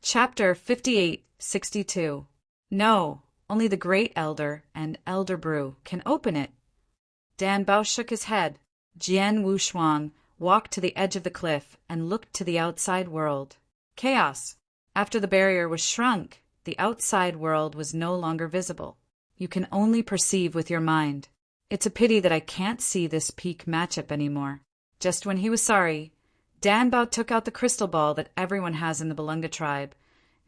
Chapter 58-62. No, only the Great Elder and Elder Brew can open it. Dan Bao shook his head. Jian Wushuang walked to the edge of the cliff and looked to the outside world. Chaos. After the barrier was shrunk, the outside world was no longer visible. You can only perceive with your mind. It's a pity that I can't see this peak matchup anymore. Just when he was sorry, Dan Bao took out the crystal ball that everyone has in the Belunga tribe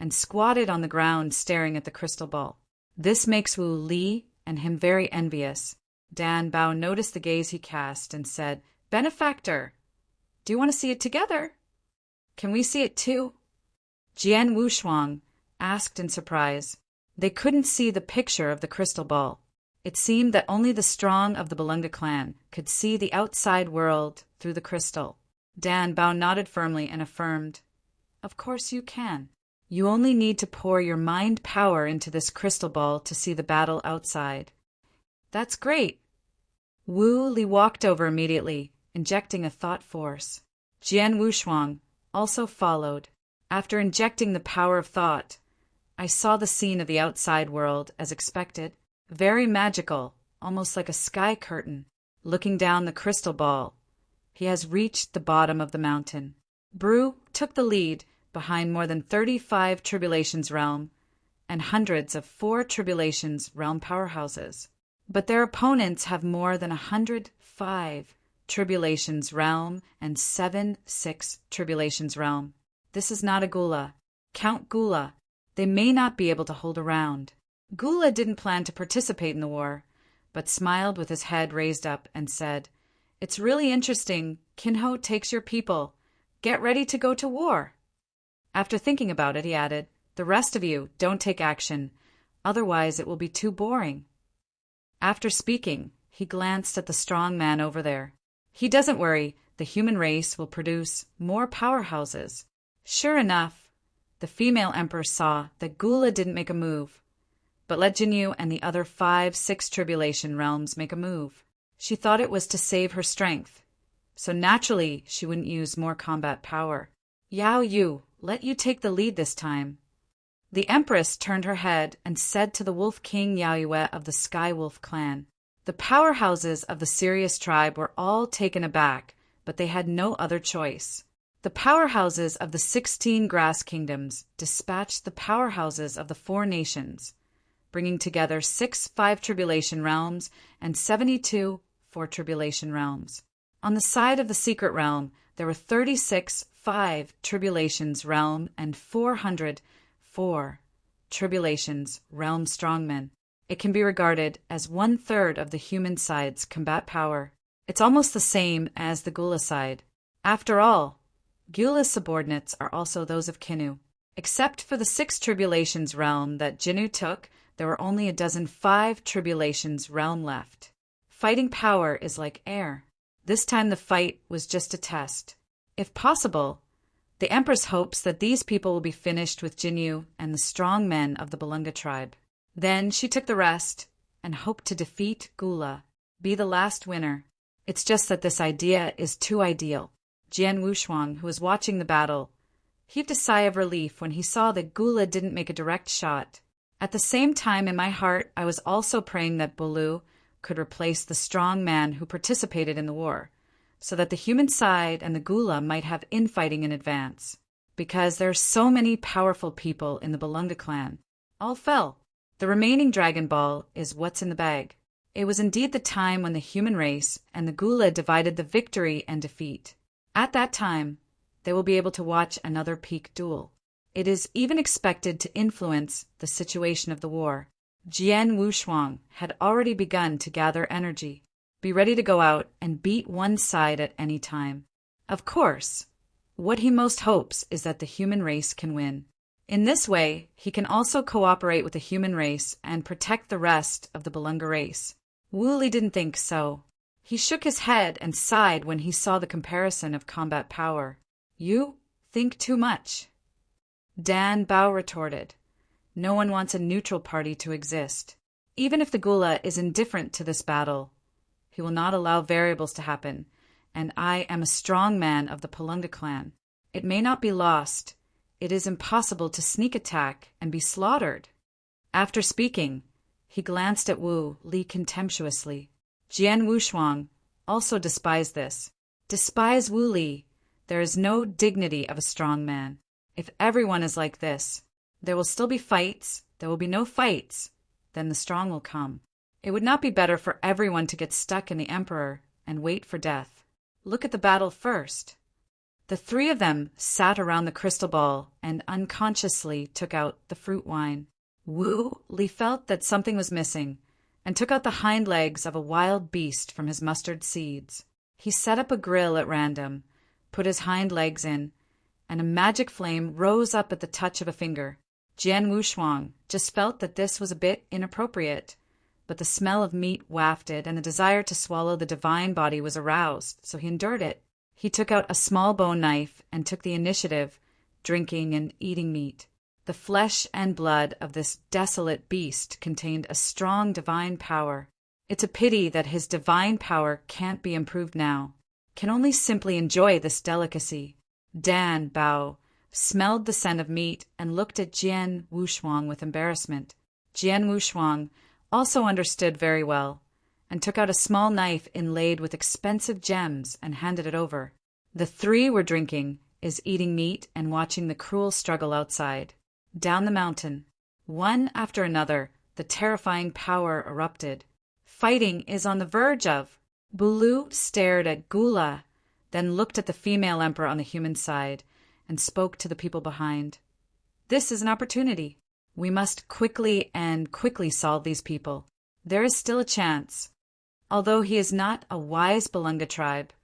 and squatted on the ground staring at the crystal ball. This makes Wu Li and him very envious. Dan Bao noticed the gaze he cast and said, "Benefactor, do you want to see it together? Can we see it too?" Jian Wushuang asked in surprise. They couldn't see the picture of the crystal ball. It seemed that only the strong of the Belunga clan could see the outside world through the crystal. Dan Bao nodded firmly and affirmed, "Of course you can. You only need to pour your mind power into this crystal ball to see the battle outside." "That's great." Wu Li walked over immediately, injecting a thought force. Jian Wushuang also followed. After injecting the power of thought, I saw the scene of the outside world as expected. Very magical, almost like a sky curtain. Looking down the crystal ball, he has reached the bottom of the mountain. Brew took the lead behind more than 35 Tribulations Realm and hundreds of 4 Tribulations Realm powerhouses. But their opponents have more than 105 Tribulations Realm and 6 Tribulations Realm. This is not a Gula. Count Gula. They may not be able to hold a round. Gula didn't plan to participate in the war, but smiled with his head raised up and said, "It's really interesting. Kinho takes your people. Get ready to go to war." After thinking about it, he added, "The rest of you don't take action. Otherwise it will be too boring." After speaking, he glanced at the strong man over there. "He doesn't worry. The human race will produce more powerhouses." Sure enough, the female emperor saw that Gula didn't make a move, but let Jinyu and the other 6 Tribulation Realms make a move. She thought it was to save her strength, so naturally she wouldn't use more combat power. "Yao Yu, let you take the lead this time." The Empress turned her head and said to the Wolf King Yao Yue of the Sky Wolf clan. The powerhouses of the Sirius tribe were all taken aback, but they had no other choice. The powerhouses of the 16 Grass Kingdoms dispatched the powerhouses of the 4 nations, bringing together 6 5 Tribulation Realms and 72 4 Tribulation Realms. On the side of the Secret Realm, there were 36 5 Tribulations Realm and 404 Tribulations Realm strongmen. It can be regarded as 1/3 of the human side's combat power. It's almost the same as the Gula side. After all, Gula's subordinates are also those of Kinhu. Except for the 6 Tribulations Realm that Jinyu took, there were only a dozen 5 Tribulations Realm left. Fighting power is like air. This time the fight was just a test. If possible, the Empress hopes that these people will be finished with Jinyu and the strong men of the Belunga tribe. Then she took the rest and hoped to defeat Gula, be the last winner. It's just that this idea is too ideal. Jian Wushuang, who was watching the battle, heaved a sigh of relief when he saw that Gula didn't make a direct shot. At the same time, in my heart, I was also praying that Bolu could replace the strong man who participated in the war, so that the human side and the Gula might have infighting in advance. Because there are so many powerful people in the Belunga clan. All fell. The remaining Dragon Ball is what's in the bag. It was indeed the time when the human race and the Gula divided the victory and defeat. At that time, they will be able to watch another peak duel. It is even expected to influence the situation of the war. Jian Wushuang had already begun to gather energy, be ready to go out and beat one side at any time. Of course, what he most hopes is that the human race can win. In this way, he can also cooperate with the human race and protect the rest of the Belunga race. Wu Li didn't think so. He shook his head and sighed when he saw the comparison of combat power. "You think too much." Dan Bao retorted. "No one wants a neutral party to exist. Even if the Gula is indifferent to this battle, he will not allow variables to happen, and I am a strong man of the Belunga clan. It may not be lost, it is impossible to sneak attack and be slaughtered. After speaking, he glanced at Wu Li contemptuously. Jian Wushuang also despised this. Despise Wu Li. There is no dignity of a strong man. If everyone is like this, there will still be fights, there will be no fights, then the strong will come. It would not be better for everyone to get stuck in the emperor and wait for death. Look at the battle first. The three of them sat around the crystal ball and unconsciously took out the fruit wine. Wu Li felt that something was missing and took out the hind legs of a wild beast from his mustard seeds. He set up a grill at random, put his hind legs in, and a magic flame rose up at the touch of a finger. Jian Wushuang just felt that this was a bit inappropriate, but the smell of meat wafted and the desire to swallow the divine body was aroused, so he endured it. He took out a small bone knife and took the initiative, drinking and eating meat. The flesh and blood of this desolate beast contained a strong divine power. It's a pity that his divine power can't be improved now, can only simply enjoy this delicacy. Dan Bao smelled the scent of meat and looked at Jian Wushuang with embarrassment. Jian Wushuang also understood very well, and took out a small knife inlaid with expensive gems and handed it over. The three were drinking, eating meat and watching the cruel struggle outside. Down the mountain, one after another, the terrifying power erupted. Fighting is on the verge of. Bulu stared at Gula, then looked at the female emperor on the human side, and spoke to the people behind. This is an opportunity. We must quickly solve these people. There is still a chance. Although he is not a wise Balunga tribe,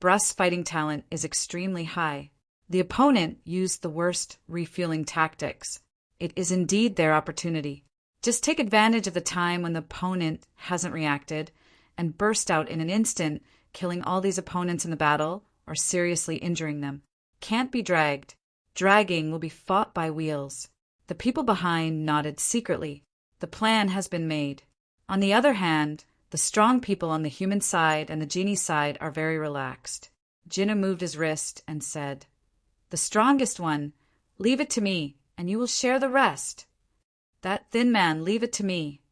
Brus' fighting talent is extremely high. The opponent used the worst refueling tactics. It is indeed their opportunity. Just take advantage of the time when the opponent hasn't reacted and burst out in an instant, killing all these opponents in the battle or seriously injuring them. Can't be dragged. Dragging will be fought by wheels. The people behind nodded secretly. The plan has been made. On the other hand, the strong people on the human side and the genie side are very relaxed. Jinnah moved his wrist and said, "The strongest one, leave it to me, and you will share the rest. That thin man, leave it to me.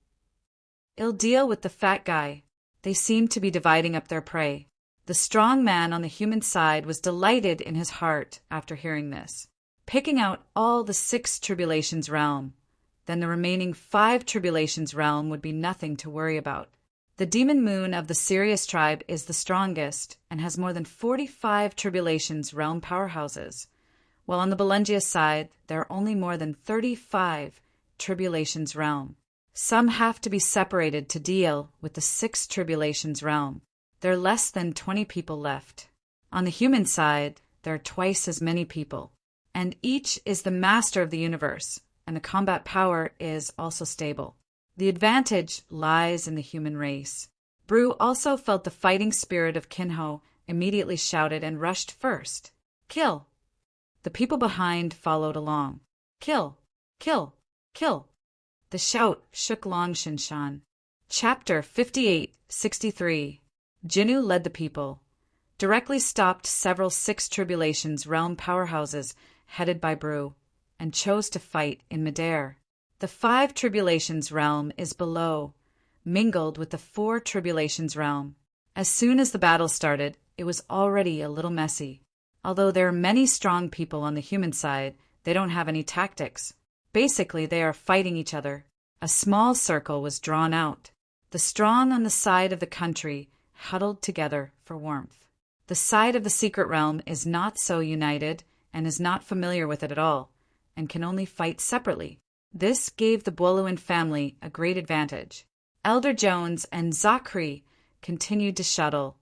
I'll deal with the fat guy." They seemed to be dividing up their prey. The strong man on the human side was delighted in his heart after hearing this, picking out all the 6 tribulations realm. Then the remaining 5 tribulations realm would be nothing to worry about. The demon moon of the Sirius tribe is the strongest and has more than 45 tribulations realm powerhouses, while on the Belungia side there are only more than 35 tribulations realm. Some have to be separated to deal with the 6 tribulations realm. There are less than 20 people left. On the human side, there are twice as many people, and each is the master of the universe, and the combat power is also stable. The advantage lies in the human race. Bru also felt the fighting spirit of Kinho, immediately shouted and rushed first. "Kill!" The people behind followed along. "Kill! Kill! Kill!" The shout shook Longshanshan. Chapter 58-63. Jinnu led the people. Directly stopped several 6 tribulations realm powerhouses headed by Bru, and chose to fight in midair. The 5 tribulations realm is below, mingled with the 4 tribulations realm. As soon as the battle started, it was already a little messy. Although there are many strong people on the human side, they don't have any tactics. Basically, they are fighting each other. A small circle was drawn out. The strong on the side of the country huddled together for warmth. The side of the secret realm is not so united and is not familiar with it at all, and can only fight separately. This gave the Boluin family a great advantage. Elder Jones and Zachary continued to shuttle,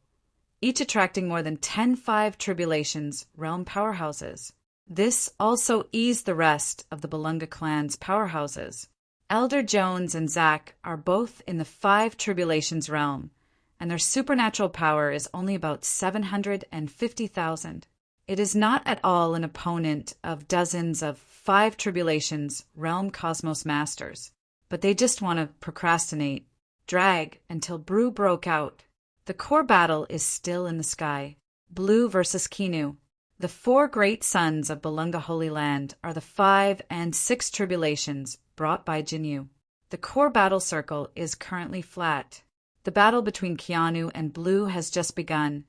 each attracting more than 10 tribulations realm powerhouses. This also eased the rest of the Balunga clan's powerhouses. Elder Jones and Zach are both in the 5 tribulations realm, and their supernatural power is only about 750,000. It is not at all an opponent of dozens of 5 tribulations realm cosmos masters, but they just want to procrastinate, drag until Bru broke out. The core battle is still in the sky. Blue versus Kinu. The 4 great sons of Belunga Holy Land are the 5 and 6 tribulations brought by Jinyu. The core battle circle is currently flat. The battle between Keanu and Blue has just begun,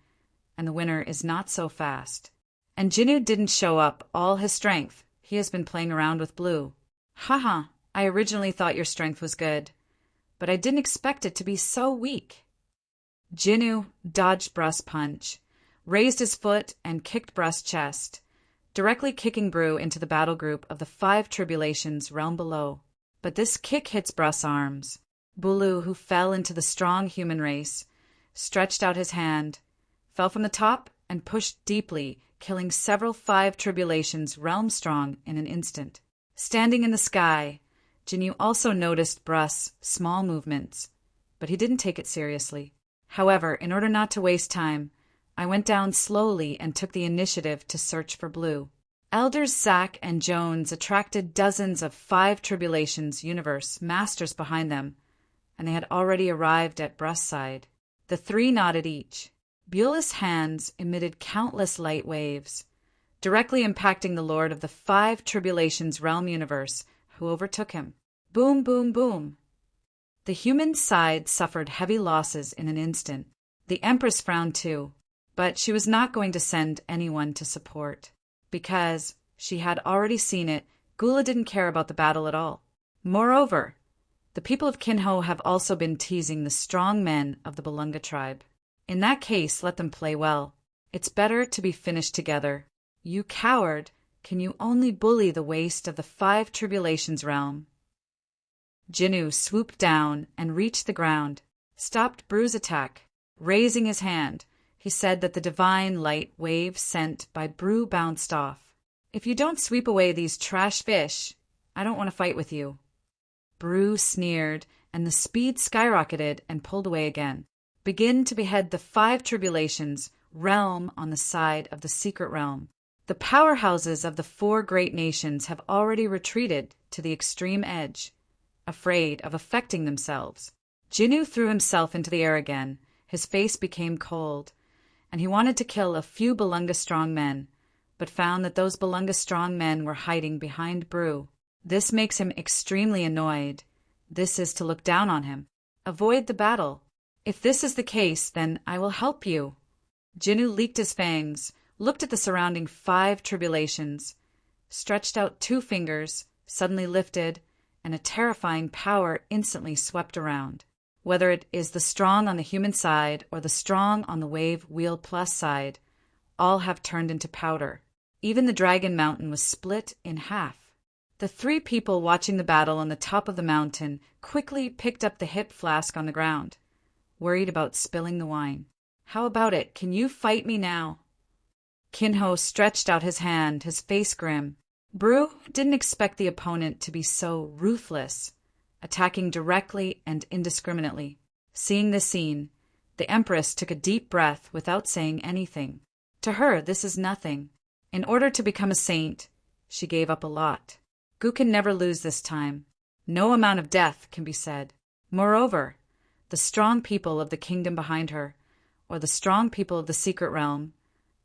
and the winner is not so fast. And Jinyu didn't show up all his strength. He has been playing around with Blue. Haha, I originally thought your strength was good, but I didn't expect it to be so weak. Jinyu dodged Bru's punch, raised his foot, and kicked Bru's chest, directly kicking Bru into the battle group of the 5 tribulations realm below. But this kick hits Bru's arms. Bulu, who fell into the strong human race, stretched out his hand, fell from the top, and pushed deeply, killing several 5 tribulations realm strong in an instant. Standing in the sky, Jinyu also noticed Bru's small movements, but he didn't take it seriously. However, in order not to waste time, I went down slowly and took the initiative to search for Blue. Elders Zack and Jones attracted dozens of 5 tribulations universe masters behind them, and they had already arrived at Bru's side. The 3 nodded each. Beulah's hands emitted countless light waves, directly impacting the Lord of the 5 tribulations realm universe, who overtook him. Boom, boom, boom. The human side suffered heavy losses in an instant. The Empress frowned too, but she was not going to send anyone to support. Because she had already seen it, Gula didn't care about the battle at all. Moreover, the people of Kinho have also been teasing the strong men of the Belunga tribe. In that case, let them play well. It's better to be finished together. You coward, can you only bully the waste of the 5 tribulations realm? Jinyu swooped down and reached the ground, stopped Bru's attack. Raising his hand, he said that the divine light wave sent by Bru bounced off. If you don't sweep away these trash fish, I don't want to fight with you. Bru sneered, and the speed skyrocketed and pulled away again. Begin to behead the 5 tribulations realm on the side of the secret realm. The powerhouses of the 4 great nations have already retreated to the extreme edge, afraid of affecting themselves. Jinyu threw himself into the air again. His face became cold, and he wanted to kill a few Belunga strong men, but found that those Belunga strong men were hiding behind Bru. This makes him extremely annoyed. This is to look down on him. Avoid the battle. If this is the case, then I will help you. Jinyu leaked his fangs, looked at the surrounding 5 tribulations, stretched out 2 fingers, suddenly lifted, and a terrifying power instantly swept around. Whether it is the strong on the human side or the strong on the Wave Wheel Plus side, all have turned into powder. Even the Dragon Mountain was split in half. The 3 people watching the battle on the top of the mountain quickly picked up the hip flask on the ground, worried about spilling the wine. How about it? Can you fight me now? Kinho stretched out his hand, his face grim. Bru didn't expect the opponent to be so ruthless, attacking directly and indiscriminately. Seeing this scene, the Empress took a deep breath without saying anything. To her, this is nothing. In order to become a saint, she gave up a lot. Gu can never lose this time. No amount of death can be said. Moreover, the strong people of the kingdom behind her, or the strong people of the secret realm,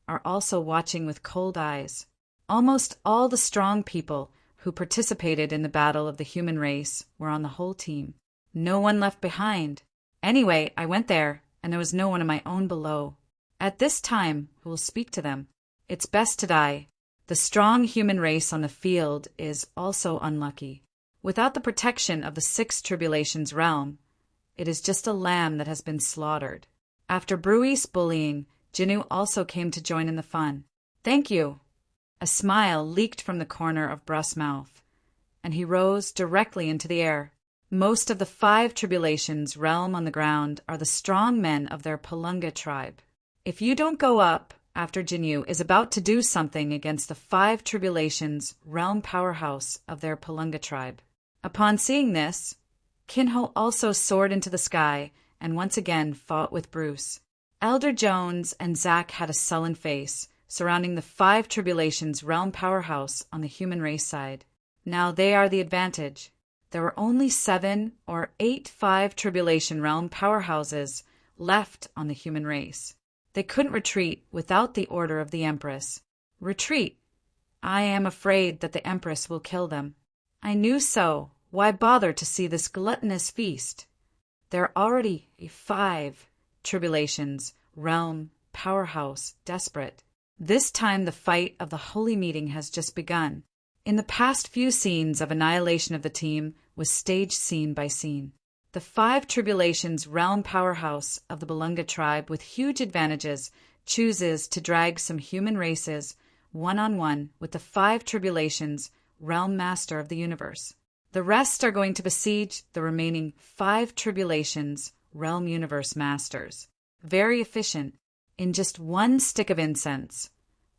are also watching with cold eyes. Almost all the strong people who participated in the battle of the human race were on the whole team. No one left behind. Anyway, I went there, and there was no one of my own below. At this time, who will speak to them? It's best to die. The strong human race on the field is also unlucky. Without the protection of the 6 tribulations realm, it is just a lamb that has been slaughtered. After Brui's bullying, Jinyu also came to join in the fun. Thank you. A smile leaked from the corner of Bru's mouth, and he rose directly into the air. Most of the 5 tribulations realm on the ground are the strong men of their Belunga tribe. If you don't go up after Jinyu is about to do something against the 5 tribulations realm powerhouse of their Belunga tribe. Upon seeing this, Kinho also soared into the sky and once again fought with Bruce. Elder Jones and Zack had a sullen face, surrounding the 5 tribulations realm powerhouse on the human race side. Now they are the advantage. There were only 7 or 8 5 tribulation realm powerhouses left on the human race. They couldn't retreat without the order of the Empress. Retreat. I am afraid that the Empress will kill them. I knew so. Why bother to see this gluttonous feast? There are already 5 tribulations, realm, powerhouse, desperate. This time the fight of the holy meeting has just begun. In the past few scenes of annihilation of the team was staged scene by scene. The 5 tribulations realm powerhouse of the Belunga tribe with huge advantages chooses to drag some human races one-on-one with the 5 tribulations realm master of the universe. The rest are going to besiege the remaining 5 tribulations realm universe masters. Very efficient. In just one stick of incense,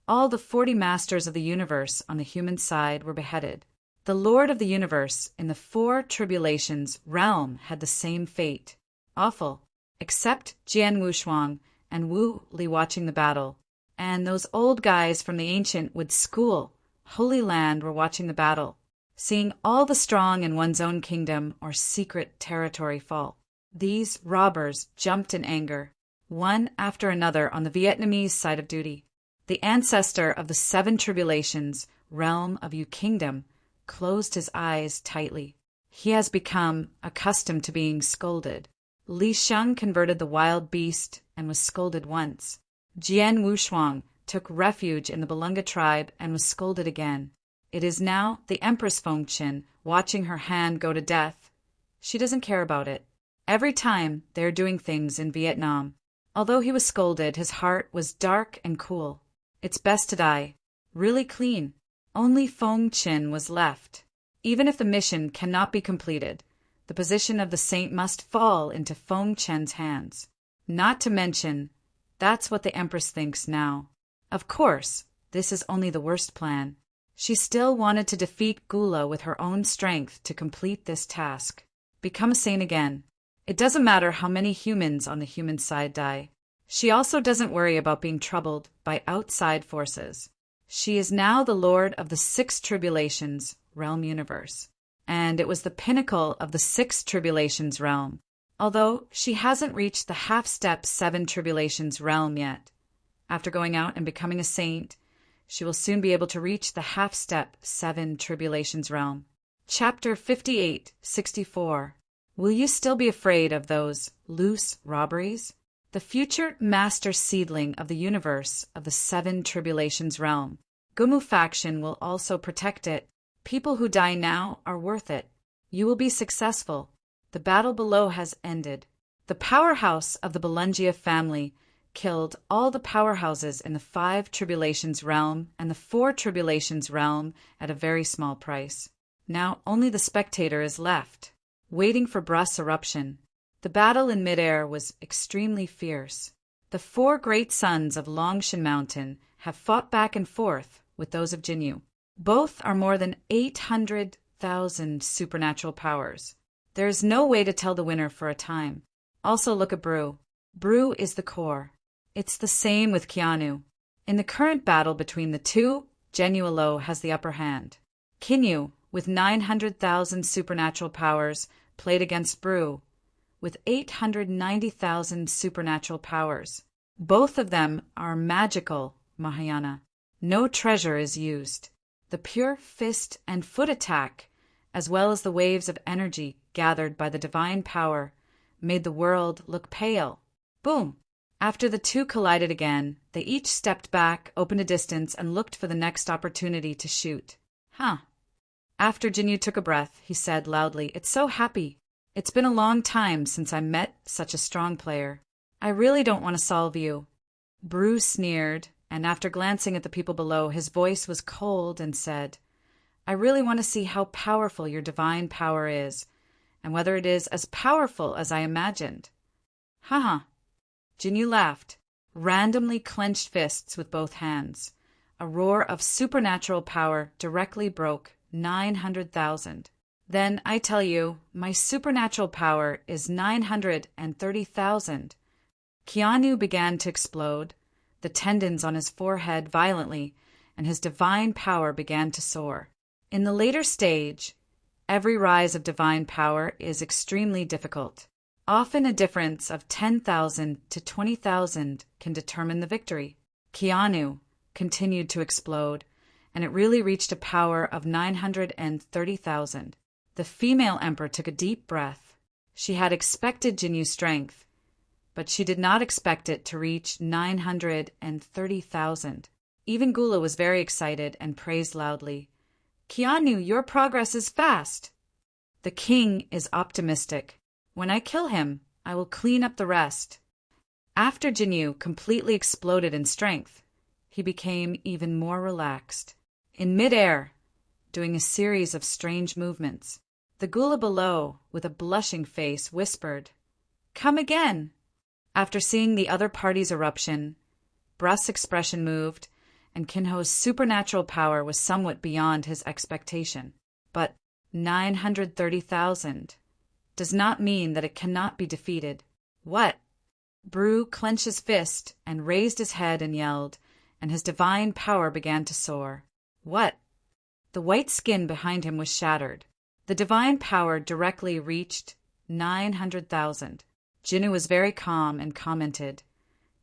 all the 40 masters of the universe on the human side were beheaded. The Lord of the universe in the 4 tribulations realm had the same fate. Awful. Except Jian Wushuang and Wu Li watching the battle. And those old guys from the ancient Wood School, Holy Land, were watching the battle, seeing all the strong in one's own kingdom or secret territory fall. These robbers jumped in anger, one after another on the Vietnamese side of duty. The ancestor of the 7 tribulations, realm of Yu Kingdom, closed his eyes tightly. He has become accustomed to being scolded. Li Sheng converted the wild beast and was scolded once. Jian Wushuang took refuge in the Belunga tribe and was scolded again. It is now the Empress Fengqian watching her hand go to death. She doesn't care about it. Every time they are doing things in Vietnam. Although he was scolded, his heart was dark and cool. It's best to die. Really clean. Only Fengqian was left. Even if the mission cannot be completed, the position of the saint must fall into Fengqian's hands. Not to mention, that's what the Empress thinks now. Of course, this is only the worst plan. She still wanted to defeat Gula with her own strength to complete this task. Become a saint again. It doesn't matter how many humans on the human side die. She also doesn't worry about being troubled by outside forces. She is now the Lord of the 6 tribulations realm universe. And it was the pinnacle of the 6 tribulations realm. Although she hasn't reached the half-step 7 tribulations realm yet. After going out and becoming a saint, she will soon be able to reach the half-step 7 tribulations realm. Chapter 58-64. Will you still be afraid of those loose robberies? The future master seedling of the universe of the 7 tribulations realm. Gumu faction will also protect it. People who die now are worth it. You will be successful. The battle below has ended. The powerhouse of the Belungia family killed all the powerhouses in the 5 tribulations realm and the 4 tribulations realm at a very small price. Now only the spectator is left, waiting for Brus eruption. The battle in midair was extremely fierce. The 4 great sons of Longshan Mountain have fought back and forth with those of Jinyu. Both are more than 800,000 supernatural powers. There is no way to tell the winner for a time. Also look at Bru. Bru is the core. It's the same with Keanu. In the current battle between the two, Genuelo has the upper hand. Kinyu, with 900,000 supernatural powers, played against Bru, with 890,000 supernatural powers. Both of them are magical, Mahayana. No treasure is used. The pure fist and foot attack, as well as the waves of energy gathered by the divine power, made the world look pale. Boom! After the two collided again, they each stepped back, opened a distance, and looked for the next opportunity to shoot. Huh. After Jinyu took a breath, he said loudly, "It's so happy. It's been a long time since I met such a strong player. I really don't want to solve you." Bru sneered, and after glancing at the people below, his voice was cold and said, "I really want to see how powerful your divine power is, and whether it is as powerful as I imagined." Haha. Jinyu laughed, randomly clenched fists with both hands. A roar of supernatural power directly broke 900,000. Then, I tell you, my supernatural power is 930,000. Keanu began to explode, the tendons on his forehead violently, and his divine power began to soar. In the later stage, every rise of divine power is extremely difficult. Often a difference of 10,000 to 20,000 can determine the victory. Keanu, continued to explode, and it really reached a power of 930,000. The female emperor took a deep breath. She had expected Jinyu's strength, but she did not expect it to reach 930,000. Even Gula was very excited and praised loudly. "Keanu, your progress is fast." "The king is optimistic. When I kill him, I will clean up the rest." After Jinyu completely exploded in strength, he became even more relaxed. In midair, doing a series of strange movements, the Gula below, with a blushing face, whispered, "Come again." After seeing the other party's eruption, Brust's expression moved, and Kinho's supernatural power was somewhat beyond his expectation. But 930,000 does not mean that it cannot be defeated. What? Bru clenched his fist and raised his head and yelled, and his divine power began to soar. What? The white skin behind him was shattered. The divine power directly reached 900,000. Jinnu was very calm and commented,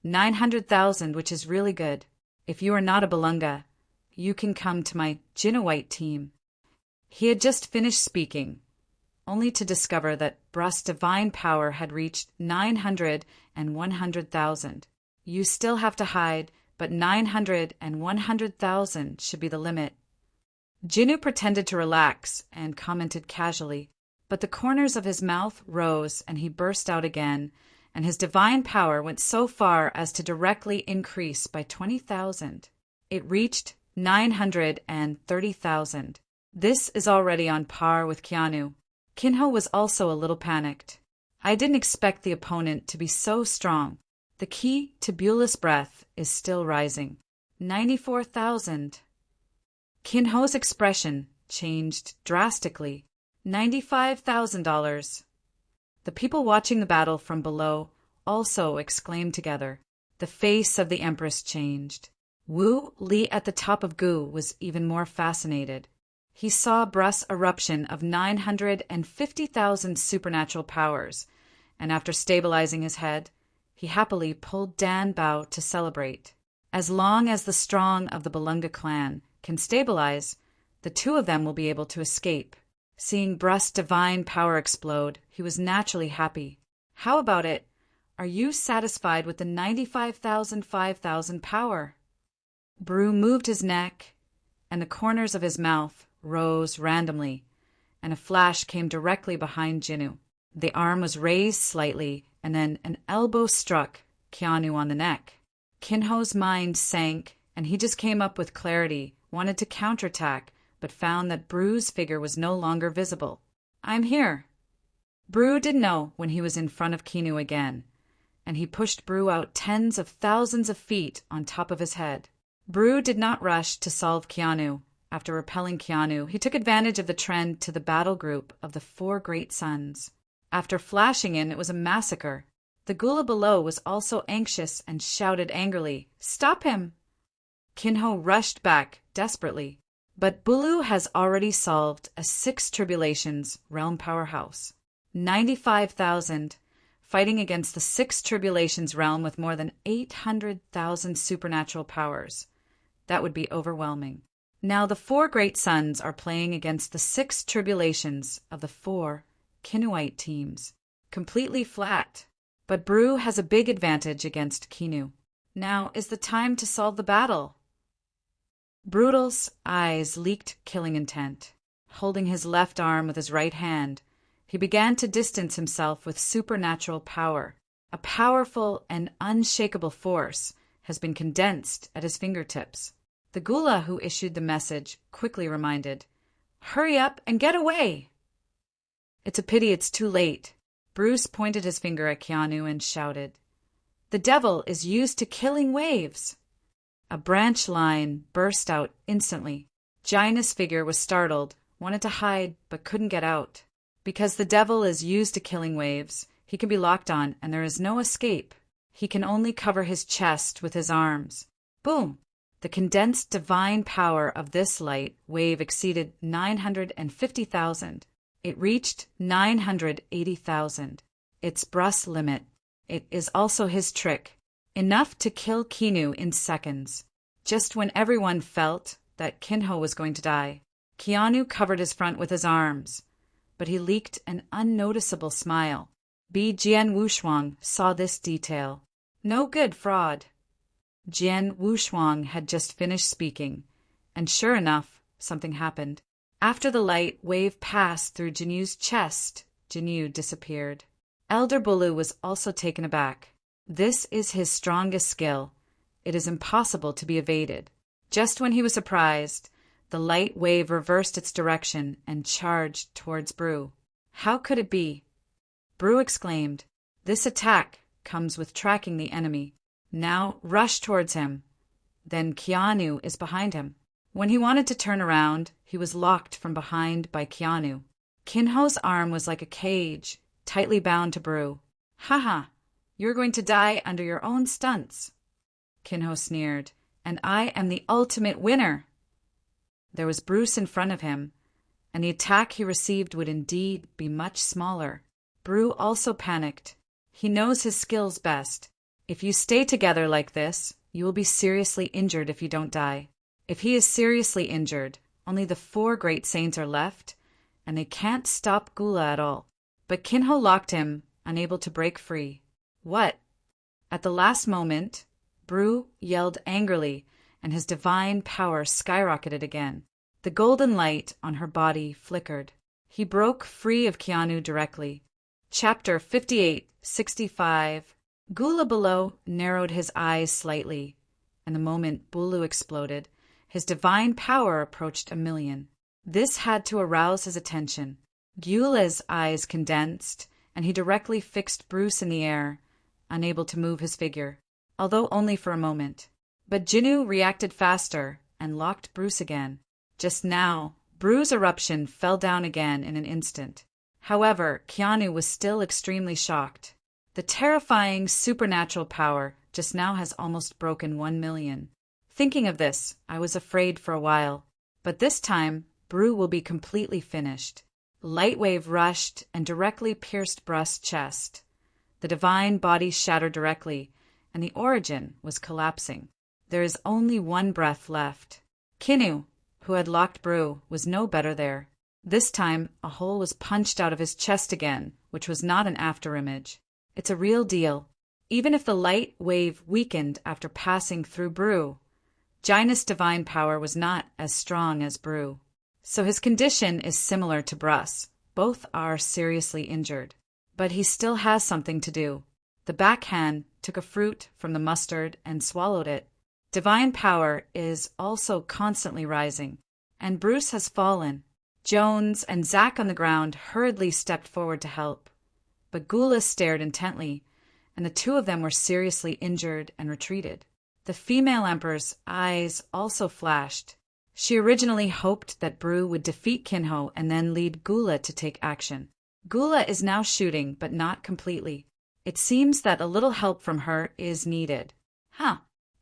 900,000, which is really good. If you are not a Balunga, you can come to my Jinnawite team. He had just finished speaking, only to discover that Brust's divine power had reached 900 and 100,000. You still have to hide, but 900 and 100,000 should be the limit. Jinnu pretended to relax and commented casually, but the corners of his mouth rose and he burst out again, and his divine power went so far as to directly increase by 20,000. It reached 930,000. This is already on par with Keanu. Kinho was also a little panicked. I didn't expect the opponent to be so strong. The key to Beulah's breath is still rising. 94,000. Kinho's expression changed drastically. $95,000. The people watching the battle from below also exclaimed together. The face of the Empress changed. Wu Li at the top of Gu was even more fascinated. He saw Brust's eruption of 950,000 supernatural powers, and after stabilizing his head, he happily pulled Dan Bao to celebrate. As long as the strong of the Balunga clan can stabilize, the two of them will be able to escape. Seeing Brust's divine power explode, he was naturally happy. How about it? Are you satisfied with the 95,000, 5,000 power? Bru moved his neck, and the corners of his mouth rose randomly, and a flash came directly behind Jinnu. The arm was raised slightly, and then an elbow struck Keanu on the neck. Kinho's mind sank, and he just came up with clarity, wanted to counterattack, but found that Bru's figure was no longer visible. "I'm here." Bru didn't know when he was in front of Keanu again, and he pushed Bru out tens of thousands of feet on top of his head. Bru did not rush to solve Keanu. After repelling Keanu, he took advantage of the trend to the battle group of the four great suns. After flashing in, it was a massacre. The Gula below was also anxious and shouted angrily, "Stop him!" Kinho rushed back desperately. But Bulu has already solved a 6 Tribulations realm powerhouse. 95,000, fighting against the 6 Tribulations realm with more than 800,000 supernatural powers. That would be overwhelming. Now the 4 great suns are playing against the 6 Tribulations of the 4 Kinuite teams. Completely flat. But Bru has a big advantage against Kinu. Now is the time to solve the battle. Brutal's eyes leaked killing intent. Holding his left arm with his right hand, he began to distance himself with supernatural power. A powerful and unshakable force has been condensed at his fingertips. The Gula who issued the message quickly reminded, "Hurry up and get away!" It's a pity it's too late. Bruce pointed his finger at Keanu and shouted, "The devil is used to killing waves!" A branch line burst out instantly. Jaina's figure was startled, wanted to hide, but couldn't get out. Because the devil is used to killing waves, he can be locked on and there is no escape. He can only cover his chest with his arms. Boom! The condensed divine power of this light wave exceeded 950,000. It reached 980,000. It's Brust's limit. It is also his trick. Enough to kill Kinu in seconds. Just when everyone felt that Kinho was going to die, Keanu covered his front with his arms, but he leaked an unnoticeable smile. Jian Wushuang saw this detail. No good, fraud. Jian Wushuang had just finished speaking, and sure enough, something happened. After the light wave passed through Jinyu's chest, Jinyu disappeared. Elder Bulu was also taken aback. This is his strongest skill. It is impossible to be evaded. Just when he was surprised, the light wave reversed its direction and charged towards Bru. How could it be? Bru exclaimed, "This attack comes with tracking the enemy. Now rush towards him." Then Keanu is behind him. When he wanted to turn around, he was locked from behind by Keanu. Kinho's arm was like a cage, tightly bound to Bru. "Haha, you're going to die under your own stunts." Kinho sneered, "And I am the ultimate winner." There was Bruce in front of him, and the attack he received would indeed be much smaller. Bru also panicked. He knows his skills best. If you stay together like this, you will be seriously injured if you don't die. If he is seriously injured, only the 4 great saints are left, and they can't stop Gula at all. But Kinho locked him, unable to break free. What? At the last moment, Bru yelled angrily, and his divine power skyrocketed again. The golden light on her body flickered. He broke free of Keanu directly. Chapter 58-65. Gula below narrowed his eyes slightly, and the moment Bulu exploded, his divine power approached 1,000,000. This had to arouse his attention. Gula's eyes condensed, and he directly fixed Bruce in the air, unable to move his figure, although only for a moment. But Jinyu reacted faster and locked Bruce again. Just now, Bru's eruption fell down again in an instant. However, Keanu was still extremely shocked. The terrifying supernatural power just now has almost broken 1,000,000. Thinking of this, I was afraid for a while. But this time, Bru will be completely finished. Lightwave rushed and directly pierced Bru's chest. The divine body shattered directly, and the origin was collapsing. There is only one breath left. Kinhu, who had locked Bru, was no better there. This time, a hole was punched out of his chest again, which was not an afterimage. It's a real deal. Even if the light wave weakened after passing through Bru, Jinus' divine power was not as strong as Bru. So his condition is similar to Brus. Both are seriously injured. But he still has something to do. The backhand took a fruit from the mustard and swallowed it. Divine power is also constantly rising, and Bruce has fallen. Jones and Zack on the ground hurriedly stepped forward to help. But Gula stared intently, and the 2 of them were seriously injured and retreated. The female emperor's eyes also flashed. She originally hoped that Bru would defeat Kinho and then lead Gula to take action. Gula is now shooting, but not completely. It seems that a little help from her is needed.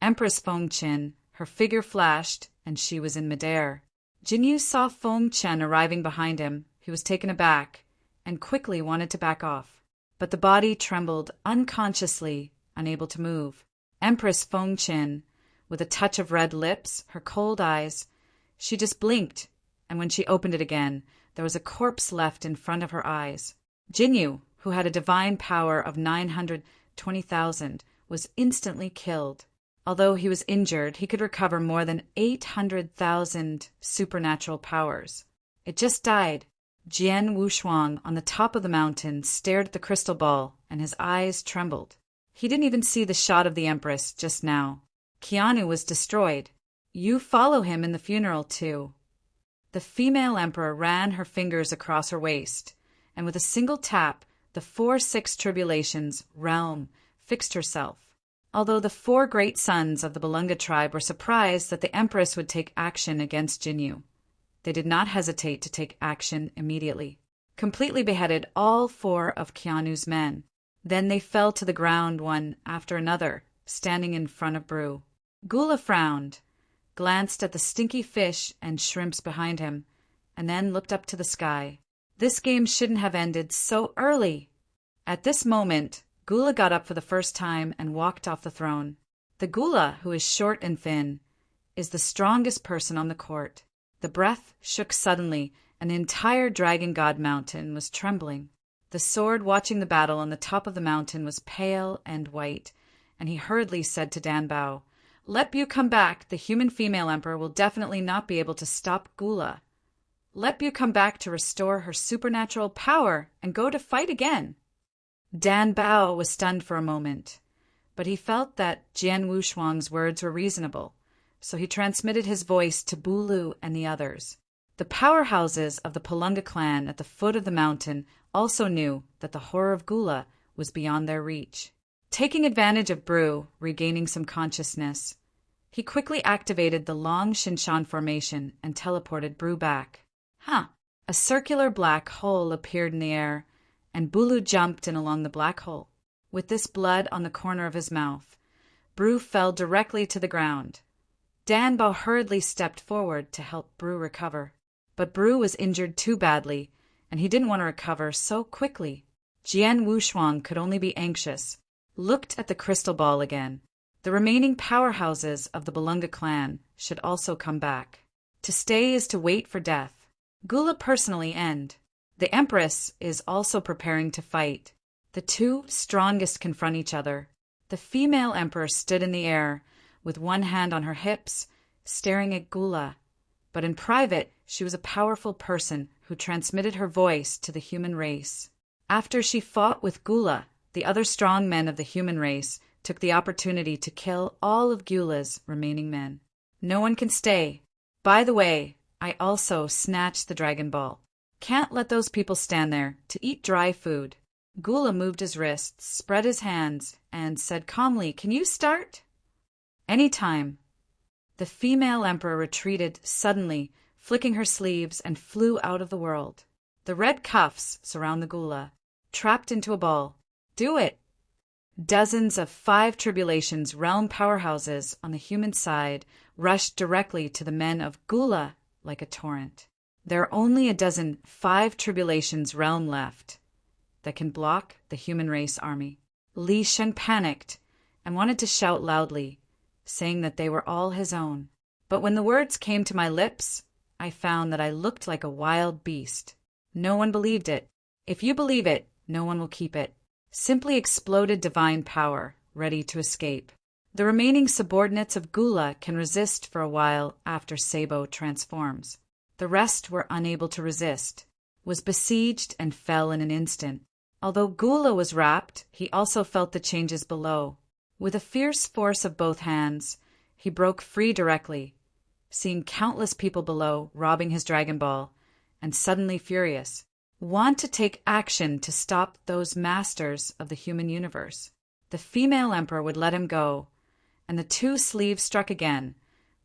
Empress Fengchen, her figure flashed, and she was in midair. Jinyu saw Fengchen arriving behind him. He was taken aback, and quickly wanted to back off. But the body trembled unconsciously, unable to move. Empress Fengchen, with a touch of red lips, her cold eyes, she just blinked, and when she opened it again, there was a corpse left in front of her eyes. Jinyu, who had a divine power of 920,000, was instantly killed. Although he was injured, he could recover more than 800,000 supernatural powers. It just died. Jian Wushuang on the top of the mountain stared at the crystal ball, and his eyes trembled. He didn't even see the shot of the Empress just now. Keanu was destroyed. You follow him in the funeral, too. The female emperor ran her fingers across her waist, and with a single tap, the 4-6 tribulations realm fixed herself. Although the 4 great sons of the Balunga tribe were surprised that the Empress would take action against Jinyu, they did not hesitate to take action immediately. Completely beheaded all 4 of Keanu's men. Then they fell to the ground one after another, standing in front of Bru. Gula frowned, glanced at the stinky fish and shrimps behind him, and then looked up to the sky. This game shouldn't have ended so early. At this moment, Gula got up for the first time and walked off the throne. The Gula, who is short and thin, is the strongest person on the court. The breath shook suddenly, and the entire Dragon God mountain was trembling. The sword watching the battle on the top of the mountain was pale and white, and he hurriedly said to Dan Bao, "Let Bu come back. The human female emperor will definitely not be able to stop Gula. Let Bu come back to restore her supernatural power and go to fight again." Dan Bao was stunned for a moment, but he felt that Jian Wushuang's words were reasonable, so he transmitted his voice to Bulu and the others. The powerhouses of the Palunga clan at the foot of the mountain also knew that the horror of Gula was beyond their reach. Taking advantage of Bru regaining some consciousness, he quickly activated the long Shinshan formation and teleported Bru back. A circular black hole appeared in the air, and Bulu jumped in along the black hole. With this blood on the corner of his mouth, Bru fell directly to the ground. Dan Bao hurriedly stepped forward to help Bru recover, but Bru was injured too badly, and he didn't want to recover so quickly. Jian Wushuang could only be anxious, looked at the crystal ball again. The remaining powerhouses of the Balunga clan should also come back. To stay is to wait for death. Gula personally end. The Empress is also preparing to fight. The two strongest confront each other. The female emperor stood in the air, with one hand on her hips, staring at Gula. But in private, she was a powerful person who transmitted her voice to the human race. After she fought with Gula, the other strong men of the human race took the opportunity to kill all of Gula's remaining men. No one can stay. By the way, I also snatched the Dragon Ball. Can't let those people stand there to eat dry food. Gula moved his wrists, spread his hands, and said calmly, "Can you start?" "Any time." The female emperor retreated suddenly, flicking her sleeves, and flew out of the world. The red cuffs surround the Gula, trapped into a ball. "Do it!" Dozens of 5 Tribulations realm powerhouses on the human side rushed directly to the men of Gula like a torrent. There are only a dozen 5 Tribulations realm left that can block the human race army. Li Shen panicked and wanted to shout loudly, saying that they were all his own. But when the words came to my lips, I found that I looked like a wild beast. No one believed it. If you believe it, no one will keep it. Simply exploded divine power, ready to escape. The remaining subordinates of Gula can resist for a while after Sabo transforms. The rest were unable to resist, was besieged and fell in an instant. Although Gula was wrapped, he also felt the changes below. With a fierce force of both hands, he broke free directly, seeing countless people below robbing his Dragon Ball, and suddenly furious. Want to take action to stop those masters of the human universe. The female emperor would let him go, and the 2 sleeves struck again.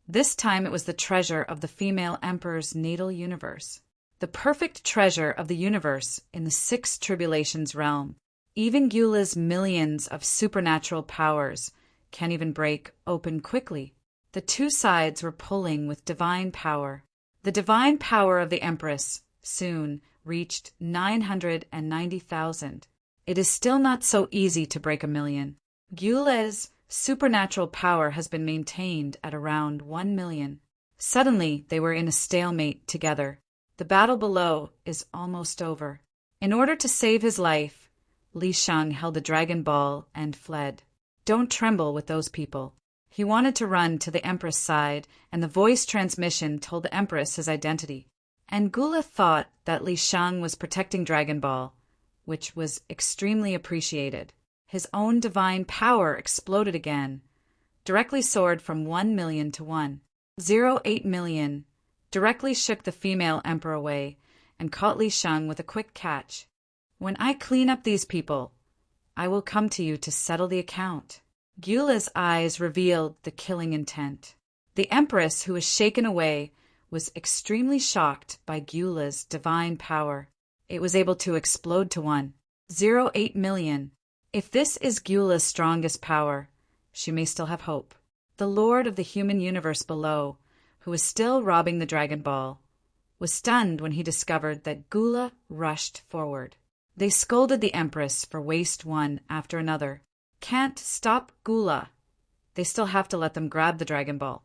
This time it was the treasure of the female emperor's natal universe. The perfect treasure of the universe in the 6 Tribulations realm. Even Gula's millions of supernatural powers can't even break open quickly. The 2 sides were pulling with divine power. The divine power of the Empress soon reached 990,000. It is still not so easy to break 1,000,000. Gula's supernatural power has been maintained at around 1,000,000. Suddenly, they were in a stalemate together. The battle below is almost over. In order to save his life, Li Shang held the Dragon Ball and fled. Don't tremble with those people. He wanted to run to the Empress side, and the voice transmission told the Empress his identity. And Gula thought that Li Shang was protecting Dragon Ball, which was extremely appreciated. His own divine power exploded again, directly soared from 1,000,000 to 1.08 million, directly shook the female emperor away, and caught Li Shang with a quick catch. "When I clean up these people, I will come to you to settle the account." Gula's eyes revealed the killing intent. The Empress, who was shaken away, was extremely shocked by Gula's divine power. It was able to explode to 1.08 million. If this is Gula's strongest power, she may still have hope. The Lord of the human universe below, who was still robbing the Dragon Ball, was stunned when he discovered that Gula rushed forward. They scolded the Empress for waste one after another. Can't stop Gula. They still have to let them grab the Dragon Ball.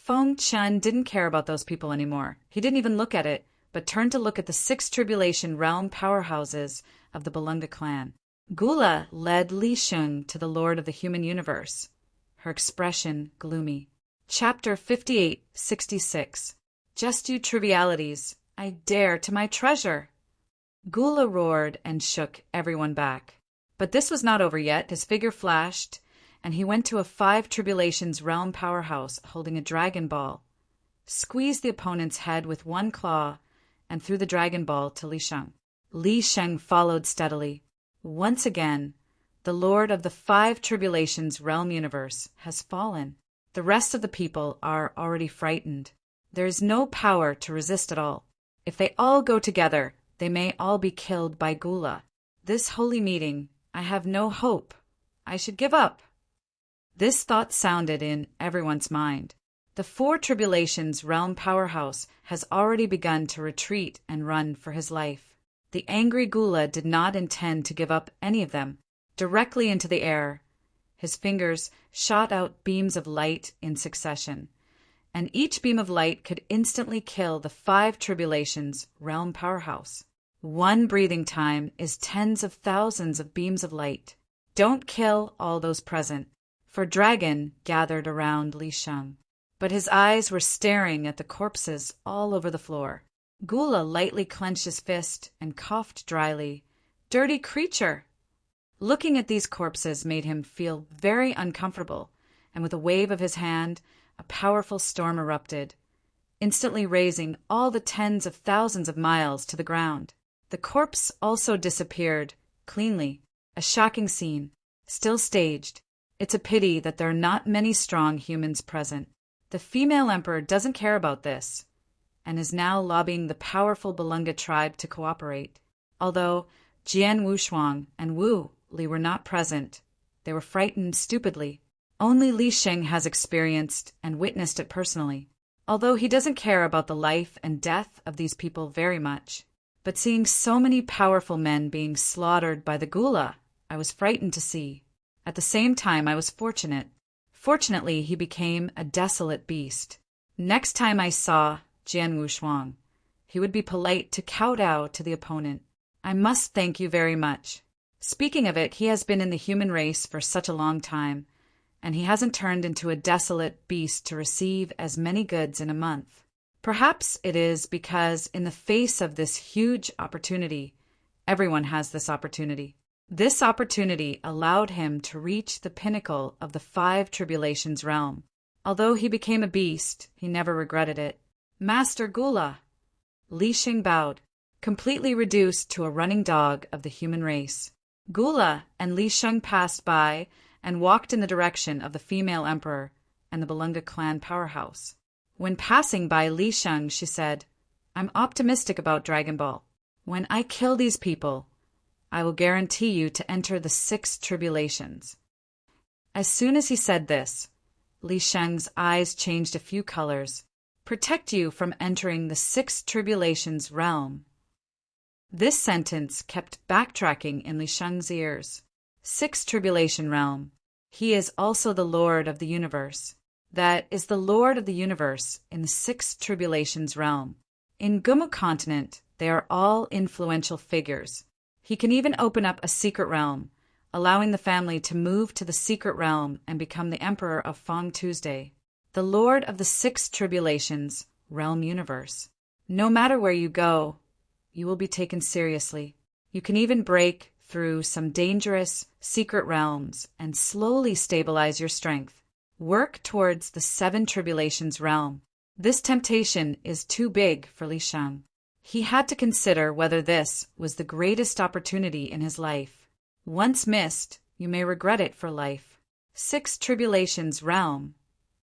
Feng Chen didn't care about those people anymore. He didn't even look at it, but turned to look at the 6 Tribulation realm powerhouses of the Belunga clan. Gula led Li Sheng to the Lord of the Human Universe, her expression gloomy. Chapter 58-66. Just you trivialities, I dare to my treasure. Gula roared and shook everyone back. But this was not over yet. His figure flashed, and he went to a 5 Tribulations realm powerhouse holding a dragon ball, squeezed the opponent's head with one claw, and threw the dragon ball to Li Sheng. Li Sheng followed steadily. Once again, the Lord of the 5 Tribulations realm universe has fallen. The rest of the people are already frightened. There is no power to resist at all. If they all go together, they may all be killed by Gula. This holy meeting, I have no hope. I should give up. This thought sounded in everyone's mind. The 4 Tribulations realm powerhouse has already begun to retreat and run for his life. The angry Gula did not intend to give up any of them. Directly into the air, his fingers shot out beams of light in succession, and each beam of light could instantly kill the 5 Tribulations realm powerhouse. One breathing time is tens of thousands of beams of light. Don't kill all those present, for Dragon gathered around Li Sheng. But his eyes were staring at the corpses all over the floor. Gula lightly clenched his fist and coughed dryly. Dirty creature! Looking at these corpses made him feel very uncomfortable, and with a wave of his hand, a powerful storm erupted, instantly raising all the tens of thousands of miles to the ground. The corpse also disappeared, cleanly, a shocking scene, still staged. It's a pity that there are not many strong humans present. The female emperor doesn't care about this, and is now lobbying the powerful Belunga tribe to cooperate. Although Jian Wushuang and Wu Li were not present, they were frightened stupidly. Only Li Sheng has experienced and witnessed it personally, although he doesn't care about the life and death of these people very much. But seeing so many powerful men being slaughtered by the Gula, I was frightened to see. At the same time, I was fortunate. Fortunately, he became a desolate beast. Next time I saw Jian Wushuang, he would be polite to kowtow to the opponent. I must thank you very much. Speaking of it, he has been in the human race for such a long time, and he hasn't turned into a desolate beast to receive as many goods in a month. Perhaps it is because in the face of this huge opportunity, everyone has this opportunity. This opportunity allowed him to reach the pinnacle of the 5 Tribulations realm. Although he became a beast, he never regretted it. Master Gula! Li Sheng bowed, completely reduced to a running dog of the human race. Gula and Li Sheng passed by and walked in the direction of the female emperor and the Belunga clan powerhouse. When passing by Li Sheng, she said, I'm optimistic about Dragon Ball. When I kill these people, I will guarantee you to enter the 6 Tribulations. As soon as he said this, Li Sheng's eyes changed a few colors. Protect you from entering the 6 Tribulations realm. This sentence kept backtracking in Li Sheng's ears. 6 Tribulation realm. He is also the Lord of the universe. That is the Lord of the universe in the 6 Tribulations realm. In Gumu continent, they are all influential figures. He can even open up a secret realm, allowing the family to move to the secret realm and become the emperor of Fong Tuesday, the Lord of the 6 Tribulations realm universe. No matter where you go, you will be taken seriously. You can even break through some dangerous secret realms and slowly stabilize your strength. Work towards the 7 Tribulations realm. This temptation is too big for Li Sheng. He had to consider whether this was the greatest opportunity in his life. Once missed, you may regret it for life. 6 Tribulations realm.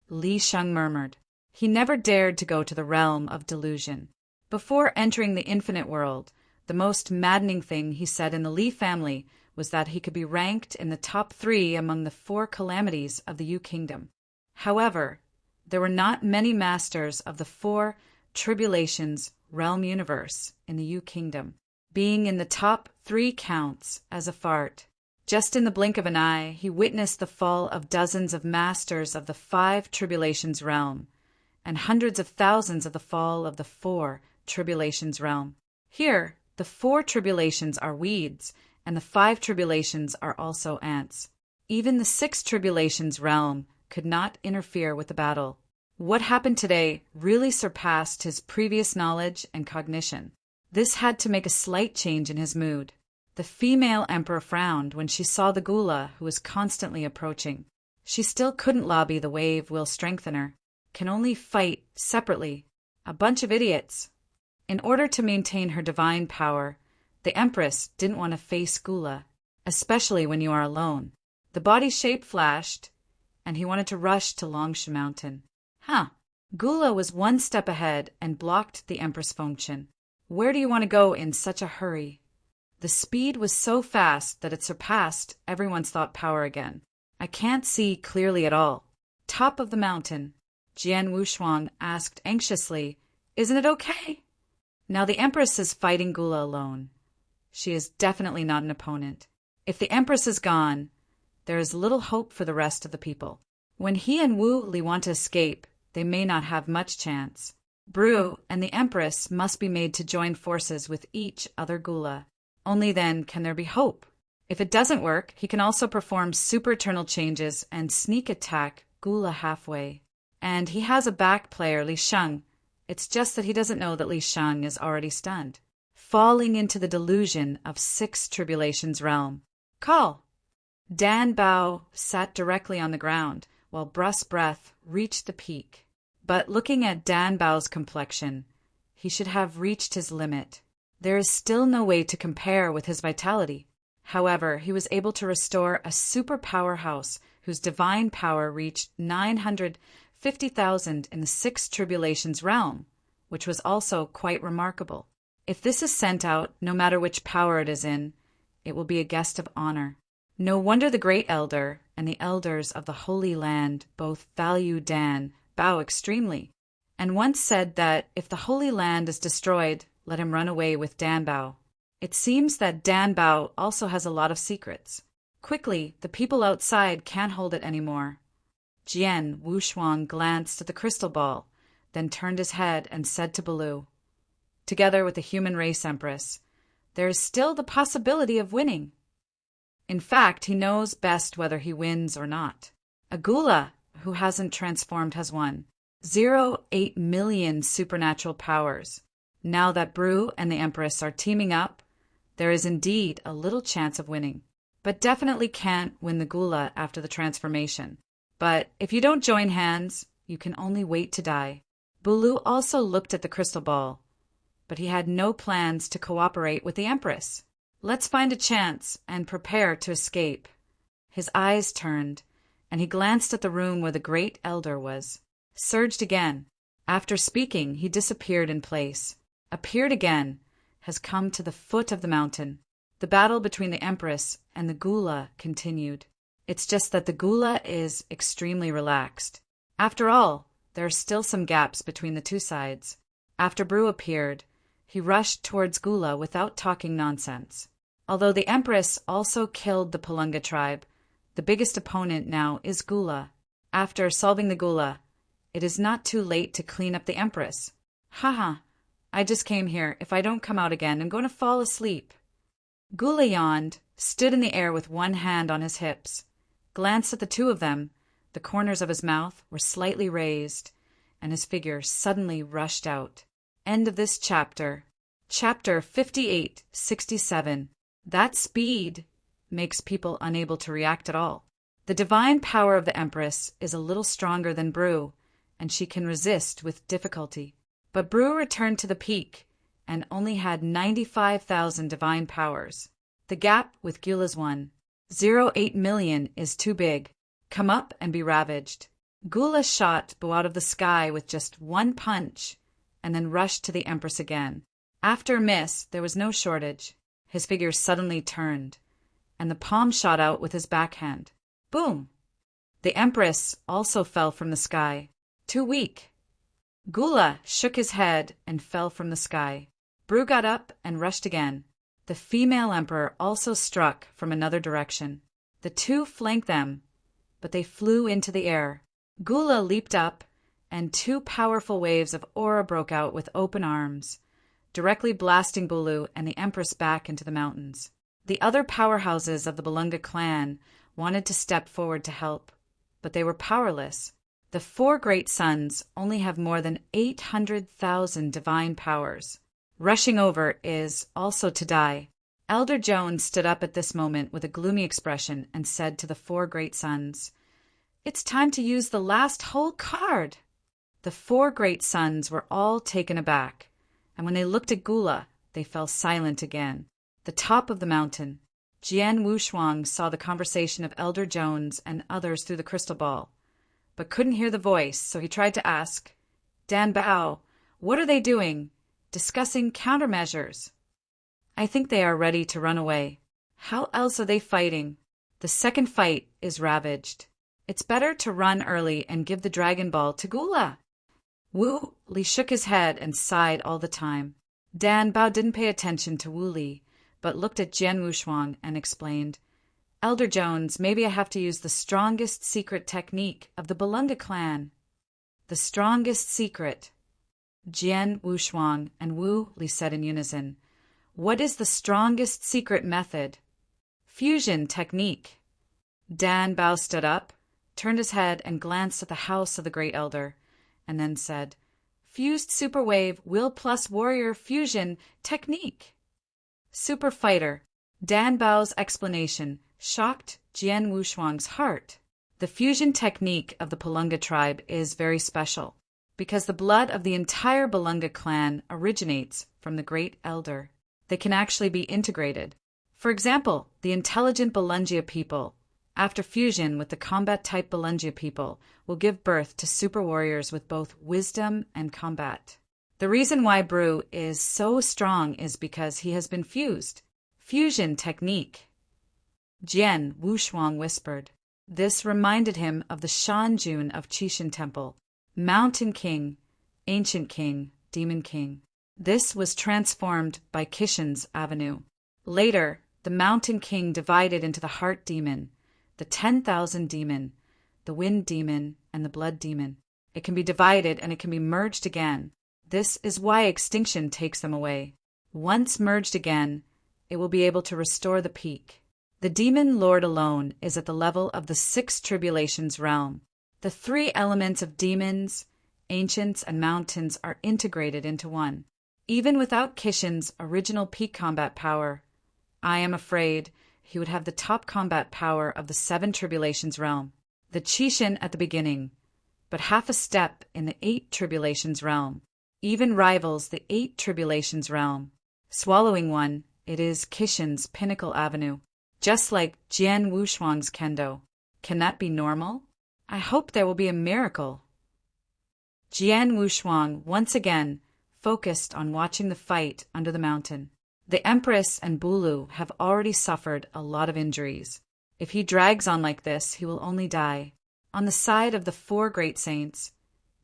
Li Sheng murmured. He never dared to go to the realm of delusion. Before entering the infinite world, the most maddening thing he said in the Li family was that he could be ranked in the top 3 among the 4 calamities of the Yu Kingdom. However, there were not many masters of the 4 Tribulations realm universe in the Yu Kingdom. Being in the top 3 counts as a fart. Just in the blink of an eye, he witnessed the fall of dozens of masters of the 5 Tribulations realm, and hundreds of thousands of the fall of the 4 tribulations realm. Here, the 4 tribulations are weeds, and the 5 tribulations are also ants. Even the 6 tribulations realm could not interfere with the battle. What happened today really surpassed his previous knowledge and cognition. This had to make a slight change in his mood. The female emperor frowned when she saw the Gula who was constantly approaching. She still couldn't lobby the wave will strengthener. Can only fight separately. A bunch of idiots. In order to maintain her divine power, the Empress didn't want to face Gula, especially when you are alone. The body shape flashed, and he wanted to rush to Longsha Mountain. Gula was one step ahead and blocked the Empress function. Where do you want to go in such a hurry? The speed was so fast that it surpassed everyone's thought power again. I can't see clearly at all. Top of the mountain. Jian Wushuang asked anxiously, "Isn't it okay?" Now the Empress is fighting Gula alone. She is definitely not an opponent. If the Empress is gone, there is little hope for the rest of the people. When he and Wu Li want to escape, they may not have much chance. Bru and the Empress must be made to join forces with each other Gula. Only then can there be hope. If it doesn't work, he can also perform super eternal changes and sneak attack Gula halfway. And he has a back player, Li Sheng. It's just that he doesn't know that Li Sheng is already stunned. Falling into the delusion of 6 tribulations realm. Call! Dan Bao sat directly on the ground, while Bru's breath reached the peak. But looking at Dan Bao's complexion, he should have reached his limit. There is still no way to compare with his vitality. However, he was able to restore a super powerhouse whose divine power reached 950,000 in the 6 tribulations realm, which was also quite remarkable. If this is sent out, no matter which power it is in, it will be a guest of honor. No wonder the Great Elder and the elders of the Holy Land both value Dan Bao extremely, and once said that if the Holy Land is destroyed, let him run away with Dan Bao. It seems that Dan Bao also has a lot of secrets. Quickly, the people outside can't hold it anymore. Jian Wushuang glanced at the crystal ball, then turned his head and said to Baloo, "Together with the human race Empress, there is still the possibility of winning." In fact, he knows best whether he wins or not. A Gula who hasn't transformed has won. 0.8 million supernatural powers. Now that Bru and the Empress are teaming up, there is indeed a little chance of winning. But definitely can't win the Gula after the transformation. But if you don't join hands, you can only wait to die. Baloo also looked at the crystal ball, but he had no plans to cooperate with the Empress. Let's find a chance and prepare to escape. His eyes turned, and he glanced at the room where the Great Elder was. Surged again. After speaking, he disappeared in place. Appeared again, has come to the foot of the mountain. The battle between the Empress and the Gula continued. It's just that the Gula is extremely relaxed. After all, there are still some gaps between the two sides. After Bru appeared, he rushed towards Gula without talking nonsense. Although the Empress also killed the Palunga tribe, the biggest opponent now is Gula. After solving the Gula, it is not too late to clean up the Empress. Haha, I just came here. If I don't come out again, I'm going to fall asleep. Gula yawned, stood in the air with one hand on his hips, glanced at the two of them. The corners of his mouth were slightly raised, and his figure suddenly rushed out. End of this chapter. Chapter 58-67. That speed makes people unable to react at all. The divine power of the Empress is a little stronger than Bru, and she can resist with difficulty. But Bru returned to the peak and only had 95,000 divine powers. The gap with Gula's won. 0.8 million is too big. Come up and be ravaged. Gula shot Boo out of the sky with just one punch, and then rushed to the Empress again. After a miss, there was no shortage. His figure suddenly turned, and the palm shot out with his backhand. Boom! The Empress also fell from the sky. Too weak. Gula shook his head and fell from the sky. Bru got up and rushed again. The female emperor also struck from another direction. The two flanked them, but they flew into the air. Gula leaped up and two powerful waves of aura broke out with open arms, directly blasting Bulu and the Empress back into the mountains. The other powerhouses of the Balunga clan wanted to step forward to help, but they were powerless. The four great suns only have more than 800,000 divine powers. Rushing over is also to die. Elder Jones stood up at this moment with a gloomy expression and said to the four great suns, "It's time to use the last whole card." The four great suns were all taken aback, and when they looked at Gula, they fell silent again. The top of the mountain, Jian Wushuang saw the conversation of Elder Jones and others through the crystal ball, but couldn't hear the voice, so he tried to ask, "Dan Bao, what are they doing? Discussing countermeasures." "I think they are ready to run away. How else are they fighting? The second fight is ravaged. It's better to run early and give the Dragon Ball to Gula." Wu Li shook his head and sighed all the time. Dan Bao didn't pay attention to Wu Li, but looked at Jian Wushuang and explained, "Elder Jones, maybe I have to use the strongest secret technique of the Balunga clan." "The strongest secret?" Jian Wushuang and Wu Li said in unison. "What is the strongest secret method?" "Fusion technique." Dan Bao stood up, turned his head and glanced at the house of the Great Elder, and then said, "Fused Super Wave Will Plus Warrior Fusion Technique." Super Fighter. Dan Bao's explanation shocked Jian Wushuang's heart. The fusion technique of the Balunga tribe is very special, because the blood of the entire Balunga clan originates from the Great Elder. They can actually be integrated. For example, the intelligent Balungia people, after fusion with the combat-type Balungia people, will give birth to super warriors with both wisdom and combat. The reason why Bru is so strong is because he has been fused. Fusion technique. Jian Wushuang whispered. This reminded him of the Shanjun of Qishan Temple. Mountain King, Ancient King, Demon King. This was transformed by Kishan's Avenue. Later, the Mountain King divided into the Heart Demon, the 10,000 Demon, the Wind Demon, and the Blood Demon. It can be divided and it can be merged again. This is why extinction takes them away. Once merged again, it will be able to restore the peak. The Demon Lord alone is at the level of the 6 Tribulations realm. The 3 elements of demons, ancients, and mountains are integrated into one. Even without Kishan's original peak combat power, I am afraid he would have the top combat power of the 7 Tribulations realm. The Qishan at the beginning, but half a step in the 8 Tribulations realm. Even rivals the 8 Tribulations realm. Swallowing one, it is Kishan's pinnacle avenue, just like Jian Wushuang's kendo. Can that be normal? I hope there will be a miracle. Jian Wushuang once again focused on watching the fight under the mountain. The Empress and Bulu have already suffered a lot of injuries. If he drags on like this, he will only die. On the side of the 4 great saints,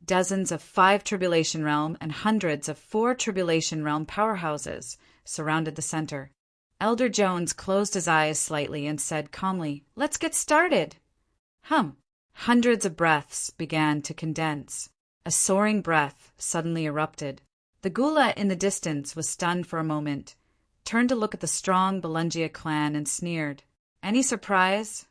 dozens of 5 Tribulation Realm and hundreds of 4 Tribulation Realm powerhouses surrounded the center. Elder Jones closed his eyes slightly and said calmly, "Let's get started." Hundreds of breaths began to condense. A soaring breath suddenly erupted. The Gula in the distance was stunned for a moment, turned to look at the strong Balungia clan and sneered. Any surprise?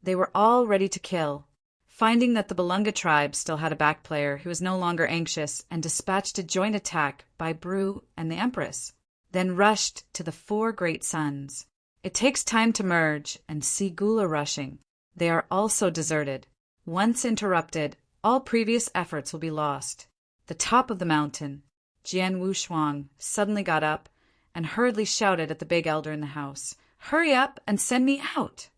They were all ready to kill. Finding that the Balunga tribe still had a back player, he was no longer anxious and dispatched a joint attack by Bru and the Empress, then rushed to the 4 great suns. It takes time to merge and see Gula rushing. They are also deserted. Once interrupted, all previous efforts will be lost. The top of the mountain, Jian Wushuang suddenly got up and hurriedly shouted at the big elder in the house, "Hurry up and send me out!"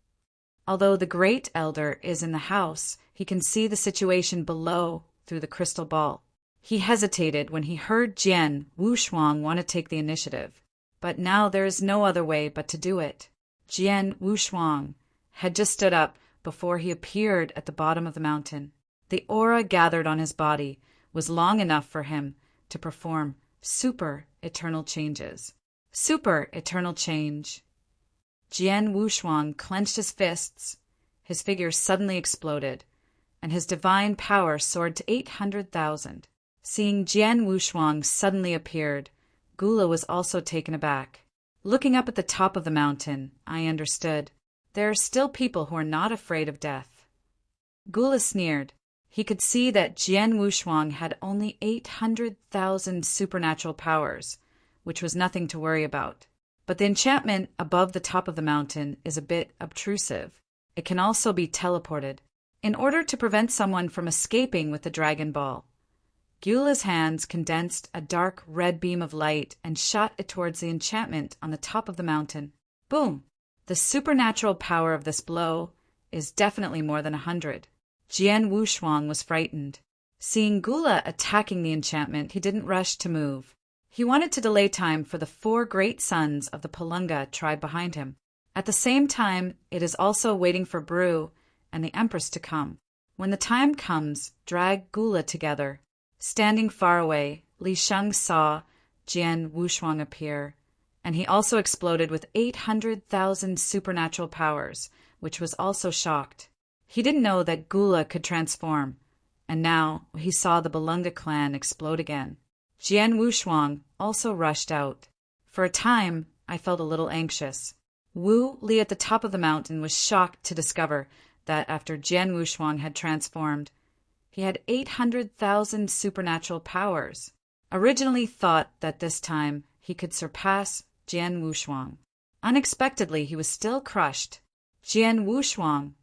Although the great elder is in the house, he can see the situation below through the crystal ball. He hesitated when he heard Jian Wushuang want to take the initiative, but now there is no other way but to do it. Jian Wushuang had just stood up before he appeared at the bottom of the mountain. The aura gathered on his body was long enough for him to perform super eternal changes. Super eternal change. Jian Wushuang clenched his fists. His figure suddenly exploded. and his divine power soared to 800,000. Seeing Jian Wushuang suddenly appeared, Gula was also taken aback. Looking up at the top of the mountain, I understood. There are still people who are not afraid of death. Gula sneered. He could see that Jian Wushuang had only 800,000 supernatural powers, which was nothing to worry about. But the enchantment above the top of the mountain is a bit obtrusive. It can also be teleported, in order to prevent someone from escaping with the Dragon Ball. Gula's hands condensed a dark red beam of light and shot it towards the enchantment on the top of the mountain. Boom! The supernatural power of this blow is definitely more than 100. Jian Wushuang was frightened. Seeing Gula attacking the enchantment, he didn't rush to move. He wanted to delay time for the 4 great sons of the Palunga tribe behind him. At the same time, it is also waiting for Bru and the Empress to come. When the time comes, drag Gula together. Standing far away, Li Sheng saw Jian Wushuang appear, and he also exploded with 800,000 supernatural powers, which was also shocked. He didn't know that Gula could transform, and now he saw the Balunga clan explode again. Jian Wushuang also rushed out. For a time, I felt a little anxious. Wu Li at the top of the mountain was shocked to discover that after Jian Wushuang had transformed, he had 800,000 supernatural powers. Originally thought that this time he could surpass Jian Wushuang. Unexpectedly, he was still crushed. Jian Wushuang.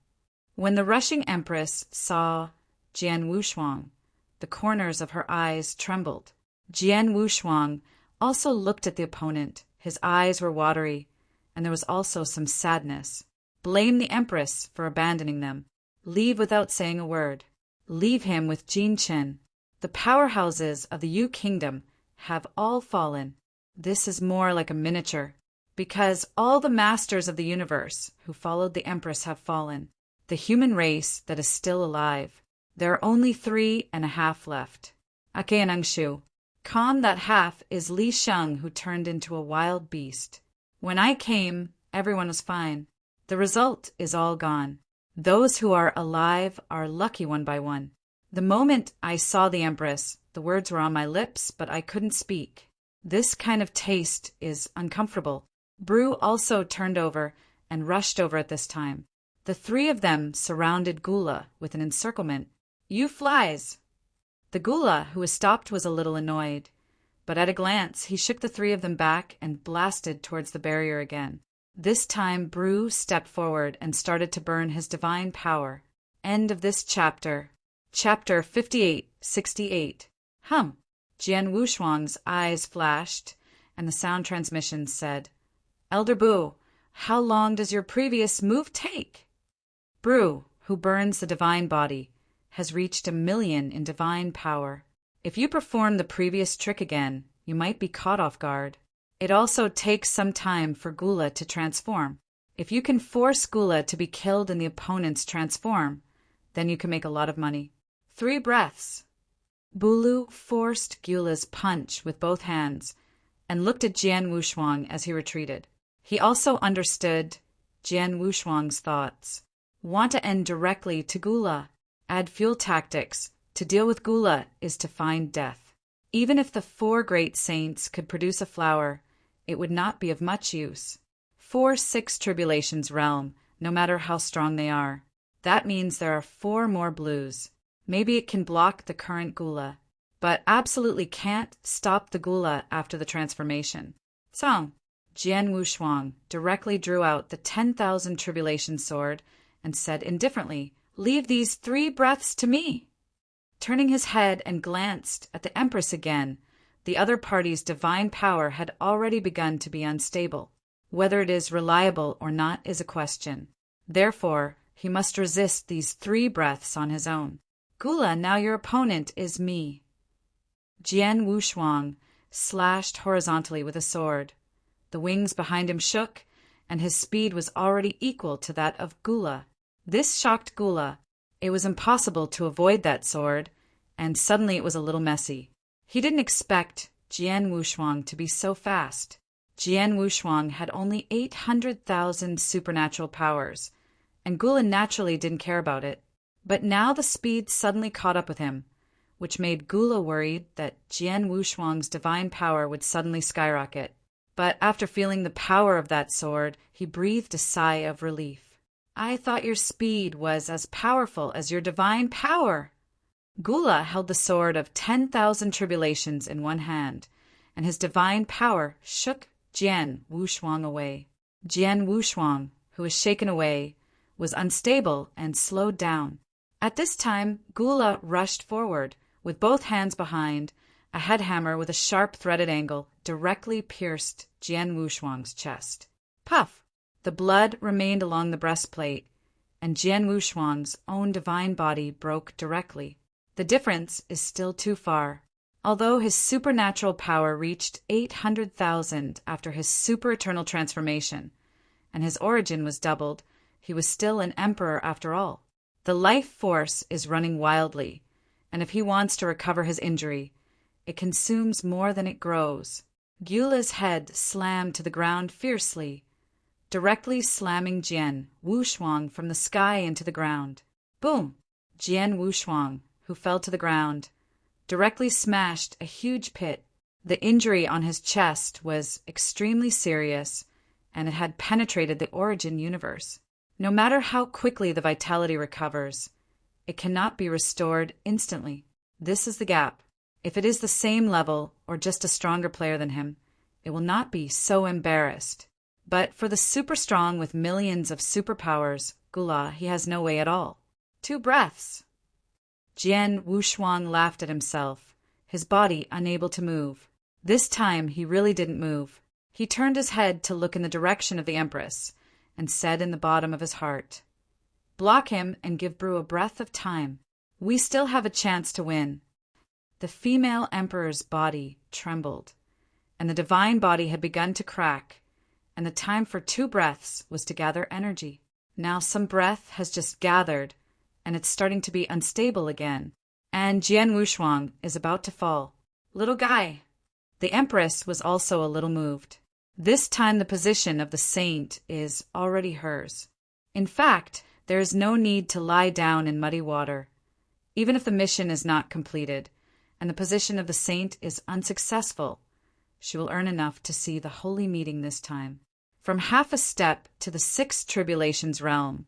When the rushing Empress saw Jian Wushuang, the corners of her eyes trembled. Jian Wushuang also looked at the opponent. His eyes were watery, and there was also some sadness. Blame the Empress for abandoning them. Leave without saying a word. Leave him with Jin Chen. The powerhouses of the Yu Kingdom have all fallen. This is more like a miniature, because all the masters of the universe who followed the Empress have fallen. The human race that is still alive. There are only 3.5 left. Akeanangshu. Khan, that half, is Li Sheng, who turned into a wild beast. When I came, everyone was fine. The result is all gone. Those who are alive are lucky one by one. The moment I saw the Empress, the words were on my lips, but I couldn't speak. This kind of taste is uncomfortable. Bru also turned over and rushed over at this time. The 3 of them surrounded Gula with an encirclement. You flies! The Gula, who was stopped, was a little annoyed, but at a glance he shook the 3 of them back and blasted towards the barrier again. This time Bru stepped forward and started to burn his divine power. End of this chapter. Chapter 58-68. Jian Wushuang's eyes flashed, and the sound transmission said, Elder Bu, how long does your previous move take? Bru, who burns the divine body, has reached 1,000,000 in divine power. If you perform the previous trick again, you might be caught off guard. It also takes some time for Gula to transform. If you can force Gula to be killed in the opponent's transform, then you can make a lot of money. 3 breaths. Bulu forced Gula's punch with both hands and looked at Jian Wushuang as he retreated. He also understood Jian Wushuang's thoughts. Want to end directly to Gula. Add fuel tactics. To deal with Gula is to find death. Even if the 4 great saints could produce a flower, it would not be of much use. 4-6 tribulations realm, no matter how strong they are. That means there are 4 more blues. Maybe it can block the current Gula, but absolutely can't stop the Gula after the transformation. Song. Jian Wushuang directly drew out the 10,000 tribulation sword and said indifferently, Leave these 3 breaths to me. Turning his head and glanced at the Empress again, the other party's divine power had already begun to be unstable. Whether it is reliable or not is a question. Therefore, he must resist these 3 breaths on his own. Gula, now your opponent is me. Jian Wushuang slashed horizontally with a sword. The wings behind him shook, and his speed was already equal to that of Gula. This shocked Gula. It was impossible to avoid that sword, and suddenly it was a little messy. He didn't expect Jian Wushuang to be so fast. Jian Wushuang had only 800,000 supernatural powers, and Gula naturally didn't care about it. But now the speed suddenly caught up with him, which made Gula worried that Jian Wushuang's divine power would suddenly skyrocket. But after feeling the power of that sword, he breathed a sigh of relief. I thought your speed was as powerful as your divine power. Gula held the sword of 10,000 tribulations in one hand, and his divine power shook Jian Wushuang away. Jian Wushuang, who was shaken away, was unstable and slowed down. At this time, Gula rushed forward, with both hands behind. A head hammer with a sharp threaded angle directly pierced Jian Wushuang's chest. Puff! The blood remained along the breastplate, and Jian Wushuang's own divine body broke directly. The difference is still too far. Although his supernatural power reached 800,000 after his super-eternal transformation, and his origin was doubled, he was still an emperor after all. The life force is running wildly, and if he wants to recover his injury, it consumes more than it grows. Gula's head slammed to the ground fiercely, directly slamming Jian Wushuang from the sky into the ground. Boom! Jian Wushuang, who fell to the ground, directly smashed a huge pit. The injury on his chest was extremely serious, and it had penetrated the origin universe. No matter how quickly the vitality recovers, it cannot be restored instantly. This is the gap. If it is the same level or just a stronger player than him, it will not be so embarrassed. But for the super strong with millions of superpowers, Gula, he has no way at all. 2 breaths. Jian Wushuang laughed at himself, his body unable to move. This time he really didn't move. He turned his head to look in the direction of the Empress, and said in the bottom of his heart, "Block him and give Brew a breath of time. We still have a chance to win." The female emperor's body trembled, and the divine body had begun to crack, and the time for 2 breaths was to gather energy. Now some breath has just gathered, and it's starting to be unstable again, and Jian Wushuang is about to fall. Little guy. The Empress was also a little moved. This time the position of the saint is already hers. In fact, there is no need to lie down in muddy water, even if the mission is not completed, and the position of the saint is unsuccessful. She will earn enough to see the holy meeting this time. From half a step to the 6 tribulations realm,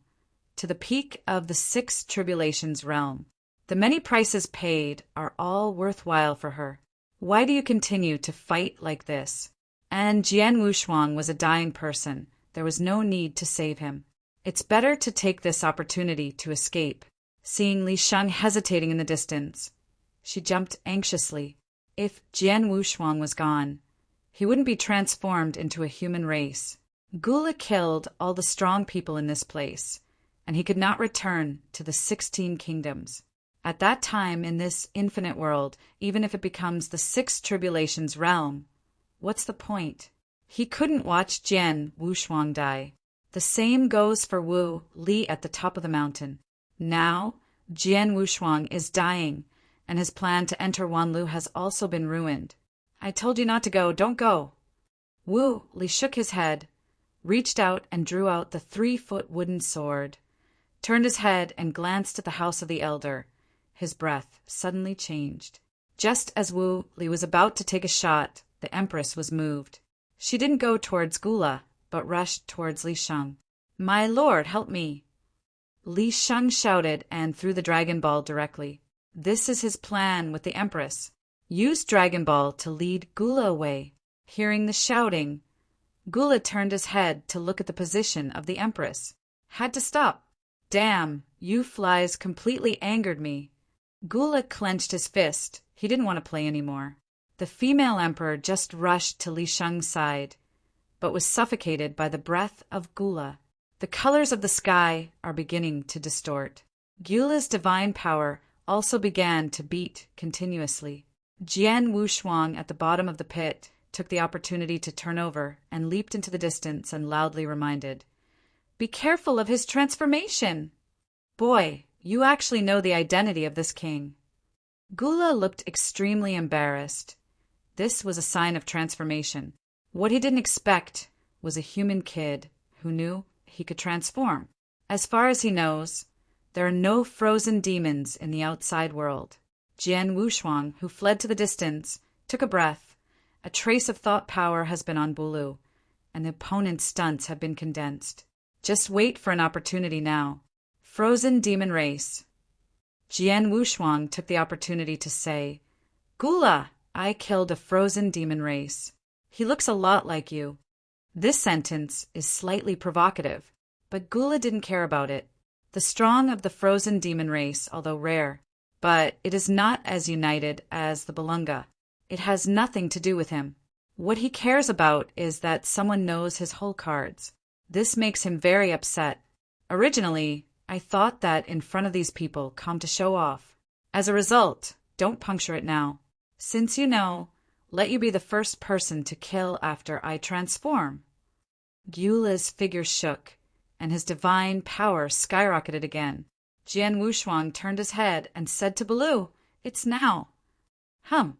to the peak of the 6 tribulations realm, the many prices paid are all worthwhile for her. Why do you continue to fight like this? And Jian Wushuang was a dying person. There was no need to save him. It's better to take this opportunity to escape. Seeing Li Sheng hesitating in the distance, she jumped anxiously. If Jian Wushuang was gone, he wouldn't be transformed into a human race. Gula killed all the strong people in this place, and he could not return to the 16 kingdoms. At that time in this infinite world, even if it becomes the 6 tribulations realm, what's the point? He couldn't watch Jian Wushuang die. The same goes for Wu Li at the top of the mountain. Now, Jian Wushuang is dying, and his plan to enter Wanlu has also been ruined. I told you not to go, don't go. Wu Li shook his head, reached out and drew out the 3-foot wooden sword, turned his head and glanced at the house of the elder. His breath suddenly changed. Just as Wu Li was about to take a shot, the Empress was moved. She didn't go towards Gula, but rushed towards Li Sheng. "My lord, help me!" Li Sheng shouted and threw the Dragon Ball directly. This is his plan with the Empress. Use Dragon Ball to lead Gula away. Hearing the shouting, Gula turned his head to look at the position of the Empress. Had to stop. Damn, you flies completely angered me. Gula clenched his fist. He didn't want to play anymore. The female emperor just rushed to Li Sheng's side, but was suffocated by the breath of Gula. The colors of the sky are beginning to distort. Gula's divine power also began to beat continuously. Jian Wushuang at the bottom of the pit took the opportunity to turn over and leaped into the distance and loudly reminded, "Be careful of his transformation!" Boy, you actually know the identity of this king. Gula looked extremely embarrassed. This was a sign of transformation. What he didn't expect was a human kid who knew he could transform. As far as he knows, There are no frozen demons in the outside world. Jian Wushuang, who fled to the distance, took a breath. A trace of thought power has been on Bulu, and the opponent's stunts have been condensed. Just wait for an opportunity now. Frozen demon race. Jian Wushuang took the opportunity to say, Gula, I killed a frozen demon race. He looks a lot like you. This sentence is slightly provocative, but Gula didn't care about it. The strong of the frozen demon race, although rare, but it is not as united as the Balunga. It has nothing to do with him. What he cares about is that someone knows his whole cards. This makes him very upset. Originally, I thought that in front of these people come to show off. As a result, don't puncture it now. Since you know, let you be the first person to kill after I transform. Gula's figure shook, and his divine power skyrocketed again. Jian Wushuang turned his head and said to Baloo, It's now. A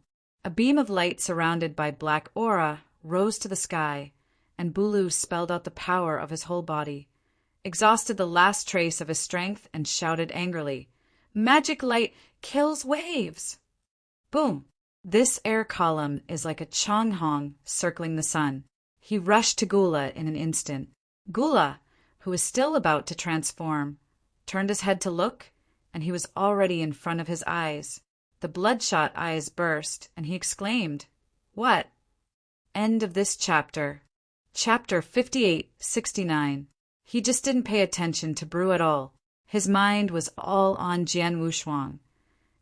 beam of light surrounded by black aura rose to the sky, and Bulu spelled out the power of his whole body, exhausted the last trace of his strength, and shouted angrily, Magic light kills waves! Boom! This air column is like a Chonghong circling the sun. He rushed to Gula in an instant. Gula, who was still about to transform, turned his head to look, and he was already in front of his eyes. The bloodshot eyes burst, and he exclaimed, What? End of this chapter. Chapter 58-69. He just didn't pay attention to Brew at all. His mind was all on Jian Wushuang,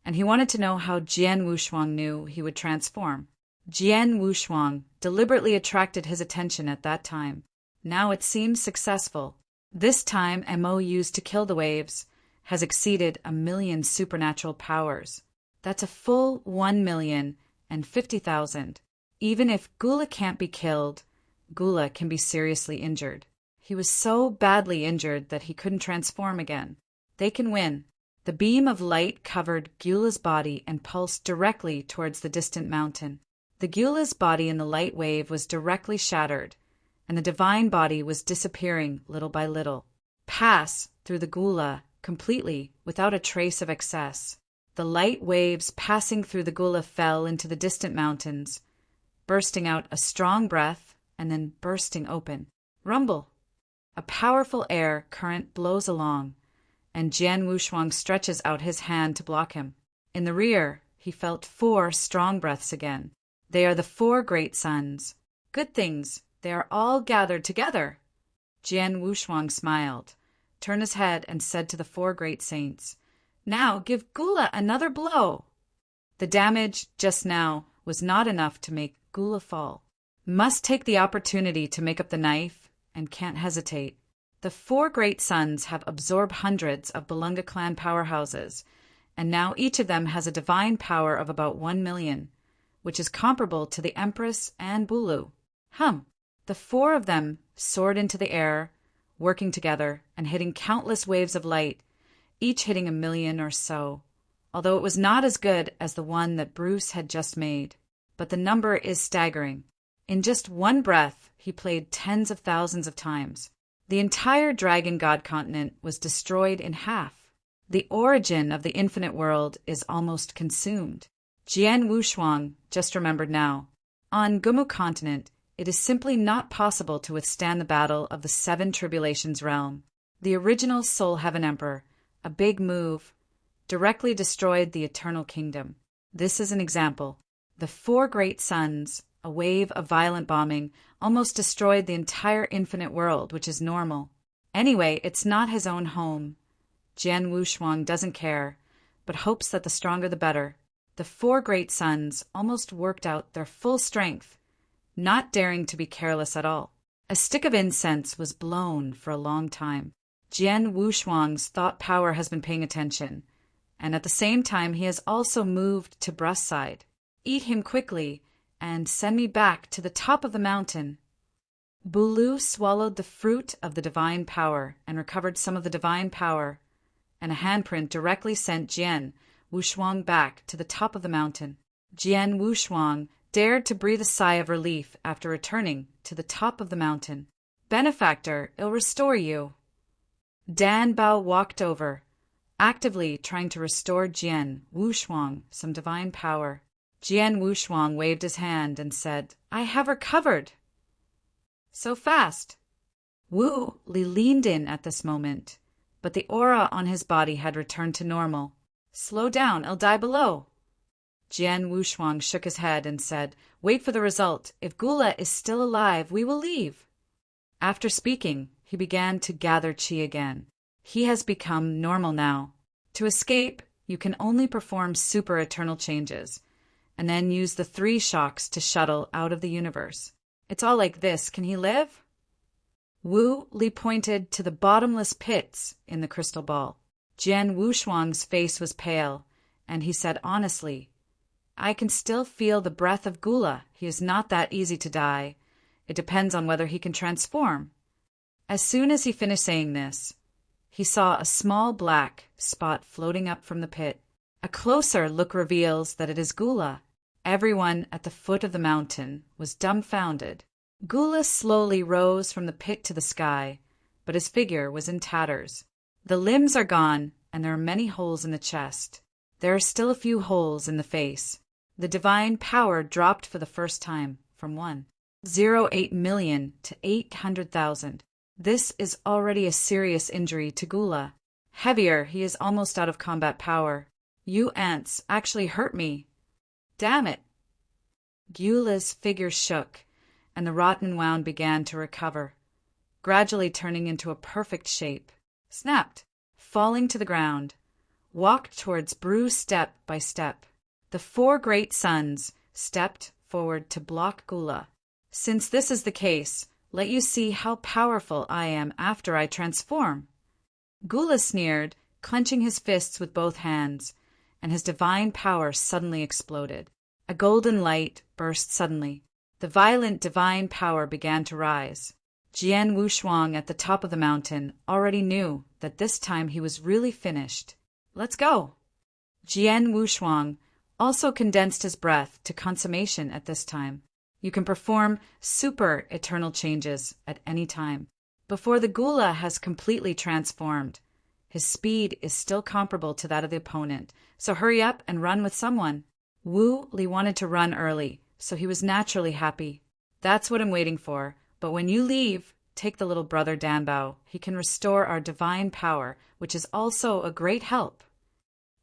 and he wanted to know how Jian Wushuang knew he would transform. Jian Wushuang deliberately attracted his attention at that time. Now it seems successful. This time MO used to kill the waves has exceeded 1,000,000 supernatural powers. That's a full 1,050,000. Even if Gula can't be killed, Gula can be seriously injured. He was so badly injured that he couldn't transform again. They can win. The beam of light covered Gula's body and pulsed directly towards the distant mountain. The Gula's body in the light wave was directly shattered, and the divine body was disappearing little by little. Pass through the Gula completely without a trace of excess. The light waves passing through the Gula fell into the distant mountains, bursting out a strong breath and then bursting open. Rumble! A powerful air current blows along, and Jian Wushuang stretches out his hand to block him. In the rear, he felt 4 strong breaths again. They are the 4 great suns. Good things, they are all gathered together. Jian Wushuang smiled, turned his head, and said to the 4 great saints, Now give Gula another blow. The damage just now was not enough to make Gula fall. Must take the opportunity to make up the knife, and can't hesitate. The 4 great suns have absorbed hundreds of Balunga clan powerhouses, and now each of them has a divine power of about 1,000,000, which is comparable to the Empress and Bulu. The 4 of them soared into the air, working together and hitting countless waves of light, each hitting 1,000,000 or so, although it was not as good as the one that Bruce had just made. But the number is staggering. In just one breath, he played tens of thousands of times. The entire Dragon God continent was destroyed in half. The origin of the infinite world is almost consumed. Jian Wushuang just remembered now. On Gumu continent, it is simply not possible to withstand the battle of the 7 tribulations realm. The original Soul Heaven Emperor, a big move, directly destroyed the Eternal Kingdom. This is an example. The 4 great suns, a wave of violent bombing, almost destroyed the entire infinite world, which is normal. Anyway, it's not his own home. Jian Wushuang doesn't care, but hopes that the stronger the better. The 4 great suns almost worked out their full strength, not daring to be careless at all. A stick of incense was blown for a long time. Jian Wushuang's thought power has been paying attention, and at the same time he has also moved to Brust's side. Eat him quickly, and send me back to the top of the mountain. Bulu swallowed the fruit of the divine power and recovered some of the divine power, and a handprint directly sent Jian Wushuang back to the top of the mountain. Jian Wushuang dared to breathe a sigh of relief after returning to the top of the mountain. Benefactor, it'll restore you. Dan Bao walked over, actively trying to restore Jian Wushuang some divine power. Jian Wushuang waved his hand and said, "I have recovered." So fast. Wu Li leaned in at this moment, but the aura on his body had returned to normal. "Slow down, I'll die below." Jian Wushuang shook his head and said, "Wait for the result. If Gula is still alive, we will leave." After speaking, he began to gather qi again. He has become normal now. To escape, you can only perform super eternal changes, and then use the 3 shocks to shuttle out of the universe. It's all like this. Can he live? Wu Li pointed to the bottomless pits in the crystal ball. Jian Wushuang's face was pale, and he said honestly, "I can still feel the breath of Gula. He is not that easy to die. It depends on whether he can transform." As soon as he finished saying this, he saw a small black spot floating up from the pit. A closer look reveals that it is Gula. Everyone at the foot of the mountain was dumbfounded. Gula slowly rose from the pit to the sky, but his figure was in tatters. The limbs are gone, and there are many holes in the chest. There are still a few holes in the face. The divine power dropped for the first time from 1.08 million to 800,000. This is already a serious injury to Gula. Heavier, he is almost out of combat power. "You ants actually hurt me. Damn it." Gula's figure shook, and the rotten wound began to recover, gradually turning into a perfect shape. Snapped, falling to the ground, walked towards Bru step by step. The 4 great sons stepped forward to block Gula. "Since this is the case, let you see how powerful I am after I transform." Gula sneered, clenching his fists with both hands, and his divine power suddenly exploded. A golden light burst suddenly. The violent divine power began to rise. Jian Wushuang at the top of the mountain already knew that this time he was really finished. "Let's go." Jian Wushuang also condensed his breath to consummation at this time. You can perform super eternal changes at any time. Before the Gula has completely transformed, his speed is still comparable to that of the opponent, so hurry up and run with someone. Wu Li wanted to run early, so he was naturally happy. "That's what I'm waiting for. But when you leave, take the little brother Danbao. He can restore our divine power, which is also a great help."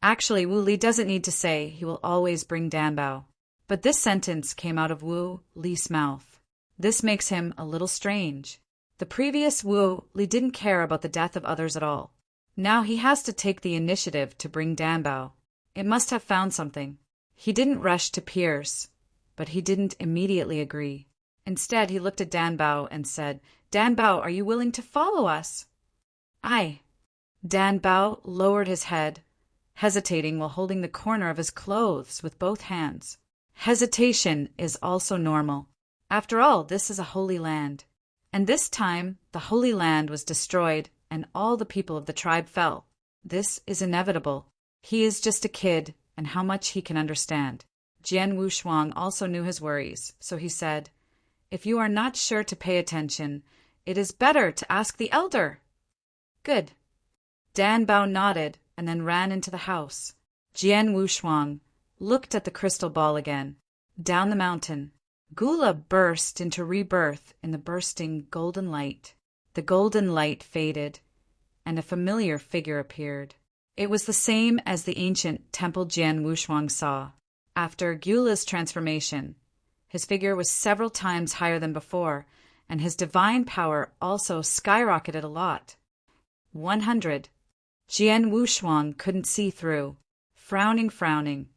Actually, Wu Li doesn't need to say he will always bring Danbao. But this sentence came out of Wu Li's mouth. This makes him a little strange. The previous Wu Li didn't care about the death of others at all. Now he has to take the initiative to bring Danbao. It must have found something. He didn't rush to pierce, but he didn't immediately agree. Instead, he looked at Danbao and said, "Danbao, are you willing to follow us?" "Aye." Danbao lowered his head, hesitating while holding the corner of his clothes with both hands. Hesitation is also normal. After all, this is a holy land. And this time, the holy land was destroyed and all the people of the tribe fell. This is inevitable. He is just a kid, and how much he can understand. Jian Wushuang also knew his worries, so he said, "If you are not sure to pay attention, it is better to ask the elder." "Good." Danbao nodded and then ran into the house. Jian Wushuang looked at the crystal ball again. Down the mountain, Gula burst into rebirth in the bursting golden light. The golden light faded, and a familiar figure appeared. It was the same as the ancient temple Jian Wushuang saw. After Gula's transformation, his figure was several times higher than before, and his divine power also skyrocketed a lot. 100. Jian Wushuang couldn't see through, frowning,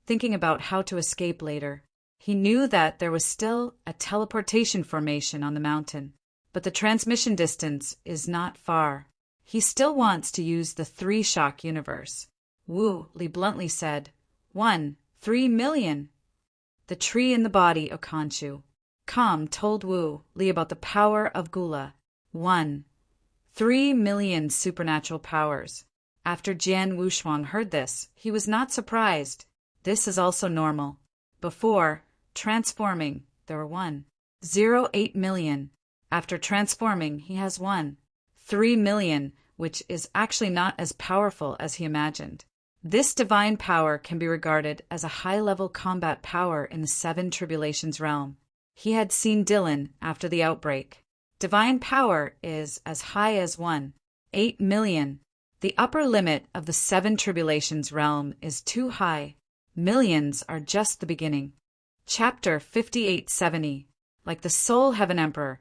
thinking about how to escape later. He knew that there was still a teleportation formation on the mountain, but the transmission distance is not far. He still wants to use the 3-shock universe. Wu Li bluntly said, 3 million. The tree in the body of Khonshu. Kam told Wu Li about the power of Gula. 3 million supernatural powers. After Jian Wushuang heard this, he was not surprised. This is also normal. Before transforming, there were 1.08 million. After transforming, he has 3 million, which is actually not as powerful as he imagined. This divine power can be regarded as a high-level combat power in the Seven Tribulations realm. He had seen Dylan after the outbreak. Divine power is as high as 8 million. The upper limit of the Seven Tribulations realm is too high. Millions are just the beginning. Chapter 5870. Like the Soul Heaven Emperor,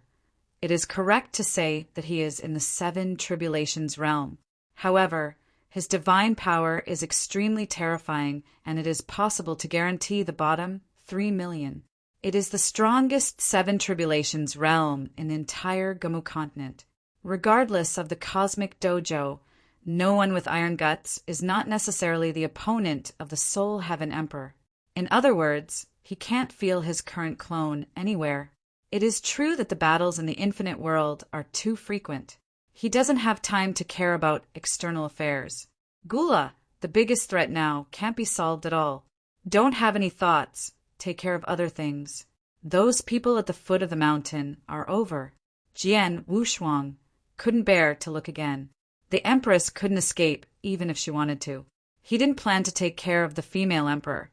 it is correct to say that he is in the Seven Tribulations realm. However, his divine power is extremely terrifying, and it is possible to guarantee the bottom 3 million. It is the strongest Seven Tribulations realm in the entire Gamu continent. Regardless of the cosmic dojo, no one with iron guts is not necessarily the opponent of the Soul Heaven Emperor. In other words, he can't feel his current clone anywhere. It is true that the battles in the infinite world are too frequent. He doesn't have time to care about external affairs. Gula, the biggest threat now, can't be solved at all. Don't have any thoughts. Take care of other things. Those people at the foot of the mountain are over. Jian Wushuang couldn't bear to look again. The Empress couldn't escape even if she wanted to. He didn't plan to take care of the female emperor,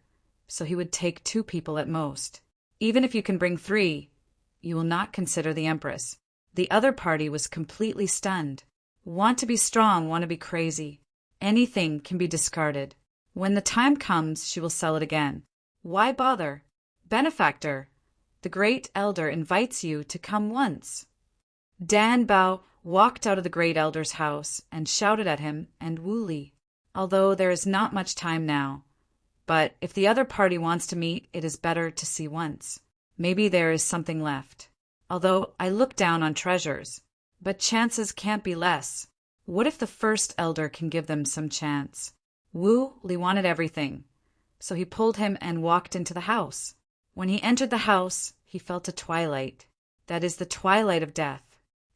so he would take 2 people at most. Even if you can bring 3, you will not consider the Empress. The other party was completely stunned. Want to be strong, want to be crazy. Anything can be discarded. When the time comes, she will sell it again. Why bother? Benefactor, the Great Elder invites you to come once. Dan Bao walked out of the Great Elder's house and shouted at him and Wu Li. Although there is not much time now, but if the other party wants to meet, it is better to see once. Maybe there is something left. Although I look down on treasures, but chances can't be less. What if the first elder can give them some chance? Wu Li wanted everything, so he pulled him and walked into the house. When he entered the house, he felt a twilight. That is the twilight of death.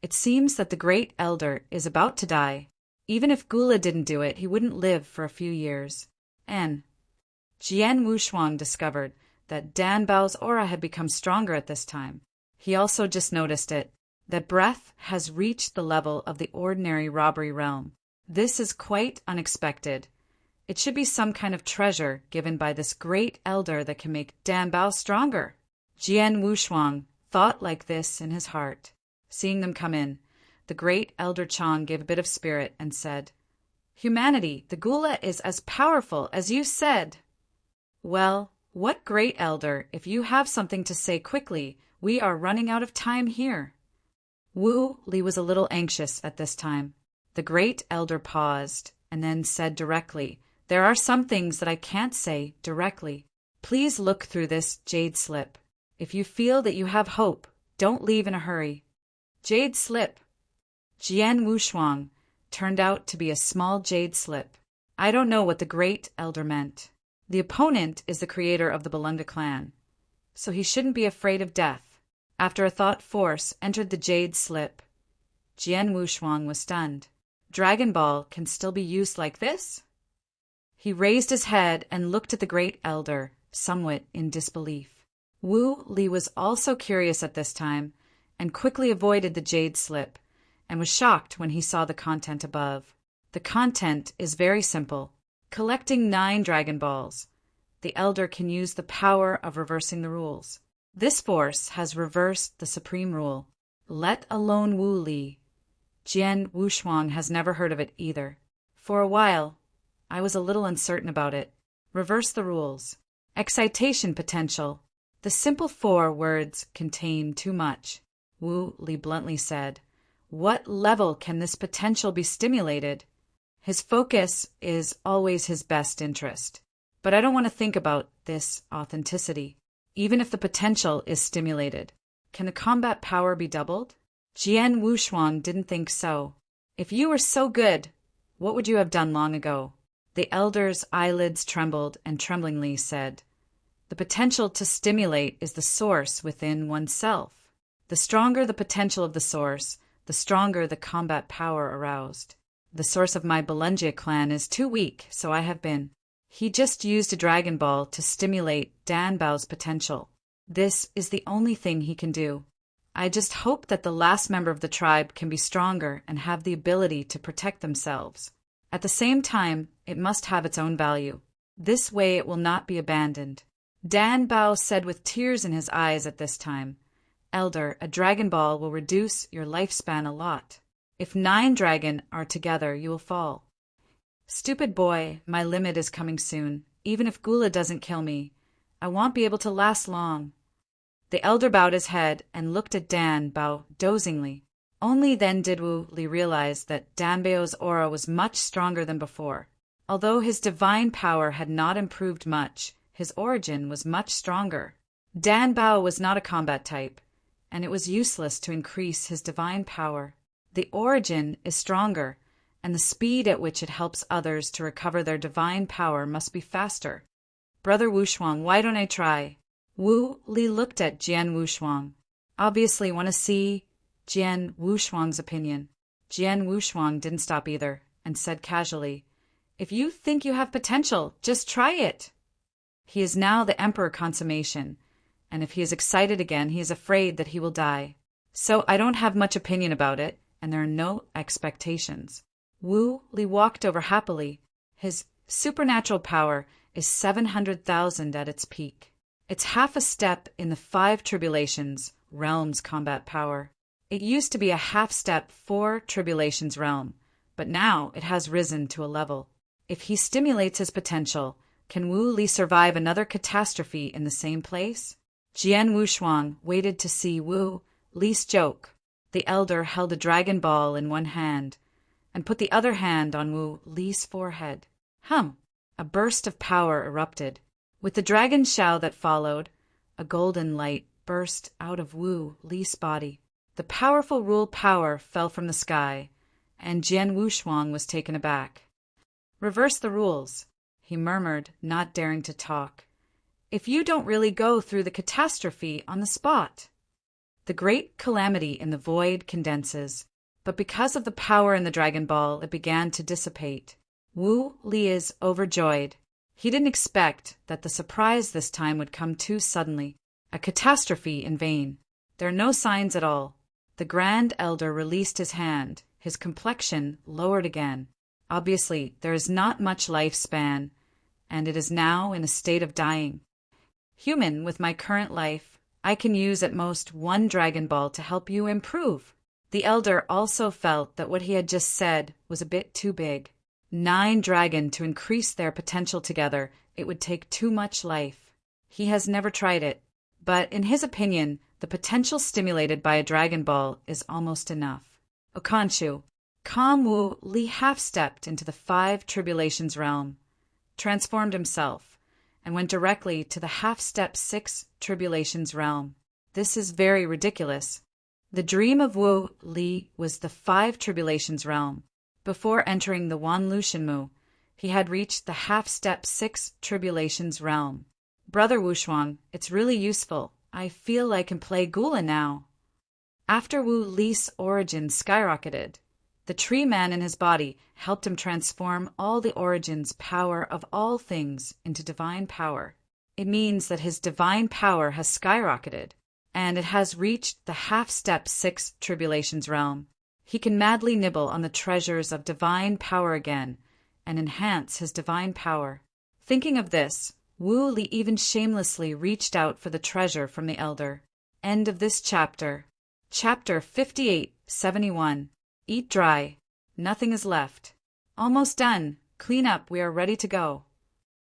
It seems that the Great Elder is about to die. Even if Gula didn't do it, he wouldn't live for a few years. And Jian Wushuang discovered that Dan Bao's aura had become stronger at this time. He also just noticed it, that breath has reached the level of the ordinary robbery realm. This is quite unexpected. It should be some kind of treasure given by this Great Elder that can make Dan Bao stronger. Jian Wushuang thought like this in his heart. Seeing them come in, the Great Elder Chang gave a bit of spirit and said, "Humanity, the Gula is as powerful as you said." "Well, what Great Elder, if you have something to say quickly, we are running out of time here." Wu Li was a little anxious at this time. The Great Elder paused and then said directly, "There are some things that I can't say directly. Please look through this jade slip. If you feel that you have hope, don't leave in a hurry." Jade slip. Jian Wushuang turned out to be a small jade slip. I don't know what the Great Elder meant. The opponent is the creator of the Balunga clan, so he shouldn't be afraid of death. After a thought force entered the jade slip, Jian Wushuang was stunned. Dragon Ball can still be used like this? He raised his head and looked at the Great Elder, somewhat in disbelief. Wu Li was also curious at this time, and quickly avoided the jade slip, and was shocked when he saw the content above. The content is very simple. Collecting 9 Dragon Balls, the Elder can use the power of reversing the rules. This force has reversed the supreme rule. Let alone Wu Li. Jian Wushuang has never heard of it either. For a while, I was a little uncertain about it. Reverse the rules. Excitation potential. The simple 4 words contain too much. Wu Li bluntly said, "What level can this potential be stimulated?" His focus is always his best interest. But I don't want to think about this authenticity. Even if the potential is stimulated, can the combat power be doubled? Jian Wushuang didn't think so. If you were so good, what would you have done long ago? The Elder's eyelids trembled and tremblingly said, "The potential to stimulate is the source within oneself. The stronger the potential of the source, the stronger the combat power aroused. The source of my Balunga clan is too weak, so I have been." He just used a Dragon Ball to stimulate Dan Bao's potential. This is the only thing he can do. I just hope that the last member of the tribe can be stronger and have the ability to protect themselves. At the same time, it must have its own value. This way it will not be abandoned. Dan Bao said with tears in his eyes at this time, Elder, a Dragon Ball will reduce your lifespan a lot. If 9 dragon are together, you will fall. Stupid boy, my limit is coming soon. Even if Gula doesn't kill me, I won't be able to last long. The elder bowed his head and looked at Dan Bao dozingly. Only then did Wu Li realize that Dan Bao's aura was much stronger than before. Although his divine power had not improved much, his origin was much stronger. Dan Bao was not a combat type, and it was useless to increase his divine power. The origin is stronger, and the speed at which it helps others to recover their divine power must be faster. Brother Wushuang, why don't I try? Wu Li looked at Jian Wushuang. Obviously want to see Jian Wushuang's opinion. Jian Wushuang didn't stop either, and said casually, If you think you have potential, just try it. He is now the Emperor Consummation, and if he is excited again, he is afraid that he will die. So I don't have much opinion about it, and there are no expectations. Wu Li walked over happily. His supernatural power is 700,000 at its peak. It's half a step in the 5 tribulations realm's combat power. It used to be a half step 4 tribulations realm, but now it has risen to a level. If he stimulates his potential, can Wu Li survive another catastrophe in the same place? Jian Wushuang waited to see Wu Li's joke. The elder held a dragon ball in one hand and put the other hand on Wu Li's forehead. A burst of power erupted. With the dragon shao that followed, a golden light burst out of Wu Li's body. The powerful rule power fell from the sky, and Jian Wushuang was taken aback. Reverse the rules, he murmured, not daring to talk. If you don't really go through the catastrophe on the spot. The great calamity in the void condenses, but because of the power in the Dragon Ball, it began to dissipate. Wu Li is overjoyed. He didn't expect that the surprise this time would come too suddenly. A catastrophe in vain. There are no signs at all. The Grand Elder released his hand. His complexion lowered again. Obviously, there is not much lifespan, and it is now in a state of dying. Human, with my current life, I can use at most 1 Dragon Ball to help you improve. The elder also felt that what he had just said was a bit too big. 9 dragon to increase their potential together, it would take too much life. He has never tried it, but in his opinion, the potential stimulated by a Dragon Ball is almost enough. Okanshu, calm Wu Li half-stepped into the 5 tribulations realm, transformed himself, and went directly to the half-step 6 tribulations realm. This is very ridiculous. The dream of Wu Li was the 5 tribulations realm. Before entering the Wanlushenmu, he had reached the half-step 6 tribulations realm. Brother Wushuang, it's really useful. I feel I can play Gula now. After Wu Li's origin skyrocketed, the tree man in his body helped him transform all the origin's power of all things into divine power. It means that his divine power has skyrocketed, and it has reached the half-step 6 tribulations realm. He can madly nibble on the treasures of divine power again and enhance his divine power. Thinking of this, Wu Li even shamelessly reached out for the treasure from the elder. End of this chapter. Chapter 58-71. Eat dry. Nothing is left. Almost done. Clean up. We are ready to go.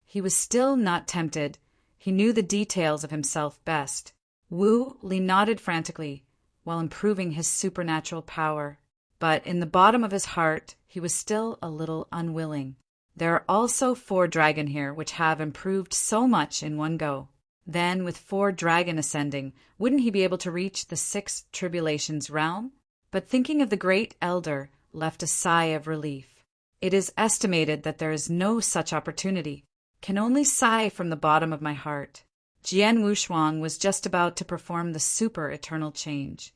He was still not tempted. He knew the details of himself best. Wu Li nodded frantically while improving his supernatural power. But in the bottom of his heart, he was still a little unwilling. There are also 4 dragon here which have improved so much in one go. Then, with 4 dragon ascending, wouldn't he be able to reach the 6 tribulations realm? But thinking of the great elder left a sigh of relief. It is estimated that there is no such opportunity. Can only sigh from the bottom of my heart. Jian Wushuang was just about to perform the super eternal change.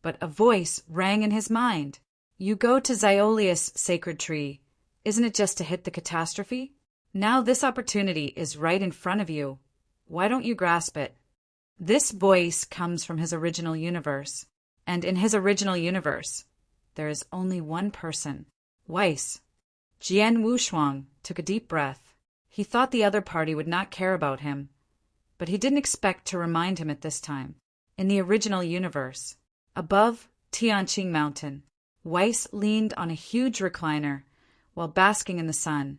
But a voice rang in his mind. You go to Xiolius' sacred tree. Isn't it just to hit the catastrophe? Now this opportunity is right in front of you. Why don't you grasp it? This voice comes from his original universe, and in his original universe, there is only one person, Weiss. Jian Wushuang took a deep breath. He thought the other party would not care about him, but he didn't expect to remind him at this time. In the original universe, above Tianqing Mountain, Weiss leaned on a huge recliner while basking in the sun,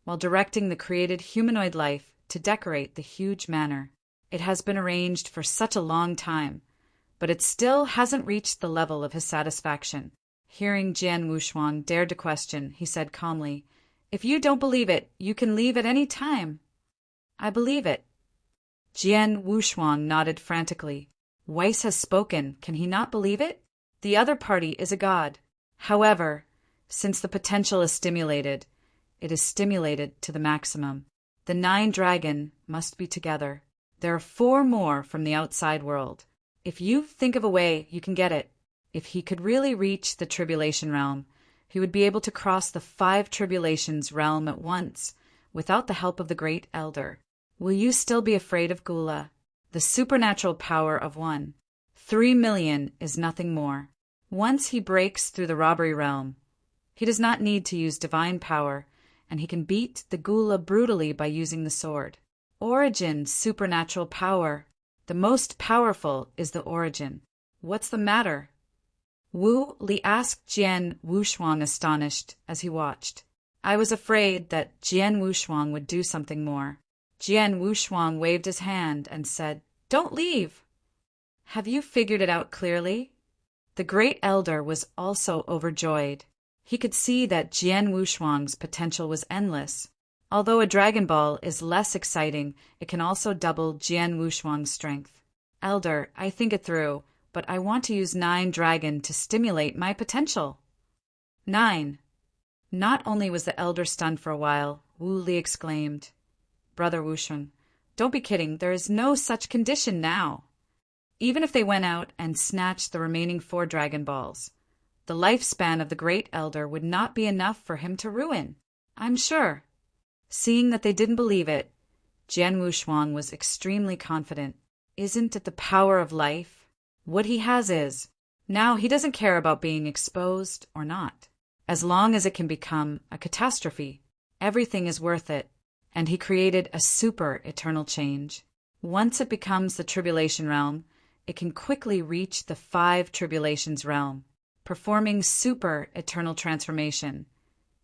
while directing the created humanoid life to decorate the huge manor. It has been arranged for such a long time, but it still hasn't reached the level of his satisfaction. Hearing Jian Wushuang dared to question, he said calmly, "If you don't believe it, you can leave at any time." "I believe it." Jian Wushuang nodded frantically. Weiss has spoken. Can he not believe it? The other party is a god. However, since the potential is stimulated, it is stimulated to the maximum. The 9 dragon must be together. There are 4 more from the outside world. If you think of a way, you can get it. If he could really reach the tribulation realm, he would be able to cross the 5 tribulations realm at once, without the help of the Great Elder. Will you still be afraid of Gula? The supernatural power of 1. 3 million is nothing more. Once he breaks through the robbery realm, he does not need to use divine power, and he can beat the Gula brutally by using the sword. Origin supernatural power. The most powerful is the origin. What's the matter? Wu Li asked Jian Wushuang, astonished, as he watched. I was afraid that Jian Wushuang would do something more. Jian Wushuang waved his hand and said, "Don't leave." Have you figured it out clearly? The Great Elder was also overjoyed. He could see that Jian Wushuang's potential was endless. Although a Dragon Ball is less exciting, it can also double Jian Wushuang's strength. Elder, I think it through, but I want to use 9 dragon to stimulate my potential. 9. Not only was the Elder stunned for a while, Wu Li exclaimed, Brother Wushun, don't be kidding, there is no such condition now. Even if they went out and snatched the remaining 4 Dragon Balls, the lifespan of the Great Elder would not be enough for him to ruin, I'm sure. Seeing that they didn't believe it, Jian Wushuang was extremely confident. Isn't it the power of life? What he has is. Now he doesn't care about being exposed or not. As long as it can become a catastrophe, everything is worth it. And he created a super eternal change. Once it becomes the tribulation realm, it can quickly reach the 5 tribulations realm, performing super eternal transformation.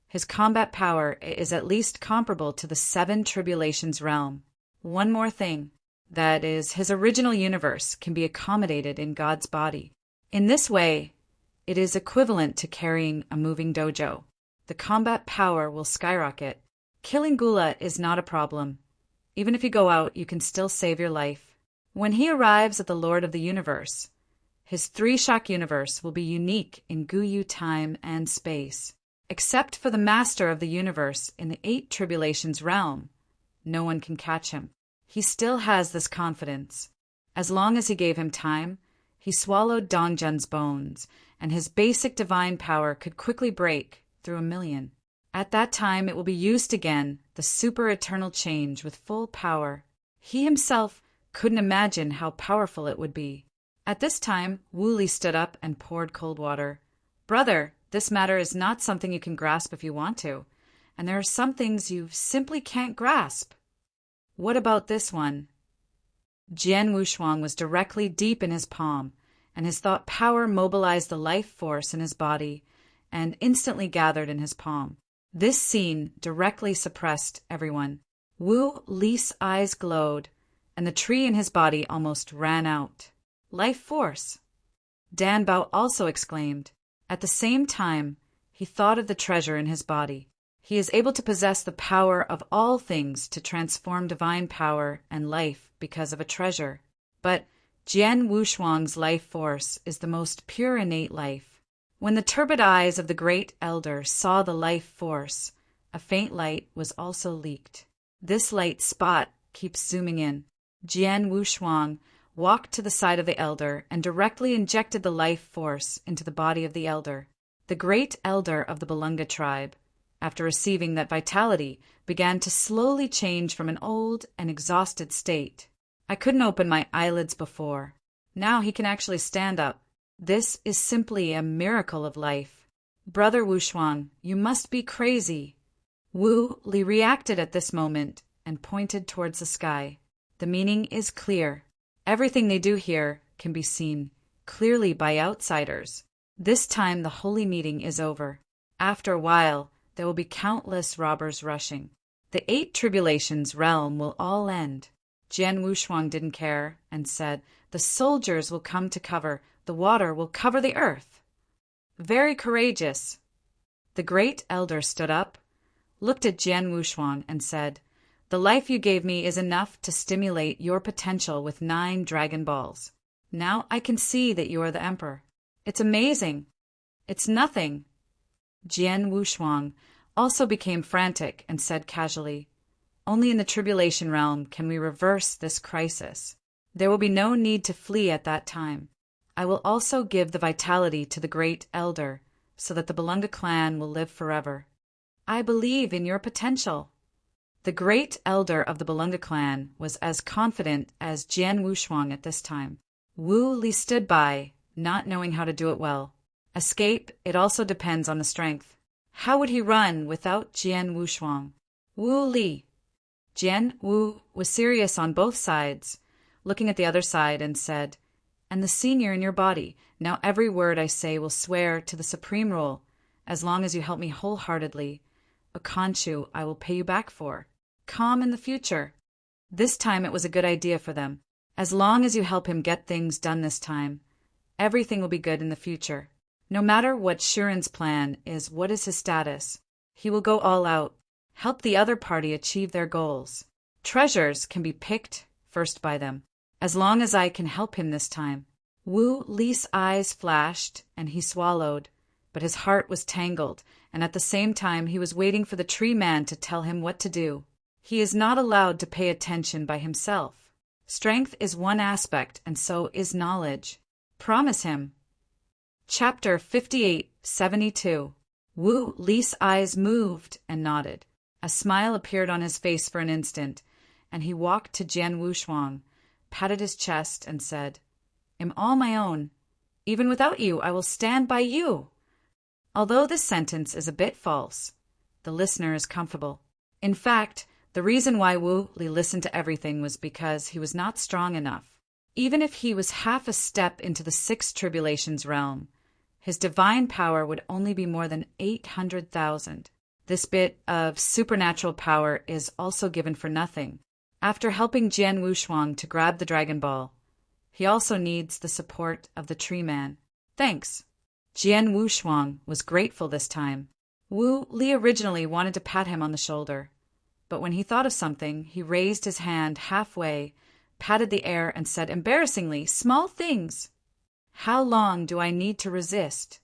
His combat power is at least comparable to the 7 tribulations realm. One more thing, that is, his original universe can be accommodated in God's body. In this way, it is equivalent to carrying a moving dojo. The combat power will skyrocket. Killing Gula is not a problem. Even if you go out, you can still save your life. When he arrives at the Lord of the Universe, his 3-shock universe will be unique in Guyu time and space. Except for the Master of the Universe in the 8 tribulations realm, no one can catch him. He still has this confidence. As long as he gave him time, he swallowed Dongjun's bones, and his basic divine power could quickly break through 1,000,000. At that time it will be used again, the super eternal change with full power. He himself couldn't imagine how powerful it would be. At this time, Wu Li stood up and poured cold water. Brother, this matter is not something you can grasp if you want to, and there are some things you simply can't grasp. What about this one? Jian Wushuang was directly deep in his palm, and his thought power mobilized the life force in his body and instantly gathered in his palm. This scene directly suppressed everyone. Wu Li's eyes glowed, and the tree in his body almost ran out. Life force! Dan Bao also exclaimed. At the same time, he thought of the treasure in his body. He is able to possess the power of all things to transform divine power and life because of a treasure. But Jian Wushuang's life force is the most pure innate life. When the turbid eyes of the Great Elder saw the life force, a faint light was also leaked. This light spot keeps zooming in. Jian Wushuang walked to the side of the Elder and directly injected the life force into the body of the Elder. The Great Elder of the Balunga tribe, after receiving that vitality, began to slowly change from an old and exhausted state. I couldn't open my eyelids before. Now he can actually stand up. This is simply a miracle of life. Brother Wuxuan, you must be crazy. Wu Li reacted at this moment and pointed towards the sky. The meaning is clear. Everything they do here can be seen clearly by outsiders. This time the holy meeting is over. After a while, there will be countless robbers rushing. The 8 tribulations realm will all end. Jian Wushuang didn't care and said, the soldiers will come to cover, the water will cover the earth. Very courageous. The great elder stood up, looked at Jian Wushuang and said, the life you gave me is enough to stimulate your potential with 9 Dragon Balls. Now I can see that you are the emperor. It's amazing. It's nothing. Jian Wushuang also became frantic and said casually, only in the tribulation realm can we reverse this crisis. There will be no need to flee at that time. I will also give the vitality to the great elder so that the Balunga clan will live forever. I believe in your potential. The great elder of the Balunga clan was as confident as Jian Wushuang at this time. Wu Li stood by, not knowing how to do it well. Escape, it also depends on the strength. How would he run without Jian Wushuang? Wu Li. Jian Wu was serious on both sides, looking at the other side and said, and the senior in your body, now every word I say will swear to the supreme rule, as long as you help me wholeheartedly. A Khonshu I will pay you back for. Calm in the future. This time it was a good idea for them. As long as you help him get things done this time, everything will be good in the future. No matter what Shuren's plan is, what is his status, he will go all out, help the other party achieve their goals. Treasures can be picked first by them, as long as I can help him this time. Wu Li's eyes flashed, and he swallowed, but his heart was tangled, and at the same time he was waiting for the tree man to tell him what to do. He is not allowed to pay attention by himself. Strength is one aspect, and so is knowledge. Promise him. Chapter 58-72. Wu Li's eyes moved and nodded. A smile appeared on his face for an instant, and he walked to Jian Wushuang, patted his chest, and said, I'm all my own. Even without you, I will stand by you. Although this sentence is a bit false, the listener is comfortable. In fact, the reason why Wu Li listened to everything was because he was not strong enough. Even if he was half a step into the 6 tribulations realm, his divine power would only be more than 800,000. This bit of supernatural power is also given for nothing. After helping Jian Wushuang to grab the Dragon Ball, he also needs the support of the tree man. Thanks. Jian Wushuang was grateful this time. Wu Li originally wanted to pat him on the shoulder, but when he thought of something, he raised his hand halfway, patted the air, and said embarrassingly, small things. How long do I need to resist?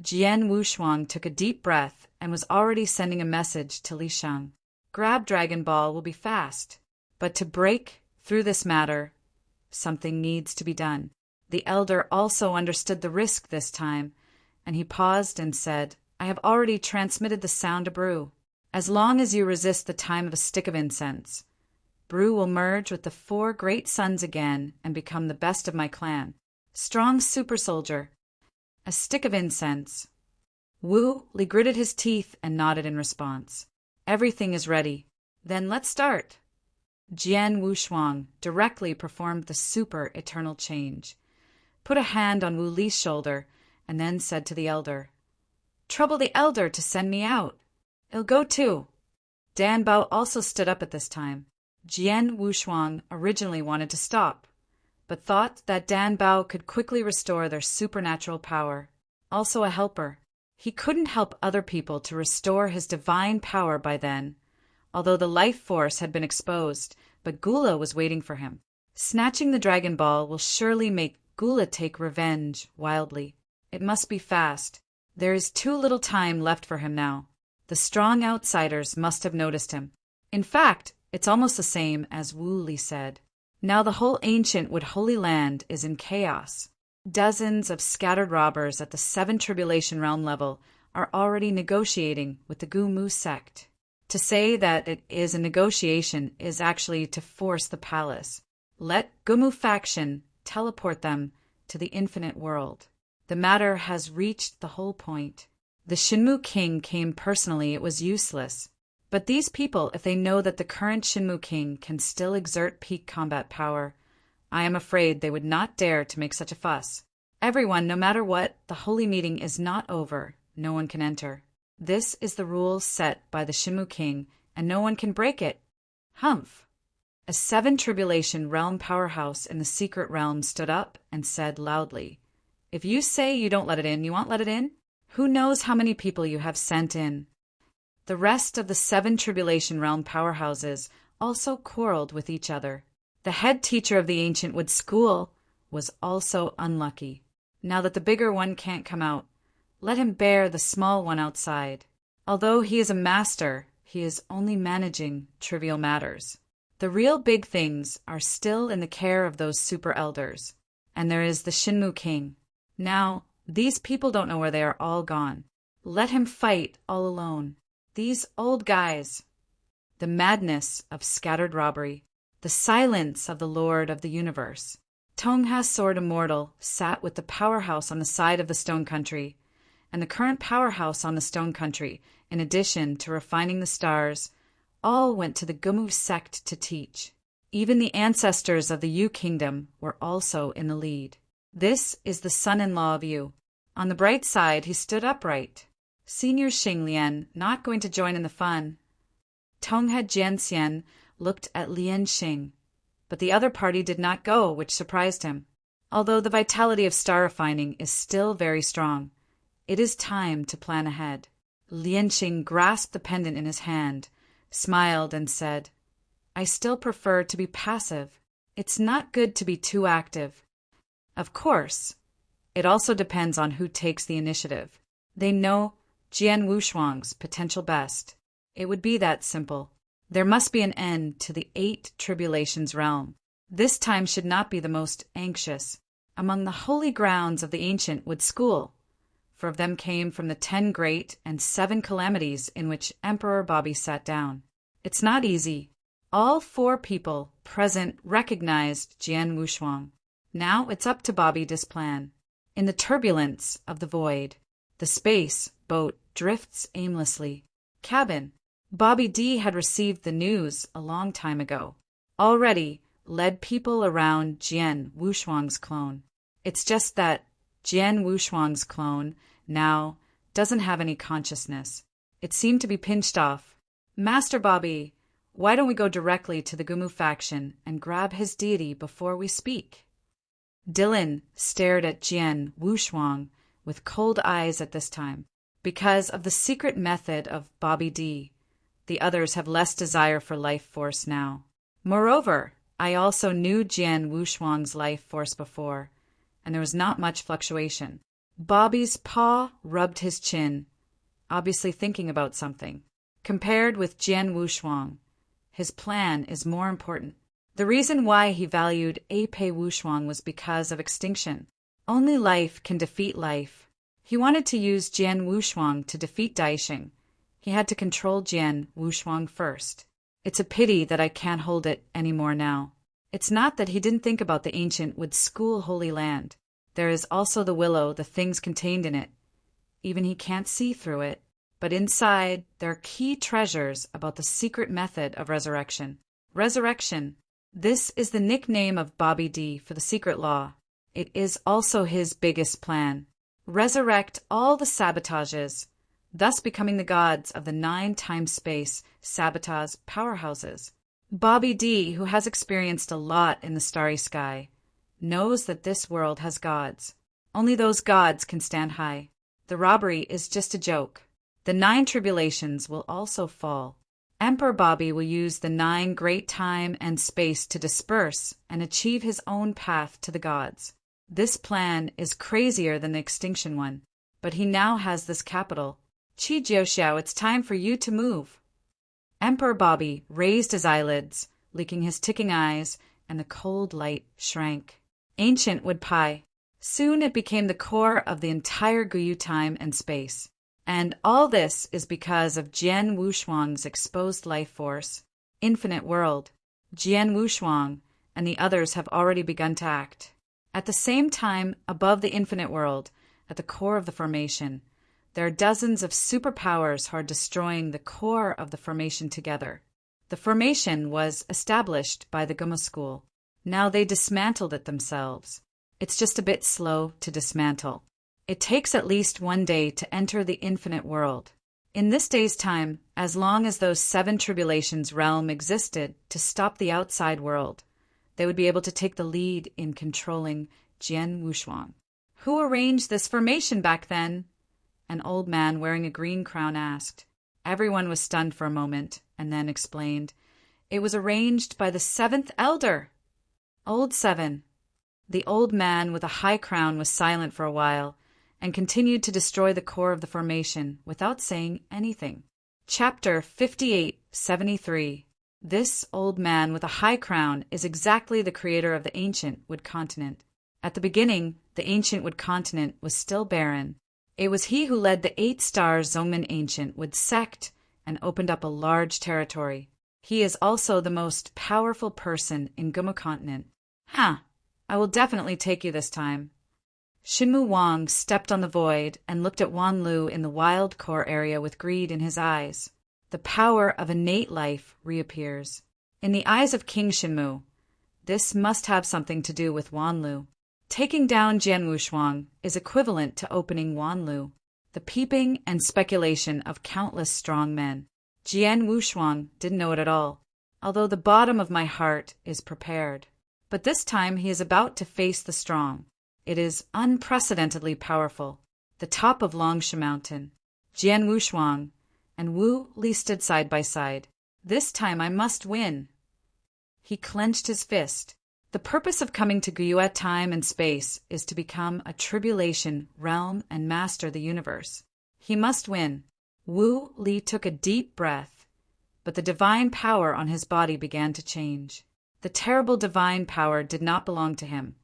Jian Wushuang took a deep breath and was already sending a message to Li Shang. Grab Dragon Ball will be fast, but to break through this matter, something needs to be done. The elder also understood the risk this time, and he paused and said, I have already transmitted the sound to Brew. As long as you resist the time of a stick of incense, Brew will merge with the 4 great suns again and become the best of my clan. Strong super soldier. A stick of incense. Wu Li gritted his teeth and nodded in response. Everything is ready. Then let's start. Jian Wushuang directly performed the super eternal change, put a hand on Wu Li's shoulder, and then said to the elder, Trouble the elder to send me out. I'll go too. Dan Bao also stood up at this time. Jian Wushuang originally wanted to stop, but thought that Dan Bao could quickly restore their supernatural power. Also a helper. He couldn't help other people to restore his divine power by then, although the life force had been exposed, but Gula was waiting for him. Snatching the Dragon Ball will surely make Gula take revenge wildly. It must be fast. There is too little time left for him now. The strong outsiders must have noticed him. In fact, it's almost the same as Wu Li said. Now the whole ancient Wood Holy Land is in chaos. Dozens of scattered robbers at the 7 Tribulation Realm level are already negotiating with the Gu Mu sect. To say that it is a negotiation is actually to force the palace. Let Gumu faction teleport them to the infinite world. The matter has reached the whole point. The Shinmu King came personally, it was useless. But these people, if they know that the current Shinmu King can still exert peak combat power, I am afraid they would not dare to make such a fuss. Everyone, no matter what, the holy meeting is not over. No one can enter. This is the rule set by the Shinmu King, and no one can break it. Humph! A 7 Tribulation Realm powerhouse in the secret realm stood up and said loudly, "If you say you don't let it in, you won't let it in? Who knows how many people you have sent in?" The rest of the 7 Tribulation Realm powerhouses also quarreled with each other. The head teacher of the ancient wood school was also unlucky. Now that the bigger one can't come out, let him bear the small one outside. Although he is a master, he is only managing trivial matters. The real big things are still in the care of those super elders. And there is the Shinmu King. Now, these people don't know where they are all gone. Let him fight all alone. These old guys. The madness of scattered robbery. The silence of the Lord of the Universe. Tongha's sword Immortal sat with the powerhouse on the side of the Stone Country, and the current powerhouse on the Stone Country, in addition to refining the stars, all went to the Gumu sect to teach. Even the ancestors of the Yu Kingdom were also in the lead. This is the son-in-law of Yu. On the bright side, he stood upright. Senior Xinglian, not going to join in the fun. Tongha Jianxian looked at Lian Xing, but the other party did not go, which surprised him. Although the vitality of star refining is still very strong, it is time to plan ahead. Lian Xing grasped the pendant in his hand, smiled, and said, "I still prefer to be passive. It's not good to be too active." Of course, it also depends on who takes the initiative. They know Jian Wushuang's potential best. It would be that simple. There must be an end to the 8 Tribulations realm. This time should not be the most anxious. Among the holy grounds of the ancient wood school, for of them came from the 10 great and 7 calamities in which Emperor Bobby sat down. It's not easy. All 4 people present recognized Jian Wushuang. Now it's up to Bobby to plan. In the turbulence of the void, the space boat drifts aimlessly. Cabin. Bobby D had received the news a long time ago. Already led people around Jian Wushuang's clone. It's just that Jian Wushuang's clone now doesn't have any consciousness. It seemed to be pinched off. "Master Bobby, why don't we go directly to the Gumu faction and grab his deity before we speak?" Dylan stared at Jian Wushuang with cold eyes at this time. Because of the secret method of Bobby D, the others have less desire for life force now. Moreover, I also knew Jian Wushuang's life force before, and there was not much fluctuation. Bobby's paw rubbed his chin, obviously thinking about something. Compared with Jian Wushuang, his plan is more important. The reason why he valued Apei Wushuang was because of extinction. Only life can defeat life. He wanted to use Jian Wushuang to defeat Daixing. He had to control Jian Wushuang first. It's a pity that I can't hold it anymore now. It's not that he didn't think about the ancient would school Holy Land. There is also the willow, the things contained in it. Even he can't see through it. But inside, there are key treasures about the secret method of resurrection. Resurrection. This is the nickname of Bobby D for the secret law. It is also his biggest plan. Resurrect all the sabotages, thus becoming the gods of the 9 time-space sabotage powerhouses. Bobby D, who has experienced a lot in the starry sky, knows that this world has gods. Only those gods can stand high. The robbery is just a joke. The 9 tribulations will also fall. Emperor Bobby will use the 9 great time and space to disperse and achieve his own path to the gods. This plan is crazier than the extinction one, but he now has this capital. Qi Jiuxiao, it's time for you to move. Emperor Bobby raised his eyelids, leaking his ticking eyes, and the cold light shrank. Ancient wood pie. Soon it became the core of the entire Guyu time and space. And all this is because of Jian Wushuang's exposed life force. Infinite world. Jian Wushuang and the others have already begun to act. At the same time, above the infinite world, at the core of the formation, there are dozens of superpowers who are destroying the core of the formation together. The formation was established by the Guma school. Now they dismantled it themselves. It's just a bit slow to dismantle. It takes at least 1 day to enter the infinite world. In this day's time, as long as those 7 tribulations realm existed to stop the outside world, they would be able to take the lead in controlling Jian Wushuang. Who arranged this formation back then? An old man wearing a green crown asked. Everyone was stunned for a moment, and then explained. It was arranged by the 7th elder. Old 7. The old man with a high crown was silent for a while, and continued to destroy the core of the formation without saying anything. Chapter 5873. This old man with a high crown is exactly the creator of the ancient Wood Continent. At the beginning, the ancient Wood Continent was still barren. It was he who led the 8-star Zongmin Ancient Wood sect and opened up a large territory. He is also the most powerful person in Guma Continent. I will definitely take you this time. Shinmu Wang stepped on the void and looked at Wan Lu in the wild core area with greed in his eyes. The power of innate life reappears. In the eyes of King Shinmu, this must have something to do with Wan Lu. Taking down Jian Wushuang is equivalent to opening Wan Lu, the peeping and speculation of countless strong men. Jian Wushuang didn't know it at all, although the bottom of my heart is prepared. But this time he is about to face the strong. It is unprecedentedly powerful. The top of Longsha Mountain. Jian Wushuang and Wu Li stood side by side. This time I must win. He clenched his fist. The purpose of coming to Guyue time and space is to become a tribulation realm and master the universe. He must win. Wu Li took a deep breath, but the divine power on his body began to change. The terrible divine power did not belong to him,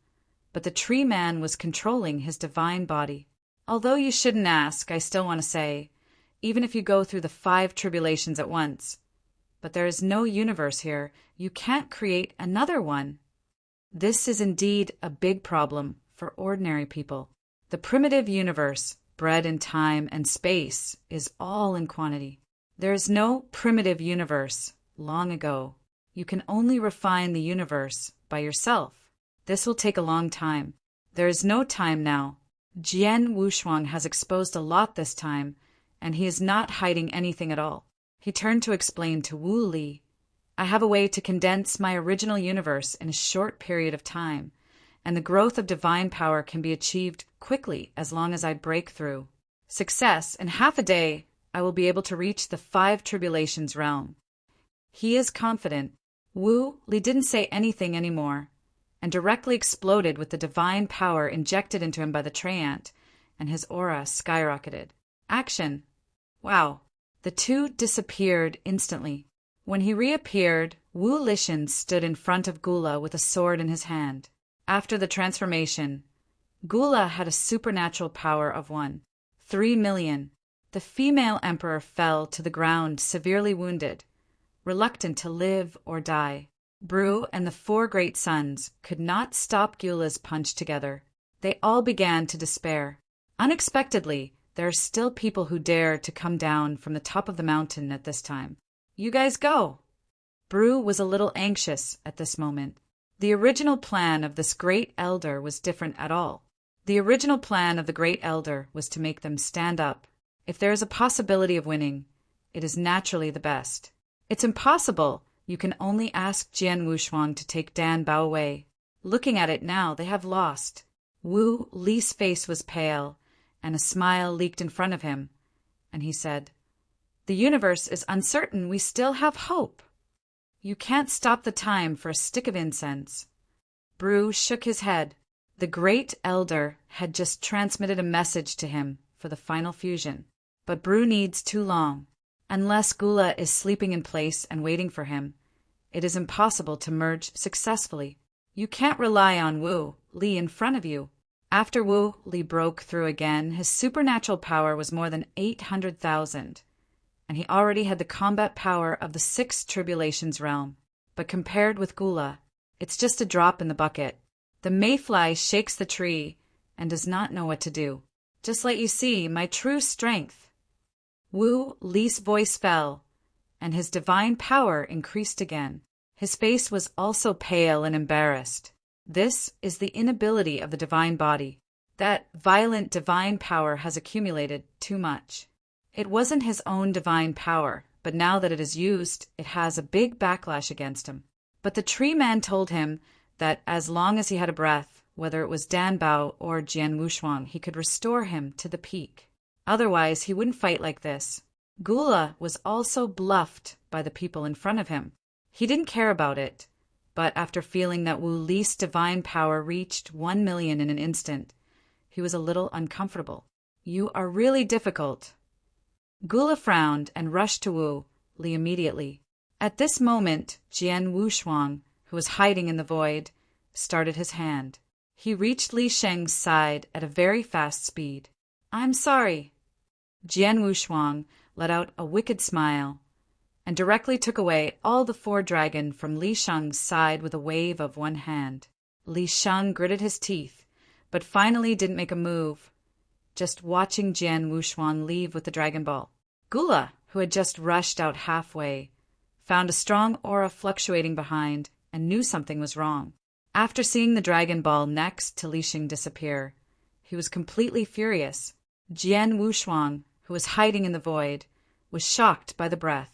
but the tree man was controlling his divine body. Although you shouldn't ask, I still want to say, even if you go through the 5 tribulations at once, but there is no universe here, you can't create another one. This is indeed a big problem for ordinary people. The primitive universe, bred in time and space, is all in quantity. There is no primitive universe long ago. You can only refine the universe by yourself. This will take a long time. There is no time now. Jian Wushuang has exposed a lot this time, and he is not hiding anything at all. He turned to explain to Wu Li, I have a way to condense my original universe in a short period of time, and the growth of divine power can be achieved quickly as long as I break through. Success, in half a day, I will be able to reach the 5 tribulations realm. He is confident. Wu Li didn't say anything anymore, and directly exploded with the divine power injected into him by the Treant, and his aura skyrocketed. Action! Wow! The two disappeared instantly. When he reappeared, Wu Lishan stood in front of Gula with a sword in his hand. After the transformation, Gula had a supernatural power of 3 million. The female emperor fell to the ground severely wounded, reluctant to live or die. Bru and the 4 great sons could not stop Gula's punch together. They all began to despair. Unexpectedly, there are still people who dare to come down from the top of the mountain at this time. You guys go. Bru was a little anxious at this moment. The original plan of this great elder was different at all. The original plan of the great elder was to make them stand up. If there is a possibility of winning, it is naturally the best. It's impossible. You can only ask Jian Wushuang to take Dan Bao away. Looking at it now, they have lost. Wu Li's face was pale, and a smile leaked in front of him, and he said, The universe is uncertain. We still have hope. You can't stop the time for a stick of incense. Bru shook his head. The great elder had just transmitted a message to him for the final fusion, but Bru needs too long. Unless Gula is sleeping in place and waiting for him, it is impossible to merge successfully. You can't rely on Wu Li in front of you. After Wu Li broke through again, his supernatural power was more than 800,000, and he already had the combat power of the 6 tribulations realm. But compared with Gula, It's just a drop in the bucket. The mayfly shakes the tree and does not know what to do. Just let you see my true strength. Wu Li's voice fell, and his divine power increased again. His face was also pale and embarrassed. This is the inability of the divine body. That violent divine power has accumulated too much. It wasn't his own divine power, but now that it is used, it has a big backlash against him. But the tree man told him that as long as he had a breath, whether it was Dan Bao or Jian Wushuang, he could restore him to the peak. Otherwise, he wouldn't fight like this. Gula was also bluffed by the people in front of him. He didn't care about it, but after feeling that Wu Li's divine power reached 1 million in an instant, he was a little uncomfortable. You are really difficult. Gula frowned and rushed to Wu Li immediately. At this moment, Jian Wushuang, who was hiding in the void, started his hand. He reached Li Sheng's side at a very fast speed. I'm sorry. Jian Wushuang let out a wicked smile and directly took away all the 4 dragon from Li Sheng's side with a wave of one hand. Li Sheng gritted his teeth, but finally didn't make a move, just watching Jian Wushuang leave with the Dragon Ball. Gula, who had just rushed out halfway, found a strong aura fluctuating behind and knew something was wrong. After seeing the Dragon Ball next to Li Sheng disappear, he was completely furious. Jian Wushuang, who was hiding in the void, was shocked by the breath.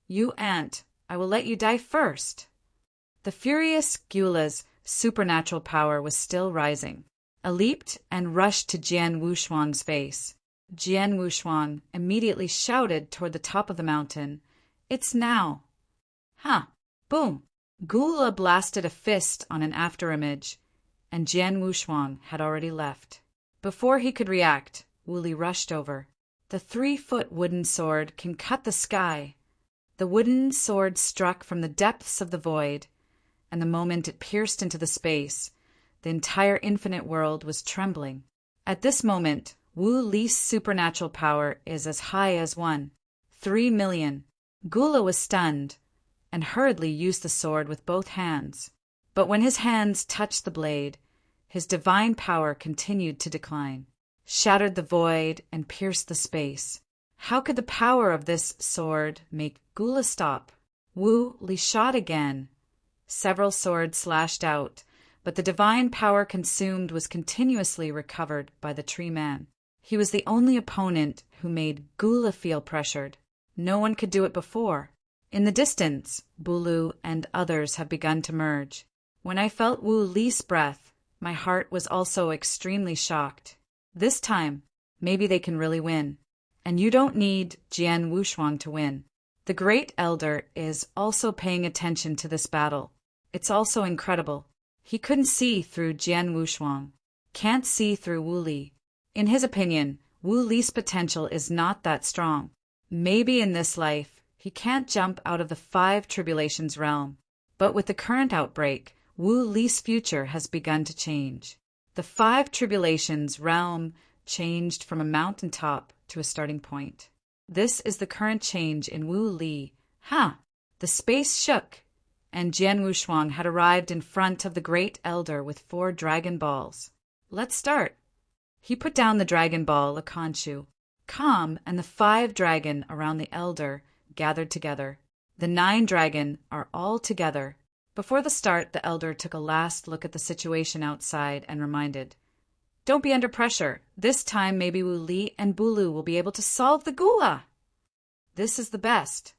You ant, I will let you die first. The furious Gula's supernatural power was still rising. It leaped and rushed to Jian Wushuang's face. Jian Wushuang immediately shouted toward the top of the mountain, It's now! Boom! Gula blasted a fist on an afterimage, and Jian Wushuang had already left. Before he could react, Wu Li rushed over. The 3-foot wooden sword can cut the sky. The wooden sword struck from the depths of the void, and the moment it pierced into the space, the entire infinite world was trembling. At this moment, Wu Li's supernatural power is as high as 3 million. Gula was stunned and hurriedly used the sword with both hands. But when his hands touched the blade, his divine power continued to decline, shattered the void, and pierced the space. How could the power of this sword make Gula stop? Wu Li shot again. Several swords slashed out, but the divine power consumed was continuously recovered by the tree man. He was the only opponent who made Gula feel pressured. No one could do it before. In the distance, Bulu and others have begun to merge. When I felt Wu Li's breath, my heart was also extremely shocked. This time, maybe they can really win. And you don't need Jian Wushuang to win. The Great Elder is also paying attention to this battle. It's also incredible. He couldn't see through Jian Wushuang, can't see through Wu Li. In his opinion, Wu Li's potential is not that strong. Maybe in this life, he can't jump out of the 5 tribulations realm. But with the current outbreak, Wu Li's future has begun to change. The 5 tribulations realm changed from a mountaintop to a starting point. This is the current change in Wu Li. The space shook, and Jian Wushuang had arrived in front of the Great Elder with 4 Dragon Balls. Let's start. He put down the Dragon Ball, Akanshu. Calm and the 5 dragon around the Elder gathered together. The 9 dragon are all together. Before the start, the Elder took a last look at the situation outside and reminded, Don't be under pressure. This time maybe Wu Li and Bulu will be able to solve the Gula. This is the best.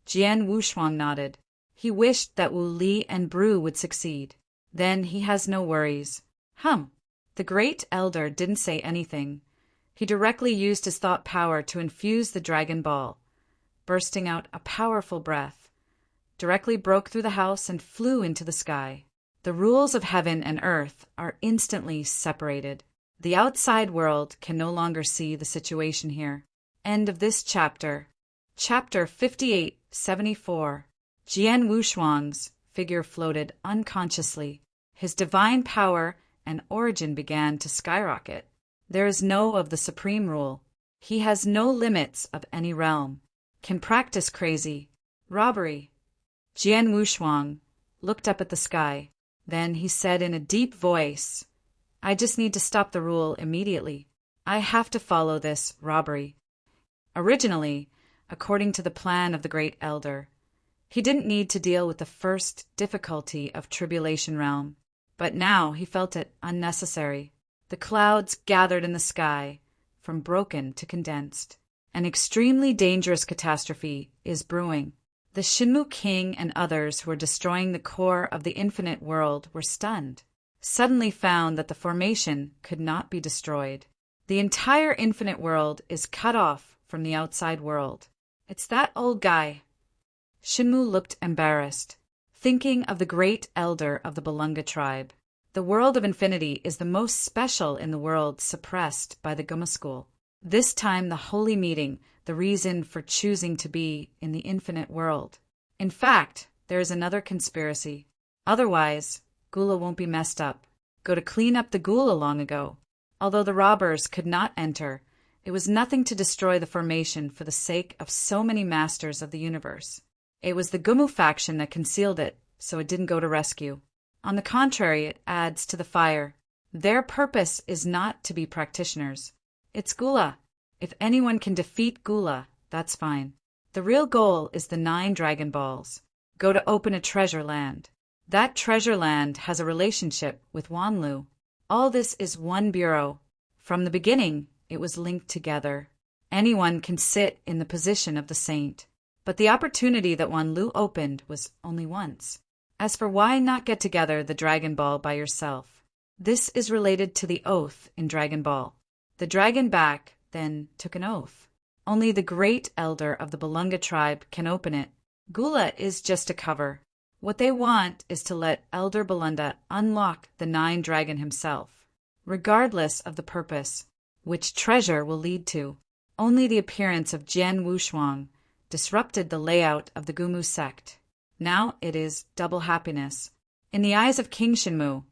Jian Wushuang nodded. He wished that Wu Li and Bru would succeed. Then he has no worries. The Great Elder didn't say anything. He directly used his thought power to infuse the Dragon Ball, bursting out a powerful breath, directly broke through the house and flew into the sky. The rules of heaven and earth are instantly separated. The outside world can no longer see the situation here. End of this chapter. Chapter 58-74. Jian Wushuang's figure floated unconsciously. His divine power and origin began to skyrocket. There is no of the supreme rule. He has no limits of any realm. Can practice crazy. Robbery. Jian Wushuang looked up at the sky. Then he said in a deep voice, "I just need to stop the rule immediately. I have to follow this robbery." Originally, according to the plan of the Great Elder, he didn't need to deal with the first difficulty of Tribulation Realm, but now he felt it unnecessary. The clouds gathered in the sky, from broken to condensed. An extremely dangerous catastrophe is brewing. The Shinmu King and others who were destroying the core of the infinite world were stunned, suddenly found that the formation could not be destroyed. The entire infinite world is cut off from the outside world. It's that old guy. Shinmu looked embarrassed, thinking of the great elder of the Belunga tribe. The world of infinity is the most special in the world suppressed by the Guma school. This time the holy meeting, the reason for choosing to be in the infinite world. In fact, there is another conspiracy. Otherwise, Gula won't be messed up. Go to clean up the Gula long ago. Although the robbers could not enter, it was nothing to destroy the formation for the sake of so many masters of the universe. It was the Gumu faction that concealed it, so it didn't go to rescue. On the contrary, it adds to the fire. Their purpose is not to be practitioners. It's Gula. If anyone can defeat Gula, that's fine. The real goal is the 9 Dragon Balls. Go to open a treasure land. That treasure land has a relationship with Wanlu. All this is one bureau. From the beginning, it was linked together. Anyone can sit in the position of the saint. But the opportunity that Wanlu opened was only once. As for why not get together the Dragon Ball by yourself, this is related to the oath in Dragon Ball. The dragon back then took an oath. Only the great elder of the Belunga tribe can open it. Gula is just a cover. What they want is to let Elder Belunda unlock the 9 Dragon himself, regardless of the purpose, which treasure will lead to. Only the appearance of Jian Wushuang disrupted the layout of the Gumu sect. Now it is double happiness. In the eyes of King Shinmu,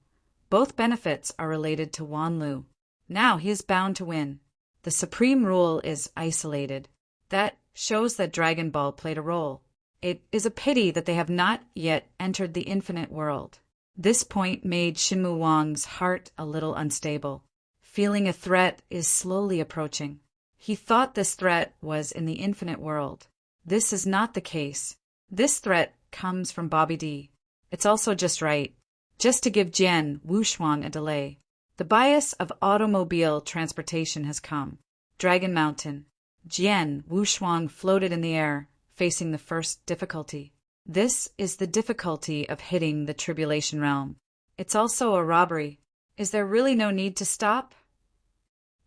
both benefits are related to Wanlu. Now he is bound to win. The supreme rule is isolated. That shows that Dragon Ball played a role. It is a pity that they have not yet entered the infinite world. This point made Shinmu Wang's heart a little unstable. Feeling a threat is slowly approaching. He thought this threat was in the infinite world. This is not the case. This threat comes from Bobby D. It's also just right. Just to give Jian Wushuang a delay. The bias of automobile transportation has come. Dragon Mountain. Jian Wushuang floated in the air, facing the first difficulty. This is the difficulty of hitting the Tribulation Realm. It's also a robbery. Is there really no need to stop?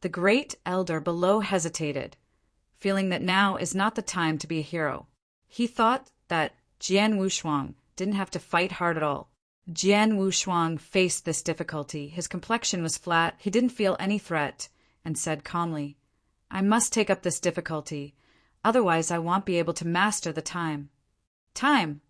The great elder below hesitated, feeling that now is not the time to be a hero. He thought that Jian Wushuang didn't have to fight hard at all. Jian Wushuang faced this difficulty. His complexion was flat, he didn't feel any threat, and said calmly, "I must take up this difficulty, otherwise I won't be able to master the time." Time!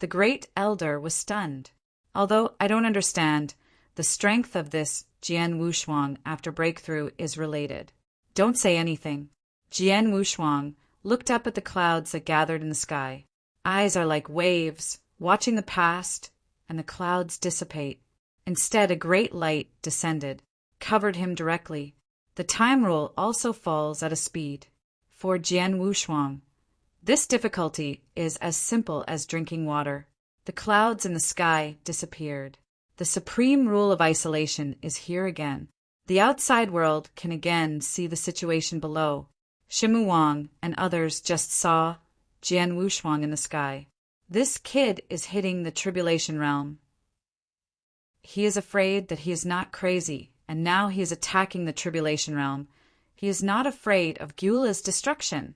The great elder was stunned. Although I don't understand, the strength of this Jian Wushuang after breakthrough is related. Don't say anything. Jian Wushuang looked up at the clouds that gathered in the sky. Eyes are like waves, watching the past, and the clouds dissipate. Instead, a great light descended, covered him directly. The time rule also falls at a speed. For Jian Wushuang, this difficulty is as simple as drinking water. The clouds in the sky disappeared. The supreme rule of isolation is here again. The outside world can again see the situation below. Shinmu Wang and others just saw Jian Wushuang in the sky. This kid is hitting the Tribulation Realm. He is afraid that he is not crazy, and now he is attacking the Tribulation Realm. He is not afraid of Gula's destruction.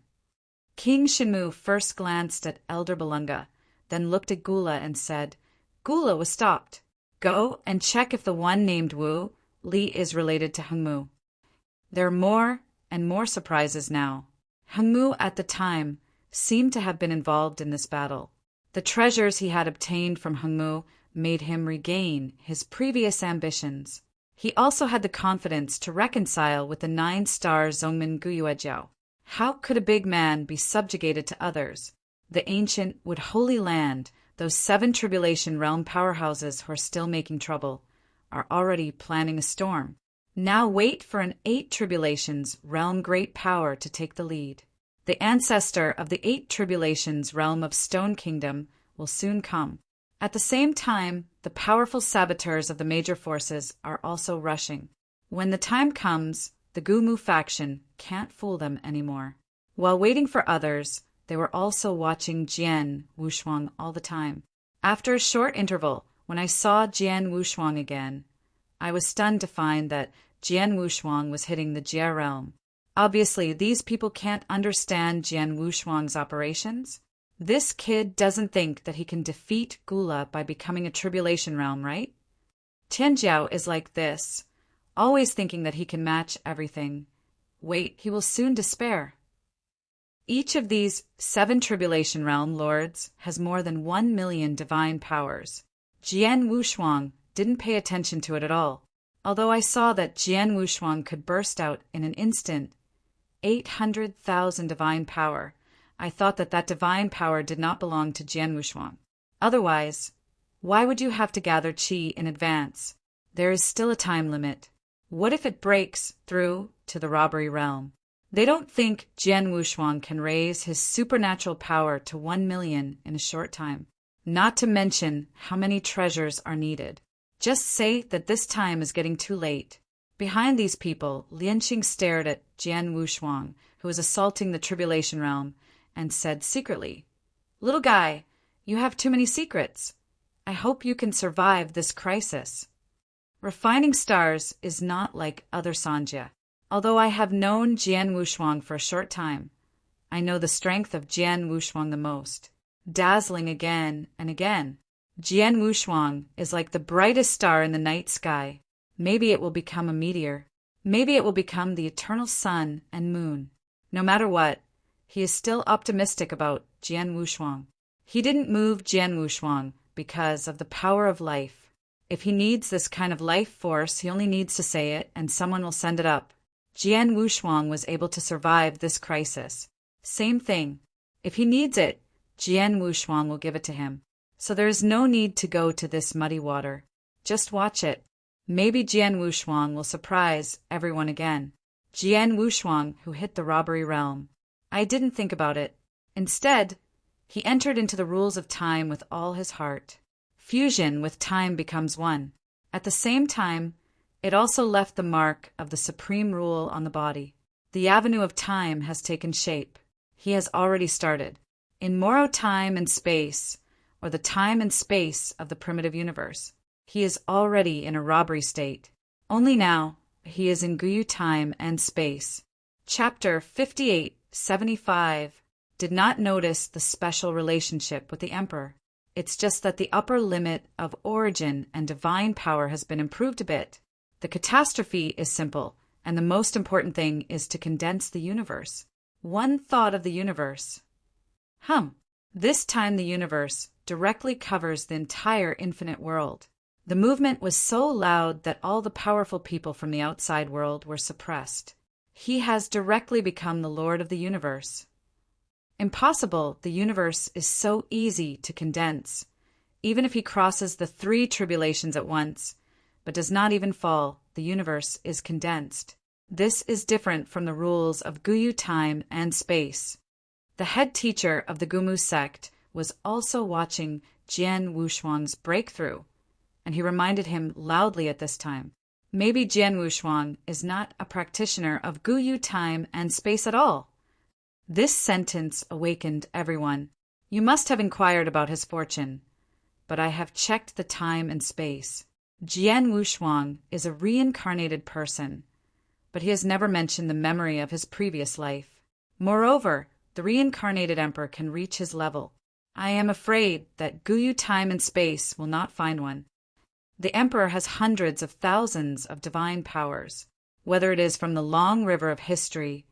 King Shinmu first glanced at Elder Belunga, then looked at Gula and said, "Gula was stopped. Go and check if the one named Wu Li is related to Hengmu." There are more and more surprises now. Hengmu at the time seemed to have been involved in this battle. The treasures he had obtained from Hengmu made him regain his previous ambitions. He also had the confidence to reconcile with the 9-star Zongmin Guyuejiao. How could a big man be subjugated to others? The ancient would wholly land Those 7 tribulation realm powerhouses who are still making trouble are already planning a storm. Now wait for an 8 tribulations realm great power to take the lead. The ancestor of the 8 tribulations realm of Stone Kingdom will soon come. At the same time, the powerful saboteurs of the major forces are also rushing. When the time comes, the Gumu faction can't fool them anymore. While waiting for others, they were also watching Jian Wushuang all the time. After a short interval, when I saw Jian Wushuang again, I was stunned to find that Jian Wushuang was hitting the Jia realm. Obviously, these people can't understand Jian Wushuang's operations. This kid doesn't think that he can defeat Gula by becoming a tribulation realm, right? Tianjiao is like this, always thinking that he can match everything. Wait, he will soon despair. Each of these 7 tribulation realm lords has more than 1 million divine powers. Jian Wushuang didn't pay attention to it at all, although I saw that Jian Wushuang could burst out in an instant. 800,000 divine power. I thought that divine power did not belong to Jian Wushuang. Otherwise, why would you have to gather qi in advance? There is still a time limit. What if it breaks through to the robbery realm? They don't think Jian Wushuang can raise his supernatural power to 1 million in a short time. Not to mention how many treasures are needed. Just say that this time is getting too late. Behind these people, Lianqing stared at Jian Wushuang, who was assaulting the tribulation realm, and said secretly, "Little guy, you have too many secrets. I hope you can survive this crisis." Refining stars is not like other Sanjia. Although I have known Jian Wushuang for a short time, I know the strength of Jian Wushuang the most. Dazzling again and again. Jian Wushuang is like the brightest star in the night sky. Maybe it will become a meteor. Maybe it will become the eternal sun and moon. No matter what, he is still optimistic about Jian Wushuang. He didn't move Jian Wushuang because of the power of life. If he needs this kind of life force, he only needs to say it and someone will send it up. Jian Wushuang was able to survive this crisis. Same thing. If he needs it, Jian Wushuang will give it to him. So there is no need to go to this muddy water. Just watch it. Maybe Jian Wushuang will surprise everyone again. Jian Wushuang who hit the robbery realm. I didn't think about it. Instead, he entered into the rules of time with all his heart. Fusion with time becomes one. At the same time, it also left the mark of the supreme rule on the body. The avenue of time has taken shape. He has already started. In Moro time and space, or the time and space of the primitive universe, he is already in a robbery state. Only now, he is in Guyu time and space. Chapter 5875 did not notice the special relationship with the Emperor. It's just that the upper limit of origin and divine power has been improved a bit. The catastrophe is simple, and the most important thing is to condense the universe. One thought of the universe. This time the universe directly covers the entire infinite world. The movement was so loud that all the powerful people from the outside world were suppressed. He has directly become the Lord of the universe. Impossible, the universe is so easy to condense. Even if he crosses the 3 tribulations at once, but does not even fall, the universe is condensed. This is different from the rules of Guyu time and space. The head teacher of the Gumu sect was also watching Jian Wushuang's breakthrough, and he reminded him loudly at this time. Maybe Jian Wushuang is not a practitioner of Guyu time and space at all. This sentence awakened everyone. You must have inquired about his fortune, but I have checked the time and space. Jian Wushuang is a reincarnated person, but he has never mentioned the memory of his previous life. Moreover, the reincarnated emperor can reach his level. I am afraid that Guyu time and space will not find one. The emperor has hundreds of thousands of divine powers, whether it is from the long river of history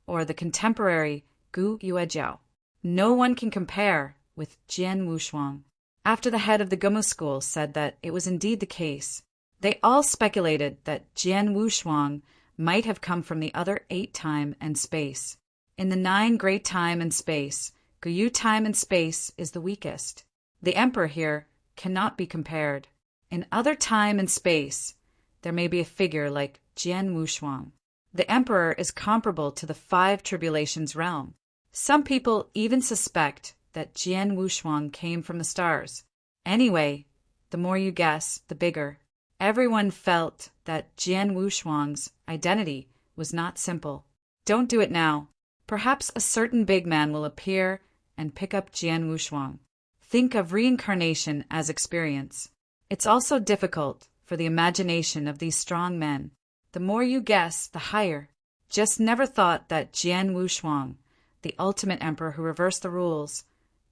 or the contemporary Gu Yuejiao. No one can compare with Jian Wushuang. After the head of the Gumu school said that it was indeed the case, they all speculated that Jian Wushuang might have come from the other 8 time and space. In the 9 great time and space, Guyu time and space is the weakest. The emperor here cannot be compared. In other time and space, there may be a figure like Jian Wushuang. The emperor is comparable to the five tribulations realm. Some people even suspect that Jian Wushuang came from the stars. Anyway, the more you guess, the bigger. Everyone felt that Jian Wushuang's identity was not simple. Don't do it now. Perhaps a certain big man will appear and pick up Jian Wushuang. Think of reincarnation as experience. It's also difficult for the imagination of these strong men. The more you guess, the higher. Just never thought that Jian Wushuang, the ultimate emperor who reversed the rules,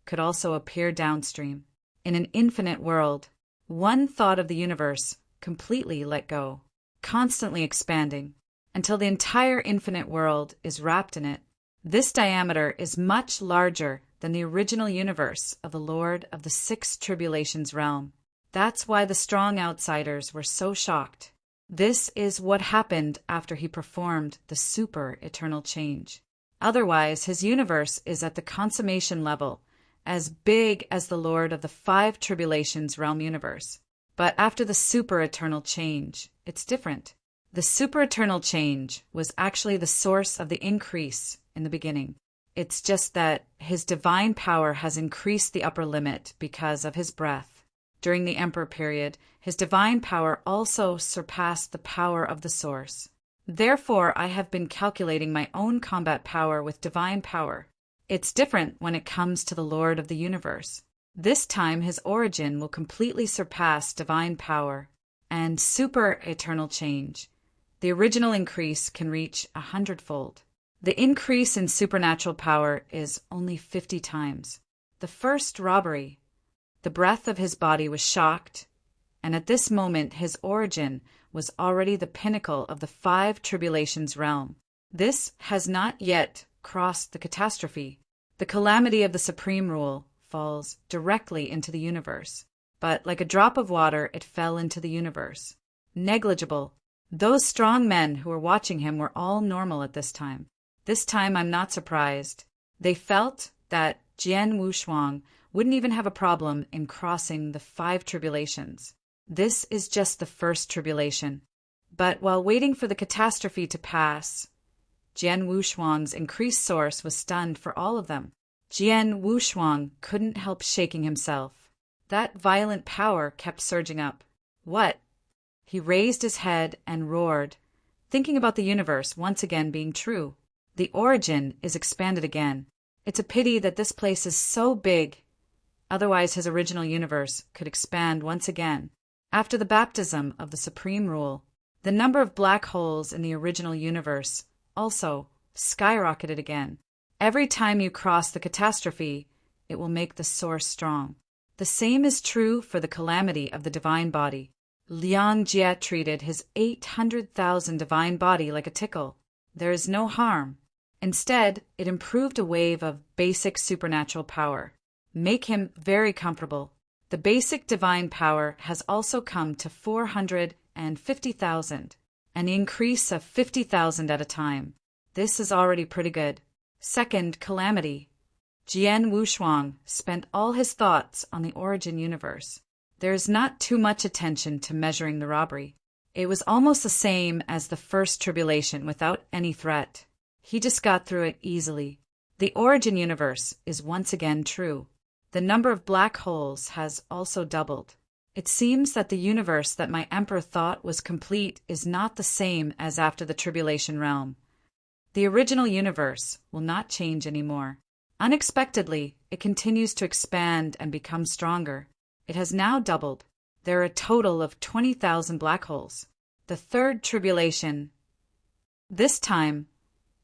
could also appear downstream. In an infinite world, one thought of the universe completely let go, constantly expanding, until the entire infinite world is wrapped in it. This diameter is much larger than the original universe of the Lord of the Six Tribulations realm. That's why the strong outsiders were so shocked. This is what happened after he performed the super eternal change. Otherwise, his universe is at the consummation level, as big as the Lord of the Five Tribulations realm universe. But after the super eternal change, it's different. The super eternal change was actually the source of the increase in the beginning. It's just that his divine power has increased the upper limit because of his breath. During the emperor period, his divine power also surpassed the power of the source. Therefore, I have been calculating my own combat power with divine power. It's different when it comes to the Lord of the universe. This time his origin will completely surpass divine power and super eternal change. The original increase can reach 100-fold. The increase in supernatural power is only 50 times. The first robbery, the breath of his body was shocked, and at this moment his origin was already the pinnacle of the Five Tribulations realm. This has not yet crossed the catastrophe. The calamity of the supreme rule falls directly into the universe. But like a drop of water, it fell into the universe. Negligible. Those strong men who were watching him were all normal at this time. This time I'm not surprised. They felt that Jian Wushuang wouldn't even have a problem in crossing the Five Tribulations. This is just the first tribulation. But while waiting for the catastrophe to pass, Jian Wushuang's increased source was stunned for all of them. Jian Wushuang couldn't help shaking himself. That violent power kept surging up. What? He raised his head and roared, thinking about the universe once again being true. The origin is expanded again. It's a pity that this place is so big. Otherwise his original universe could expand once again. After the baptism of the supreme rule, the number of black holes in the original universe also skyrocketed again. Every time you cross the catastrophe, it will make the source strong. The same is true for the calamity of the divine body. Liang Jie treated his 800,000 divine body like a tickle. There is no harm. Instead, it improved a wave of basic supernatural power. Make him very comfortable. The basic divine power has also come to 450,000, an increase of 50,000 at a time. This is already pretty good. Second calamity. Jian Wushuang spent all his thoughts on the origin universe. There is not too much attention to measuring the robbery. It was almost the same as the first tribulation without any threat. He just got through it easily. The origin universe is once again true. The number of black holes has also doubled. It seems that the universe that my emperor thought was complete is not the same as after the tribulation realm. The original universe will not change anymore. Unexpectedly, it continues to expand and become stronger. It has now doubled. There are a total of 20,000 black holes. The third tribulation. This time,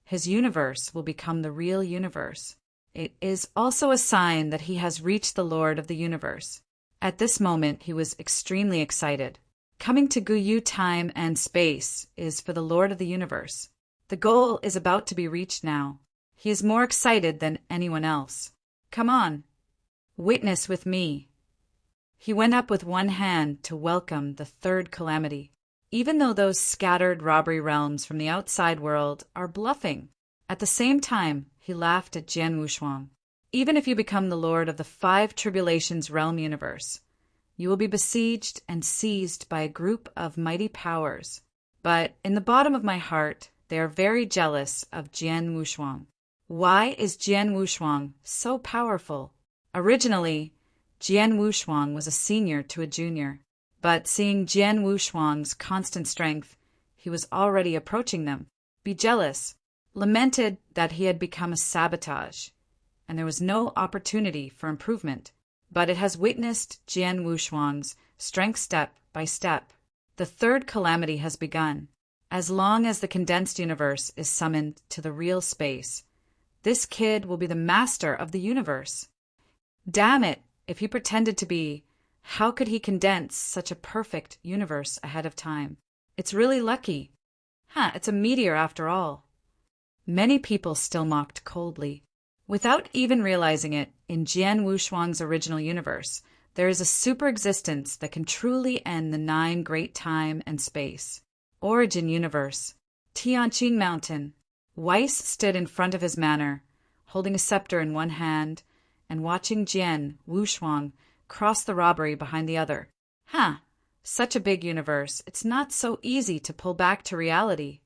his universe will become the real universe. It is also a sign that he has reached the Lord of the universe. At this moment, he was extremely excited. Coming to Guyu time and space is for the Lord of the universe. The goal is about to be reached now. He is more excited than anyone else. Come on, witness with me. He went up with one hand to welcome the third calamity. Even though those scattered robbery realms from the outside world are bluffing, at the same time he laughed at Jian Wushuang. Even if you become the lord of the 5 tribulations realm universe, you will be besieged and seized by a group of mighty powers. But in the bottom of my heart, they are very jealous of Jian Wushuang. Why is Jian Wushuang so powerful? Originally, Jian Wushuang was a senior to a junior, but seeing Jian Wushuang's constant strength, he was already approaching them. Be jealous, lamented that he had become a sabotage, and there was no opportunity for improvement. But it has witnessed Jian Wushuang's strength step by step. The 3rd calamity has begun. As long as the condensed universe is summoned to the real space, this kid will be the master of the universe. Damn it, if he pretended to be, how could he condense such a perfect universe ahead of time? It's really lucky. It's a meteor after all. Many people still mocked coldly. Without even realizing it, in Jian Wushuang's original universe, there is a super-existence that can truly end the 9 great time and space. Origin universe. Tianqing Mountain. Weiss stood in front of his manor, holding a scepter in one hand and watching Jian Wushuang cross the robbery behind the other. Such a big universe, it's not so easy to pull back to reality.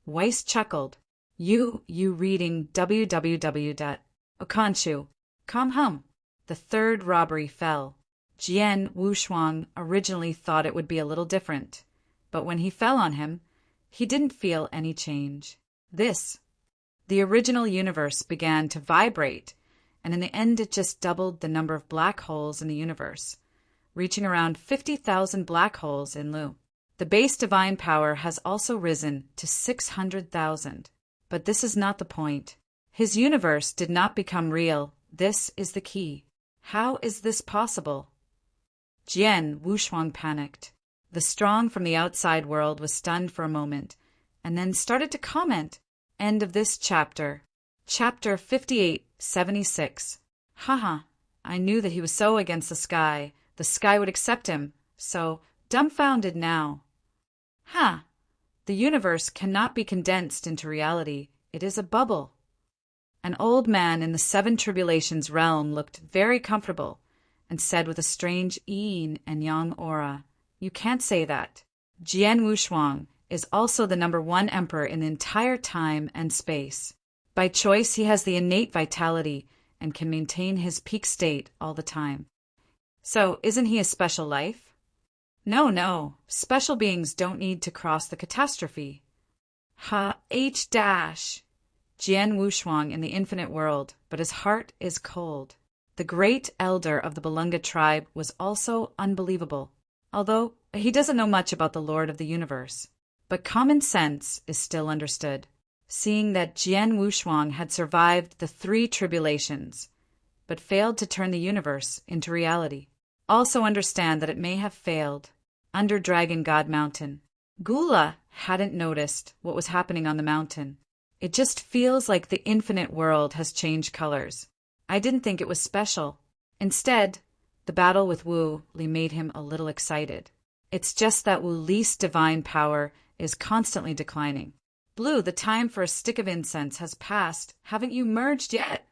Weiss chuckled. You reading www.okanshu.com. The 3rd robbery fell. Jian Wushuang originally thought it would be a little different, but when he fell on him, he didn't feel any change. The original universe began to vibrate, and in the end it just doubled the number of black holes in the universe, reaching around 50,000 black holes in Lu. The base divine power has also risen to 600,000. But this is not the point. His universe did not become real. This is the key. How is this possible? Jian Wushuang panicked. The strong from the outside world was stunned for a moment, and then started to comment. End of this chapter. Chapter 5876. I knew that he was so against the sky would accept him, so dumbfounded now. The universe cannot be condensed into reality. It is a bubble. An old man in the 7 tribulations realm looked very comfortable and said with a strange yin and yang aura, "You can't say that. Jian Wushuang is also the number 1 emperor in the entire time and space. By choice, he has the innate vitality and can maintain his peak state all the time. So, isn't he a special life? No. Special beings don't need to cross the catastrophe. Jian Wushuang in the infinite world, but his heart is cold. The great elder of the Belunga tribe was also unbelievable, although he doesn't know much about the Lord of the Universe. But common sense is still understood, seeing that Jian Wushuang had survived the 3 tribulations, but failed to turn the universe into reality. Also understand that it may have failed under Dragon God Mountain. Gula hadn't noticed what was happening on the mountain. It just feels like the infinite world has changed colors. I didn't think it was special. Instead, the battle with Wu Li made him a little excited. It's just that Wu Li's divine power is constantly declining. Blue, the time for a stick of incense has passed. Haven't you merged yet?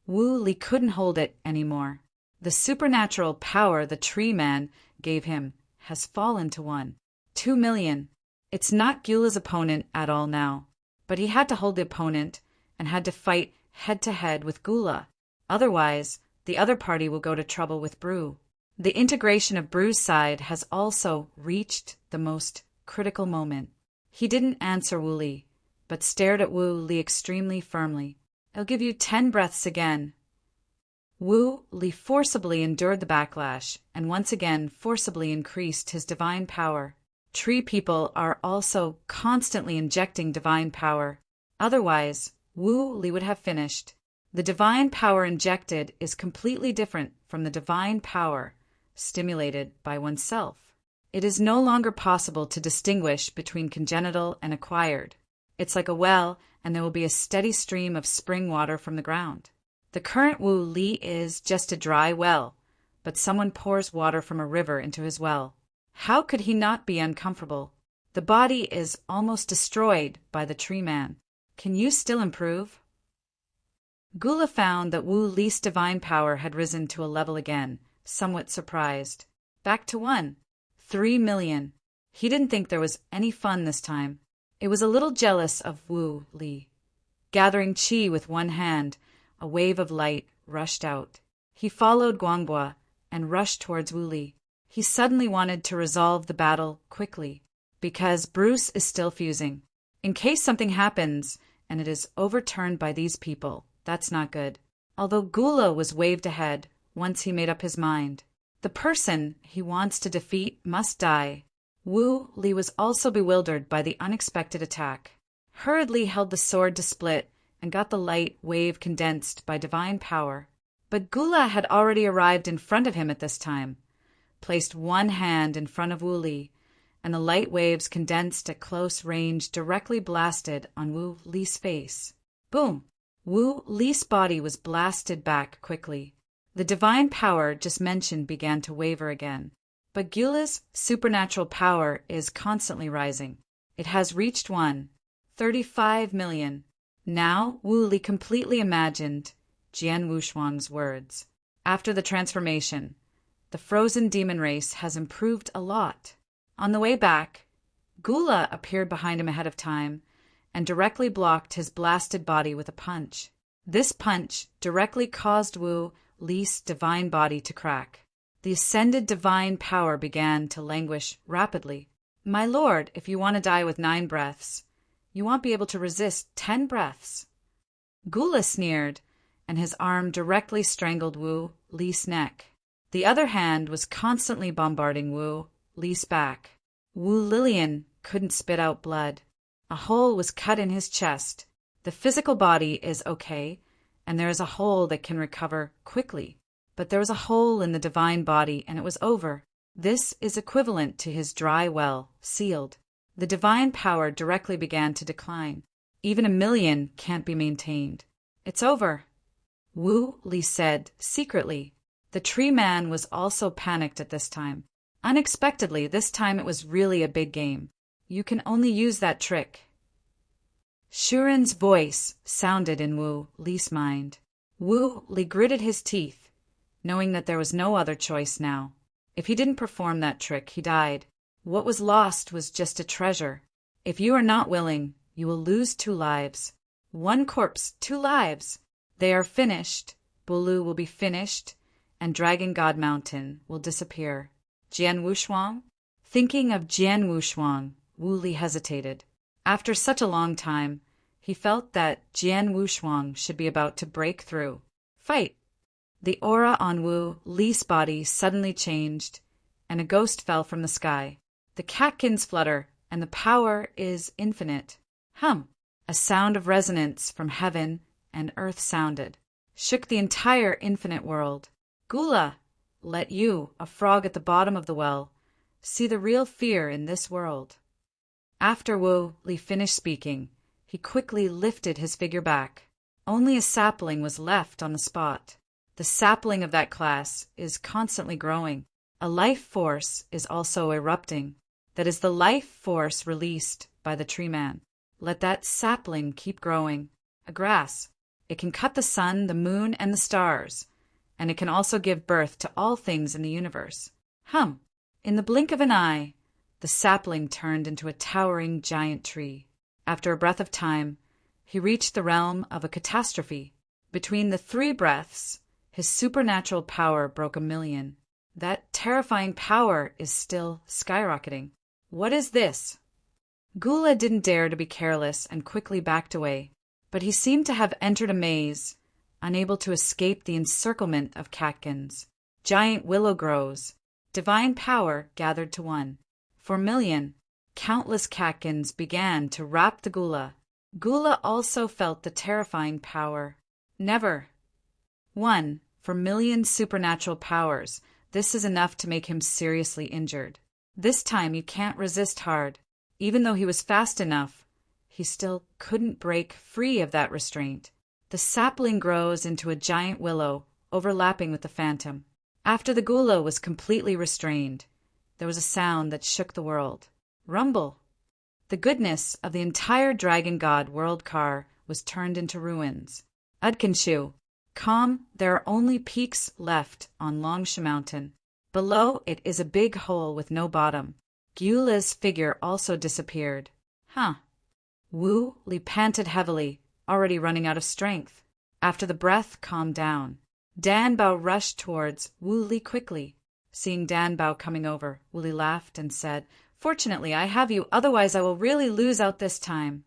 Wu Li couldn't hold it anymore. The supernatural power the tree man gave him has fallen to 2 million. It's not Gula's opponent at all now, but he had to hold the opponent and had to fight head-to-head with Gula. Otherwise, the other party will go to trouble with Brew. The integration of Brew's side has also reached the most critical moment. He didn't answer Wu Li, but stared at Wu Li extremely firmly. "I'll give you 10 breaths again." Wu Li forcibly endured the backlash and once again forcibly increased his divine power. Tree people are also constantly injecting divine power. Otherwise, Wu Li would have finished. The divine power injected is completely different from the divine power stimulated by oneself. It is no longer possible to distinguish between congenital and acquired. It's like a well, and there will be a steady stream of spring water from the ground. The current Wu Li is just a dry well, but someone pours water from a river into his well. How could he not be uncomfortable? The body is almost destroyed by the tree man. Can you still improve? Gula found that Wu Li's divine power had risen to a level again, somewhat surprised. Back to 3,000,000. He didn't think there was any fun this time. It was a little jealous of Wu Li. Gathering chi with one hand, a wave of light rushed out. He followed Guangbua and rushed towards Wu Li. He suddenly wanted to resolve the battle quickly, because Bruce is still fusing. In case something happens and it is overturned by these people, that's not good. Although Gula was waved ahead once he made up his mind. The person he wants to defeat must die. Wu Li was also bewildered by the unexpected attack. Hurriedly held the sword to split and got the light wave condensed by divine power. But Gula had already arrived in front of him at this time, placed one hand in front of Wu Li, and the light waves condensed at close range directly blasted on Wu Li's face. Boom! Wu Li's body was blasted back quickly. The divine power just mentioned began to waver again. But Gula's supernatural power is constantly rising. It has reached 35,000,000. Now Wu Li completely imagined Jian Wushuang's words. After the transformation, the frozen demon race has improved a lot. On the way back, Gula appeared behind him ahead of time and directly blocked his blasted body with a punch. This punch directly caused Wu Li's divine body to crack. The ascended divine power began to languish rapidly. My lord, if you want to die with 9 breaths, you won't be able to resist 10 breaths. Gula sneered, and his arm directly strangled Wu Li's neck. The other hand was constantly bombarding Wu Li's back. Wu Lilian couldn't spit out blood. A hole was cut in his chest. The physical body is okay, and there is a hole that can recover quickly. But there was a hole in the divine body, and it was over. This is equivalent to his dry well, sealed. The divine power directly began to decline. Even 1,000,000 can't be maintained. It's over. Wu Li said secretly. The tree man was also panicked at this time. Unexpectedly, this time it was really a big game. You can only use that trick. Shuren's voice sounded in Wu Li's mind. Wu Li gritted his teeth, knowing that there was no other choice now. If he didn't perform that trick, he died. What was lost was just a treasure. If you are not willing, you will lose 2 lives. 1 corpse, 2 lives. They are finished. Bolu will be finished, and Dragon God Mountain will disappear. Jian Wushuang? Thinking of Jian Wushuang, Wu Li hesitated. After such a long time, he felt that Jian Wushuang should be about to break through. Fight! The aura on Wu Li's body suddenly changed, and a ghost fell from the sky. The catkins flutter, and the power is infinite. Hum! A sound of resonance from heaven and earth sounded, shook the entire infinite world. Gula, let you, a frog at the bottom of the well, see the real fear in this world. After Wu Li finished speaking, he quickly lifted his figure back. Only a sapling was left on the spot. The sapling of that class is constantly growing. A life force is also erupting. That is the life force released by the tree man. Let that sapling keep growing. A grass. It can cut the sun, the moon, and the stars, and it can also give birth to all things in the universe. Hum! In the blink of an eye, the sapling turned into a towering giant tree. After a breath of time, he reached the realm of a catastrophe. Between the 3 breaths, his supernatural power broke 1,000,000. That terrifying power is still skyrocketing. What is this? Gula didn't dare to be careless and quickly backed away, but he seemed to have entered a maze, unable to escape the encirclement of catkins. Giant willow grows. Divine power gathered to 1. For 1,000,000, countless catkins began to wrap the Gula. Gula also felt the terrifying power. Never. 1. For 1,000,000 supernatural powers, this is enough to make him seriously injured. This time you can't resist hard. Even though he was fast enough, he still couldn't break free of that restraint. The sapling grows into a giant willow, overlapping with the phantom. After the Gula was completely restrained, there was a sound that shook the world. Rumble! The goodness of the entire Dragon God world car was turned into ruins. Udkinshu. Calm, there are only peaks left on Longsha Mountain. Below it is a big hole with no bottom. Gyula's figure also disappeared. Huh. Wu Li panted heavily, already running out of strength. After the breath calmed down, Dan Bao rushed towards Wu Li quickly. Seeing Dan Bao coming over, Wu Li laughed and said, "Fortunately, I have you, otherwise I will really lose out this time."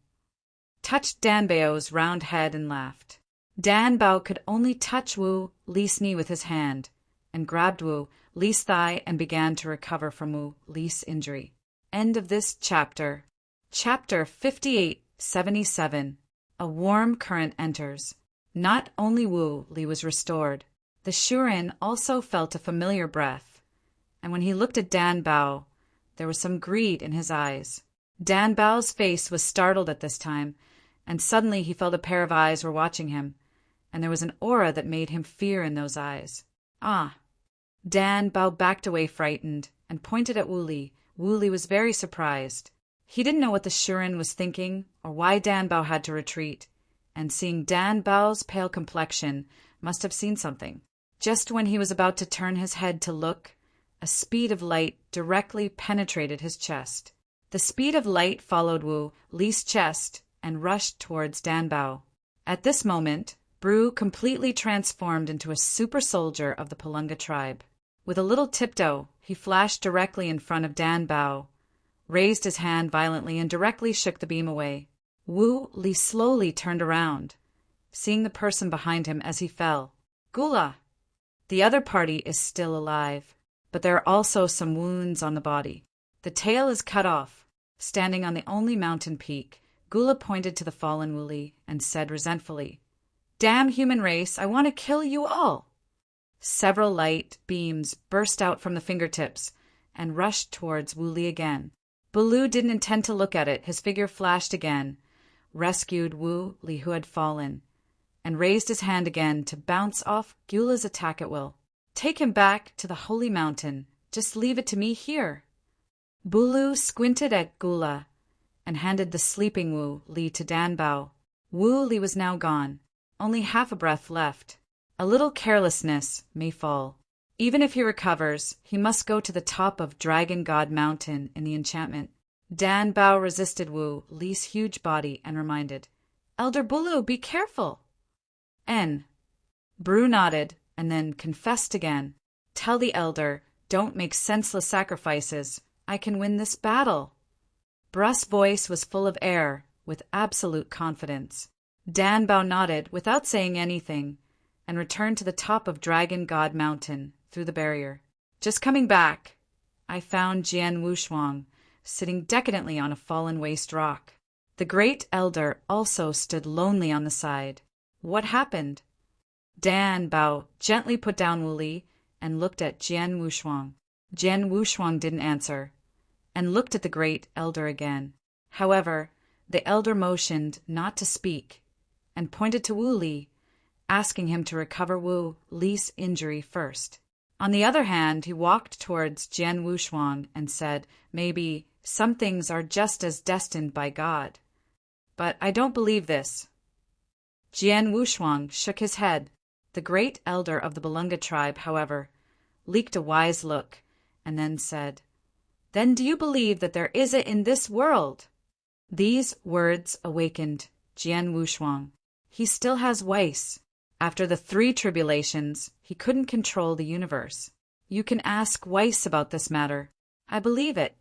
Touched Dan Bao's round head and laughed. Dan Bao could only touch Wu Li's knee with his hand, and grabbed Wu Li's thigh and began to recover from Wu Li's injury. End of this chapter. Chapter 5877. A warm current enters. Not only Wu Li was restored, the Shuren also felt a familiar breath, and when he looked at Dan Bao, there was some greed in his eyes. Dan Bao's face was startled at this time, and suddenly he felt a pair of eyes were watching him, and there was an aura that made him fear in those eyes. Ah! Dan Bao backed away frightened and pointed at Wu Li. Wu Li was very surprised. He didn't know what the Shuren was thinking or why Dan Bao had to retreat, and seeing Dan Bao's pale complexion must have seen something. Just when he was about to turn his head to look, a speed of light directly penetrated his chest. The speed of light followed Wu Li's chest and rushed towards Dan Bao. At this moment, Bru completely transformed into a super soldier of the Palunga tribe. With a little tiptoe, he flashed directly in front of Dan Bao, raised his hand violently and directly shook the beam away. Wu Li slowly turned around, seeing the person behind him as he fell. Gula! The other party is still alive, but there are also some wounds on the body. The tail is cut off. Standing on the only mountain peak, Gula pointed to the fallen Wu Li and said resentfully, "Damn human race, I want to kill you all!" Several light beams burst out from the fingertips and rushed towards Wu Li again. Bulu didn't intend to look at it. His figure flashed again, rescued Wu Li who had fallen, and raised his hand again to bounce off Gula's attack at will. "Take him back to the holy mountain. Just leave it to me here." Bulu squinted at Gula and handed the sleeping Wu Li to Dan Bao. Wu Li was now gone, only half a breath left. A little carelessness may fall. Even if he recovers, he must go to the top of Dragon God Mountain in the enchantment. Dan Bao resisted Wu Li's huge body and reminded, "Elder Bulu, be careful." N. Bru nodded and then confessed again. "Tell the elder, don't make senseless sacrifices. I can win this battle." Bru's voice was full of air, with absolute confidence. Dan Bao nodded without saying anything and returned to the top of Dragon God Mountain through the barrier. Just coming back, I found Jian Wushuang sitting decadently on a fallen waste rock. The great elder also stood lonely on the side. What happened? Dan Bao gently put down Wu Li and looked at Jian Wushuang. Jian Wushuang didn't answer and looked at the great elder again. However, the elder motioned not to speak and pointed to Wu Li, asking him to recover Wu Li's injury first. On the other hand, he walked towards Jian Wushuang and said, "Maybe some things are just as destined by God. But I don't believe this." Jian Wushuang shook his head. The great elder of the Balunga tribe, however, leaked a wise look and then said, "Then do you believe that there is it in this world?" These words awakened Jian Wushuang. He still has Weiss. After the 3 tribulations, he couldn't control the universe. You can ask Weiss about this matter. I believe it.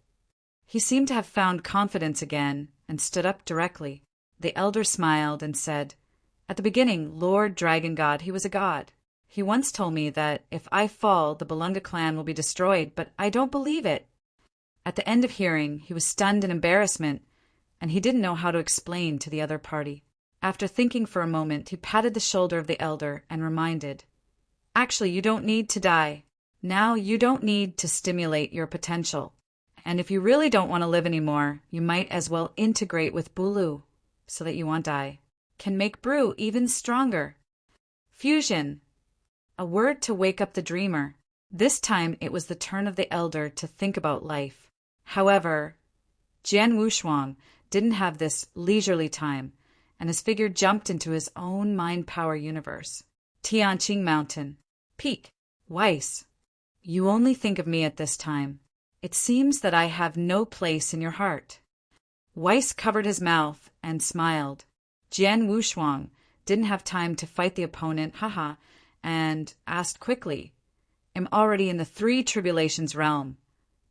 He seemed to have found confidence again and stood up directly. The elder smiled and said, "At the beginning, Lord Dragon God, he was a god. He once told me that if I fall, the Balunga clan will be destroyed, but I don't believe it." At the end of hearing, he was stunned in embarrassment, and he didn't know how to explain to the other party. After thinking for a moment, he patted the shoulder of the elder and reminded, "Actually, you don't need to die. Now you don't need to stimulate your potential. And if you really don't want to live anymore, you might as well integrate with Bulu so that you won't die. Can make Bru even stronger." Fusion. A word to wake up the dreamer. This time it was the turn of the elder to think about life. However, Jian Wushuang didn't have this leisurely time and his figure jumped into his own mind power universe. Tianqing Mountain. Peak. Weiss. You only think of me at this time. It seems that I have no place in your heart. Weiss covered his mouth and smiled. Jian Wushuang didn't have time to fight the opponent, and asked quickly, I'm already in the three tribulations realm,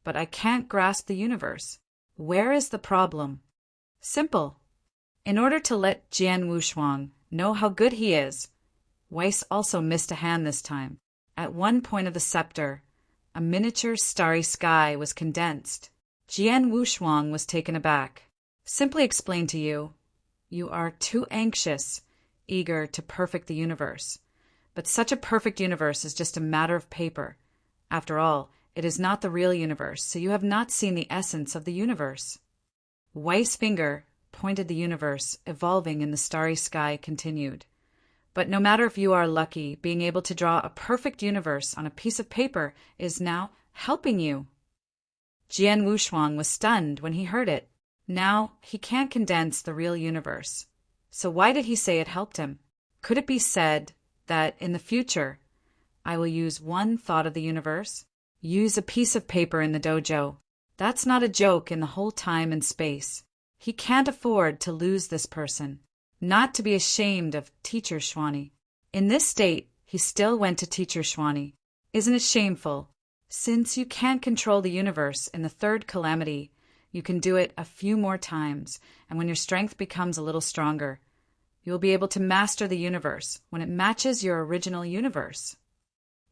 but I can't grasp the universe. Where is the problem? Simple. In order to let Jian Wushuang know how good he is, Weiss also missed a hand this time. At one point of the scepter, a miniature starry sky was condensed. Jian Wushuang was taken aback. Simply explained to you, you are too anxious, eager to perfect the universe. But such a perfect universe is just a matter of paper. After all, it is not the real universe, so you have not seen the essence of the universe. Weiss' finger pointed the universe, evolving in the starry sky, continued. But no matter if you are lucky, being able to draw a perfect universe on a piece of paper is now helping you. Jian Wushuang was stunned when he heard it. Now he can't condense the real universe. So why did he say it helped him? Could it be said that in the future, I will use one thought of the universe? Use a piece of paper in the dojo. That's not a joke in the whole time and space. He can't afford to lose this person. Not to be ashamed of Teacher Xuanyi. In this state, he still went to Teacher Xuanyi. Isn't it shameful? Since you can't control the universe in the third calamity, you can do it a few more times, and when your strength becomes a little stronger, you will be able to master the universe when it matches your original universe.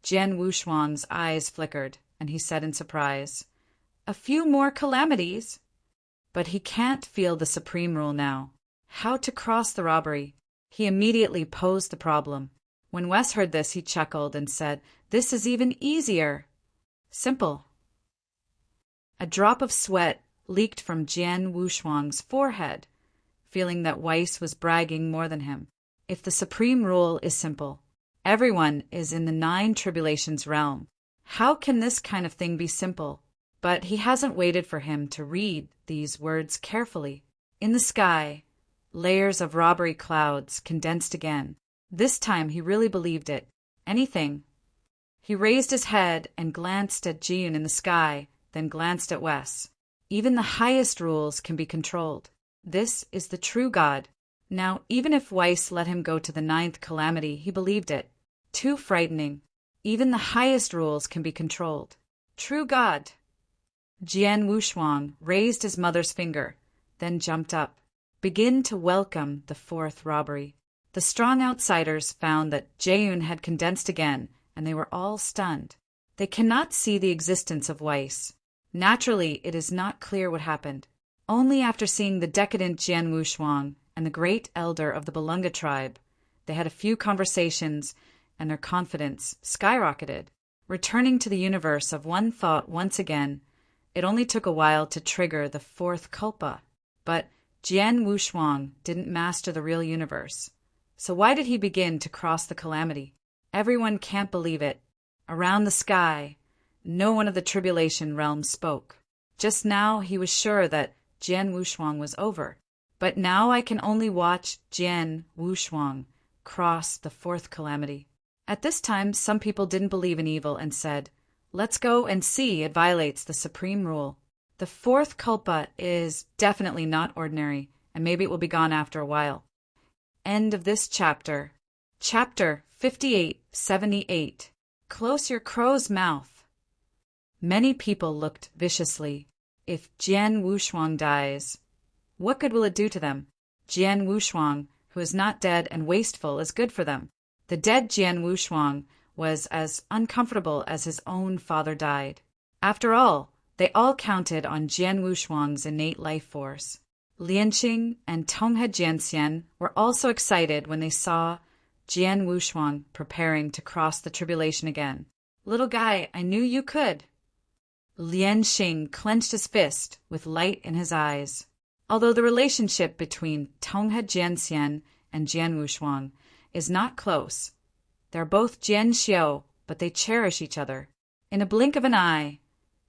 Jian Wushuang's eyes flickered, and he said in surprise, A few more calamities? But he can't feel the supreme rule now. How to cross the robbery? He immediately posed the problem. When Wes heard this, he chuckled and said, This is even easier. Simple. A drop of sweat leaked from Jian Wushuang's forehead, feeling that Weiss was bragging more than him. If the supreme rule is simple, everyone is in the 9 tribulations realm. How can this kind of thing be simple? But he hasn't waited for him to read these words carefully. In the sky, layers of robbery clouds condensed again. This time he really believed it. Anything. He raised his head and glanced at Jiyun in the sky, then glanced at Wes. Even the highest rules can be controlled. This is the true God. Now, even if Weiss let him go to the 9th calamity, he believed it. Too frightening. Even the highest rules can be controlled. True God. Jian Wushuang raised his mother's finger, then jumped up. Begin to welcome the 4th robbery. The strong outsiders found that Jiyun had condensed again, and they were all stunned. They cannot see the existence of Weiss. Naturally, it is not clear what happened. Only after seeing the decadent Jian Wushuang and the great elder of the Balunga tribe, they had a few conversations, and their confidence skyrocketed. Returning to the universe of one thought once again, it only took a while to trigger the 4th culpa. But Jian Wushuang didn't master the real universe. So why did he begin to cross the calamity? Everyone can't believe it. Around the sky, no one of the tribulation realms spoke. Just now he was sure that Jian Wushuang was over. But now I can only watch Jian Wushuang cross the 4th calamity. At this time, some people didn't believe in evil and said, Let's go and see it violates the supreme rule. The 4th culpa is definitely not ordinary, and maybe it will be gone after a while. End of this chapter. Chapter 5878. Close your crow's mouth. Many people looked viciously. If Jian Wushuang dies, what good will it do to them? Jian Wushuang, who is not dead and wasteful, is good for them. The dead Jian Wushuang was as uncomfortable as his own father died. After all, they all counted on Jian Wushuang's innate life force. Lianqing and Tonghe Jianxian were also excited when they saw Jian Wushuang preparing to cross the tribulation again. Little guy, I knew you could. Lianqing clenched his fist with light in his eyes. Although the relationship between Tonghe Jianxian and Jian Wushuang is not close, they're both Jian Xiao, but they cherish each other. In a blink of an eye,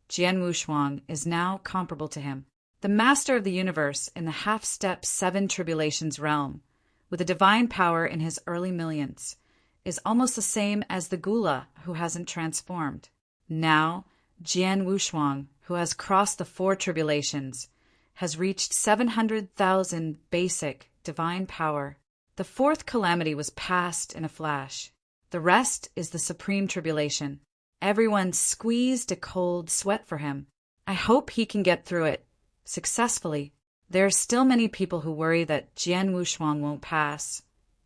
Jian Wushuang is now comparable to him, the master of the universe in the half-step 7 tribulations realm. with a divine power in his early millions, is almost the same as the Gula who hasn't transformed. Now, Jian Wushuang, who has crossed the 4 tribulations, has reached 700,000 basic divine power. The 4th calamity was passed in a flash. The rest is the supreme tribulation. Everyone squeezed a cold sweat for him. I hope he can get through it successfully. There are still many people who worry that Jian Wushuang won't pass,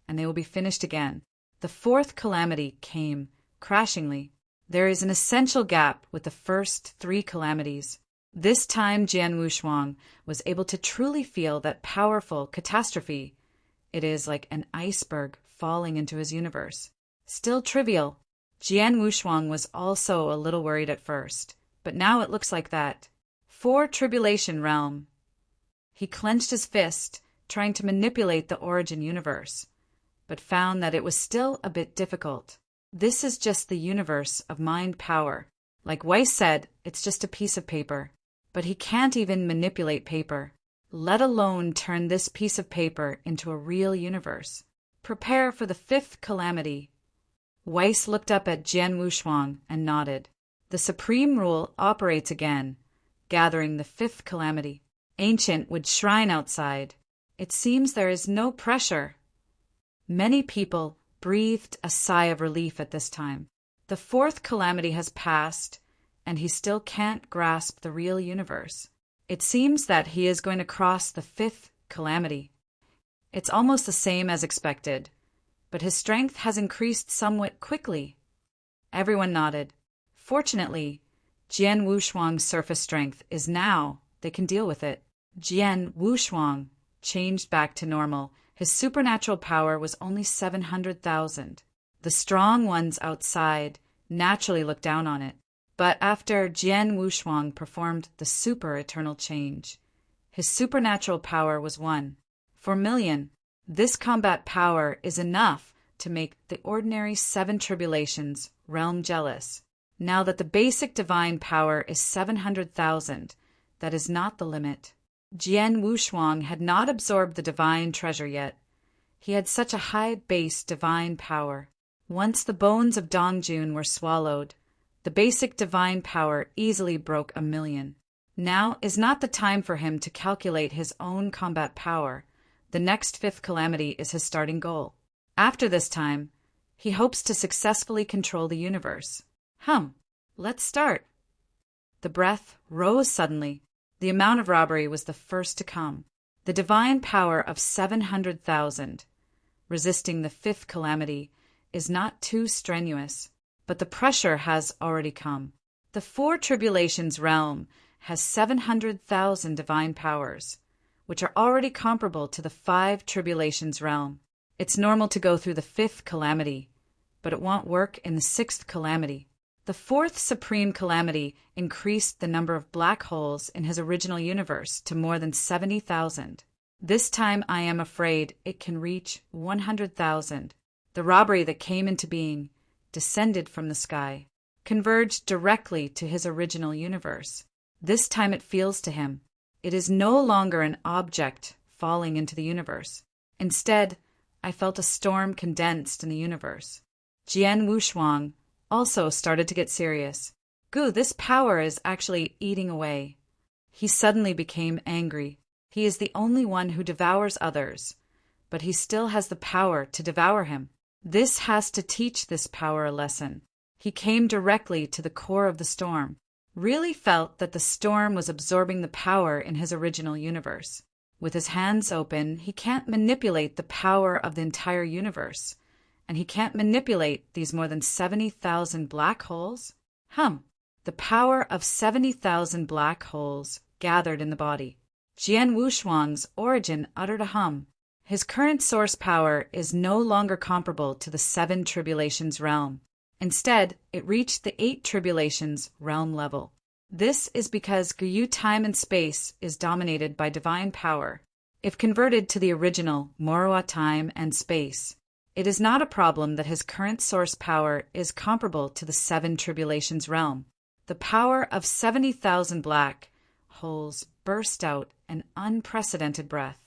and they will be finished again. The 4th calamity came crashingly. There is an essential gap with the first 3 calamities. This time Jian Wushuang was able to truly feel that powerful catastrophe. It is like an iceberg falling into his universe. Still trivial. Jian Wushuang was also a little worried at first, but now it looks like that. 4 tribulation realm. He clenched his fist, trying to manipulate the origin universe, but found that it was still a bit difficult. This is just the universe of mind power. Like Weiss said, it's just a piece of paper. But he can't even manipulate paper, let alone turn this piece of paper into a real universe. Prepare for the 5th calamity. Weiss looked up at Jian Wushuang and nodded. The supreme rule operates again, gathering the 5th calamity. Ancient would shrine outside. It seems there is no pressure. Many people breathed a sigh of relief at this time. The 4th calamity has passed, and he still can't grasp the real universe. It seems that he is going to cross the 5th calamity. It's almost the same as expected, but his strength has increased somewhat quickly. Everyone nodded. Fortunately, Jian Wushuang's surface strength is now, they can deal with it. Jian Wushuang changed back to normal. His supernatural power was only 700,000. The strong ones outside naturally looked down on it. But after Jian Wushuang performed the super eternal change, his supernatural power was 1/4,000,000. This combat power is enough to make the ordinary 7 tribulations realm jealous. Now that the basic divine power is 700,000, that is not the limit. Jian Wushuang had not absorbed the divine treasure yet. He had such a high base divine power. Once the bones of Dongjun were swallowed, the basic divine power easily broke 1,000,000. Now is not the time for him to calculate his own combat power. The next 5th calamity is his starting goal. After this time, he hopes to successfully control the universe. Let's start. The breath rose suddenly. The amount of robbery was the first to come. The divine power of 700,000, resisting the 5th calamity, is not too strenuous, but the pressure has already come. The 4 tribulations realm has 700,000 divine powers, which are already comparable to the 5 tribulations realm. It's normal to go through the 5th calamity, but it won't work in the 6th calamity. The 4th supreme calamity increased the number of black holes in his original universe to more than 70,000. This time I am afraid it can reach 100,000. The robbery that came into being, descended from the sky, converged directly to his original universe. This time it feels to him. It is no longer an object falling into the universe. Instead, I felt a storm condensed in the universe. Jian Wushuang also started to get serious. This power is actually eating away. He suddenly became angry. He is the only one who devours others, but he still has the power to devour him. This has to teach this power a lesson. He came directly to the core of the storm, really felt that the storm was absorbing the power in his original universe. With his hands open, he can't manipulate the power of the entire universe. And he can't manipulate these more than 70,000 black holes? The power of 70,000 black holes gathered in the body. Jian Wushuang's origin uttered a hum. His current source power is no longer comparable to the 7 tribulations realm. Instead, it reached the 8 tribulations realm level. This is because Gyu time and space is dominated by divine power. If converted to the original Morua time and space, it is not a problem that his current source power is comparable to the 7 tribulations realm. The power of 70,000 black holes burst out an unprecedented breath.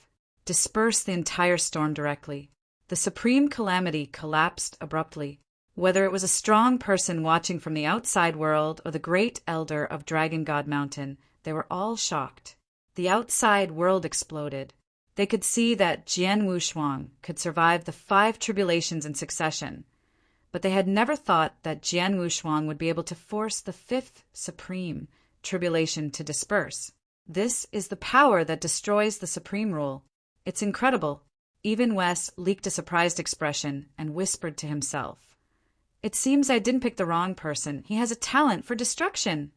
disperse the entire storm directly. The supreme calamity collapsed abruptly. Whether it was a strong person watching from the outside world or the great elder of Dragon God Mountain, they were all shocked. The outside world exploded. They could see that Jian Wushuang could survive the 5 tribulations in succession, but they had never thought that Jian Wushuang would be able to force the 5th supreme tribulation to disperse. This is the power that destroys the supreme rule. It's incredible. Even Wes leaked a surprised expression and whispered to himself, "It seems I didn't pick the wrong person. He has a talent for destruction."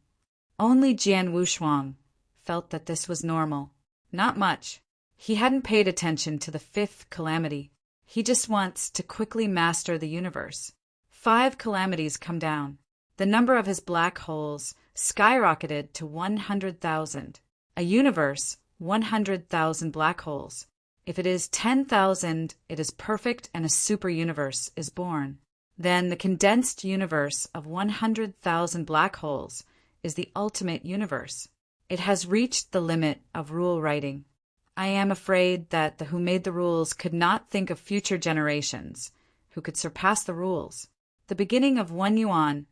Only Jian Wushuang felt that this was normal. Not much. He hadn't paid attention to the 5th calamity. He just wants to quickly master the universe. 5 calamities come down. The number of his black holes skyrocketed to 100,000. A universe, 100,000 black holes. If it is 10,000, it is perfect and a super universe is born. Then the condensed universe of 100,000 black holes is the ultimate universe. It has reached the limit of rule writing. I am afraid that the who made the rules could not think of future generations who could surpass the rules. The beginning of 1 yuan,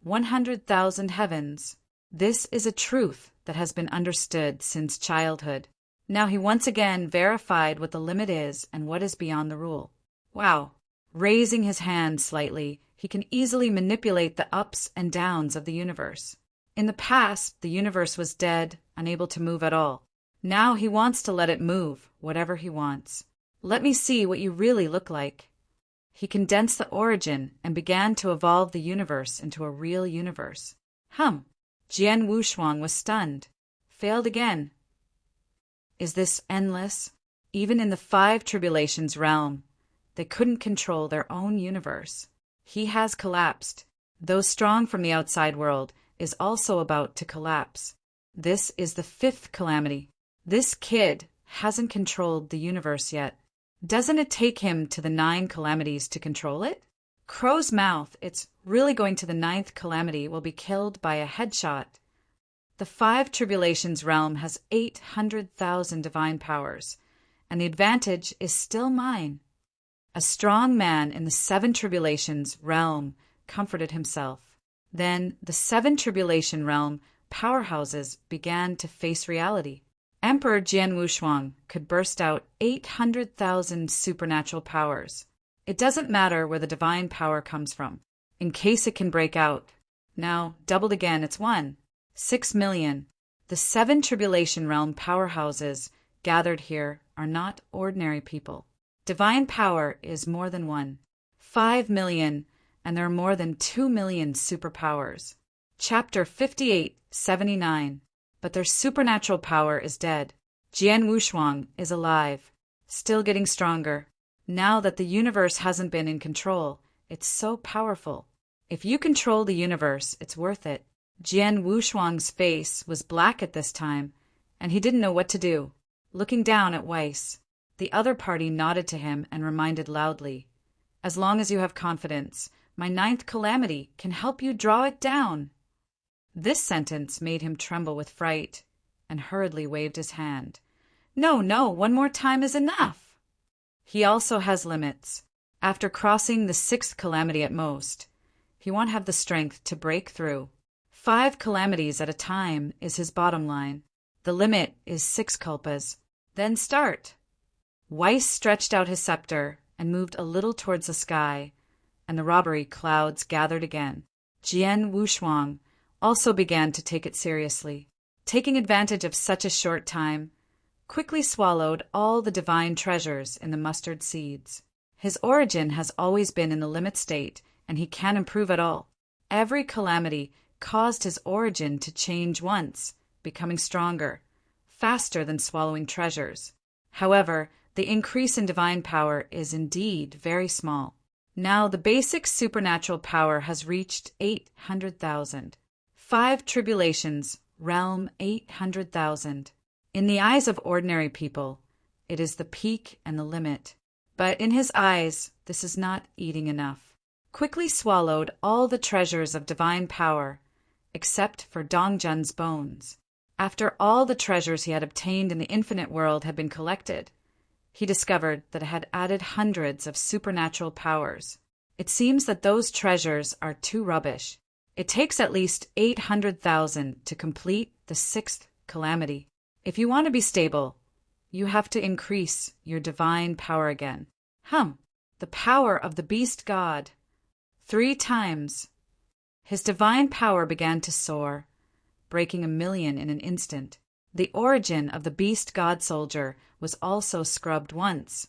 100,000 heavens. This is a truth that has been understood since childhood. Now he once again verified what the limit is and what is beyond the rule. Wow. Raising his hand slightly, he can easily manipulate the ups and downs of the universe. In the past, the universe was dead, unable to move at all. Now he wants to let it move, whatever he wants. Let me see what you really look like. He condensed the origin and began to evolve the universe into a real universe. Jian Wushuang was stunned. Failed again. Is this endless? Even in the 5 tribulations realm, they couldn't control their own universe. He has collapsed. Though strong from the outside world, is also about to collapse. This is the 5th calamity. This kid hasn't controlled the universe yet. Doesn't it take him to the 9 calamities to control it? Crow's mouth, it's really going to the 9th calamity, will be killed by a headshot. The 5 tribulations realm has 800,000 divine powers, and the advantage is still mine. A strong man in the 7 tribulations realm comforted himself. Then the 7 tribulation realm powerhouses began to face reality. Emperor Jian Wushuang could burst out 800,000 supernatural powers. It doesn't matter where the divine power comes from, in case it can break out. Now, doubled again, it's 6 million. The 7 tribulation realm powerhouses gathered here are not ordinary people. Divine power is more than 5 million, and there are more than 2 million superpowers. Chapter 58-79. But their supernatural power is dead. Jian Wushuang is alive, still getting stronger. Now that the universe hasn't been in control, it's so powerful. If you control the universe, it's worth it. Jian Wushuang's face was black at this time, and he didn't know what to do. Looking down at Weiss, the other party nodded to him and reminded loudly, "As long as you have confidence, my 9th calamity can help you draw it down." This sentence made him tremble with fright, and hurriedly waved his hand. No, 1 more time is enough. He also has limits. After crossing the 6th calamity at most, he won't have the strength to break through. 5 calamities at a time is his bottom line. The limit is 6 kalpas. Then start. Weiss stretched out his scepter and moved a little towards the sky, and the robbery clouds gathered again. Jian Wushuang also began to take it seriously, taking advantage of such a short time, quickly swallowed all the divine treasures in the mustard seeds. His origin has always been in the limit state, and he can't improve at all. Every calamity caused his origin to change once, becoming stronger, faster than swallowing treasures. However, the increase in divine power is indeed very small. Now the basic supernatural power has reached 800,000. 5 tribulations, realm 800,000. In the eyes of ordinary people, it is the peak and the limit. But in his eyes, this is not eating enough. Quickly swallowed all the treasures of divine power, except for Dongjun's bones. After all the treasures he had obtained in the infinite world had been collected, he discovered that it had added hundreds of supernatural powers. It seems that those treasures are too rubbish. It takes at least 800,000 to complete the sixth calamity. If you want to be stable, you have to increase your divine power again. The power of the beast god. 3 times. His divine power began to soar, breaking 1,000,000 in an instant. The origin of the beast god soldier was also scrubbed once,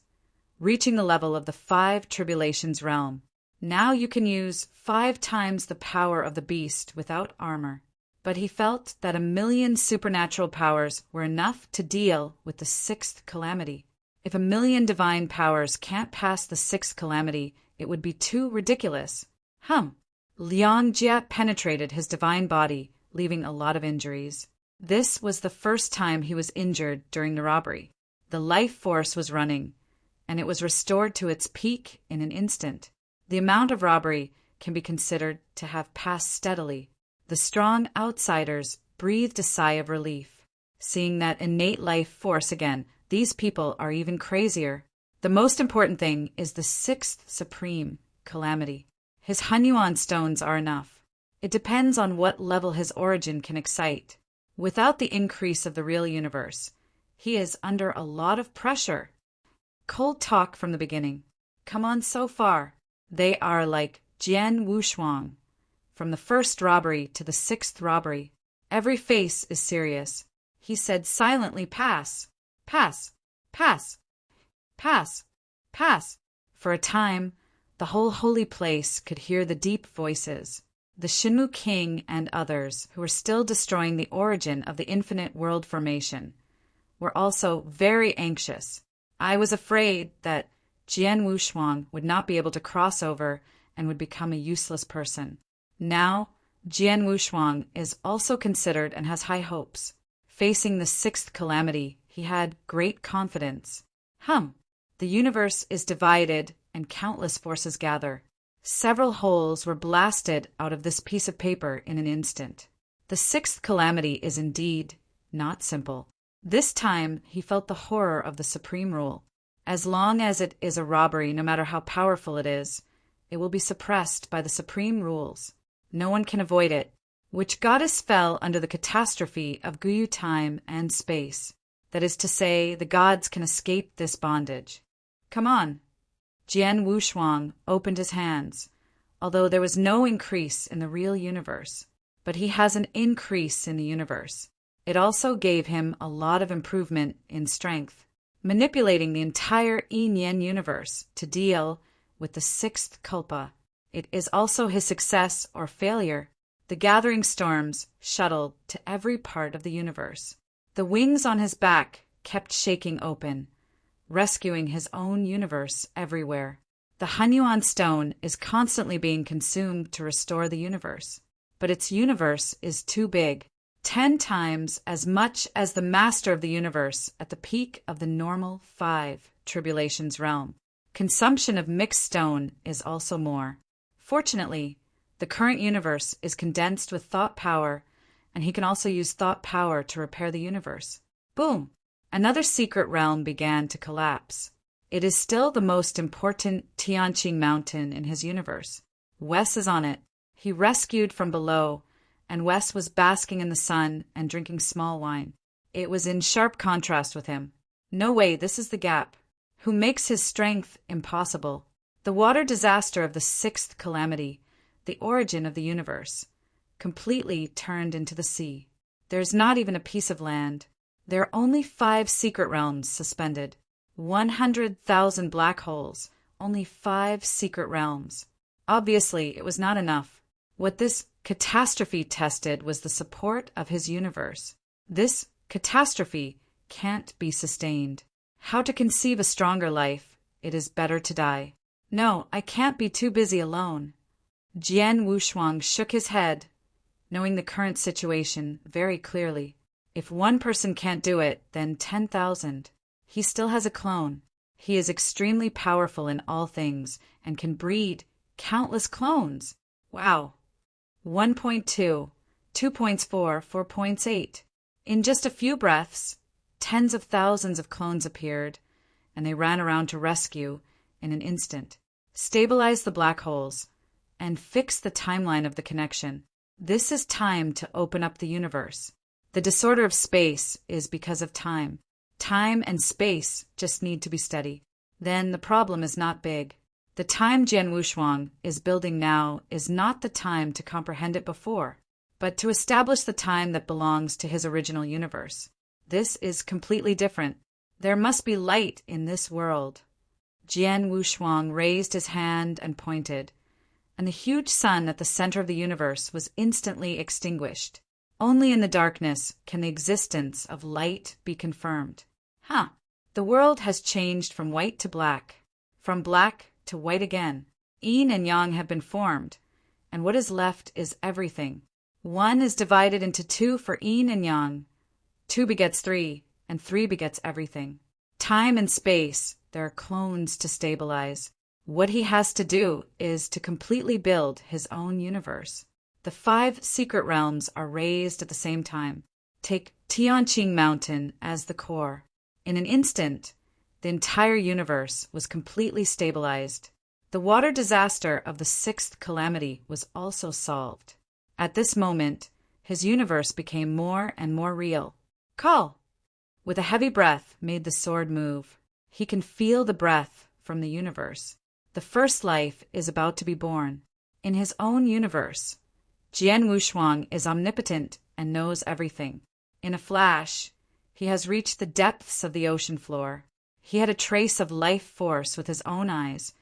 reaching the level of the 5 tribulations realm. Now you can use 5 times the power of the beast without armor. But he felt that 1,000,000 supernatural powers were enough to deal with the 6th calamity. If 1,000,000 divine powers can't pass the 6th calamity, it would be too ridiculous. Liang Jia penetrated his divine body, leaving a lot of injuries. This was the first time he was injured during the robbery. The life force was running, and it was restored to its peak in an instant. The amount of robbery can be considered to have passed steadily. The strong outsiders breathed a sigh of relief. Seeing that innate life force again, these people are even crazier. The most important thing is the 6th supreme calamity. His Hunyuan stones are enough. It depends on what level his origin can excite. Without the increase of the real universe, he is under a lot of pressure. Cold talk from the beginning. Come on so far. They are like Jian Wushuang. From the 1st robbery to the 6th robbery, every face is serious. He said silently, pass, pass, pass, pass, pass. For a time, the whole holy place could hear the deep voices. The Shinmu King and others, who were still destroying the origin of the infinite world formation, were also very anxious. I was afraid that Jian Wushuang would not be able to cross over and would become a useless person. Now, Jian Wushuang is also considered and has high hopes. Facing the 6th calamity, he had great confidence. The universe is divided and countless forces gather. Several holes were blasted out of this piece of paper in an instant. The 6th calamity is indeed not simple. This time he felt the horror of the supreme rule. As long as it is a robbery, no matter how powerful it is, it will be suppressed by the supreme rules. No one can avoid it. Which goddess fell under the catastrophe of Guyu time and space? That is to say, the gods can escape this bondage. Come on. Jian Wushuang opened his hands, although there was no increase in the real universe. But he has an increase in the universe. It also gave him a lot of improvement in strength, manipulating the entire Yin universe to deal with the 6th culpa. It is also his success or failure. The gathering storms shuttled to every part of the universe. The wings on his back kept shaking open, rescuing his own universe everywhere. The Hunyuan stone is constantly being consumed to restore the universe. But its universe is too big, 10 times as much as the master of the universe at the peak of the normal 5 tribulations realm. Consumption of mixed stone is also more. Fortunately, the current universe is condensed with thought power, and he can also use thought power to repair the universe. Boom! Another secret realm began to collapse. It is still the most important Tianqing mountain in his universe. Wes is on it. He rescued from below, and Wes was basking in the sun and drinking small wine. It was in sharp contrast with him. No way, this is the gap. Who makes his strength impossible. The water disaster of the 6th calamity, the origin of the universe, completely turned into the sea. There's not even a piece of land. There are only 5 secret realms suspended. 100,000 black holes, only 5 secret realms. Obviously, it was not enough. What this catastrophe tested was the support of his universe. This catastrophe can't be sustained. How to conceive a stronger life? It is better to die. No, I can't be too busy alone. Jian Wushuang shook his head, knowing the current situation very clearly. If one person can't do it, then 10,000. He still has a clone. He is extremely powerful in all things and can breed countless clones. Wow. 1.2, 2.4, 4.8. In just a few breaths, tens of thousands of clones appeared, and they ran around to rescue, in an instant, stabilize the black holes, and fix the timeline of the connection. This is time to open up the universe. The disorder of space is because of time. Time and space just need to be steady. Then the problem is not big. The time Jian Wushuang is building now is not the time to comprehend it before, but to establish the time that belongs to his original universe. This is completely different. There must be light in this world. Jian Wushuang raised his hand and pointed, and the huge sun at the center of the universe was instantly extinguished. Only in the darkness can the existence of light be confirmed. The world has changed from white to black, from black to white again. Yin and yang have been formed, and what is left is everything. One is divided into two for yin and yang. 2 begets 3, and 3 begets everything. Time and space, there are clones to stabilize. What he has to do is to completely build his own universe. The 5 secret realms are raised at the same time. Take Tianqing Mountain as the core. In an instant, the entire universe was completely stabilized. The water disaster of the 6th calamity was also solved. At this moment, his universe became more and more real. Call! With a heavy breath made the sword move. He can feel the breath from the universe. The first life is about to be born. In his own universe, Jian Wushuang is omnipotent and knows everything. In a flash, he has reached the depths of the ocean floor. He had a trace of life force with his own eyes,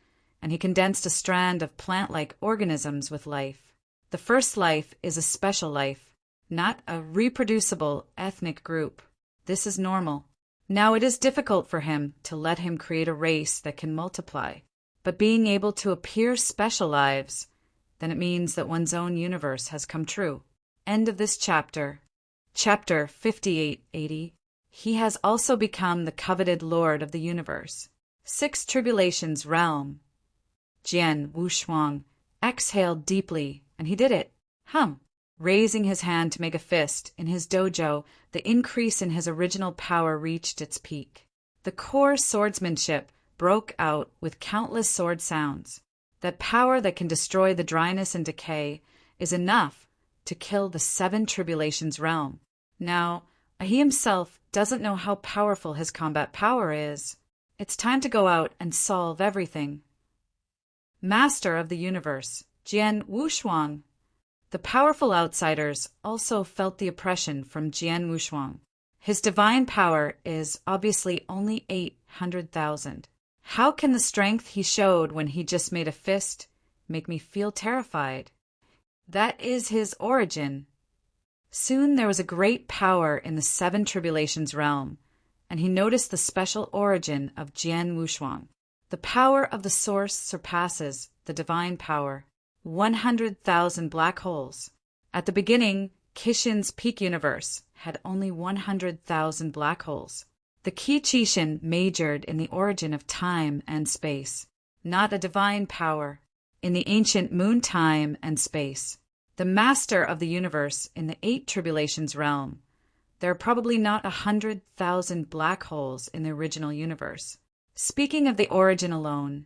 and he condensed a strand of plant-like organisms with life. The first life is a special life, not a reproducible ethnic group. This is normal. Now it is difficult for him to let him create a race that can multiply, but being able to appear special lives, then it means that one's own universe has come true. End of this chapter. Chapter 5880. He has also become the coveted Lord of the universe. 6 Tribulations Realm. Jian Wushuang exhaled deeply, and he did it. Raising his hand to make a fist, in his dojo, the increase in his original power reached its peak. The core swordsmanship broke out with countless sword sounds. That power that can destroy the dryness and decay is enough to kill the 7 Tribulations Realm. Now, he himself doesn't know how powerful his combat power is. It's time to go out and solve everything. Master of the universe, Jian Wushuang. The powerful outsiders also felt the oppression from Jian Wushuang. His divine power is obviously only 800,000. How can the strength he showed when he just made a fist make me feel terrified? That is his origin. Soon there was a great power in the 7 Tribulations Realm, and he noticed the special origin of Jian Wushuang. The power of the source surpasses the divine power. 100,000 black holes. At the beginning, Qixin's peak universe had only 100,000 black holes. The Qi Qixin majored in the origin of time and space, not a divine power, in the ancient moon time and space. The master of the universe in the 8 Tribulations Realm. There are probably not 100,000 black holes in the original universe. Speaking of the origin alone,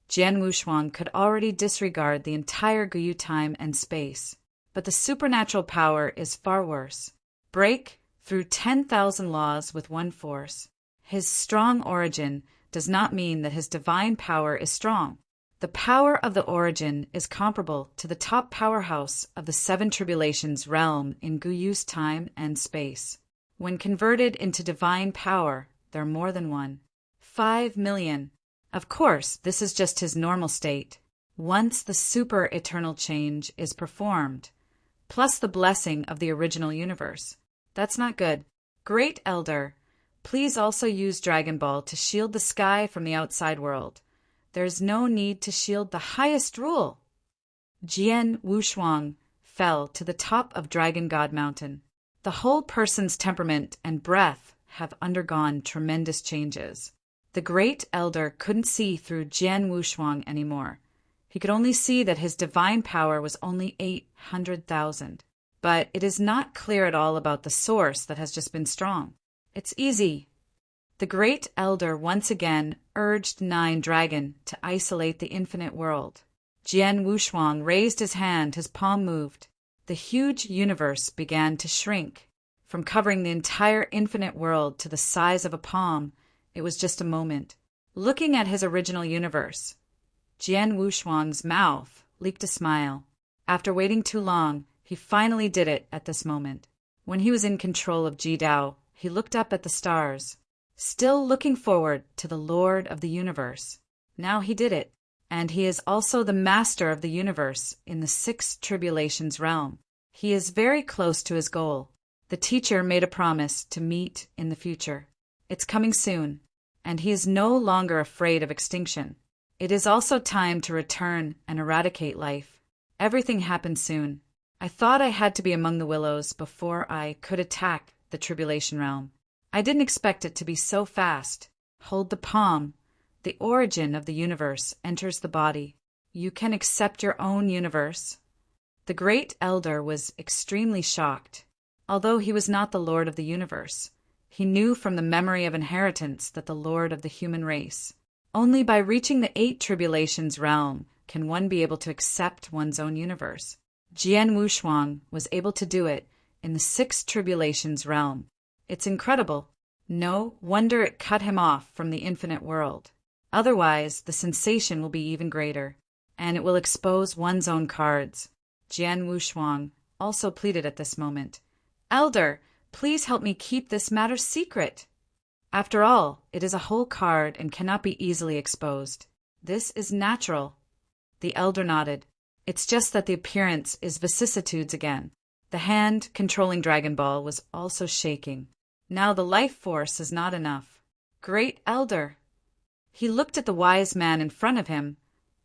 Jian Wushuang could already disregard the entire Guyu time and space, but the supernatural power is far worse. Break through 10,000 laws with one force. His strong origin does not mean that his divine power is strong. The power of the origin is comparable to the top powerhouse of the 7 Tribulations Realm in Guyu's time and space. When converted into divine power, there are more than one. 5 million. Of course, this is just his normal state. Once the super eternal change is performed, plus the blessing of the original universe. That's not good. Great Elder, please also use Dragon Ball to shield the sky from the outside world. There's no need to shield the highest rule. Jian Wushuang fell to the top of Dragon God Mountain. The whole person's temperament and breath have undergone tremendous changes. The great elder couldn't see through Jian Wushuang anymore. He could only see that his divine power was only 800,000. But it is not clear at all about the source that has just been strong. It's easy. The Great Elder once again urged Nine Dragon to isolate the infinite world. Jian Wushuang raised his hand, his palm moved. The huge universe began to shrink. From covering the entire infinite world to the size of a palm, it was just a moment. Looking at his original universe, Jian Wushuang's mouth leaked a smile. After waiting too long, he finally did it at this moment. When he was in control of Jidao, he looked up at the stars, still looking forward to the Lord of the Universe. Now he did it, and he is also the master of the universe in the Six Tribulations realm. He is very close to his goal. The teacher made a promise to meet in the future. It's coming soon, and he is no longer afraid of extinction. It is also time to return and eradicate life. Everything happens soon. I thought I had to be among the willows before I could attack the Tribulation realm. I didn't expect it to be so fast. Hold the palm. The origin of the universe enters the body. You can accept your own universe. The Great Elder was extremely shocked. Although he was not the Lord of the universe, he knew from the memory of inheritance that the Lord of the human race. Only by reaching the Eight Tribulations realm can one be able to accept one's own universe. Jian Wushuang was able to do it in the Six Tribulations realm. It's incredible. No wonder it cut him off from the infinite world. Otherwise, the sensation will be even greater, and it will expose one's own cards. Jian Wushuang also pleaded at this moment. Elder, please help me keep this matter secret. After all, it is a whole card and cannot be easily exposed. This is natural. The elder nodded. It's just that the appearance is vicissitudes again. The hand controlling Dragon Ball was also shaking. Now the life force is not enough. Great Elder. He looked at the wise man in front of him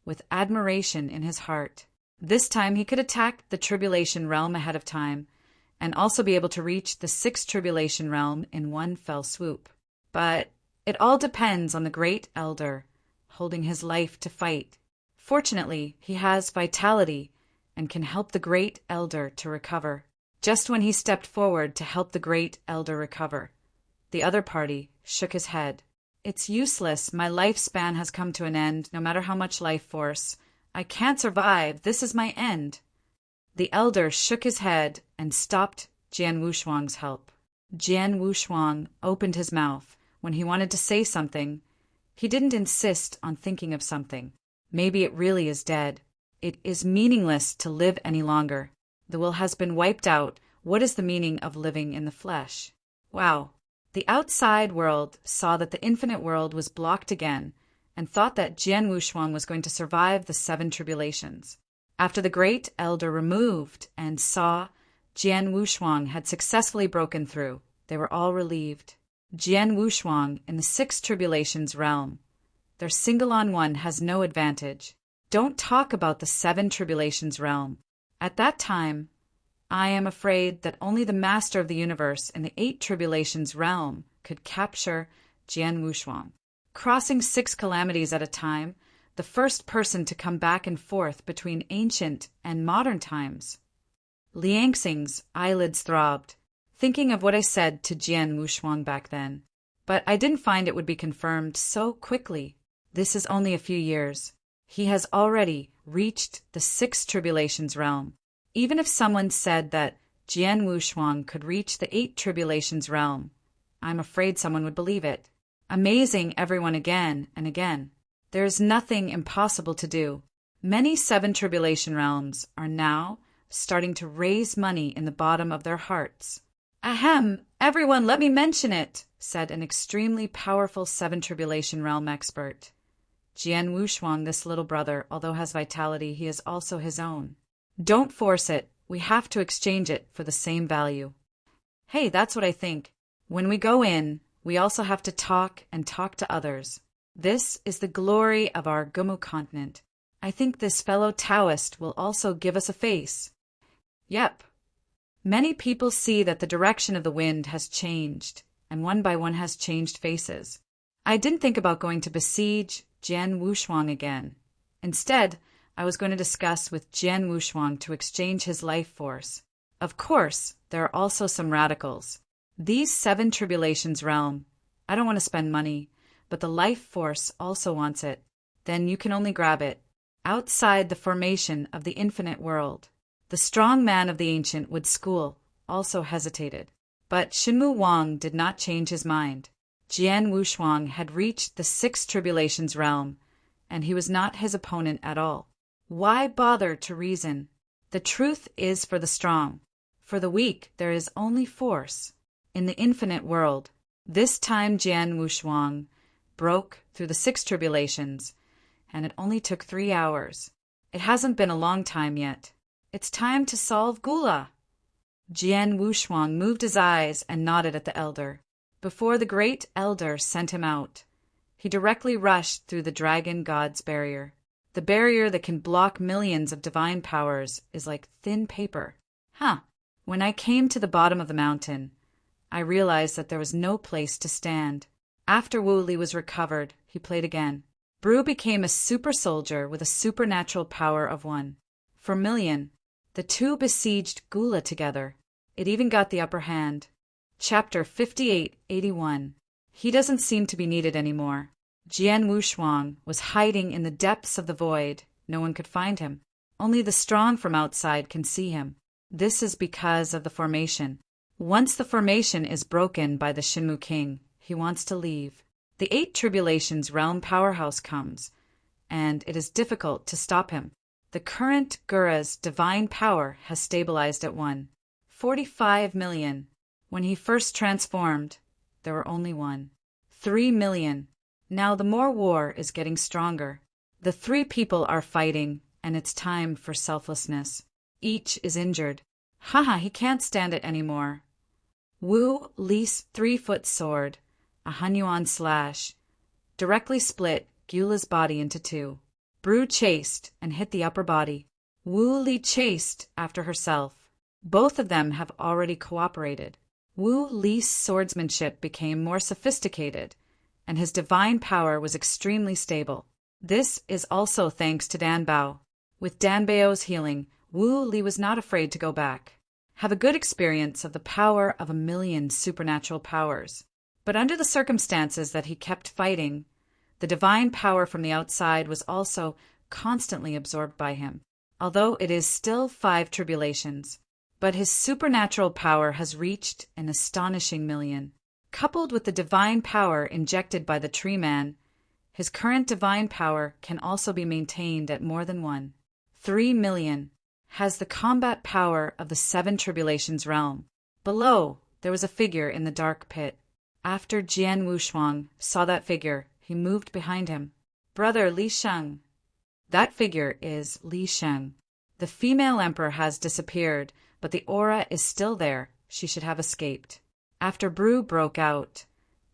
with admiration in his heart. This time he could attack the Tribulation realm ahead of time and also be able to reach the Sixth Tribulation realm in one fell swoop. But it all depends on the Great Elder holding his life to fight. Fortunately, he has vitality and can help the Great Elder to recover. Just when he stepped forward to help the Great Elder recover, the other party shook his head. It's useless. My lifespan has come to an end, no matter how much life force. I can't survive. This is my end. The elder shook his head and stopped Jian Wushuang's help. Jian Wushuang opened his mouth when he wanted to say something. He didn't insist on thinking of something. Maybe it really is dead. It is meaningless to live any longer. The will has been wiped out. What is the meaning of living in the flesh? Wow. The outside world saw that the infinite world was blocked again and thought that Jian Wushuang was going to survive the 7 tribulations. After the Great Elder removed and saw Jian Wushuang had successfully broken through, they were all relieved. Jian Wushuang in the 6 tribulations realm. Their single-on-one has no advantage. Don't talk about the 7 tribulations realm. At that time, I am afraid that only the master of the universe in the 8 tribulations realm could capture Jian Wushuang. Crossing 6 calamities at a time, the first person to come back and forth between ancient and modern times. Liangxing's eyelids throbbed, thinking of what I said to Jian Wushuang back then. But I didn't find it would be confirmed so quickly. This is only a few years. He has already reached the 6 tribulations realm. Even if someone said that Jian Wushuang could reach the 8 tribulations realm, I'm afraid someone would believe it, amazing everyone again and again. There is nothing impossible to do. Many 7 tribulation realms are now starting to raise money in the bottom of their hearts. Ahem, everyone, let me mention it, said an extremely powerful 7 tribulation realm expert. Jian Wushuang, this little brother, although has vitality, he is also his own. Don't force it. We have to exchange it for the same value. Hey, that's what I think. When we go in, we also have to talk and talk to others. This is the glory of our Gumu continent. I think this fellow Taoist will also give us a face. Yep. Many people see that the direction of the wind has changed, and one by one has changed faces. I didn't think about going to besiege Jian Wushuang again. Instead, I was going to discuss with Jian Wushuang to exchange his life force. Of course, there are also some radicals. These 7 tribulations realm I don't want to spend money, but the life force also wants it. Then you can only grab it. Outside the formation of the infinite world, the strong man of the ancient wood school also hesitated. But Shenmu Wang did not change his mind. Jian Wushuang had reached the sixth tribulations realm, and he was not his opponent at all. Why bother to reason? The truth is for the strong. For the weak there is only force. In the infinite world, this time Jian Wushuang broke through the six tribulations, and it only took 3 hours. It hasn't been a long time yet. It's time to solve Gula. Jian Wushuang moved his eyes and nodded at the elder. Before the great elder sent him out, he directly rushed through the dragon god's barrier. The barrier that can block millions of divine powers is like thin paper. When I came to the bottom of the mountain, I realized that there was no place to stand. After Wu Li was recovered, he played again. Bru became a super soldier with a supernatural power of 1 for million. The two besieged Gula together. It even got the upper hand. Chapter 5881. He doesn't seem to be needed anymore. Jian Wushuang was hiding in the depths of the void. No one could find him. Only the strong from outside can see him. This is because of the formation. Once the formation is broken by the Shenmu King, he wants to leave. The 8 tribulations realm powerhouse comes, and it is difficult to stop him. The current Gura's divine power has stabilized at 1.45 million. When he first transformed, there were only 1.3 million. Now the more war is getting stronger. The 3 people are fighting, and it's time for selflessness. Each is injured. He can't stand it anymore. Wu Li's 3-foot sword, a Hunyuan slash, directly split Gula's body into 2. Bru chased and hit the upper body. Wu Li chased after herself. Both of them have already cooperated. Wu Li's swordsmanship became more sophisticated, and his divine power was extremely stable. This is also thanks to Danbao. With Danbao's healing, Wu Li was not afraid to go back. Have a good experience of the power of 1 million supernatural powers. But under the circumstances that he kept fighting, the divine power from the outside was also constantly absorbed by him, although it is still 5 tribulations. But his supernatural power has reached an astonishing million. Coupled with the divine power injected by the tree man, his current divine power can also be maintained at more than 1.3 million. Has the combat power of the 7 tribulations realm. Below, there was a figure in the dark pit. After Jian Wushuang saw that figure, he moved behind him. Brother Li Sheng. That figure is Li Sheng. The female emperor has disappeared, but the aura is still there. She should have escaped. After Bru broke out,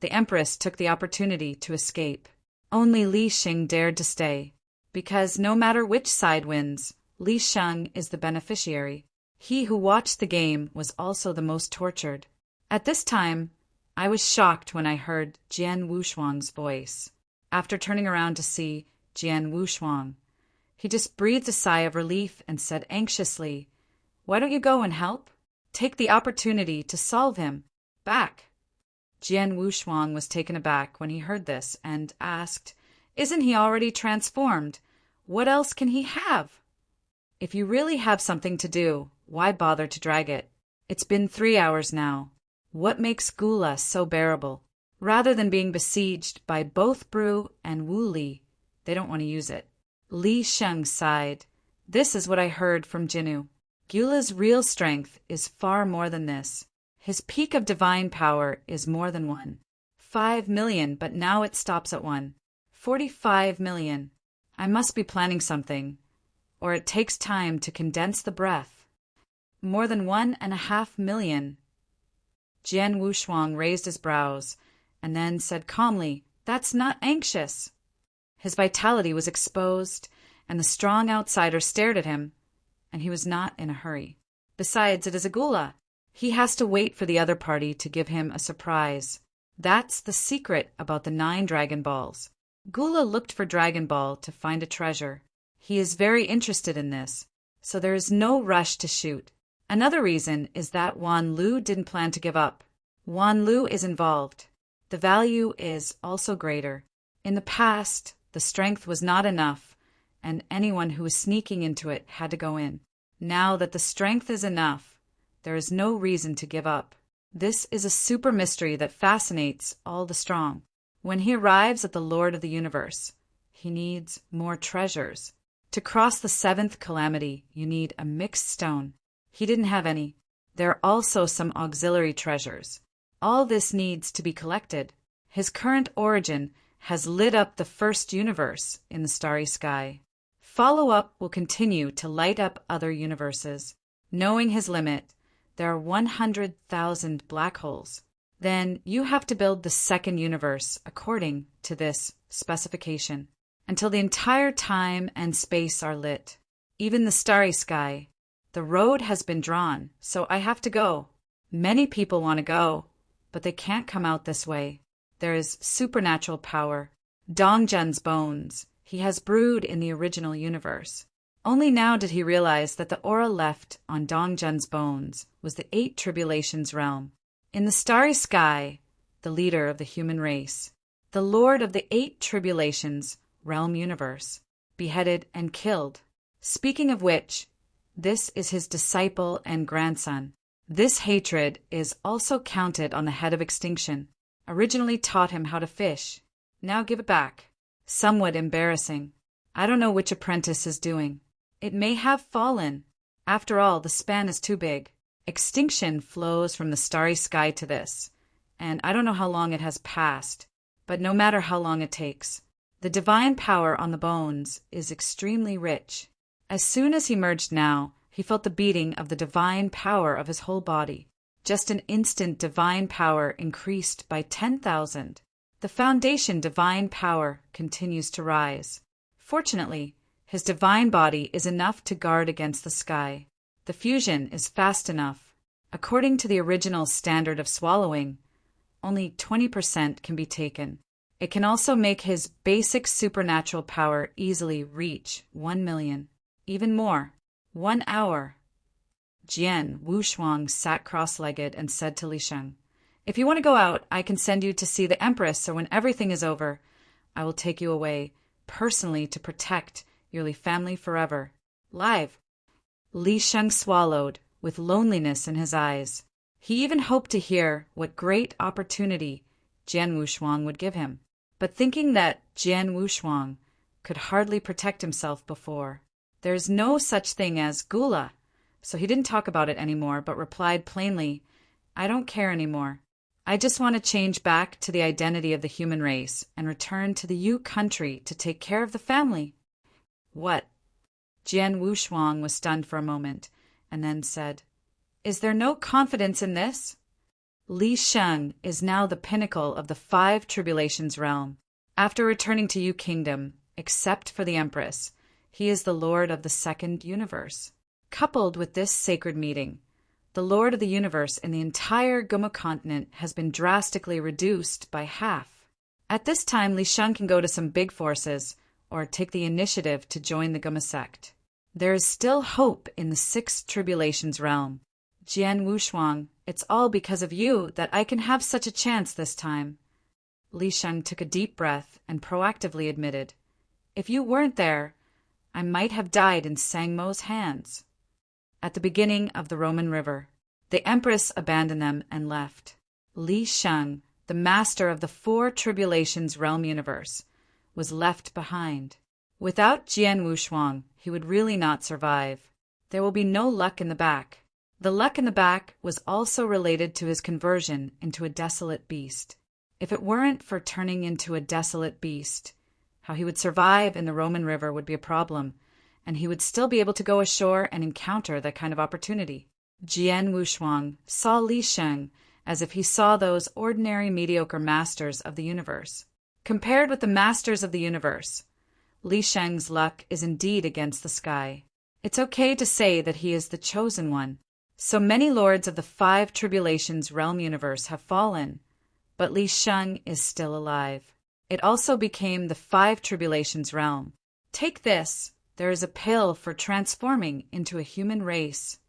the empress took the opportunity to escape. Only Li Sheng dared to stay, because no matter which side wins, Li Sheng is the beneficiary. He who watched the game was also the most tortured. At this time, I was shocked when I heard Jian Wushuang's voice. After turning around to see Jian Wushuang, he just breathed a sigh of relief and said anxiously, "Why don't you go and help? Take the opportunity to solve him. Back." Jian Wushuang was taken aback when he heard this and asked, "Isn't he already transformed? What else can he have?" If you really have something to do, why bother to drag it? It's been 3 hours now. What makes Gula so bearable? Rather than being besieged by both Bru and Wu Li, they don't want to use it. Li Sheng sighed. This is what I heard from Jinu. Gula's real strength is far more than this. His peak of divine power is more than 1.5 million, but now it stops at 1.45 million. I must be planning something, or it takes time to condense the breath. More than 1.5 million. Jian Wushuang raised his brows, and then said calmly, "That's not anxious." His vitality was exposed, and the strong outsider stared at him, and he was not in a hurry. Besides, it is a Gula. He has to wait for the other party to give him a surprise. That's the secret about the 9 Dragon Balls. Gula looked for Dragon Ball to find a treasure. He is very interested in this, so there is no rush to shoot. Another reason is that Wan Lu didn't plan to give up. Wan Lu is involved. The value is also greater. In the past, the strength was not enough, and anyone who was sneaking into it had to go in. Now that the strength is enough, there is no reason to give up. This is a super mystery that fascinates all the strong. When he arrives at the Lord of the Universe, he needs more treasures. To cross the seventh calamity, you need a mixed stone. He didn't have any. There are also some auxiliary treasures. All this needs to be collected. His current origin has lit up the first universe in the starry sky. Follow-up will continue to light up other universes. Knowing his limit, there are 100,000 black holes. Then you have to build the second universe according to this specification, until the entire time and space are lit. Even the starry sky. The road has been drawn, so I have to go. Many people want to go, but they can't come out this way. There is supernatural power. Dongzhen's bones. He has brewed in the original universe. Only now did he realize that the aura left on Dongzhen's bones was the 8 tribulations realm. In the starry sky, the leader of the human race, the lord of the 8 tribulations realm universe, beheaded and killed. Speaking of which, this is his disciple and grandson. This hatred is also counted on the head of extinction. Originally taught him how to fish. Now give it back. Somewhat embarrassing. I don't know which apprentice is doing. It may have fallen. After all, the span is too big. Extinction flows from the starry sky to this, and I don't know how long it has passed, but no matter how long it takes, the divine power on the bones is extremely rich. As soon as he merged now, he felt the beating of the divine power of his whole body. Just an instant divine power increased by 10,000. The foundation divine power continues to rise. Fortunately, his divine body is enough to guard against the sky. The fusion is fast enough. According to the original standard of swallowing, only 20% can be taken. It can also make his basic supernatural power easily reach 1 million. Even more. 1 hour. Jian Wushuang sat cross-legged and said to Li Sheng, "If you want to go out, I can send you to see the Empress, so when everything is over, I will take you away, personally to protect your family forever. Live." Li Sheng swallowed, with loneliness in his eyes. He even hoped to hear what great opportunity Jian Wushuang would give him. But thinking that Jian Wushuang could hardly protect himself before, there is no such thing as gula, so he didn't talk about it anymore, but replied plainly, "I don't care anymore. I just want to change back to the identity of the human race and return to the Yu country to take care of the family." "What?" Jian Wushuang was stunned for a moment, and then said, "Is there no confidence in this?" Li Sheng is now the pinnacle of the 5 tribulations realm. After returning to Yu Kingdom, except for the Empress, he is the Lord of the second universe. Coupled with this sacred meeting, the Lord of the Universe in the entire Guma continent has been drastically reduced by half. At this time, Li Sheng can go to some big forces, or take the initiative to join the Guma sect. There is still hope in the 6 tribulations realm. Jian Wushuang, it's all because of you that I can have such a chance this time. Li Sheng took a deep breath and proactively admitted, "If you weren't there, I might have died in Sangmo's hands." At the beginning of the Roman River, the Empress abandoned them and left. Li Sheng, the master of the 4 tribulations realm universe, was left behind. Without Jian Wushuang, he would really not survive. There will be no luck in the back. The luck in the back was also related to his conversion into a desolate beast. If it weren't for turning into a desolate beast, how he would survive in the Roman River would be a problem, and he would still be able to go ashore and encounter that kind of opportunity. Jian Wushuang saw Li Sheng as if he saw those ordinary mediocre masters of the universe. Compared with the masters of the universe, Li Sheng's luck is indeed against the sky. It's okay to say that he is the chosen one. So many lords of the 5 tribulations realm universe have fallen, but Li Sheng is still alive. It also became the 5 tribulations realm. Take this. There is a pill for transforming into a human race.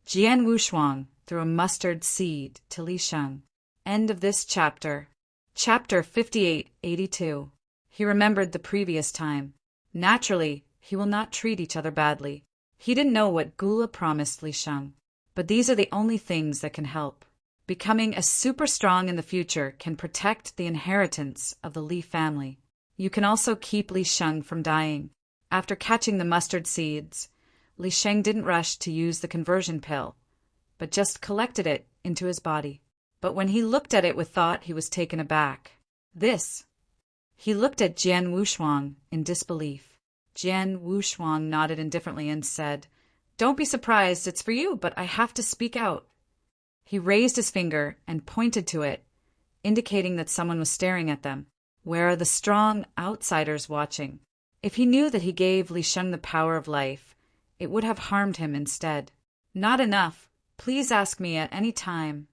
Jian Wushuang threw a mustard seed to Li Sheng. End of this chapter. Chapter 5882. He remembered the previous time. Naturally, he will not treat each other badly. He didn't know what Gula promised Li Sheng. But these are the only things that can help. Becoming a super strong in the future can protect the inheritance of the Li family. You can also keep Li Sheng from dying. After catching the mustard seeds, Li Sheng didn't rush to use the conversion pill, but just collected it into his body. But when he looked at it with thought, he was taken aback. This. He looked at Jian Wushuang in disbelief. Jian Wushuang nodded indifferently and said, "Don't be surprised, it's for you, but I have to speak out." He raised his finger and pointed to it, indicating that someone was staring at them. Where are the strong outsiders watching? If he knew that he gave Li Sheng the power of life, it would have harmed him instead. "Not enough. Please ask me at any time.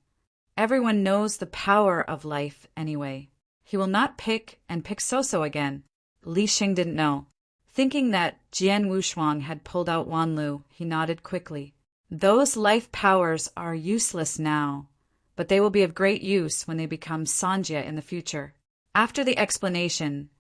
Everyone knows the power of life anyway." He will not pick So-So again. Li Sheng didn't know. Thinking that Jian Wushuang had pulled out Wanlu, he nodded quickly. Those life powers are useless now, but they will be of great use when they become Sanjia in the future. After the explanation,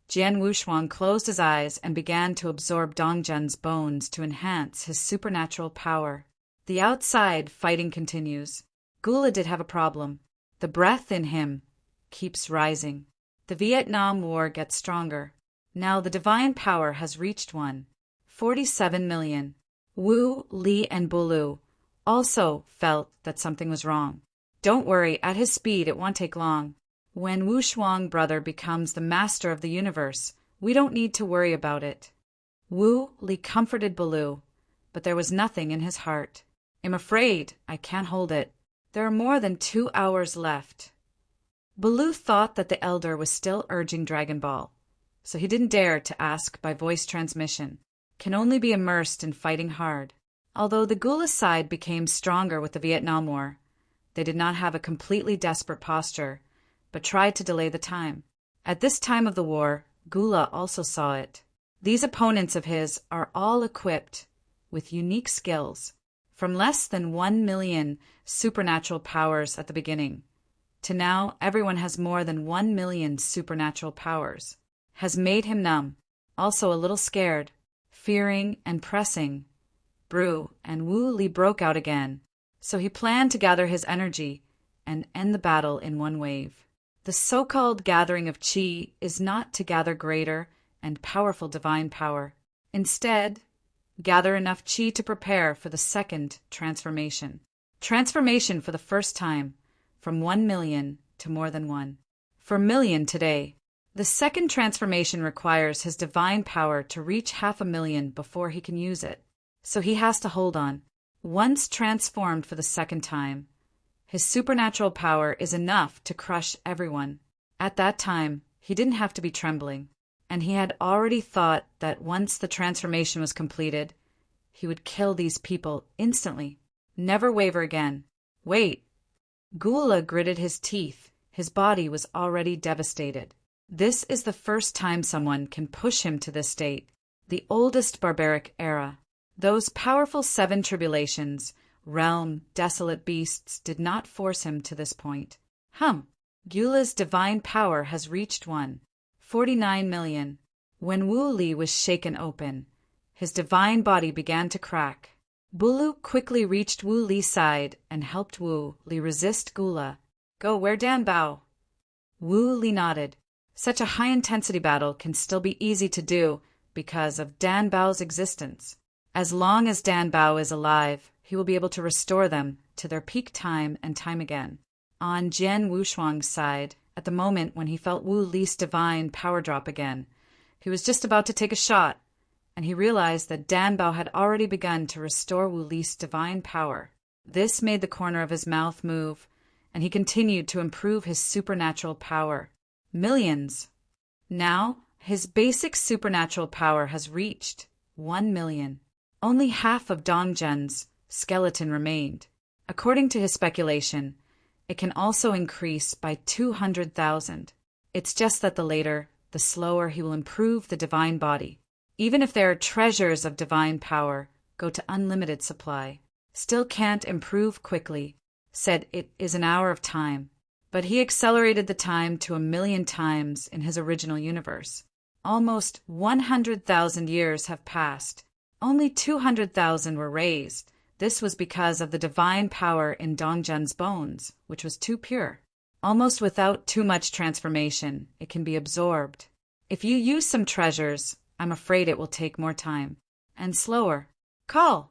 Jian Wushuang closed his eyes and began to absorb Dongzhen's bones to enhance his supernatural power. The outside fighting continues. Gula did have a problem. The breath in him keeps rising. The Vietnam War gets stronger. Now the divine power has reached 1.47 million. Wu, Li, and Bulu also felt that something was wrong. Don't worry, at his speed it won't take long. When Wu Shuang brother becomes the master of the universe, we don't need to worry about it. Wu, Li comforted Bulu, but there was nothing in his heart. "I'm afraid I can't hold it. There are more than 2 hours left." Bulu thought that the elder was still urging Dragon Ball, so he didn't dare to ask by voice transmission. Can only be immersed in fighting hard. Although the Gula side became stronger with the Vietnam War, they did not have a completely desperate posture, but tried to delay the time. At this time of the war, Gula also saw it. These opponents of his are all equipped with unique skills, from less than 1 million supernatural powers at the beginning, to now everyone has more than 1 million supernatural powers. Has made him numb, also a little scared, fearing and pressing. Bru and Wu Li broke out again, so he planned to gather his energy and end the battle in one wave. The so-called gathering of Qi is not to gather greater and powerful divine power. Instead, gather enough Qi to prepare for the second transformation. Transformation for the first time, from 1 million to more than 1. For million today. The second transformation requires his divine power to reach 500,000 before he can use it. So he has to hold on. Once transformed for the second time, his supernatural power is enough to crush everyone. At that time, he didn't have to be trembling, and he had already thought that once the transformation was completed, he would kill these people instantly. Never waver again. Wait. Gula gritted his teeth. His body was already devastated. This is the first time someone can push him to this state, the oldest barbaric era. Those powerful 7 tribulations, realm, desolate beasts did not force him to this point. Gula's divine power has reached 1.49 million. When Wu Li was shaken open, his divine body began to crack. Bulu quickly reached Wu Li's side and helped Wu Li resist Gula. "Go where Dan Bao?" Wu Li nodded. Such a high-intensity battle can still be easy to do because of Dan Bao's existence. As long as Dan Bao is alive, he will be able to restore them to their peak time and time again. On Jian Wushuang's side, at the moment when he felt Wu Li's divine power drop again, he was just about to take a shot, and he realized that Dan Bao had already begun to restore Wu Li's divine power. This made the corner of his mouth move, and he continued to improve his supernatural power. Millions. Now, his basic supernatural power has reached 1 million. Only half of Dongzhen's skeleton remained. According to his speculation, it can also increase by 200,000. It's just that the later, the slower he will improve the divine body. Even if there are treasures of divine power, go to unlimited supply. Still can't improve quickly. Said it is an hour of time. but he accelerated the time to 1,000,000 times in his original universe. Almost 100,000 years have passed. Only 200,000 were raised. This was because of the divine power in Dongjun's bones, which was too pure. Almost without too much transformation, it can be absorbed. If you use some treasures, I'm afraid it will take more time. And slower. Call!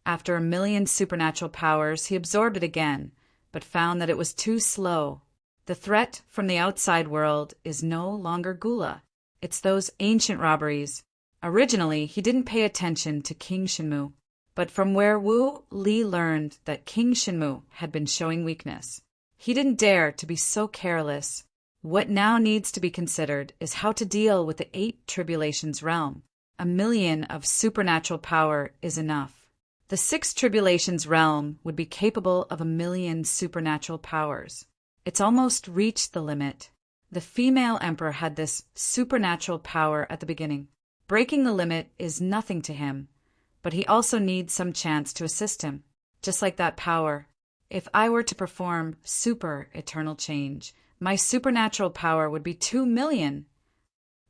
After 1,000,000 supernatural powers, he absorbed it again, but found that it was too slow. The threat from the outside world is no longer Gula. It's those ancient robberies. Originally, he didn't pay attention to King Shenmu, but from where Wu Li learned that King Shenmu had been showing weakness, he didn't dare to be so careless. What now needs to be considered is how to deal with the 8 tribulations realm. 1,000,000 of supernatural power is enough. The 6 tribulations realm would be capable of 1,000,000 supernatural powers. It's almost reached the limit. The female emperor had this supernatural power at the beginning. Breaking the limit is nothing to him, but he also needs some chance to assist him. Just like that power. If I were to perform super eternal change, my supernatural power would be 2,000,000.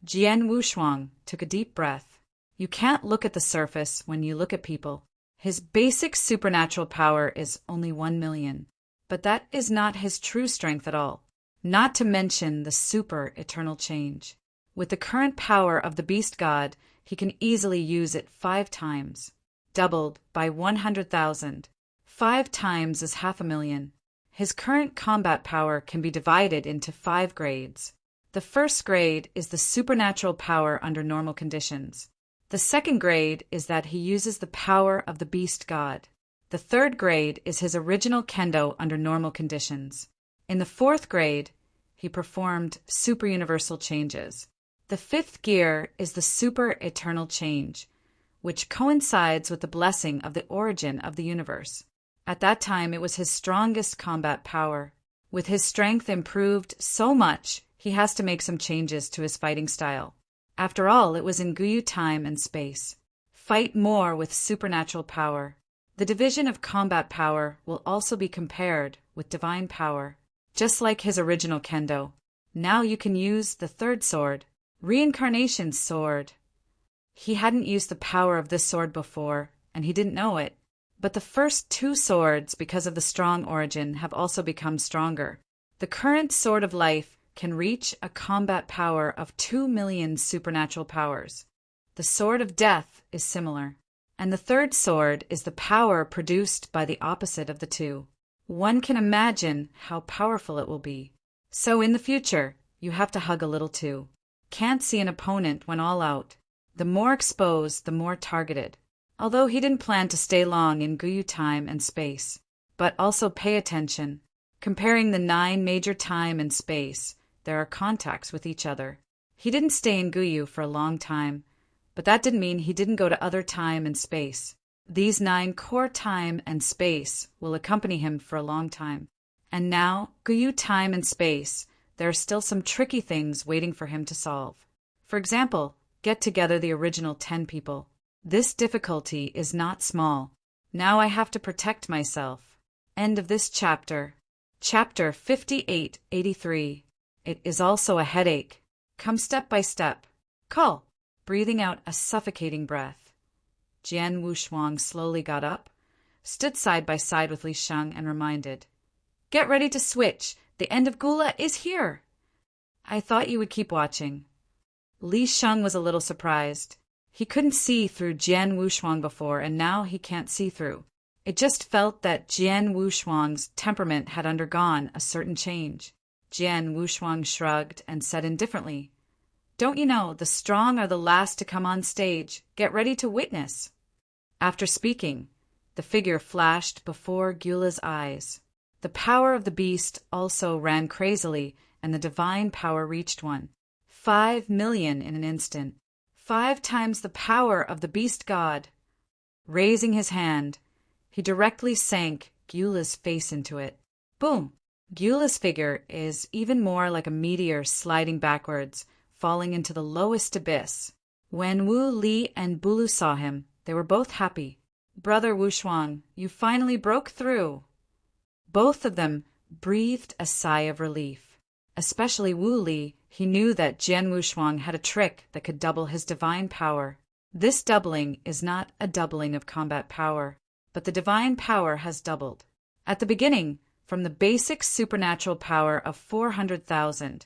Jian Wushuang took a deep breath. You can't look at the surface when you look at people. His basic supernatural power is only 1,000,000, but that is not his true strength at all. Not to mention the super eternal change. With the current power of the beast god, he can easily use it 5 times. Doubled by 100,000. 5 times is 500,000. His current combat power can be divided into 5 grades. The first grade is the supernatural power under normal conditions. The second grade is that he uses the power of the beast god. The third grade is his original kendo under normal conditions. In the 4th grade, he performed super universal changes. The 5th gear is the super eternal change, which coincides with the blessing of the origin of the universe. At that time, it was his strongest combat power. With his strength improved so much, he has to make some changes to his fighting style. After all, it was in Guyu time and space. Fight more with supernatural power. The division of combat power will also be compared with divine power. Just like his original kendo, now you can use the 3rd sword, Reincarnation sword. He hadn't used the power of this sword before, and he didn't know it. But the first 2 swords, because of the strong origin, have also become stronger. The current sword of life can reach a combat power of 2,000,000 supernatural powers. The sword of death is similar. And the 3rd sword is the power produced by the opposite of the 2. One can imagine how powerful it will be. So in the future, you have to hug a little too. Can't see an opponent when all out. The more exposed, the more targeted. Although he didn't plan to stay long in Guyu time and space. But also pay attention. Comparing the 9 major time and space, there are contacts with each other. He didn't stay in Guyu for a long time, but that didn't mean he didn't go to other time and space. These 9 core time and space will accompany him for a long time. And now, Guyu time and space, there are still some tricky things waiting for him to solve. For example, get together the original 10 people. This difficulty is not small. Now I have to protect myself. End of this chapter. Chapter 5883. It is also a headache. Come step by step. Call. Breathing out a suffocating breath. Jian Wushuang slowly got up, stood side by side with Li Sheng, and reminded, "Get ready to switch. The end of Gula is here." "I thought you would keep watching." Li Sheng was a little surprised. He couldn't see through Jian Wushuang before, and now he can't see through. It just felt that Jian Wushuang's temperament had undergone a certain change. Jian Wushuang shrugged and said indifferently, "Don't you know, the strong are the last to come on stage. Get ready to witness." After speaking, the figure flashed before Gula's eyes. The power of the beast also ran crazily, and the divine power reached one. 5,000,000 in an instant. 5 times the power of the beast god. Raising his hand, he directly sank Gula's face into it. Boom! Gula's figure is even more like a meteor sliding backwards, falling into the lowest abyss. When Wu Li and Bulu saw him, they were both happy. "Brother Wushuang, you finally broke through." Both of them breathed a sigh of relief. Especially Wu Li, he knew that Jian Wushuang had a trick that could double his divine power. This doubling is not a doubling of combat power, but the divine power has doubled. At the beginning, from the basic supernatural power of 400,000,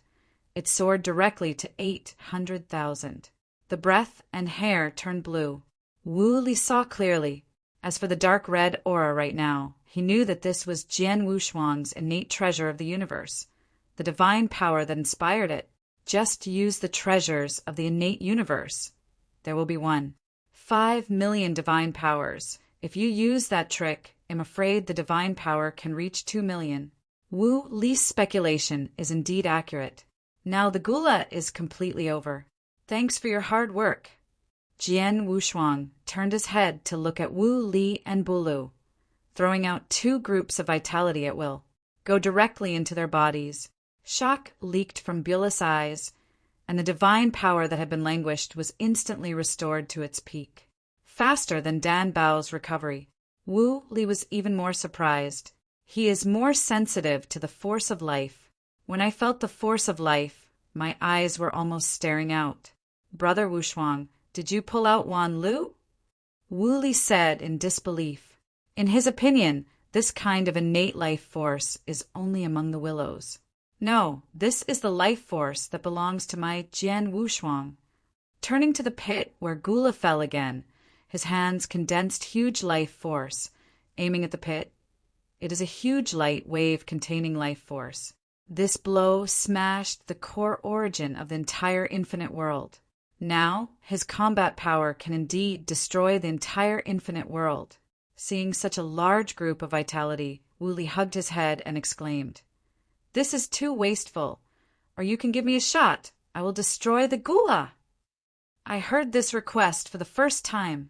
it soared directly to 800,000. The breath and hair turned blue. Wu Li saw clearly. As for the dark red aura right now, he knew that this was Jian Wushuang's innate treasure of the universe, the divine power that inspired it. Just use the treasures of the innate universe. There will be 5 million divine powers. If you use that trick, I'm afraid the divine power can reach 2 million. Wu Li's speculation is indeed accurate. Now the gula is completely over. Thanks for your hard work. Jian Wushuang turned his head to look at Wu Li and Bulu, throwing out 2 groups of vitality at will. Go directly into their bodies. Shock leaked from Bula's eyes, and the divine power that had been languished was instantly restored to its peak. Faster than Dan Bao's recovery. Wu Li was even more surprised. He is more sensitive to the force of life. When I felt the force of life, my eyes were almost staring out. Brother Wushuang, did you pull out Wan Lu? Wu Li said in disbelief. In his opinion, this kind of innate life force is only among the willows. No, this is the life force that belongs to my Jian Wushuang. Turning to the pit where Gula fell again, his hands condensed huge life force, aiming at the pit. It is a huge light wave containing life force. This blow smashed the core origin of the entire infinite world. Now, his combat power can indeed destroy the entire infinite world. Seeing such a large group of vitality, Wu Li hugged his head and exclaimed, "This is too wasteful. Or you can give me a shot. I will destroy the gula." I heard this request for the first time.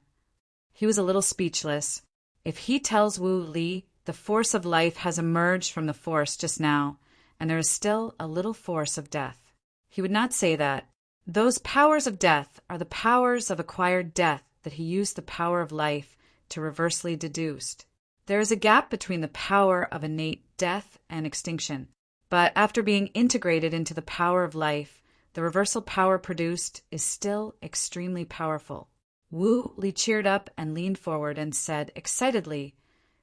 He was a little speechless. If he tells Wu Li the force of life has emerged from the force just now, and there is still a little force of death. He would not say that. Those powers of death are the powers of acquired death that he used the power of life to reversely deduce. There is a gap between the power of innate death and extinction, but after being integrated into the power of life, the reversal power produced is still extremely powerful. Wu Li cheered up and leaned forward and said excitedly,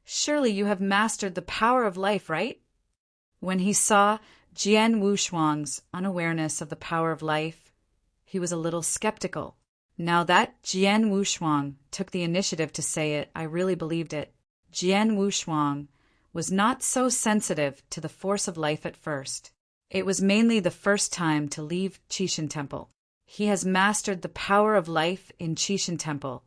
"Surely you have mastered the power of life, right?" When he saw Jian Wushuang's unawareness of the power of life, he was a little skeptical. Now that Jian Wushuang took the initiative to say it, I really believed it. Jian Wushuang was not so sensitive to the force of life at first. It was mainly the first time to leave Qishan Temple. He has mastered the power of life in Qishan Temple,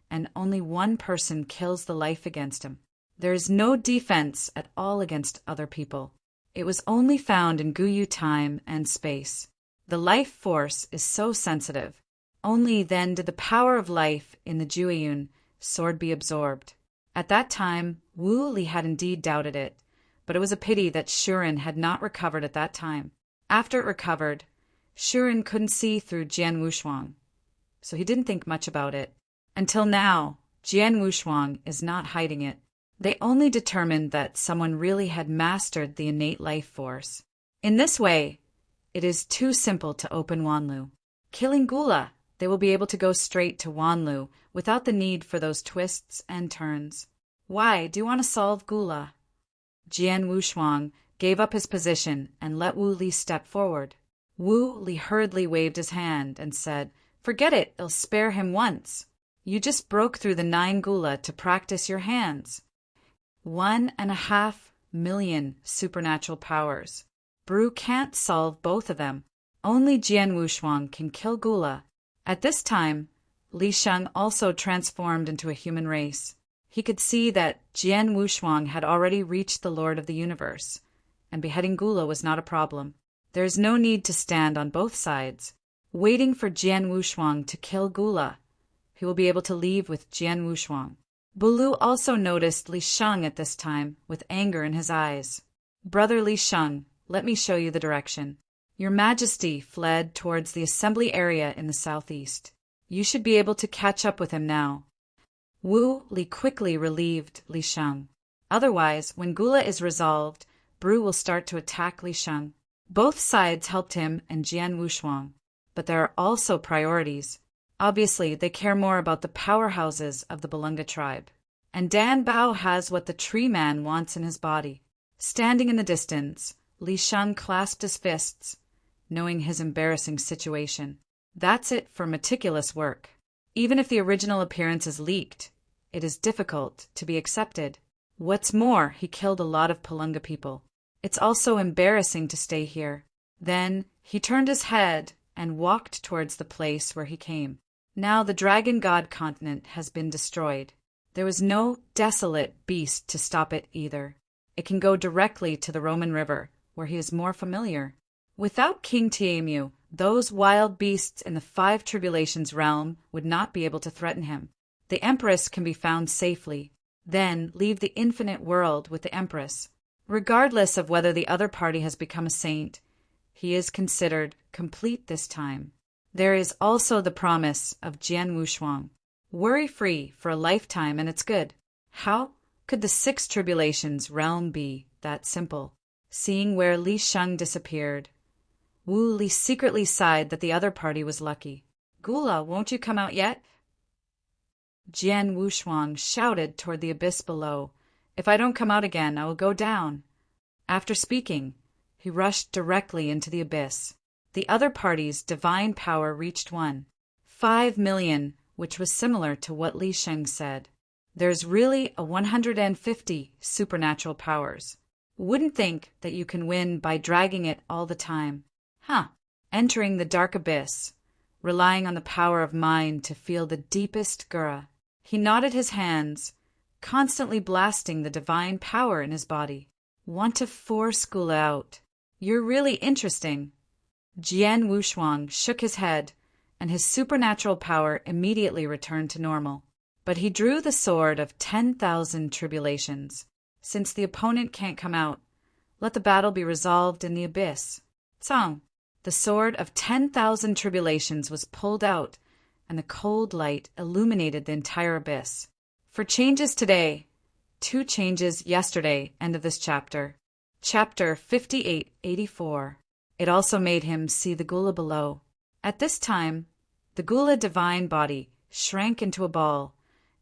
and only one person kills the life against him. There is no defense at all against other people. It was only found in Guyu time and space. The life force is so sensitive. Only then did the power of life in the Jueyun sword be absorbed. At that time, Wu Li had indeed doubted it, but it was a pity that Shuren had not recovered at that time. After it recovered, Shuren couldn't see through Jian Wushuang, so he didn't think much about it. Until now, Jian Wushuang is not hiding it. They only determined that someone really had mastered the innate life force. In this way, it is too simple to open Wanlu. Killing Gula, they will be able to go straight to Wanlu without the need for those twists and turns. Why do you want to solve Gula? Jian Wushuang gave up his position and let Wu Li step forward. Wu Li hurriedly waved his hand and said, "Forget it, it'll spare him once. You just broke through the 9 Gula to practice your hands. 1.5 million supernatural powers. Bru can't solve both of them. Only Jian Wushuang can kill Gula." At this time, Li Sheng also transformed into a human race. He could see that Jian Wushuang had already reached the Lord of the Universe, and beheading Gula was not a problem. There is no need to stand on both sides, waiting for Jian Wushuang to kill Gula. He will be able to leave with Jian Wushuang. Bulu also noticed Li Sheng at this time, with anger in his eyes. "Brother Li Sheng, let me show you the direction. Your Majesty fled towards the assembly area in the southeast. You should be able to catch up with him now." Wu Li quickly relieved Li Sheng. Otherwise, when Gula is resolved, Bru will start to attack Li Sheng. Both sides helped him and Jian Wushuang, but there are also priorities. Obviously, they care more about the powerhouses of the Belunga tribe. And Dan Bao has what the tree man wants in his body. Standing in the distance, Li Sheng clasped his fists, knowing his embarrassing situation. That's it for meticulous work. Even if the original appearance is leaked, it is difficult to be accepted. What's more, he killed a lot of Belunga people. It's also embarrassing to stay here. Then he turned his head and walked towards the place where he came. Now the Dragon God continent has been destroyed. There was no desolate beast to stop it either. It can go directly to the Roman River, where he is more familiar. Without King Tiamu, those wild beasts in the Five Tribulations realm would not be able to threaten him. The Empress can be found safely. Then leave the infinite world with the Empress. Regardless of whether the other party has become a saint, he is considered complete this time. There is also the promise of Jian Wushuang. Worry-free for a lifetime, and it's good. How could the Six Tribulations realm be that simple? Seeing where Li Sheng disappeared, Wu Li secretly sighed that the other party was lucky. Gula, won't you come out yet? Jian Wushuang shouted toward the abyss below. If I don't come out again, I will go down. After speaking, he rushed directly into the abyss. The other party's divine power reached 5 million, which was similar to what Li Sheng said. There's really a 150 supernatural powers. Wouldn't think that you can win by dragging it all the time. Entering the dark abyss, relying on the power of mind to feel the deepest gura. He knotted his hands, constantly blasting the divine power in his body. Want to force Gula out. You're really interesting. Jian Wushuang shook his head, and his supernatural power immediately returned to normal. But he drew the sword of 10,000 tribulations. Since the opponent can't come out, let the battle be resolved in the abyss. Tsang. The sword of 10,000 tribulations was pulled out, and the cold light illuminated the entire abyss. For changes today, 2 changes yesterday, end of this chapter. Chapter 5884. It also made him see the Gula below. At this time, the Gula divine body shrank into a ball,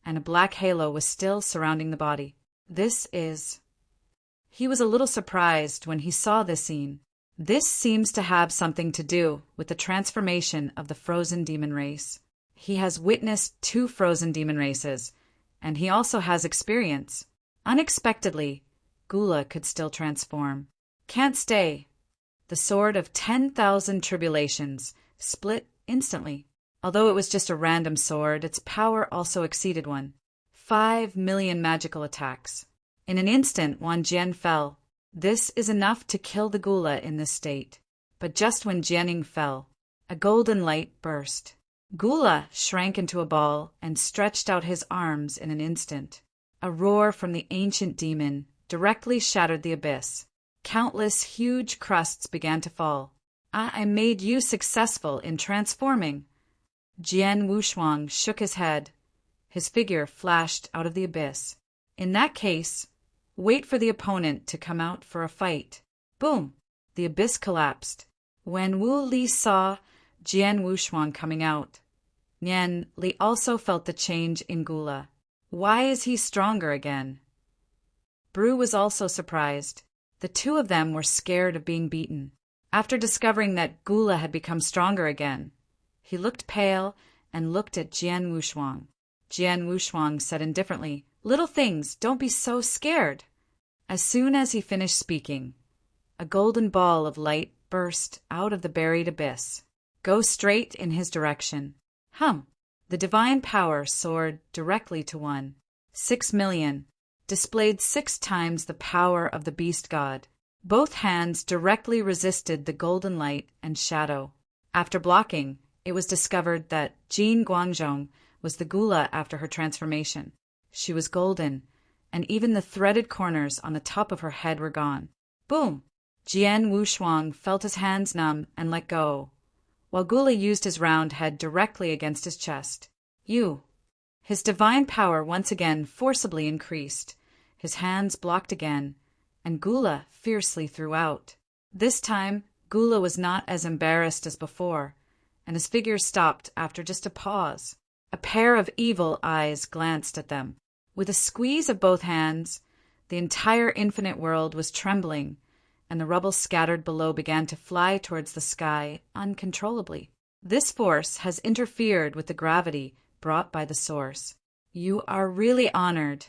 and a black halo was still surrounding the body. He was a little surprised when he saw this scene. This seems to have something to do with the transformation of the frozen demon race. He has witnessed 2 frozen demon races, and he also has experience. Unexpectedly, Gula could still transform. Can't stay. The sword of 10,000 tribulations split instantly. Although it was just a random sword, its power also exceeded 5 million magical attacks. In an instant, Wan Jian fell. This is enough to kill the Gula in this state. But just when Jianing fell, a golden light burst. Gula shrank into a ball and stretched out his arms in an instant. A roar from the ancient demon directly shattered the abyss. Countless huge crusts began to fall. I made you successful in transforming. Jian Wushuang shook his head. His figure flashed out of the abyss. In that case, wait for the opponent to come out for a fight. Boom! The abyss collapsed. When Wu Li saw Jian Wushuang coming out, Nian Li also felt the change in Gula. Why is he stronger again? Bru was also surprised. The 2 of them were scared of being beaten. After discovering that Gula had become stronger again, he looked pale and looked at Jian Wushuang. Jian Wushuang said indifferently, "Little things, don't be so scared." As soon as he finished speaking, a golden ball of light burst out of the buried abyss. Go straight in his direction. The divine power soared directly to 6 million, displayed 6 times the power of the beast god. Both hands directly resisted the golden light and shadow. After blocking, it was discovered that Jin Guangzhong was the Gula after her transformation. She was golden, and even the threaded corners on the top of her head were gone. Boom! Jian Wushuang felt his hands numb and let go, while Gula used his round head directly against his chest. His divine power once again forcibly increased. His hands blocked again, and Gula fiercely threw out. This time, Gula was not as embarrassed as before, and his figure stopped after just a pause. A pair of evil eyes glanced at them. With a squeeze of both hands, the entire infinite world was trembling, and the rubble scattered below began to fly towards the sky uncontrollably. This force has interfered with the gravity brought by the source. You are really honored,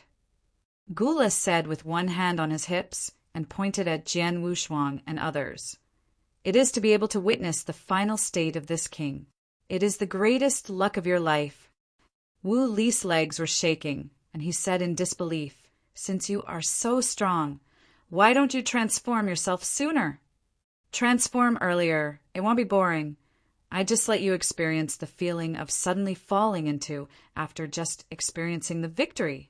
Gula said with one hand on his hips and pointed at Jian Wushuang and others. It is to be able to witness the final state of this king. It is the greatest luck of your life. Wu Li's legs were shaking, and he said in disbelief, Since you are so strong, why don't you transform yourself sooner? Transform earlier. It won't be boring. I just let you experience the feeling of suddenly falling into after just experiencing the victory.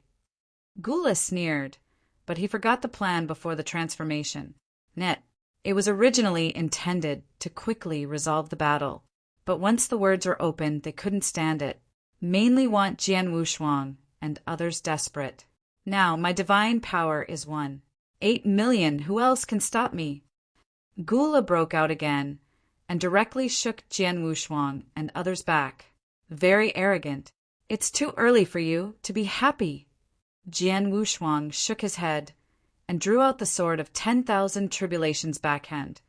Gula sneered, but he forgot the plan before the transformation. It was originally intended to quickly resolve the battle, but once the words were opened, they couldn't stand it. Mainly want Jian Wushuang, and others desperate. Now my divine power is one. 8 million, who else can stop me? Gula broke out again, and directly shook Jian Wushuang and others back. Very arrogant. It's too early for you to be happy. Jian Wushuang shook his head and drew out the sword of 10,000 tribulations backhand,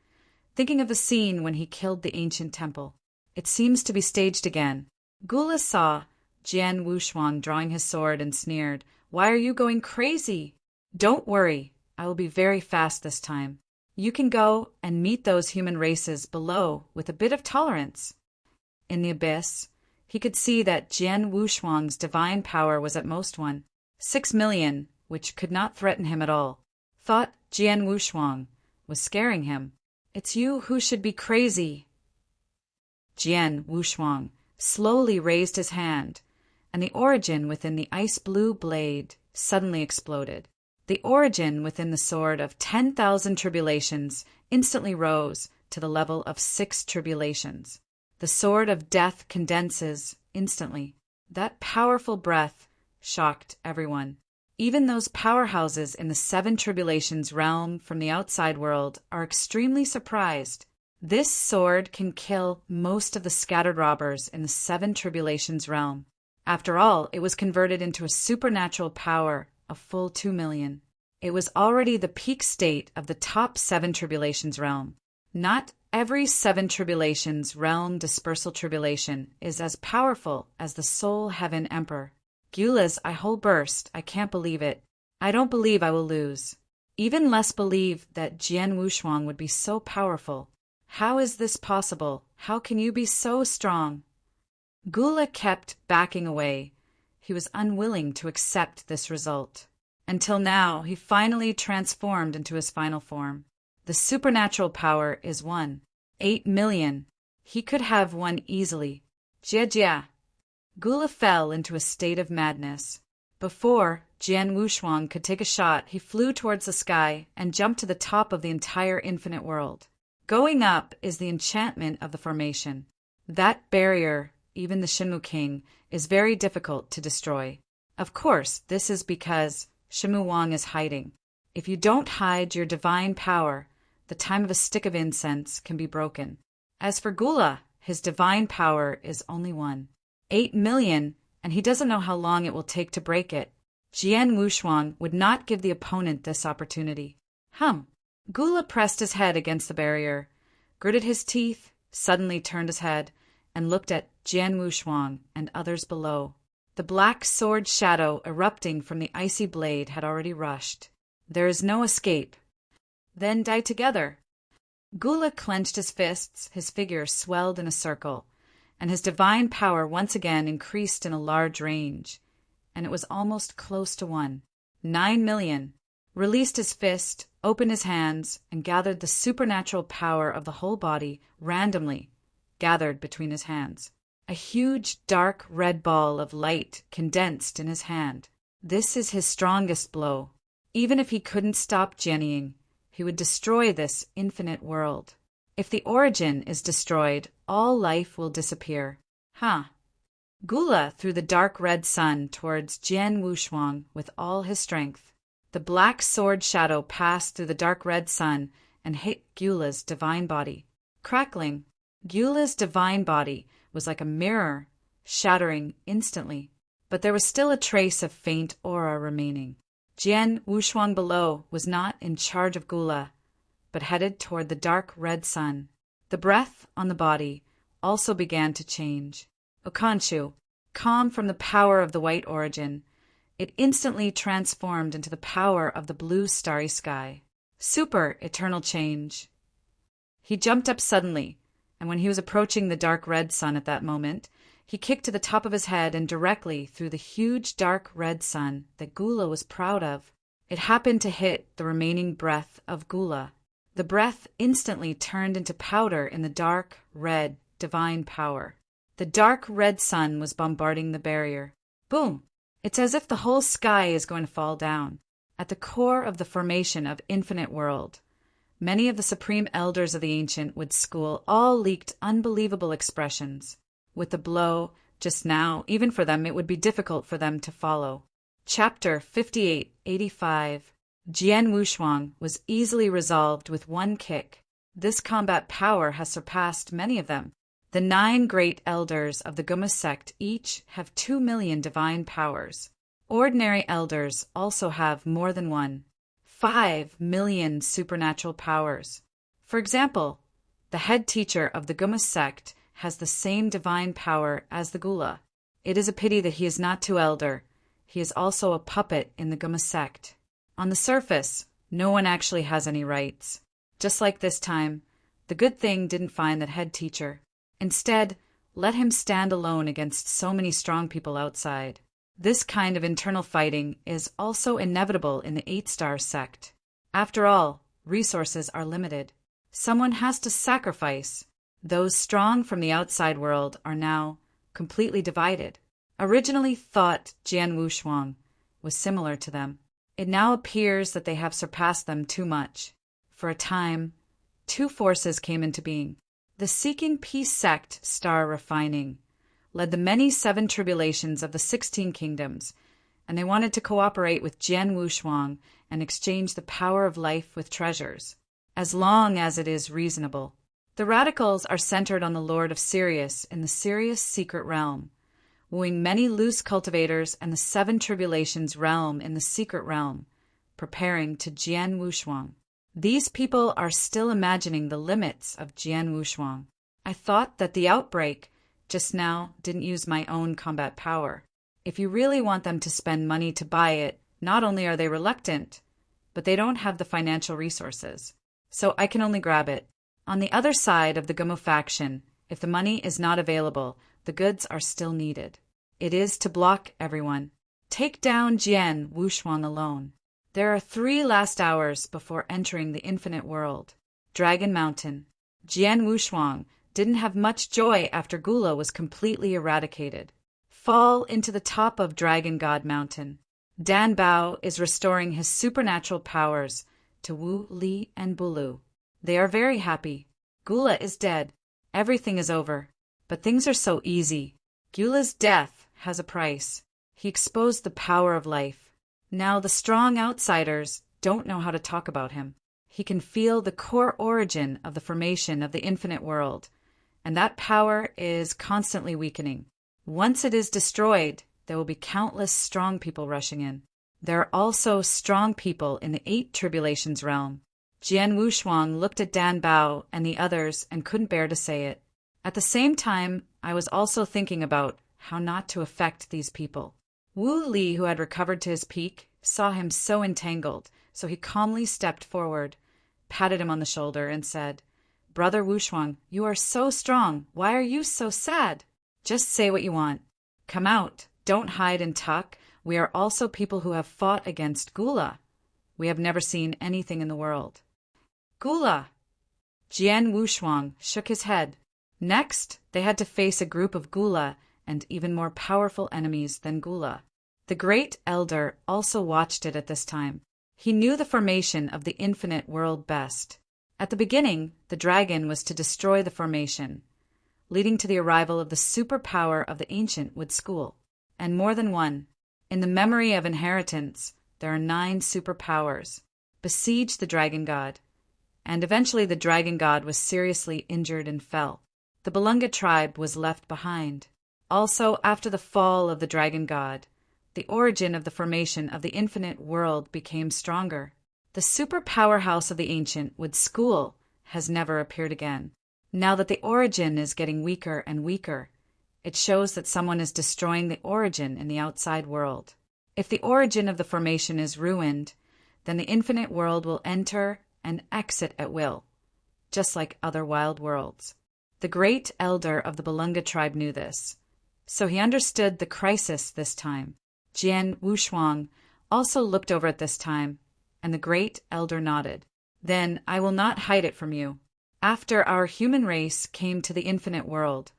thinking of the scene when he killed the ancient temple. It seems to be staged again. Gula saw Jian Wushuang drawing his sword and sneered, Why are you going crazy? Don't worry, I will be very fast this time. You can go and meet those human races below with a bit of tolerance. In the abyss, he could see that Jian Wushuang's divine power was at most 6 million, which could not threaten him at all. Thought Jian Wushuang was scaring him. It's you who should be crazy. Jian Wushuang slowly raised his hand, and the origin within the ice-blue blade suddenly exploded. The origin within the sword of 10,000 tribulations instantly rose to the level of 6 tribulations. The sword of death condenses instantly. That powerful breath shocked everyone. Even those powerhouses in the 7 tribulations realm from the outside world are extremely surprised. This sword can kill most of the scattered robbers in the 7 tribulations realm. After all, it was converted into a supernatural power of full 2 million. It was already the peak state of the top 7 tribulations realm. Not every 7 tribulations realm dispersal tribulation is as powerful as the Soul Heaven Emperor. Gula's whole burst. I can't believe it. I don't believe I will lose. Even less believe that Jian Wushuang would be so powerful. How is this possible? How can you be so strong? Gula kept backing away. He was unwilling to accept this result. Until now, he finally transformed into his final form. The supernatural power is 8 million. He could have won easily. Jia. Gula fell into a state of madness. Before Jian Wushuang could take a shot, he flew towards the sky and jumped to the top of the entire infinite world. Going up is the enchantment of the formation. That barrier, even the Shenmu King, is very difficult to destroy. Of course, this is because Shenmu Wang is hiding. If you don't hide your divine power, the time of a stick of incense can be broken. As for Gula, his divine power is only 8 million, and he doesn't know how long it will take to break it. Jian Wushuang would not give the opponent this opportunity. Gula pressed his head against the barrier, gritted his teeth, suddenly turned his head, and looked at Jian Wushuang and others below. The black sword shadow erupting from the icy blade had already rushed. There is no escape. Then die together. Gula clenched his fists, his figure swelled in a circle, and his divine power once again increased in a large range, and it was almost close to 9 million. Released his fist, opened his hands, and gathered the supernatural power of the whole body randomly, gathered between his hands. A huge dark red ball of light condensed in his hand. This is his strongest blow. Even if he couldn't stop Jianying, he would destroy this infinite world. If the origin is destroyed, all life will disappear. Gula threw the dark red sun towards Jian Wushuang with all his strength. The black sword shadow passed through the dark red sun and hit Gyula's divine body. Crackling, Gyula's divine body was like a mirror, shattering instantly. But there was still a trace of faint aura remaining. Jian Wushuang below was not in charge of Gyula, but headed toward the dark red sun. The breath on the body also began to change. Okanshu, calm from the power of the white origin, it instantly transformed into the power of the blue starry sky. Super eternal change. He jumped up suddenly, and when he was approaching the dark red sun at that moment, he kicked to the top of his head and directly through the huge dark red sun that Gyula was proud of. It happened to hit the remaining breath of Gyula. The breath instantly turned into powder in the dark red divine power. The dark red sun was bombarding the barrier. Boom! It's as if the whole sky is going to fall down. At the core of the formation of Infinite World, many of the supreme elders of the Ancient Wood School all leaked unbelievable expressions. With the blow, just now, even for them, it would be difficult for them to follow. Chapter 5885. Jian Wushuang was easily resolved with one kick. This combat power has surpassed many of them. The 9 great elders of the Guma sect each have 2 million divine powers. Ordinary elders also have more than one. 5 million supernatural powers. For example, the head teacher of the Guma sect has the same divine power as the Gyula. It is a pity that he is not too elder. He is also a puppet in the Guma sect. On the surface, no one actually has any rights. Just like this time, the good thing didn't find that head teacher. Instead, let him stand alone against so many strong people outside. This kind of internal fighting is also inevitable in the 8-star sect. After all, resources are limited. Someone has to sacrifice. Those strong from the outside world are now completely divided. Originally thought Jian Wushuang was similar to them. It now appears that they have surpassed them too much. For a time, 2 forces came into being. The Seeking Peace sect, star refining, led the many 7 tribulations of the 16 kingdoms, and they wanted to cooperate with Jian Wushuang and exchange the power of life with treasures, as long as it is reasonable. The radicals are centered on the Lord of Sirius in the Sirius secret realm, wooing many loose cultivators and the 7 tribulations realm in the secret realm, preparing to Jian Wushuang. These people are still imagining the limits of Jian Wushuang. I thought that the outbreak just now didn't use my own combat power. If you really want them to spend money to buy it, not only are they reluctant, but they don't have the financial resources. So I can only grab it. On the other side of the Guma faction, if the money is not available, the goods are still needed. It is to block everyone. Take down Jian Wushuang alone. There are 3 last hours before entering the Infinite World. Dragon Mountain. Jian Wushuang didn't have much joy after Gyula was completely eradicated. Fall into the top of Dragon God Mountain. Dan Bao is restoring his supernatural powers to Wu Li and Bulu. They are very happy. Gyula is dead. Everything is over. But things are so easy. Gyula's death has a price. He exposed the power of life. Now the strong outsiders don't know how to talk about him. He can feel the core origin of the formation of the infinite world, and that power is constantly weakening. Once it is destroyed, there will be countless strong people rushing in. There are also strong people in the 8 tribulations realm. Jian Wushuang looked at Dan Bao and the others and couldn't bear to say it. At the same time, I was also thinking about how not to affect these people. Wu Li, who had recovered to his peak, saw him so entangled, so he calmly stepped forward, patted him on the shoulder, and said, "Brother Wushuang, you are so strong. Why are you so sad? Just say what you want. Come out. Don't hide and tuck. We are also people who have fought against Gyula. We have never seen anything in the world." Gyula! Jian Wushuang shook his head. Next, they had to face a group of Gyula and even more powerful enemies than Gyula. The Great Elder also watched it at this time. He knew the formation of the infinite world best. At the beginning, the dragon was to destroy the formation, leading to the arrival of the superpower of the Ancient Wood School, and more than one. In the memory of inheritance, there are 9 superpowers, besieged the dragon god, and eventually the dragon god was seriously injured and fell. The Balunga tribe was left behind. Also, after the fall of the dragon god, the origin of the formation of the infinite world became stronger. The super powerhouse of the ancient wood school has never appeared again. Now that the origin is getting weaker and weaker, it shows that someone is destroying the origin in the outside world. If the origin of the formation is ruined, then the infinite world will enter and exit at will, just like other wild worlds. The great elder of the Balunga tribe knew this, so he understood the crisis this time. Jian Wushuang also looked over at this time, and the great elder nodded. Then I will not hide it from you. After our human race came to the infinite world,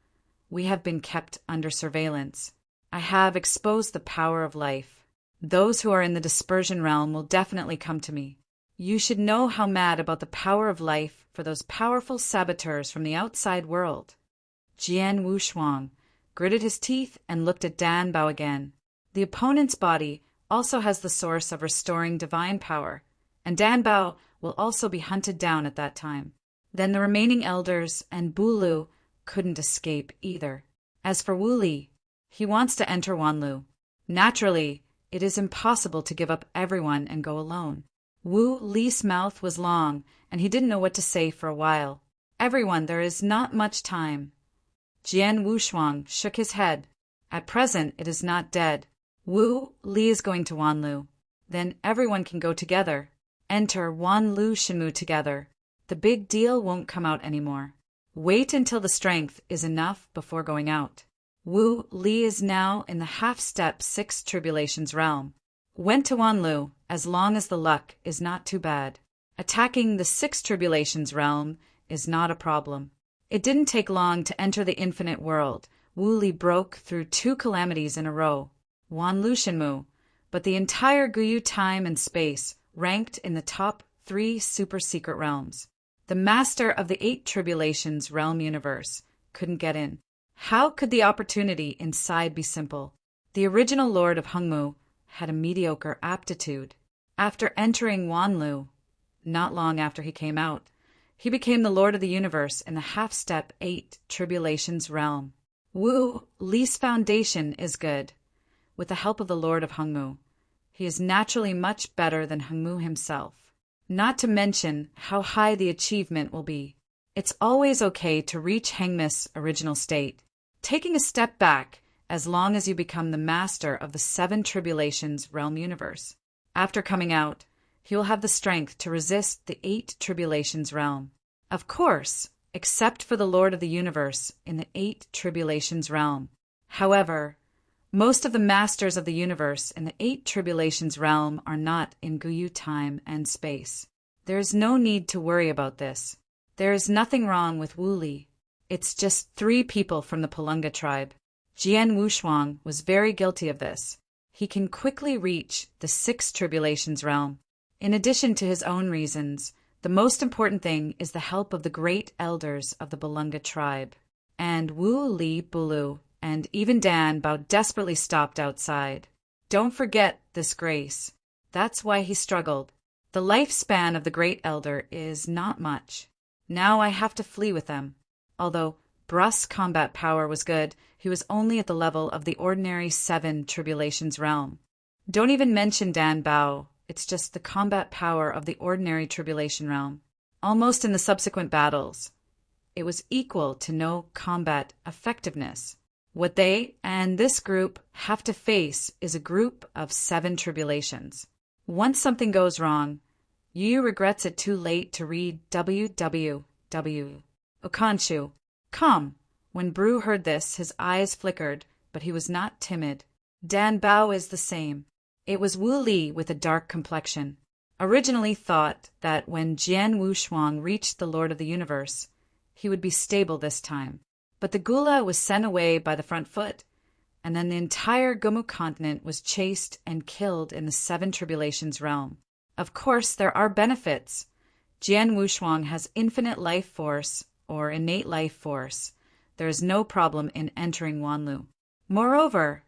we have been kept under surveillance. I have exposed the power of life. Those who are in the dispersion realm will definitely come to me. You should know how mad about the power of life for those powerful saboteurs from the outside world. Jian Wushuang gritted his teeth and looked at Dan Bao again. The opponent's body also has the source of restoring divine power, and Dan Bao will also be hunted down at that time. Then the remaining elders and Bulu couldn't escape either. As for Wu Li, he wants to enter Wanlu. Naturally, it is impossible to give up everyone and go alone. Wu Li's mouth was long, and he didn't know what to say for a while. Everyone, there is not much time. Jian Wushuang shook his head. At present, it is not dead. Wu Li is going to Wanlu. Then everyone can go together. Enter Wanlu Shenmu together. The big deal won't come out anymore. Wait until the strength is enough before going out. Wu Li is now in the half-step 6 tribulations realm. Went to Wanlu as long as the luck is not too bad. Attacking the 6 tribulations realm is not a problem. It didn't take long to enter the infinite world. Wu Li broke through 2 calamities in a row. Wanlu Shenmu, but the entire Guyu time and space ranked in the top 3 super secret realms. The master of the 8 tribulations realm universe couldn't get in. How could the opportunity inside be simple? The original lord of Hongmu had a mediocre aptitude. After entering Wanlu, not long after he came out, he became the lord of the universe in the half-step 8 tribulations realm. Wu Li's foundation is good. With the help of the lord of Hongmu, he is naturally much better than Hongmu himself. Not to mention how high the achievement will be. It's always okay to reach Hengmu's original state, taking a step back as long as you become the master of the 7 tribulations realm universe. After coming out, he will have the strength to resist the 8 tribulations realm. Of course, except for the Lord of the Universe in the 8 tribulations realm. However, most of the masters of the universe in the 8 tribulations realm are not in Guyu time and space. There is no need to worry about this. There is nothing wrong with Wu Li. It's just 3 people from the Balunga tribe. Jian Wushuang was very guilty of this. He can quickly reach the 6 tribulations realm. In addition to his own reasons, the most important thing is the help of the great elders of the Balunga tribe. And Wu Li Bulu and even Dan Bao desperately stopped outside. Don't forget this grace. That's why he struggled. The lifespan of the great elder is not much. Now I have to flee with them. Although Brus' combat power was good, he was only at the level of the ordinary 7 tribulations realm. Don't even mention Dan Bao. It's just the combat power of the ordinary tribulation realm. Almost in the subsequent battles, it was equal to no combat effectiveness. What they and this group have to face is a group of 7 tribulations. Once something goes wrong, Yu regrets it too late to read www. Okanshu. Come. When Bru heard this, his eyes flickered, but he was not timid. Dan Bao is the same. It was Wu Li with a dark complexion. Originally thought that when Jian Wushuang reached the Lord of the Universe, he would be stable this time. But the Gula was sent away by the front foot, and then the entire Gumu continent was chased and killed in the 7 tribulations realm. Of course, there are benefits. Jian Wushuang has infinite life force, or innate life force. There is no problem in entering Wanlu. Moreover,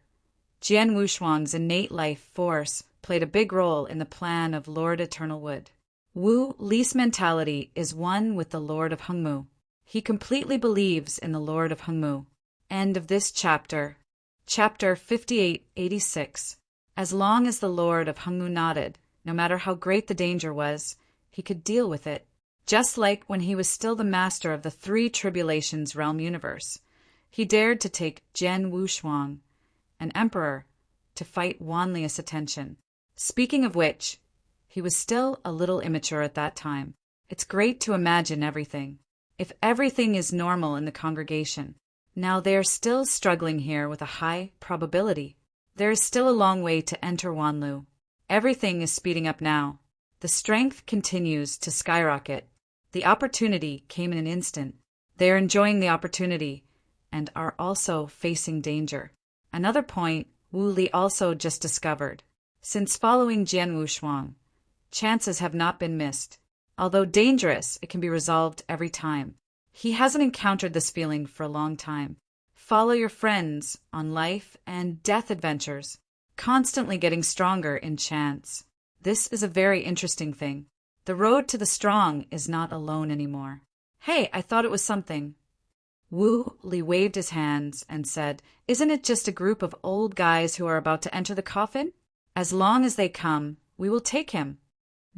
Jian Wushuang's innate life force played a big role in the plan of Lord Eternal Wood. Wu Li's mentality is one with the Lord of Hongmu. He completely believes in the Lord of Hongmu. End of this chapter. Chapter 5886. As long as the Lord of Hongmu nodded, no matter how great the danger was, he could deal with it. Just like when he was still the master of the three tribulations realm universe. He dared to take Jian Wushuang, an emperor, to fight Wanli's attention. Speaking of which, he was still a little immature at that time. It's great to imagine everything. If everything is normal in the congregation, now they are still struggling here with a high probability. There is still a long way to enter Wanlu. Everything is speeding up now. The strength continues to skyrocket. The opportunity came in an instant. They are enjoying the opportunity and are also facing danger. Another point Wu Li also just discovered. Since following Jian Wushuang, chances have not been missed. Although dangerous, it can be resolved every time. He hasn't encountered this feeling for a long time. Follow your friends on life and death adventures, constantly getting stronger in chance. This is a very interesting thing. The road to the strong is not alone anymore. Hey, I thought it was something. Wu Li waved his hands and said, "Isn't it just a group of old guys who are about to enter the coffin? As long as they come, we will take him."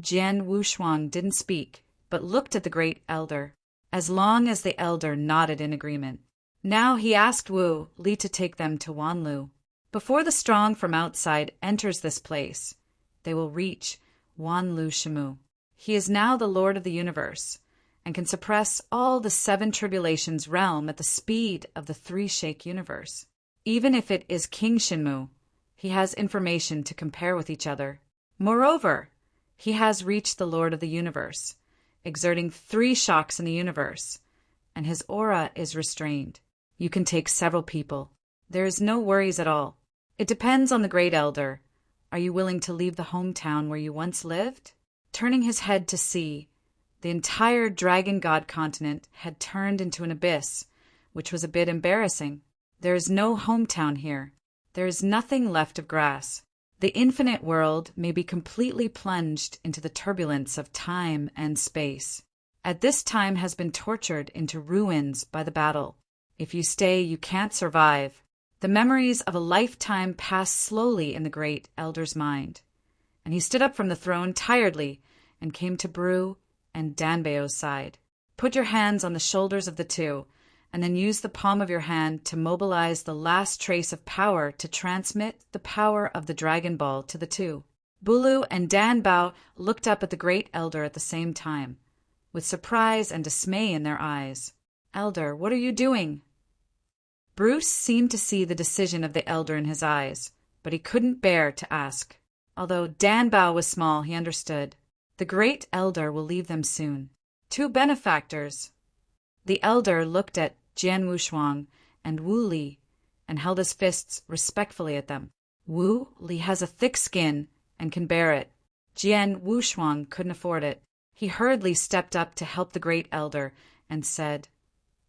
Jian Wushuang didn't speak, but looked at the great elder. As long as the elder nodded in agreement. Now he asked Wu Li to take them to Wanlu. Before the strong from outside enters this place, they will reach Wanlu Shimu. He is now the Lord of the Universe, and can suppress all the 7 tribulations realm at the speed of the 3 Shake universe. Even if it is King Shinmu, he has information to compare with each other. Moreover, he has reached the Lord of the Universe, exerting 3 shocks in the universe, and his aura is restrained. You can take several people. There is no worries at all. It depends on the Great Elder. Are you willing to leave the hometown where you once lived? Turning his head to see, the entire Dragon God continent had turned into an abyss, which was a bit embarrassing. There is no hometown here. There is nothing left of grass. The infinite world may be completely plunged into the turbulence of time and space. At this time has been tortured into ruins by the battle. If you stay, you can't survive. The memories of a lifetime pass slowly in the great elder's mind. And he stood up from the throne tiredly and came to Bru and Danbao's side. Put your hands on the shoulders of the two, and then use the palm of your hand to mobilize the last trace of power to transmit the power of the Dragon Ball to the two. Bulu and Danbao looked up at the great elder at the same time, with surprise and dismay in their eyes. "Elder, what are you doing?" Bruce seemed to see the decision of the elder in his eyes, but he couldn't bear to ask. Although Danbao was small, he understood. The great elder will leave them soon. 2 benefactors. The elder looked at Jian Wushuang and Wu Li and held his fists respectfully at them. Wu Li has a thick skin and can bear it. Jian Wushuang couldn't afford it. He hurriedly stepped up to help the great elder and said,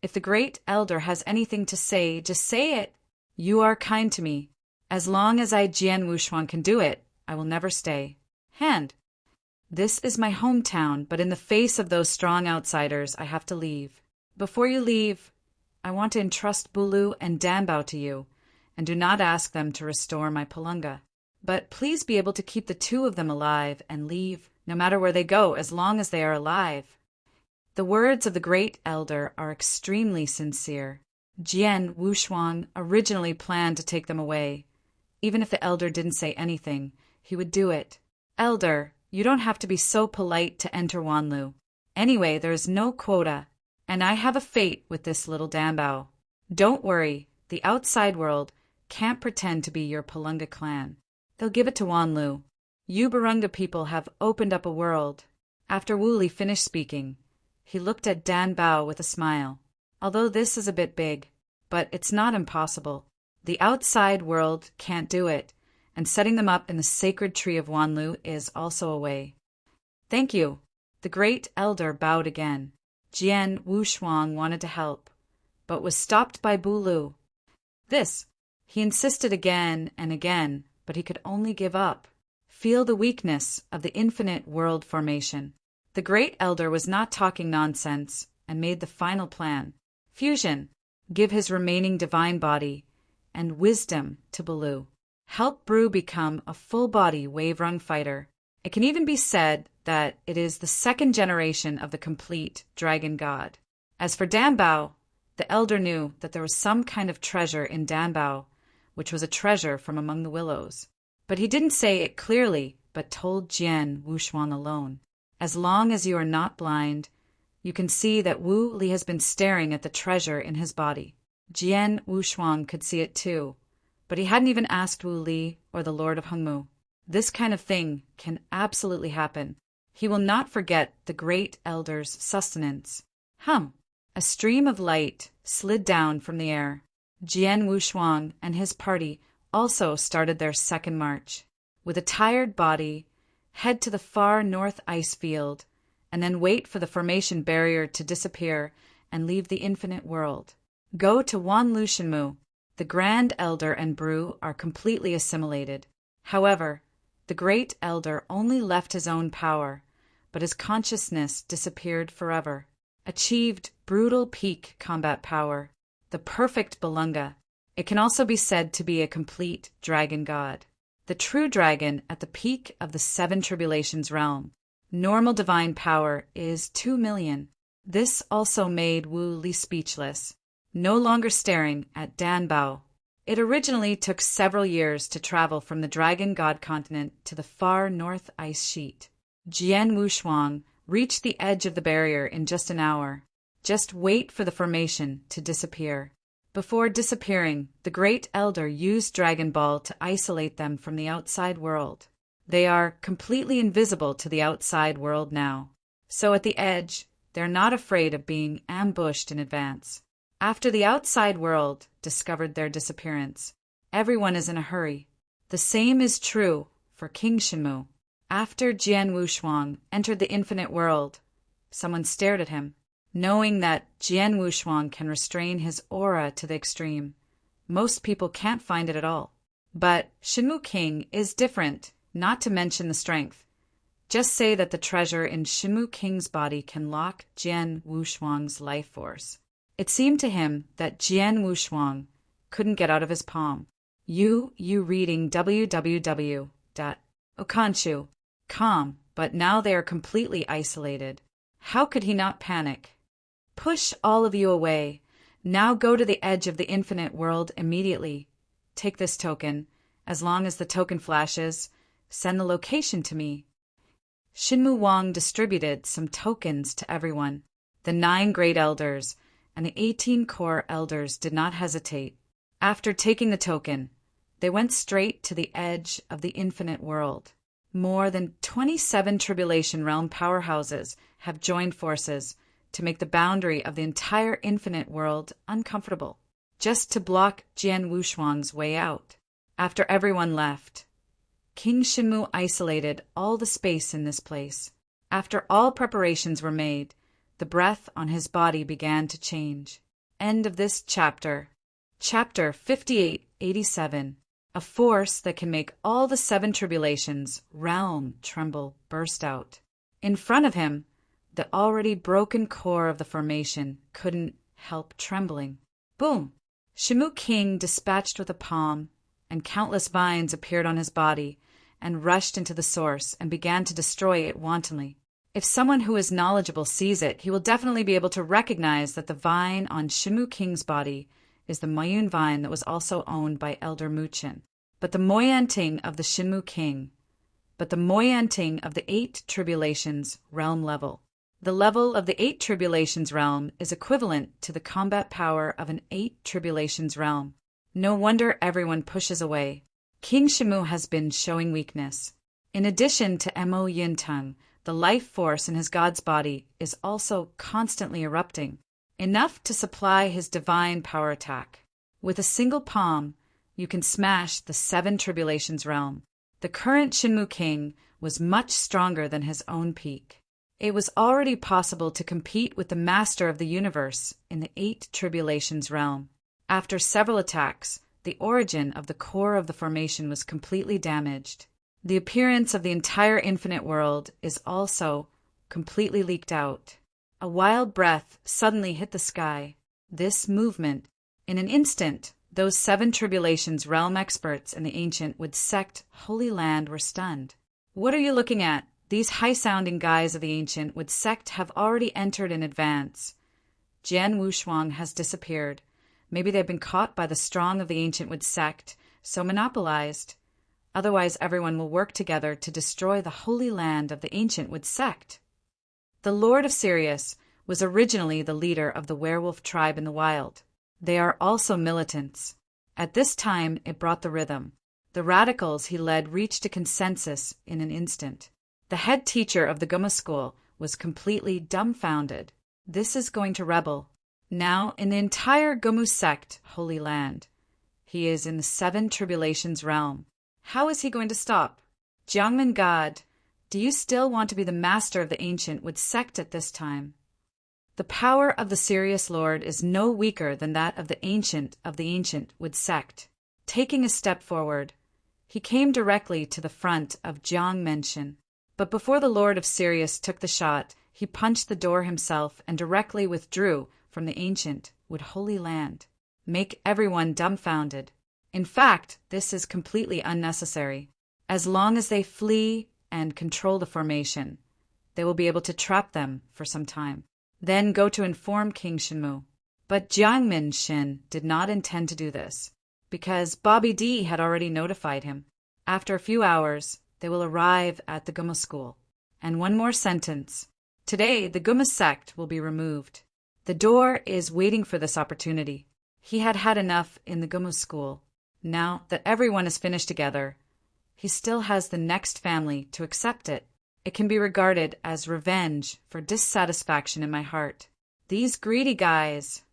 "If the great elder has anything to say, just say it. You are kind to me. As long as I, Jian Wushuang, can do it, I will never stay. Hand. This is my hometown, but in the face of those strong outsiders, I have to leave. Before you leave, I want to entrust Bulu and Danbao to you, and do not ask them to restore my Palunga. But please be able to keep the 2 of them alive and leave, no matter where they go, as long as they are alive." The words of the great elder are extremely sincere. Jian Wushuang originally planned to take them away. Even if the elder didn't say anything, he would do it. "Elder, you don't have to be so polite to enter Wanlu. Anyway, there is no quota, and I have a fate with this little Danbao. Don't worry, the outside world can't pretend to be your Palunga clan. They'll give it to Wanlu. You Barunga people have opened up a world." After Wu Li finished speaking, he looked at Danbao with a smile. "Although this is a bit big, but it's not impossible. The outside world can't do it, and setting them up in the sacred tree of Wanlu is also a way." "Thank you." The great elder bowed again. Jian Wushuang wanted to help, but was stopped by Bulu. He insisted again and again, but he could only give up. feel the weakness of the infinite world formation. The Great Elder was not talking nonsense and made the final plan. Fusion, give his remaining divine body and wisdom to Baloo. Help Bru become a full-body wave-rung fighter. It can even be said that it is the second generation of the complete dragon god. As for Danbao, the Elder knew that there was some kind of treasure in Danbao, which was a treasure from among the willows. But he didn't say it clearly, but told Jian Wuxuan alone. As long as you are not blind, you can see that Wu Li has been staring at the treasure in his body. Jian Wuxuan could see it too, but he hadn't even asked Wu Li or the Lord of Hongmu. This kind of thing can absolutely happen. He will not forget the Great Elder's sustenance. A stream of light slid down from the air. Jian Wuxuan and his party also started their second march. With a tired body, head to the far north ice field, and then wait for the formation barrier to disappear and leave the infinite world. Go to Wanlu Shenmu. The Grand Elder and Bru are completely assimilated. However, the Great Elder only left his own power, but his consciousness disappeared forever. Achieved brutal peak combat power, the perfect Balunga. It can also be said to be a complete dragon god. The true dragon at the peak of the Seven Tribulations realm. Normal divine power is 2 million. This also made Wu Li speechless, no longer staring at Danbao. It originally took several years to travel from the Dragon God continent to the far north ice sheet. Jian Wuxuan reached the edge of the barrier in just an hour. Just wait for the formation to disappear. Before disappearing, the Great Elder used Dragon Ball to isolate them from the outside world. They are completely invisible to the outside world now. So at the edge, they're not afraid of being ambushed in advance. After the outside world discovered their disappearance, everyone is in a hurry. The same is true for King Shenmu. After Jian Wuxuan entered the infinite world, someone stared at him. Knowing that Jian Wuxuan can restrain his aura to the extreme, most people can't find it at all. But Shenmu King is different, not to mention the strength. Just say that the treasure in Shenmu King's body can lock Jian Wuxuan's life force. It seemed to him that Jian Wuxuan couldn't get out of his palm. You reading www.okanshu.com, but now they are completely isolated. How could he not panic? Push all of you away. Now go to the edge of the infinite world immediately. Take this token. As long as the token flashes, send the location to me. Shenmu Wang distributed some tokens to everyone. The 9 Great Elders and the 18 Core Elders did not hesitate. After taking the token, they went straight to the edge of the infinite world. More than 27 Tribulation Realm powerhouses have joined forces to make the boundary of the entire infinite world uncomfortable, just to block Jian Wuxuan's way out. After everyone left, King Shenmu isolated all the space in this place. After all preparations were made, the breath on his body began to change. End of this chapter. Chapter 5887. A force that can make all the 7 tribulations realm tremble burst out. In front of him, the already broken core of the formation couldn't help trembling. Boom! Shenmu King dispatched with a palm, and countless vines appeared on his body and rushed into the source and began to destroy it wantonly. If someone who is knowledgeable sees it, he will definitely be able to recognize that the vine on Shenmu King's body is the Moyun vine that was also owned by Elder Muchin. But the Moyanting of the Shenmu King, but the Moyanting of the 8 Tribulations realm level. The level of the 8 Tribulations realm is equivalent to the combat power of an 8 Tribulations realm. No wonder everyone pushes away. King Shenmu has been showing weakness. In addition to Mo Yintang, the life force in his god's body is also constantly erupting, enough to supply his divine power attack. With a single palm, you can smash the 7 Tribulations realm. The current Shenmu King was much stronger than his own peak. It was already possible to compete with the Master of the Universe in the 8 Tribulations realm. After several attacks, the origin of the core of the formation was completely damaged. The appearance of the entire infinite world is also completely leaked out. A wild breath suddenly hit the sky. This movement, in an instant, those 7 tribulations realm experts in the ancient wood sect Holy Land were stunned. What are you looking at? These high-sounding guys of the ancient wood sect have already entered in advance. Jian Wushuang has disappeared. Maybe they've been caught by the strong of the ancient wood sect, so monopolized. Otherwise everyone will work together to destroy the holy land of the ancient wood sect. The Lord of Sirius was originally the leader of the werewolf tribe in the wild. They are also militants. At this time, it brought the rhythm. The radicals he led reached a consensus in an instant. The head teacher of the Gumma school was completely dumbfounded. This is going to rebel. Now, in the entire Gummu sect, Holy Land, he is in the 7 tribulations realm. How is he going to stop? Jiangmen God, do you still want to be the master of the ancient wood sect at this time? The power of the Sirius Lord is no weaker than that of the ancient wood sect. Taking a step forward, he came directly to the front of Jiang Menshin. But before the Lord of Sirius took the shot, he punched the door himself and directly withdrew from the ancient wood Holy Land. Make everyone dumbfounded. In fact, this is completely unnecessary. As long as they flee and control the formation, they will be able to trap them for some time. Then go to inform King Shenmu. But Jiang Menshin did not intend to do this, because Bobby D had already notified him. After a few hours, they will arrive at the Gumma school. And one more sentence. Today, the Gumma sect will be removed. The door is waiting for this opportunity. He had had enough in the Gumma school. Now that everyone is finished together, he still has the next family to accept it. It can be regarded as revenge for dissatisfaction in my heart. These greedy guys.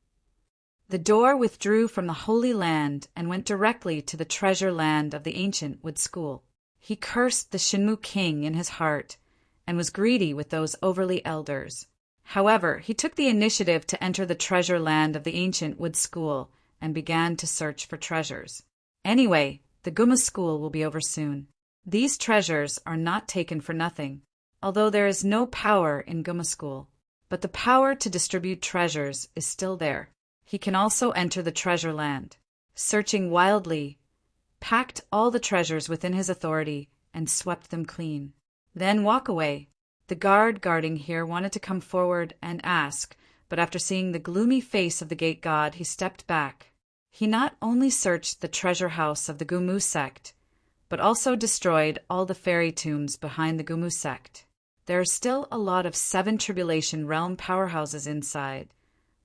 The door withdrew from the Holy Land and went directly to the treasure land of the ancient wood school. He cursed the Shenmu king in his heart and was greedy with those overly elders. However, he took the initiative to enter the treasure land of the ancient wood school and began to search for treasures. Anyway, the Gumma school will be over soon. These treasures are not taken for nothing, although there is no power in Gumma school. But the power to distribute treasures is still there. He can also enter the treasure land. Searching wildly, packed all the treasures within his authority and swept them clean. Then walk away. The guard guarding here wanted to come forward and ask, but after seeing the gloomy face of the gate god, he stepped back. He not only searched the treasure house of the Gummu sect, but also destroyed all the fairy tombs behind the Gummu sect. There are still a lot of 7 tribulation realm powerhouses inside,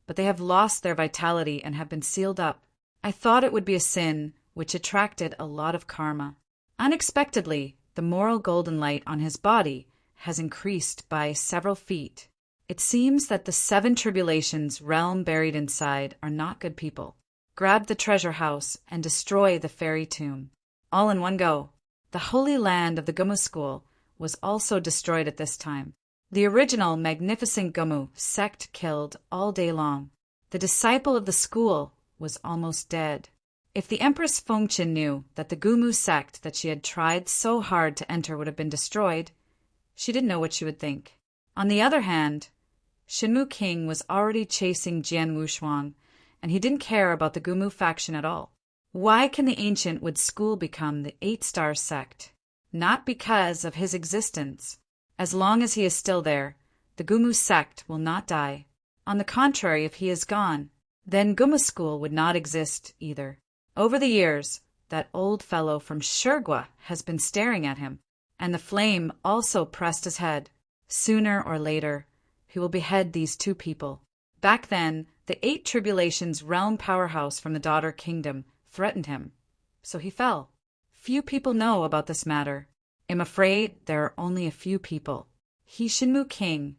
but they have lost their vitality and have been sealed up. I thought it would be a sin, which attracted a lot of karma. Unexpectedly, the moral golden light on his body has increased by several feet. It seems that the 7 tribulations realm buried inside are not good people. Grab the treasure house and destroy the fairy tomb. All in one go. The holy land of the Gummu school was also destroyed at this time. The original magnificent Gummu sect killed all day long. The disciple of the school was almost dead. If the Empress Fengqian knew that the Gummu sect that she had tried so hard to enter would have been destroyed, she didn't know what she would think. On the other hand, Shenmu King was already chasing Jian Wushuang, and he didn't care about the Gummu faction at all. Why can the ancient wood school become the 8-star sect? Not because of his existence. As long as he is still there, the Gummu sect will not die. On the contrary, if he is gone, then Gumma school would not exist either. Over the years, that old fellow from Shurgwa has been staring at him, and the flame also pressed his head. Sooner or later, he will behead these 2 people. Back then, the 8 tribulations realm powerhouse from the daughter kingdom threatened him, so he fell. Few people know about this matter. I'm afraid there are only a few people. He, Shenmu King,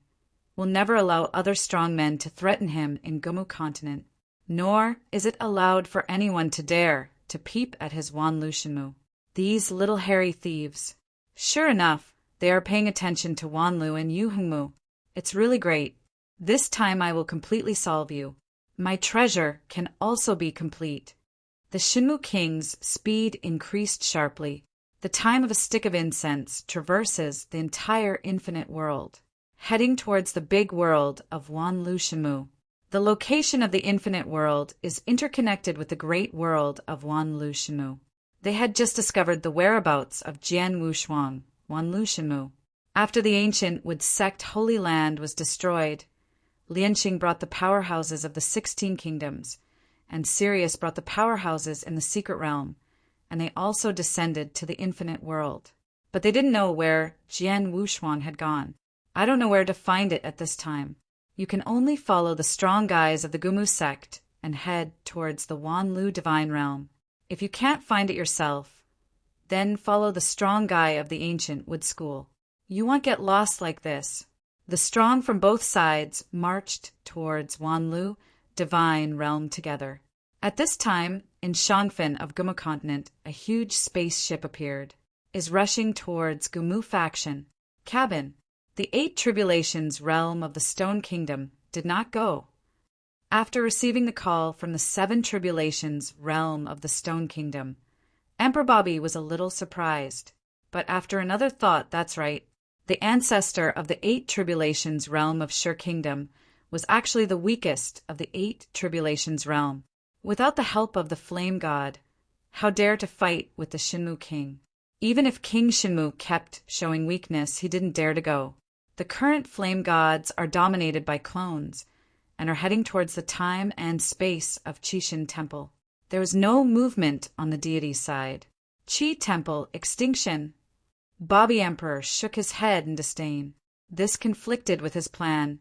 will never allow other strong men to threaten him in Gummu continent, nor is it allowed for anyone to dare to peep at his Wanlu Shenmu. These little hairy thieves. Sure enough, they are paying attention to Wanlu and Yuhengmu. It's really great. This time I will completely solve you. My treasure can also be complete. The Shenmu King's speed increased sharply. The time of a stick of incense traverses the entire infinite world, heading towards the big world of Wanlu Shenmue. The location of the infinite world is interconnected with the great world of Wanlu Shenmue. They had just discovered the whereabouts of Jian Wushuang, Wanlu Shenmue. After the ancient Wood Sect Holy Land was destroyed, Lianxing brought the powerhouses of the 16 kingdoms, and Sirius brought the powerhouses in the secret realm, and they also descended to the infinite world. But they didn't know where Jian Wushuang had gone. I don't know where to find it at this time. You can only follow the strong guys of the Gumu sect and head towards the Wanlu divine realm. If you can't find it yourself, then follow the strong guy of the ancient Wood School. You won't get lost like this. The strong from both sides marched towards Wanlu divine realm together. At this time, in Shangfen of Gumu continent, a huge spaceship appeared, is rushing towards Gumu faction. Cabin. The 8 tribulations realm of the Stone Kingdom did not go. After receiving the call from the 7 tribulations realm of the Stone Kingdom, Emperor Bobby was a little surprised. But after another thought, that's right, the ancestor of the 8 tribulations realm of Shur Kingdom was actually the weakest of the 8 tribulations realm. Without the help of the Flame God, how dare to fight with the Shenmue King? Even if King Shenmue kept showing weakness, he didn't dare to go. The current Flame Gods are dominated by clones and are heading towards the time and space of Qixin Temple. There was no movement on the deity's side. Qi Temple, extinction. Bobby Emperor shook his head in disdain. This conflicted with his plan,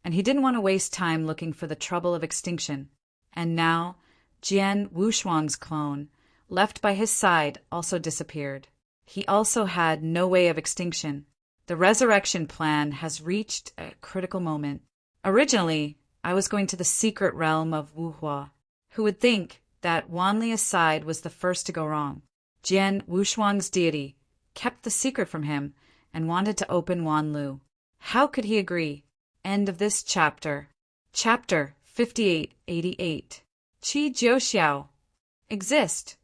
and he didn't want to waste time looking for the trouble of extinction. And now, Jian Wushuang's clone, left by his side, also disappeared. He also had no way of extinction. The resurrection plan has reached a critical moment. Originally, I was going to the secret realm of Wuhua. Who would think that Wanli's side was the first to go wrong? Jian Wushuang's deity kept the secret from him and wanted to open Wanlu. How could he agree? End of this chapter. Chapter 5888. Qi Jiuxiao. Exist.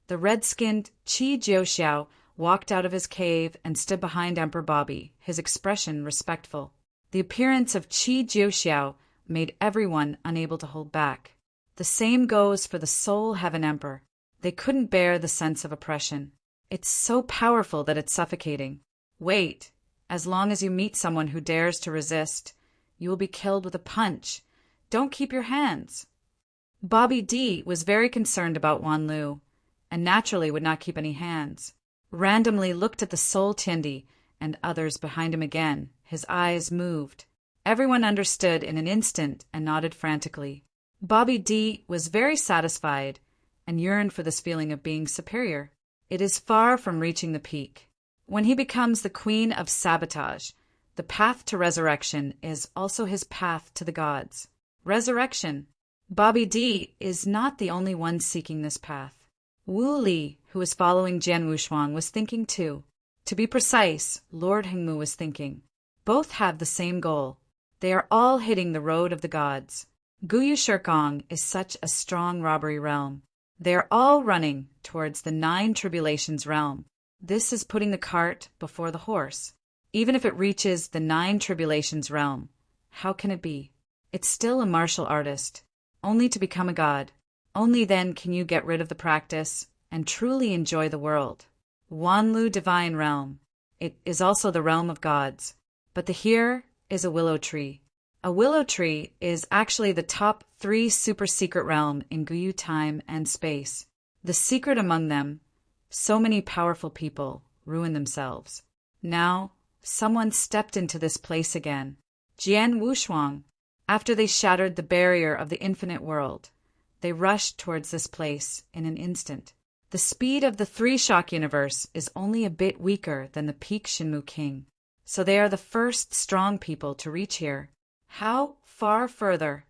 The red-skinned Qi Jiuxiao walked out of his cave and stood behind Emperor Bobby, his expression respectful. The appearance of Qi Jiuxiao made everyone unable to hold back. The same goes for the Soul Heaven Emperor. They couldn't bear the sense of oppression. It's so powerful that it's suffocating. Wait. As long as you meet someone who dares to resist, you will be killed with a punch. Don't keep your hands. Bobby D was very concerned about Wanlu, and naturally would not keep any hands. Randomly looked at the Soul Tindi and others behind him again. His eyes moved. Everyone understood in an instant and nodded frantically. Bobby D was very satisfied and yearned for this feeling of being superior. It is far from reaching the peak. When he becomes the queen of sabotage, the path to resurrection is also his path to the gods. Resurrection. Bobby D is not the only one seeking this path. Wu Li, who was following Jian Wushuang, was thinking too. To be precise, Lord Hengmu was thinking. Both have the same goal. They are all hitting the road of the gods. Guyu Shirkong is such a strong robbery realm. They are all running towards the 9 tribulations realm. This is putting the cart before the horse. Even if it reaches the 9 tribulations realm, how can it be? It's still a martial artist, only to become a god. Only then can you get rid of the practice and truly enjoy the world. Wanlu divine realm. It is also the realm of gods. But the here is a willow tree. A willow tree is actually the top 3 super secret realm in Guyu time and space. The secret among them, so many powerful people ruin themselves. Now, someone stepped into this place again. Jian Wushuang. After they shattered the barrier of the infinite world, they rushed towards this place in an instant. The speed of the 3 shock universe is only a bit weaker than the peak Shenmue King, so they are the first strong people to reach here. How far further?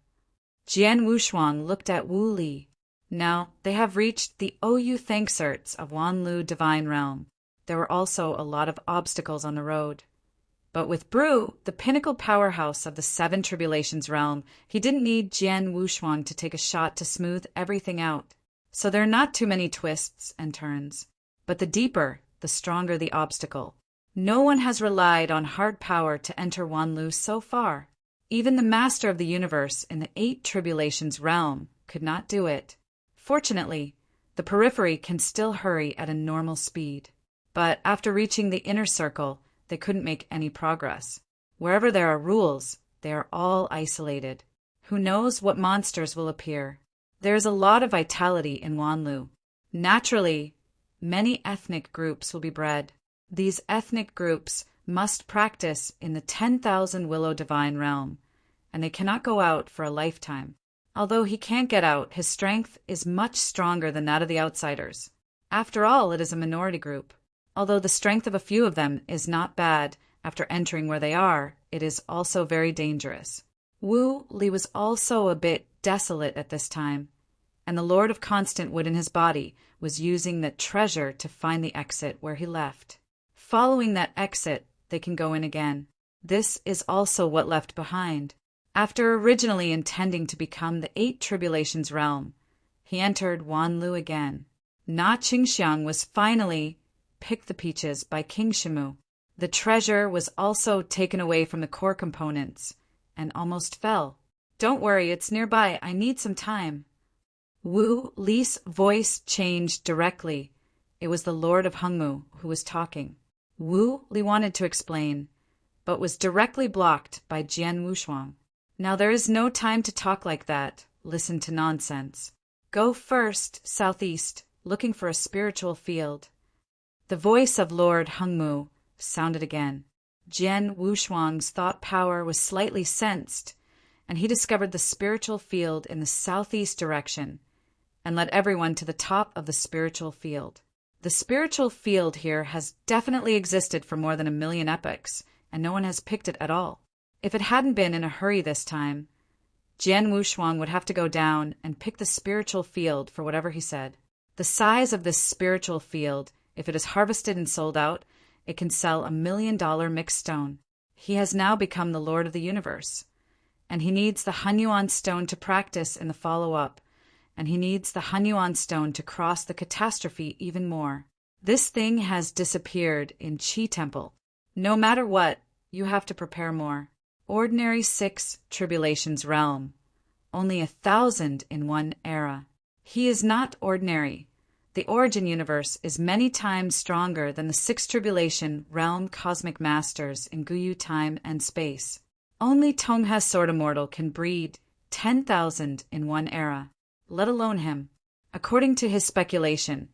Jian Wushuang looked at Wu Li. Now they have reached the OU Thankserts of Wanlu Divine Realm. There were also a lot of obstacles on the road. But with Bru, the pinnacle powerhouse of the 7 tribulations realm, he didn't need Jian Wushuang to take a shot to smooth everything out. So there are not too many twists and turns. But the deeper, the stronger the obstacle. No one has relied on hard power to enter Wanlu so far. Even the master of the universe in the 8 tribulations realm could not do it. Fortunately, the periphery can still hurry at a normal speed. But after reaching the inner circle, they couldn't make any progress. Wherever there are rules, they are all isolated. Who knows what monsters will appear? There is a lot of vitality in Wanlu. Naturally, many ethnic groups will be bred. These ethnic groups must practice in the 10,000 Willow Divine Realm, and they cannot go out for a lifetime. Although he can't get out, his strength is much stronger than that of the outsiders. After all, it is a minority group. Although the strength of a few of them is not bad after entering where they are, it is also very dangerous. Wu Li was also a bit desolate at this time, and the Lord of Constant Wood in his body was using the treasure to find the exit where he left. Following that exit, they can go in again. This is also what left behind. After originally intending to become the 8 Tribulations realm, he entered Wanlu again. Na Qingxiang was finally picked the peaches by King Shimu. The treasure was also taken away from the core components and almost fell. Don't worry, it's nearby. I need some time. Wu Li's voice changed directly. It was the Lord of Hongmu who was talking. Wu Li wanted to explain, but was directly blocked by Jian Wushuang. Now there is no time to talk like that. Listen to nonsense. Go first, southeast, looking for a spiritual field. The voice of Lord Hongmu sounded again. Jian Wushuang's thought power was slightly sensed, and he discovered the spiritual field in the southeast direction and led everyone to the top of the spiritual field. The spiritual field here has definitely existed for more than 1 million epochs, and no one has picked it at all. If it hadn't been in a hurry this time, Jian Wushuang would have to go down and pick the spiritual field for whatever he said. The size of this spiritual field, if it is harvested and sold out, it can sell $1 million mixed stone. He has now become the Lord of the Universe, and he needs the Hunyuan stone to practice in the follow-up, and he needs the Hunyuan stone to cross the catastrophe even more. This thing has disappeared in Qi Temple. No matter what, you have to prepare more. Ordinary 6 Tribulations realm. Only 1,000 in one era. He is not ordinary. The origin universe is many times stronger than the 6 Tribulation realm cosmic masters in Guyu time and space. Only Tongha's Sword Immortal can breed 10,000 in one era, let alone him. According to his speculation,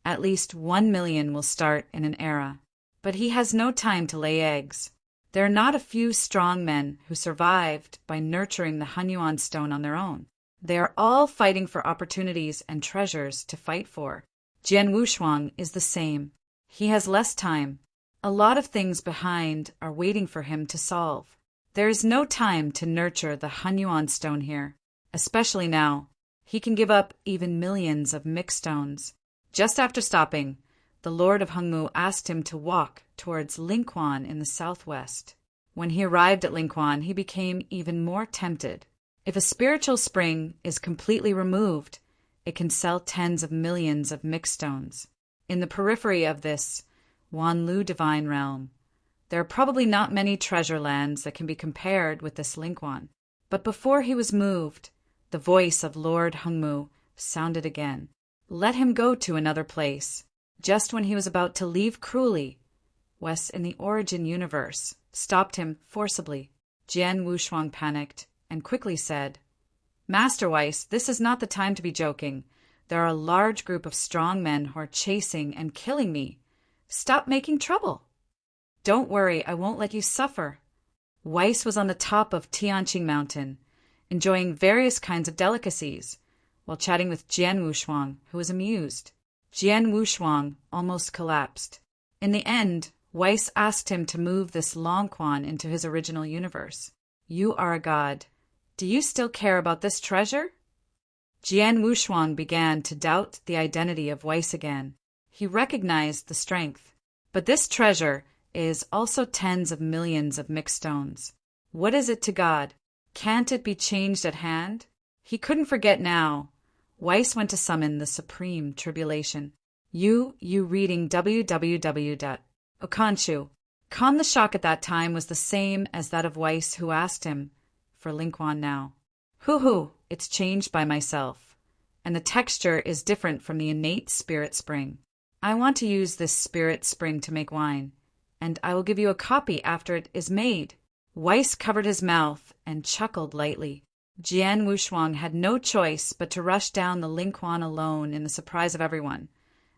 at least 1 million will start in an era. But he has no time to lay eggs. There are not a few strong men who survived by nurturing the Hunyuan stone on their own. They are all fighting for opportunities and treasures to fight for. Jian Wushuang is the same. He has less time. A lot of things behind are waiting for him to solve. There is no time to nurture the Hunyuan stone here, especially now. He can give up even millions of mixed stones. Just after stopping, the Lord of Hongmu asked him to walk towards Linquan in the southwest. When he arrived at Linquan, he became even more tempted. If a spiritual spring is completely removed, it can sell tens of millions of mixed stones. In the periphery of this Wanlu divine realm, there are probably not many treasure lands that can be compared with this Linquan. But before he was moved, the voice of Lord Hongmu sounded again. Let him go to another place. Just when he was about to leave cruelly, Wes in the origin universe stopped him forcibly. Jian Wushuang panicked and quickly said, Master Weiss, this is not the time to be joking. There are a large group of strong men who are chasing and killing me. Stop making trouble. Don't worry, I won't let you suffer. Weiss was on the top of Tianqing Mountain, enjoying various kinds of delicacies, while chatting with Jian Wushuang, who was amused. Jian Wushuang almost collapsed. In the end, Weiss asked him to move this Longquan into his original universe. You are a god. Do you still care about this treasure? Jian Wushuang began to doubt the identity of Weiss again. He recognized the strength. But this treasure is also tens of millions of mixed stones. What is it to God? Can't it be changed at hand? He couldn't forget now. Weiss went to summon the Supreme Tribulation. You reading www. Calm the shock at that time was the same as that of Weiss, who asked him for Linquan now. Hoo, it's changed by myself, and the texture is different from the innate spirit spring. I want to use this spirit spring to make wine, and I will give you a copy after it is made. Weiss covered his mouth and chuckled lightly. Jian Wushuang had no choice but to rush down the Linquan alone in the surprise of everyone,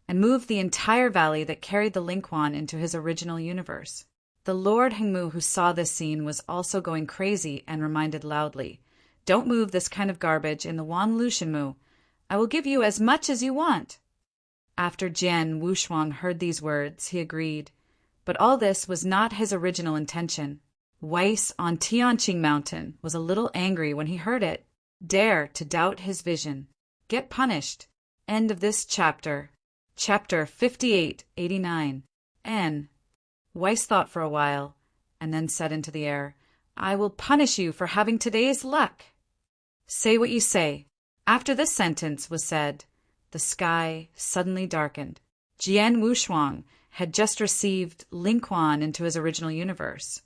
and move the entire valley that carried the Linquan into his original universe. The Lord Hengmu, who saw this scene, was also going crazy and reminded loudly, "Don't move this kind of garbage in the Wan Lushenmu. I will give you as much as you want." After Jian Wushuang heard these words, he agreed, but all this was not his original intention. Weiss on Tianqing Mountain was a little angry when he heard it. Dare to doubt his vision. Get punished. End of this chapter. Chapter 5889. N. Weiss thought for a while, and then said into the air, "I will punish you for having today's luck." Say what you say. After this sentence was said, the sky suddenly darkened. Jian Wushuang had just received Linquan into his original universe,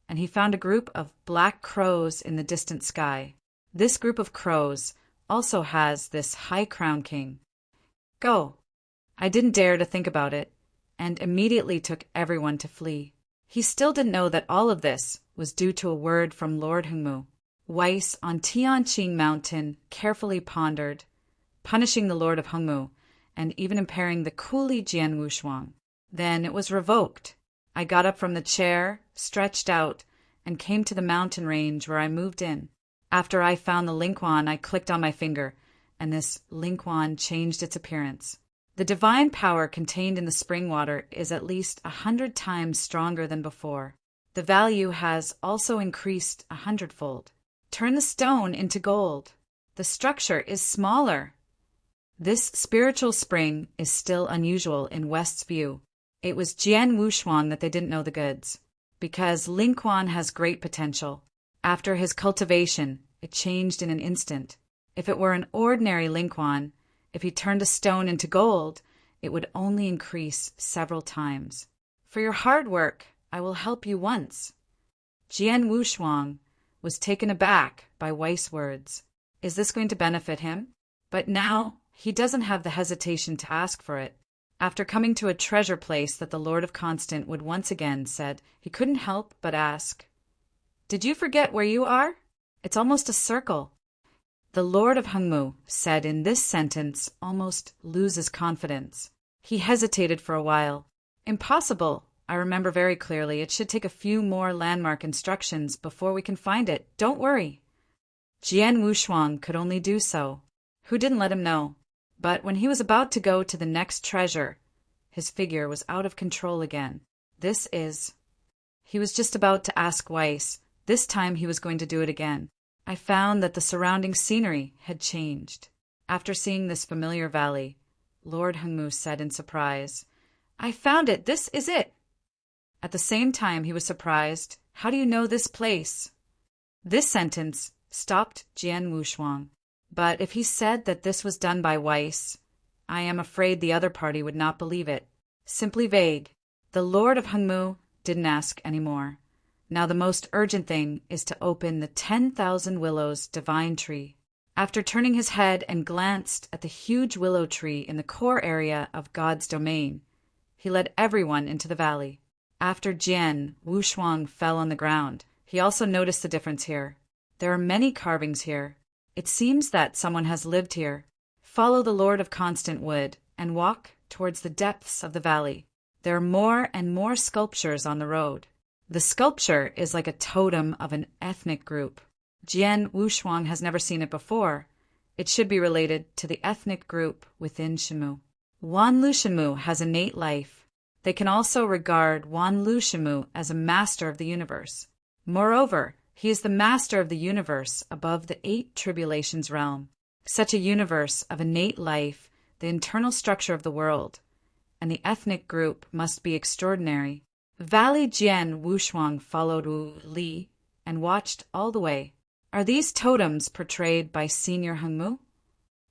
and he found a group of black crows in the distant sky. This group of crows also has this high crown king. Go. I didn't dare to think about it, and immediately took everyone to flee. He still didn't know that all of this was due to a word from Lord Hengmu. Weiss on Tianqing Mountain carefully pondered, punishing the Lord of Hengmu, and even impairing the coolie Jian Wushuang. Then it was revoked. I got up from the chair, stretched out, and came to the mountain range where I moved in. After I found the Linquan, I clicked on my finger, and this Linquan changed its appearance. The divine power contained in the spring water is at least 100 times stronger than before. The value has also increased 100-fold. Turn the stone into gold. The structure is smaller. This spiritual spring is still unusual in West's view. It was Jian Wushuang that they didn't know the goods, because Linquan has great potential. After his cultivation, it changed in an instant. If it were an ordinary Linquan, if he turned a stone into gold, it would only increase several times. For your hard work, I will help you once. Jian Wushuang was taken aback by Weiss' words. Is this going to benefit him? But now he doesn't have the hesitation to ask for it. After coming to a treasure place that the Lord of Constant would once again said, he couldn't help but ask, "Did you forget where you are? It's almost a circle." The Lord of Hengmu said in this sentence almost loses confidence. He hesitated for a while. "Impossible. I remember very clearly. It should take a few more landmark instructions before we can find it. Don't worry." Jian Wushuang could only do so. Who didn't let him know? But when he was about to go to the next treasure, his figure was out of control again. This is... He was just about to ask Weiss. This time he was going to do it again. I found that the surrounding scenery had changed. After seeing this familiar valley, Lord Hengmu said in surprise, "I found it! This is it!" At the same time he was surprised. "How do you know this place?" This sentence stopped Jian Wushuang. But if he said that this was done by Weiss, I am afraid the other party would not believe it. Simply vague. The Lord of Hengmu didn't ask any more. Now the most urgent thing is to open the 10,000 Willows divine tree. After turning his head and glanced at the huge willow tree in the core area of God's domain, he led everyone into the valley. After Jian Wushuang fell on the ground, he also noticed the difference here. There are many carvings here. It seems that someone has lived here. Follow the Lord of Constant Wood and walk towards the depths of the valley. There are more and more sculptures on the road. The sculpture is like a totem of an ethnic group. Jian Wushuang has never seen it before. It should be related to the ethnic group within Shenmu. Wan Lu Shenmu has innate life. They can also regard Wan Lu Shenmu as a master of the universe. Moreover, he is the master of the universe above the 8 tribulations realm. Such a universe of innate life, the internal structure of the world, and the ethnic group must be extraordinary. Valley Jian Wushuang followed Wu Li and watched all the way. Are these totems portrayed by Senior Hengmu?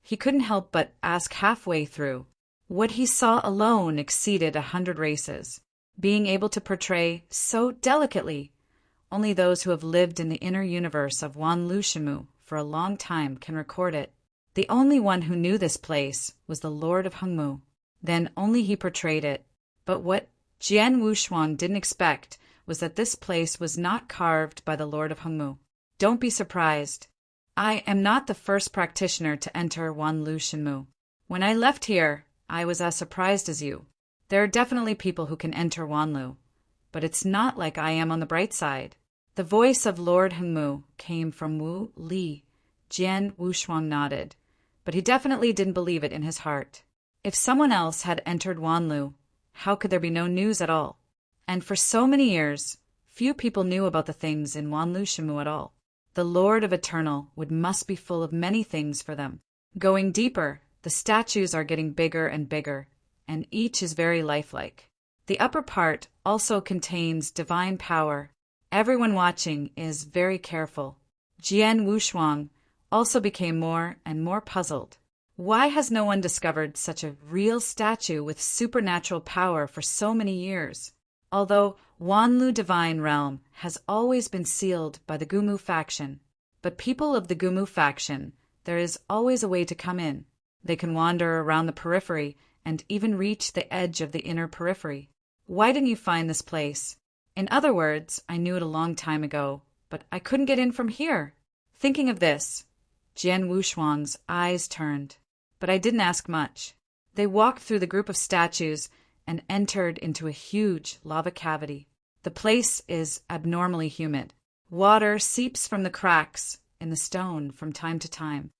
He couldn't help but ask halfway through. What he saw alone exceeded 100 races, being able to portray so delicately. Only those who have lived in the inner universe of Wanlu Shimu for a long time can record it. The only one who knew this place was the Lord of Hongmu. Then only he portrayed it. But what Jian Wushuang didn't expect was that this place was not carved by the Lord of Hongmu. Don't be surprised. I am not the first practitioner to enter Wanlu Shinmu. When I left here, I was as surprised as you. There are definitely people who can enter Wanlu, but it's not like I am on the bright side. The voice of Lord Hongmu came from Wu Li. Jian Wushuang nodded, but he definitely didn't believe it in his heart. If someone else had entered Wanlu, how could there be no news at all? And for so many years, few people knew about the things in Wanlu Shimu at all. The Lord of Eternal must be full of many things for them. Going deeper, the statues are getting bigger and bigger, and each is very lifelike. The upper part also contains divine power. Everyone watching is very careful. Jian Wushuang also became more and more puzzled. Why has no one discovered such a real statue with supernatural power for so many years? Although Wanlu Divine Realm has always been sealed by the Gumu faction, but people of the Gumu faction, there is always a way to come in. They can wander around the periphery and even reach the edge of the inner periphery. Why didn't you find this place? In other words, I knew it a long time ago, but I couldn't get in from here. Thinking of this, Jian Wushuang's eyes turned. But I didn't ask much. They walked through the group of statues and entered into a huge lava cavity. The place is abnormally humid. Water seeps from the cracks in the stone from time to time.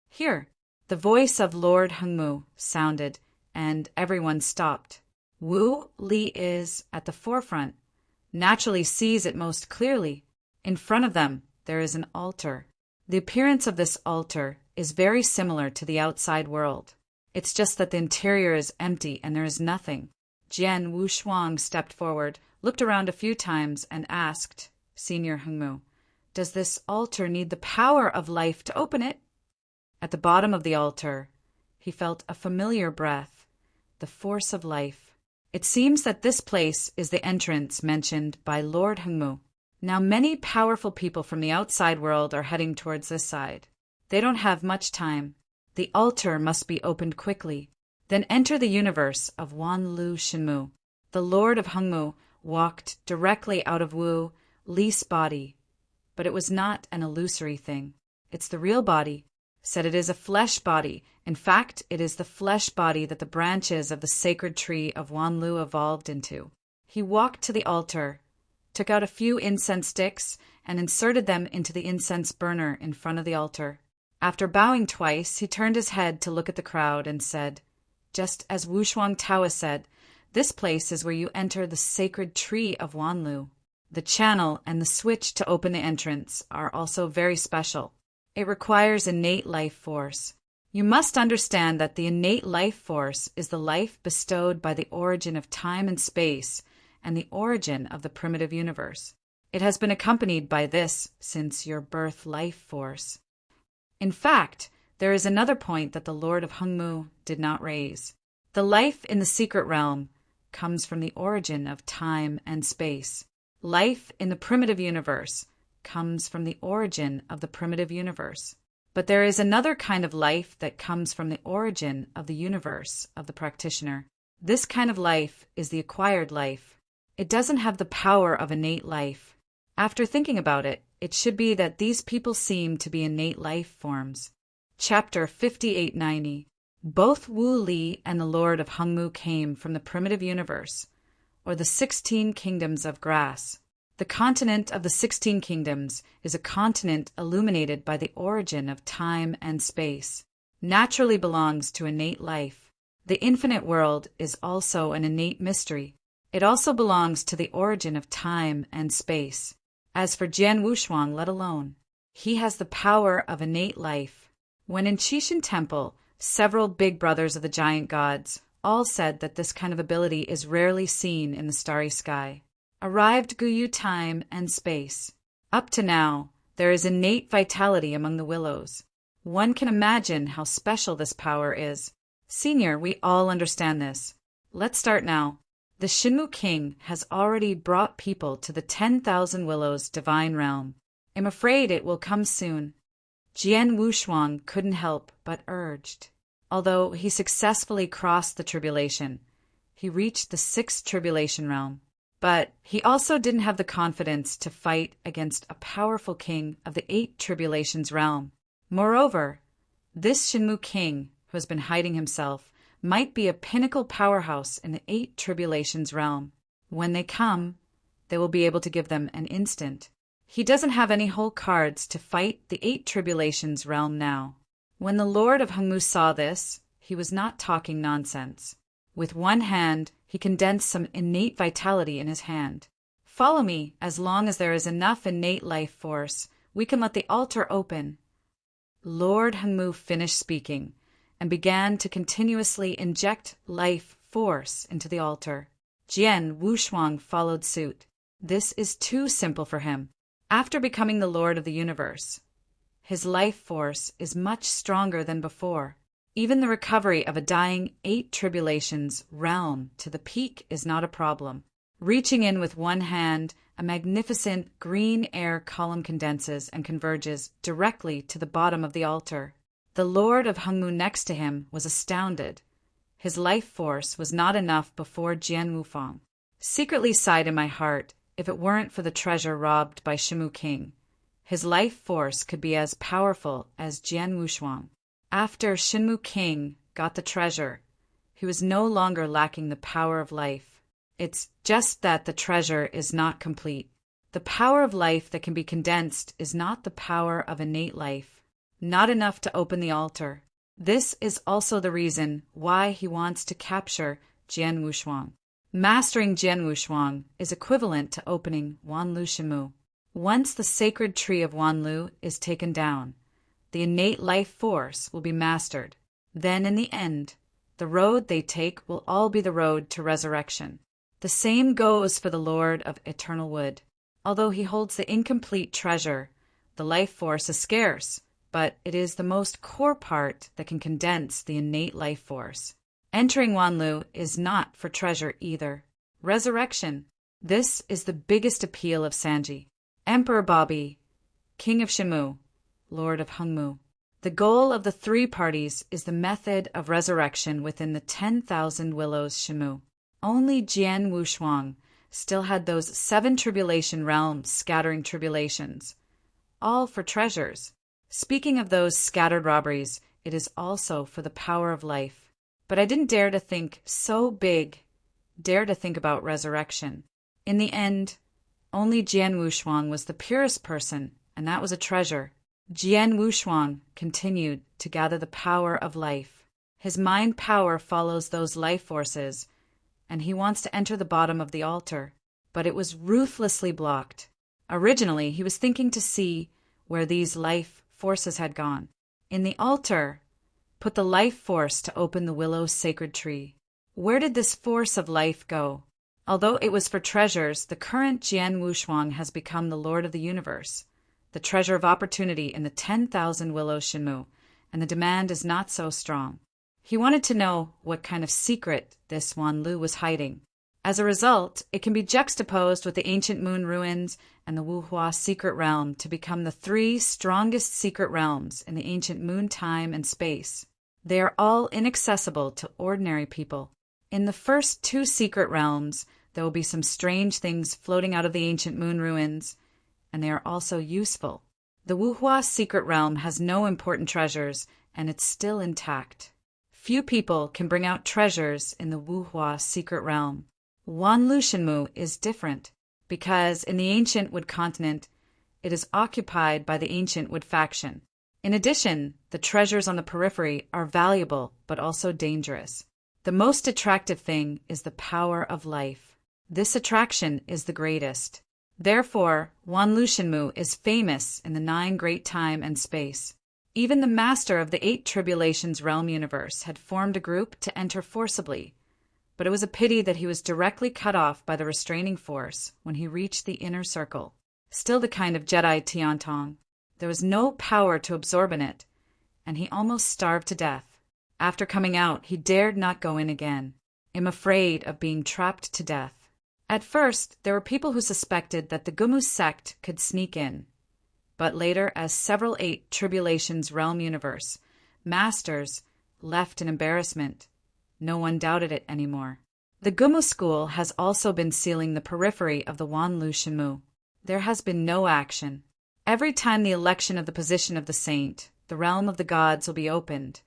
Here, the voice of Lord Hongmu sounded, and everyone stopped. Wu Li is at the forefront, naturally sees it most clearly. In front of them, there is an altar. The appearance of this altar is very similar to the outside world. It's just that the interior is empty and there is nothing. Jian Wushuang stepped forward, looked around a few times, and asked, Senior Hongmu, does this altar need the power of life to open it? At the bottom of the altar, he felt a familiar breath, the force of life. It seems that this place is the entrance mentioned by Lord Hongmu. Now many powerful people from the outside world are heading towards this side. They don't have much time. The altar must be opened quickly. Then enter the universe of Wanlu Shinmu. The Lord of Hongmu walked directly out of Wu Li's body. But it was not an illusory thing. It's the real body. Said it is a flesh body. In fact, it is the flesh body that the branches of the sacred tree of Wanlu evolved into. He walked to the altar, took out a few incense sticks, and inserted them into the incense burner in front of the altar. After bowing twice, he turned his head to look at the crowd and said, just as Wushuang Taoa said, this place is where you enter the sacred tree of Wanlu. The channel and the switch to open the entrance are also very special. It requires innate life force. You must understand that the innate life force is the life bestowed by the origin of time and space and the origin of the primitive universe. It has been accompanied by this since your birth life force. In fact, there is another point that the Lord of Hongmu did not raise. The life in the secret realm comes from the origin of time and space. Life in the primitive universe comes from the origin of the primitive universe. But there is another kind of life that comes from the origin of the universe of the practitioner. This kind of life is the acquired life. It doesn't have the power of innate life. After thinking about it, it should be that these people seem to be innate life forms. Chapter 5890. Both Wu Li and the Lord of Hongmu came from the primitive universe, or the 16 kingdoms of grass. The continent of the 16 kingdoms is a continent illuminated by the origin of time and space. Naturally belongs to innate life. The infinite world is also an innate mystery. It also belongs to the origin of time and space. As for Jian Wushuang, let alone, he has the power of innate life. When in Qixin Temple, several big brothers of the giant gods all said that this kind of ability is rarely seen in the starry sky. Arrived Guyu time and space. Up to now, there is innate vitality among the willows. One can imagine how special this power is. Senior, we all understand this. Let's start now. The Shinmu King has already brought people to the 10,000 Willows divine realm. I'm afraid it will come soon. Jian Wushuang couldn't help but urged. Although he successfully crossed the tribulation, he reached the 6th tribulation realm. But he also didn't have the confidence to fight against a powerful king of the 8 tribulations realm. Moreover, this Shinmu King, who has been hiding himself, might be a pinnacle powerhouse in the 8 tribulations realm. When they come, they will be able to give them an instant. He doesn't have any whole cards to fight the 8 tribulations realm now. When the Lord of Hongmu saw this, he was not talking nonsense. With one hand, he condensed some innate vitality in his hand. Follow me. As long as there is enough innate life force, we can let the altar open. Lord Hongmu finished speaking and began to continuously inject life force into the altar. Jian Wushuang followed suit. This is too simple for him. After becoming the Lord of the universe, his life force is much stronger than before. Even the recovery of a dying 8 tribulations realm to the peak is not a problem. Reaching in with one hand, a magnificent green air column condenses and converges directly to the bottom of the altar. The Lord of Hongmu next to him was astounded. His life force was not enough before Jian Wufang. Secretly sighed in my heart, if it weren't for the treasure robbed by Shinmu King, his life force could be as powerful as Jian Wushuang. After Shinmu King got the treasure, he was no longer lacking the power of life. It's just that the treasure is not complete. The power of life that can be condensed is not the power of innate life, not enough to open the altar. This is also the reason why he wants to capture Jian Wushuang. Mastering Jian Wushuang is equivalent to opening Wanlu Shinmu. Once the sacred tree of Wanlu is taken down, the innate life force will be mastered. Then in the end, the road they take will all be the road to resurrection. The same goes for the Lord of Eternal Wood. Although he holds the incomplete treasure, the life force is scarce, but it is the most core part that can condense the innate life force. Entering Wanlu is not for treasure either. Resurrection. This is the biggest appeal of Sanji. Emperor Bobby, King of Shinmu, Lord of Hongmu. The goal of the 3 parties is the method of resurrection within the 10,000 Willows Shinmu. Only Jian Wushuang still had those 7 tribulation realms scattering tribulations, all for treasures. Speaking of those scattered robberies, it is also for the power of life. But I didn't dare to think so big, dare to think about resurrection. In the end, only Jian Wushuang was the purest person, and that was a treasure. Jian Wushuang continued to gather the power of life. His mind power follows those life forces, and he wants to enter the bottom of the altar. But it was ruthlessly blocked. Originally, he was thinking to see where these life forces had gone. In the altar, put the life force to open the Willow's sacred tree. Where did this force of life go? Although it was for treasures, the current Jian Wushuang has become the Lord of the universe, the treasure of opportunity in the 10,000 Willows Shinmu, and the demand is not so strong. He wanted to know what kind of secret this Wanlu was hiding. As a result, it can be juxtaposed with the ancient moon ruins and the Wuhua secret realm to become the 3 strongest secret realms in the ancient moon time and space. They are all inaccessible to ordinary people. In the first 2 secret realms, there will be some strange things floating out of the ancient moon ruins, and they are also useful. The Wuhua secret realm has no important treasures, and it's still intact. Few people can bring out treasures in the Wuhua secret realm. Wanlu Shinmu is different, because in the ancient Wood continent, it is occupied by the ancient Wood faction. In addition, the treasures on the periphery are valuable, but also dangerous. The most attractive thing is the power of life. This attraction is the greatest. Therefore, Wanlu Shinmu is famous in the 9 great time and space. Even the master of the 8 tribulations realm universe had formed a group to enter forcibly, but it was a pity that he was directly cut off by the restraining force when he reached the inner circle. Still the kind of Jedi Tiantong. There was no power to absorb in it, and he almost starved to death. After coming out, he dared not go in again. "I'm afraid of being trapped to death." At first, there were people who suspected that the Gumu sect could sneak in. But later, as several 8 Tribulations Realm universe masters left in embarrassment, no one doubted it anymore. The Gumu school has also been sealing the periphery of the Wanlu Shenmu. There has been no action. Every time the election of the position of the saint, the realm of the gods will be opened,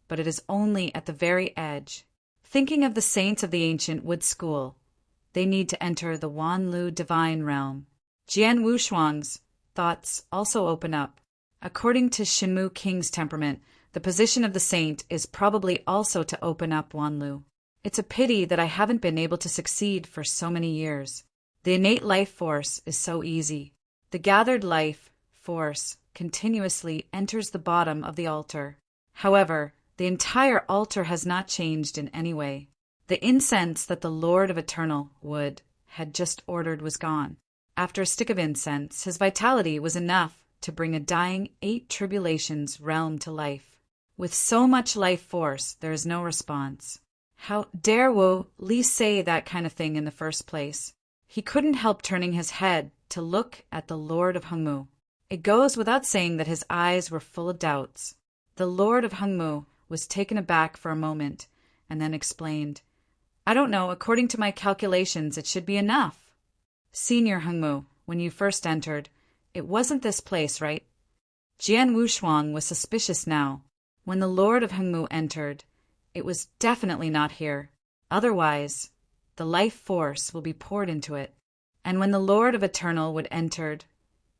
but it is only at the very edge. Thinking of the saints of the ancient wood school, they need to enter the Wanlu divine realm. Jian Wushuang's thoughts also open up. According to Shenmu King's temperament, the position of the saint is probably also to open up Wanlu. It's a pity that I haven't been able to succeed for so many years. The innate life force is so easy. The gathered life force continuously enters the bottom of the altar. However, the entire altar has not changed in any way. The incense that the Lord of Eternal Wood had just ordered was gone. After a stick of incense, his vitality was enough to bring a dying 8 Tribulations realm to life. With so much life force, there is no response. How dare Wu Li say that kind of thing in the first place? He couldn't help turning his head to look at the Lord of Hengmu. It goes without saying that his eyes were full of doubts. The Lord of Hengmu was taken aback for a moment, and then explained, "I don't know, according to my calculations it should be enough." "Senior Hengmu, when you first entered, it wasn't this place, right?" Jian Wushuang was suspicious now. When the Lord of Hengmu entered, it was definitely not here. Otherwise, the life force will be poured into it. And when the Lord of Eternal Wood entered,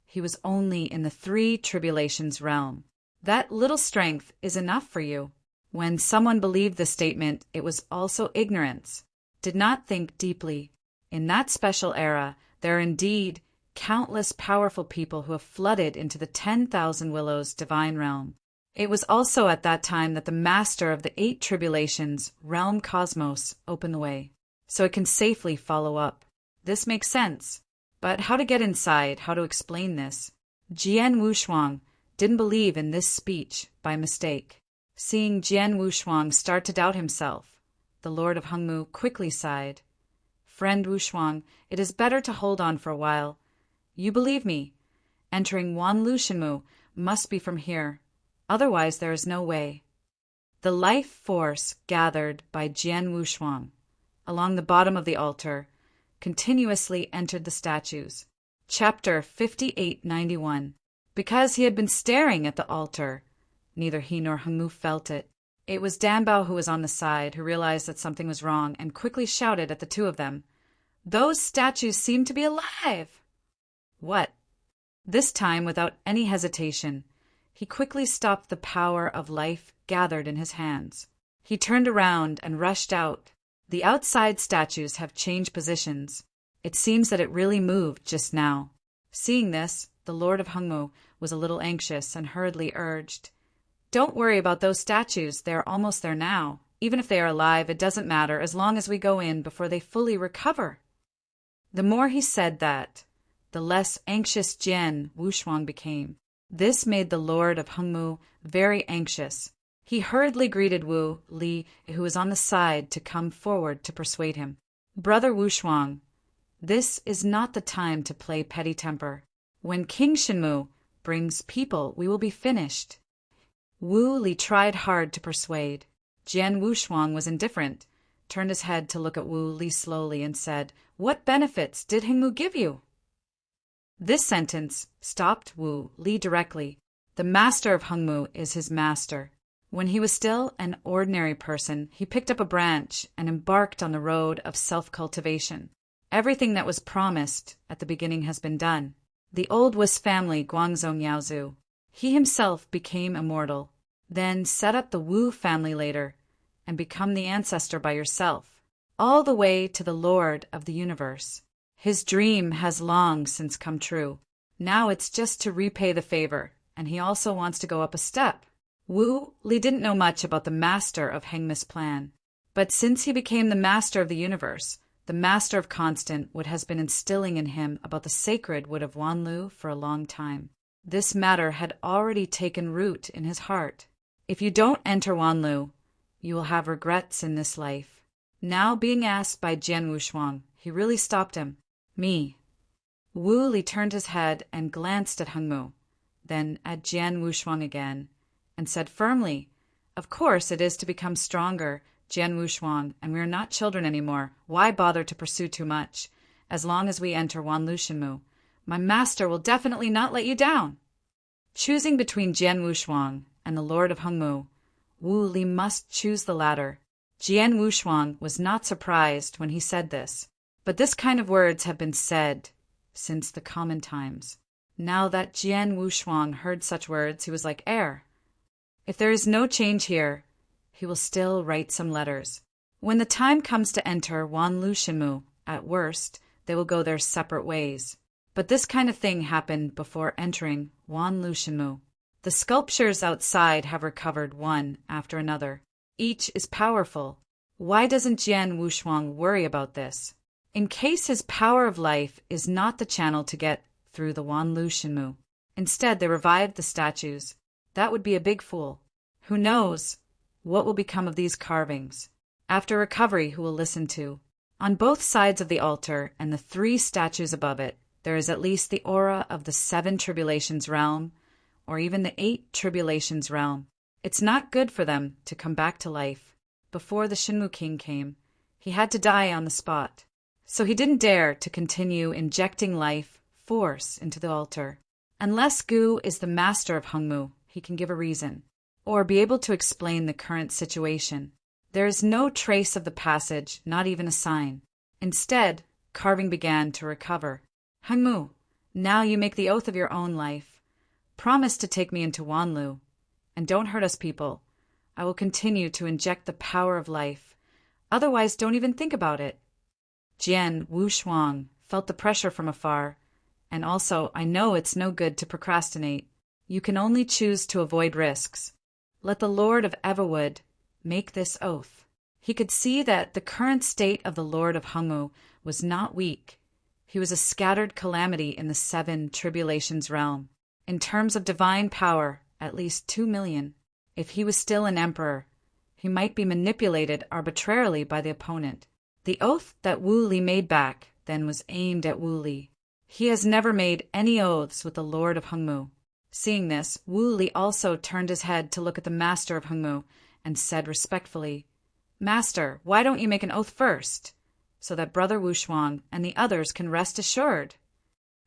he was only in the 3 Tribulations realm. That little strength is enough for you. When someone believed the statement, it was also ignorance, did not think deeply. In that special era, there are indeed countless powerful people who have flooded into the 10,000 Willows divine realm. It was also at that time that the master of the 8 Tribulations realm cosmos opened the way, so it can safely follow up. This makes sense. But how to get inside, how to explain this? Jian Wushuang didn't believe in this speech by mistake. Seeing Jian Wushuang start to doubt himself, the Lord of Hengmu quickly sighed. "Friend Wushuang, it is better to hold on for a while. You believe me. Entering Wanlu Shenmu must be from here. Otherwise there is no way." The life force gathered by Jian Wushuang along the bottom of the altar continuously entered the statues. Chapter 5891. Because he had been staring at the altar, neither he nor Hengmu felt it. It was Danbao who was on the side, who realized that something was wrong and quickly shouted at the two of them, "Those statues seem to be alive!" "What?" This time, without any hesitation, he quickly stopped the power of life gathered in his hands. He turned around and rushed out. The outside statues have changed positions. It seems that it really moved just now. Seeing this, the Lord of Hengmu was a little anxious and hurriedly urged, "Don't worry about those statues, they are almost there now. Even if they are alive, it doesn't matter as long as we go in before they fully recover." The more he said that, the less anxious Jian Wushuang became. This made the Lord of Hengmu very anxious. He hurriedly greeted Wu Li, who was on the side, to come forward to persuade him. "Brother Wushuang, this is not the time to play petty temper. When King Shenmu brings people, we will be finished." Wu Li tried hard to persuade. Jian Wushuang was indifferent, turned his head to look at Wu Li slowly, and said, "What benefits did Hengmu give you?" This sentence stopped Wu Li directly. The master of Hengmu is his master. When he was still an ordinary person, he picked up a branch and embarked on the road of self-cultivation. Everything that was promised at the beginning has been done. The old Wis family Guangzhong Yaozu. He himself became immortal, then set up the Wu family later, and become the ancestor by yourself, all the way to the Lord of the universe. His dream has long since come true. Now it's just to repay the favor, and he also wants to go up a step. Wu Li didn't know much about the master of Hengmu's plan, but since he became the master of the universe, the master of Constant Wood has been instilling in him about the sacred wood of Wanlu for a long time. This matter had already taken root in his heart. If you don't enter Wanlu, you will have regrets in this life. Now being asked by Jian Wushuang, he really stopped him. Me. Wu Li turned his head and glanced at Heng Mu, then at Jian Wushuang again, and said firmly, "Of course it is to become stronger, Jian Wushuang, and we are not children anymore. Why bother to pursue too much? As long as we enter Wanlu Shenmu, my master will definitely not let you down." Choosing between Jian Wushuang and the Lord of Hengmu, Wu Li must choose the latter. Jian Wushuang was not surprised when he said this, but this kind of words have been said since the common times. Now that Jian Wushuang heard such words, he was like air. If there is no change here, he will still write some letters. When the time comes to enter Wanlu Shenmu, at worst, they will go their separate ways. But this kind of thing happened before entering Wanlu Shenmu. The sculptures outside have recovered one after another. Each is powerful. Why doesn't Jian Wushuang worry about this? In case his power of life is not the channel to get through the Wanlu Shenmu. Instead, they revived the statues. That would be a big fool. Who knows what will become of these carvings? After recovery, who will listen to? On both sides of the altar and the 3 statues above it, there is at least the aura of the 7 tribulations realm, or even the 8 tribulations realm. It's not good for them to come back to life. Before the Shenmu King came, he had to die on the spot. So he didn't dare to continue injecting life force into the altar. Unless Gu is the master of Hengmu, he can give a reason, or be able to explain the current situation. There is no trace of the passage, not even a sign. Instead, carving began to recover. Hengmu, now you make the oath of your own life. Promise to take me into Wanlu, and don't hurt us people. I will continue to inject the power of life. Otherwise, don't even think about it. Jian Wushuang felt the pressure from afar, and also, I know it's no good to procrastinate. You can only choose to avoid risks. Let the Lord of Everwood make this oath. He could see that the current state of the Lord of Hengmu was not weak. He was a scattered calamity in the 7 tribulations realm. In terms of divine power, at least 2 million. If he was still an emperor, he might be manipulated arbitrarily by the opponent. The oath that Wu Li made back then was aimed at Wu Li. He has never made any oaths with the Lord of Hengmu. Seeing this, Wu Li also turned his head to look at the master of Hengmu and said respectfully, "Master, why don't you make an oath first, so that Brother Wushuang and the others can rest assured?"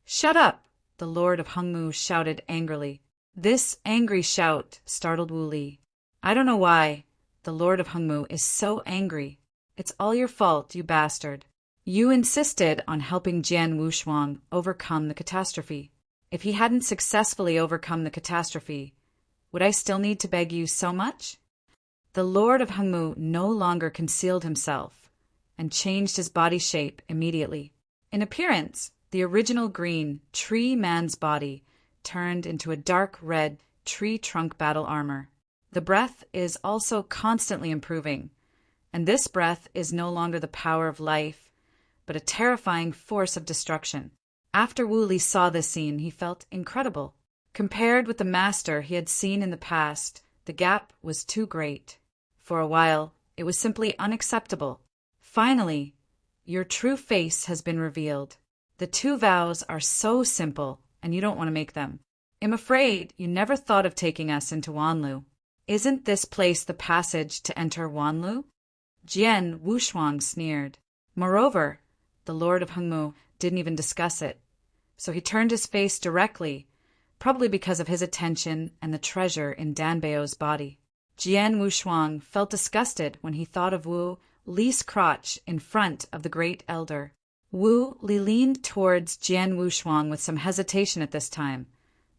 "Shut up!" the Lord of Hengmu shouted angrily. This angry shout startled Wu Li. "I don't know why the Lord of Hengmu is so angry. It's all your fault, you bastard. You insisted on helping Jian Wushuang overcome the catastrophe. If he hadn't successfully overcome the catastrophe, would I still need to beg you so much?" The Lord of Hengmu no longer concealed himself and changed his body shape immediately. In appearance, the original green tree man's body turned into a dark red tree trunk battle armor. The breath is also constantly improving, and this breath is no longer the power of life, but a terrifying force of destruction. After Wu Li saw this scene, he felt incredible. Compared with the master he had seen in the past, the gap was too great. For a while, it was simply unacceptable. Finally, your true face has been revealed. The 2 vows are so simple, and you don't want to make them. I'm afraid you never thought of taking us into Wanlu. Isn't this place the passage to enter Wanlu? Jian Wushuang sneered. Moreover, the Lord of Hengmu didn't even discuss it, so he turned his face directly, probably because of his attention and the treasure in Danbao's body. Jian Wushuang felt disgusted when he thought of Wu Li's crotch in front of the great elder. Wu Li leaned towards Jian Wushuang with some hesitation at this time,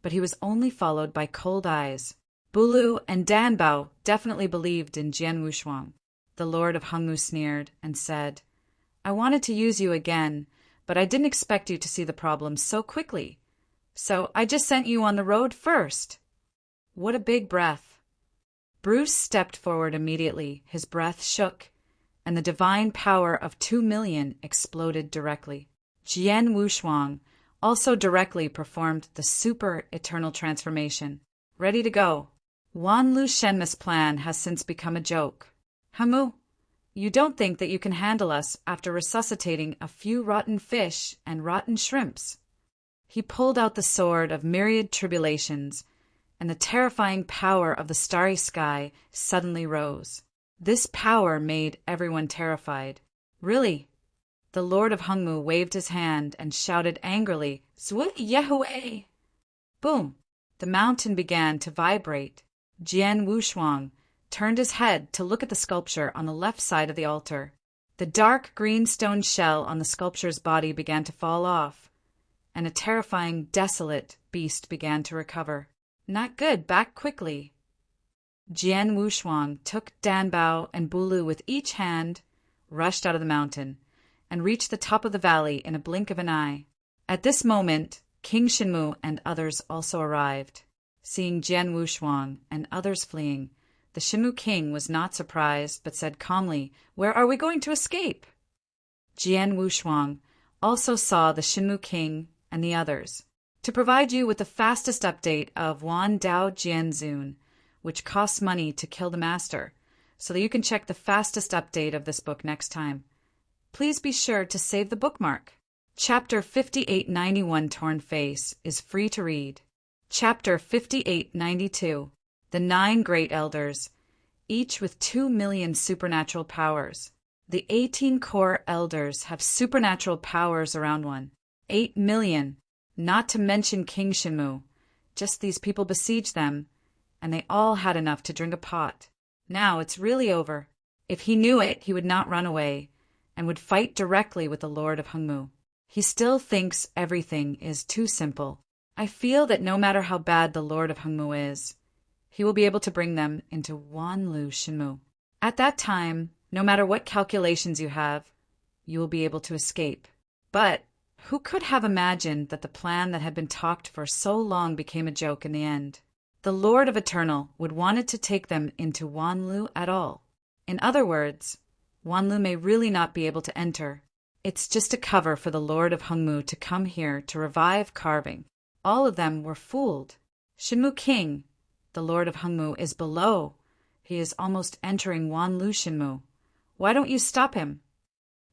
but he was only followed by cold eyes. Bulu and Danbao definitely believed in Jian Wushuang. The Lord of Hengmu sneered and said, "I wanted to use you again, but I didn't expect you to see the problem so quickly. So I just sent you on the road first." What a big breath. Bruce stepped forward immediately. His breath shook, and the divine power of 2 million exploded directly. Jian Wushuang also directly performed the super eternal transformation. Ready to go. Wanlu Shenmu's plan has since become a joke. Hangmu, you don't think that you can handle us after resuscitating a few rotten fish and rotten shrimps. He pulled out the sword of myriad tribulations, and the terrifying power of the starry sky suddenly rose. This power made everyone terrified. Really? The Lord of Hangmu waved his hand and shouted angrily, Zui Yehue! Boom! The mountain began to vibrate. Jian Wushuang turned his head to look at the sculpture on the left side of the altar. The dark green stone shell on the sculpture's body began to fall off, and a terrifying, desolate beast began to recover. Not good, back quickly. Jian Wushuang took Danbao and Bulu with each hand, rushed out of the mountain, and reached the top of the valley in a blink of an eye. At this moment, King Shenmu and others also arrived. Seeing Jian Wushuang and others fleeing, the Shenmu king was not surprised, but said calmly, "Where are we going to escape?" Jian Wushuang also saw the Shenmu king and the others. To provide you with the fastest update of Wan Dao Jianzun, which costs money to kill the master, so that you can check the fastest update of this book next time, please be sure to save the bookmark. Chapter 5891 Torn Face is free to read. Chapter 5892 The 9 Great Elders, each with 2 million supernatural powers. The 18 core elders have supernatural powers around 8 million, not to mention King Shenmu. Just these people besieged them, and they all had enough to drink a pot. Now it's really over. If he knew it, he would not run away, and would fight directly with the Lord of Hangmu. He still thinks everything is too simple. I feel that no matter how bad the Lord of Hangmu is, he will be able to bring them into Wanlu Shenmu. At that time, no matter what calculations you have, you will be able to escape. But who could have imagined that the plan that had been talked for so long became a joke in the end? The Lord of Eternal would want it to take them into Wanlu at all. In other words, Wanlu may really not be able to enter. It's just a cover for the Lord of Hangmu to come here to revive carving. All of them were fooled. Shenmu King, the Lord of Hangmu, is below. He is almost entering Wanlu Shenmu. Why don't you stop him?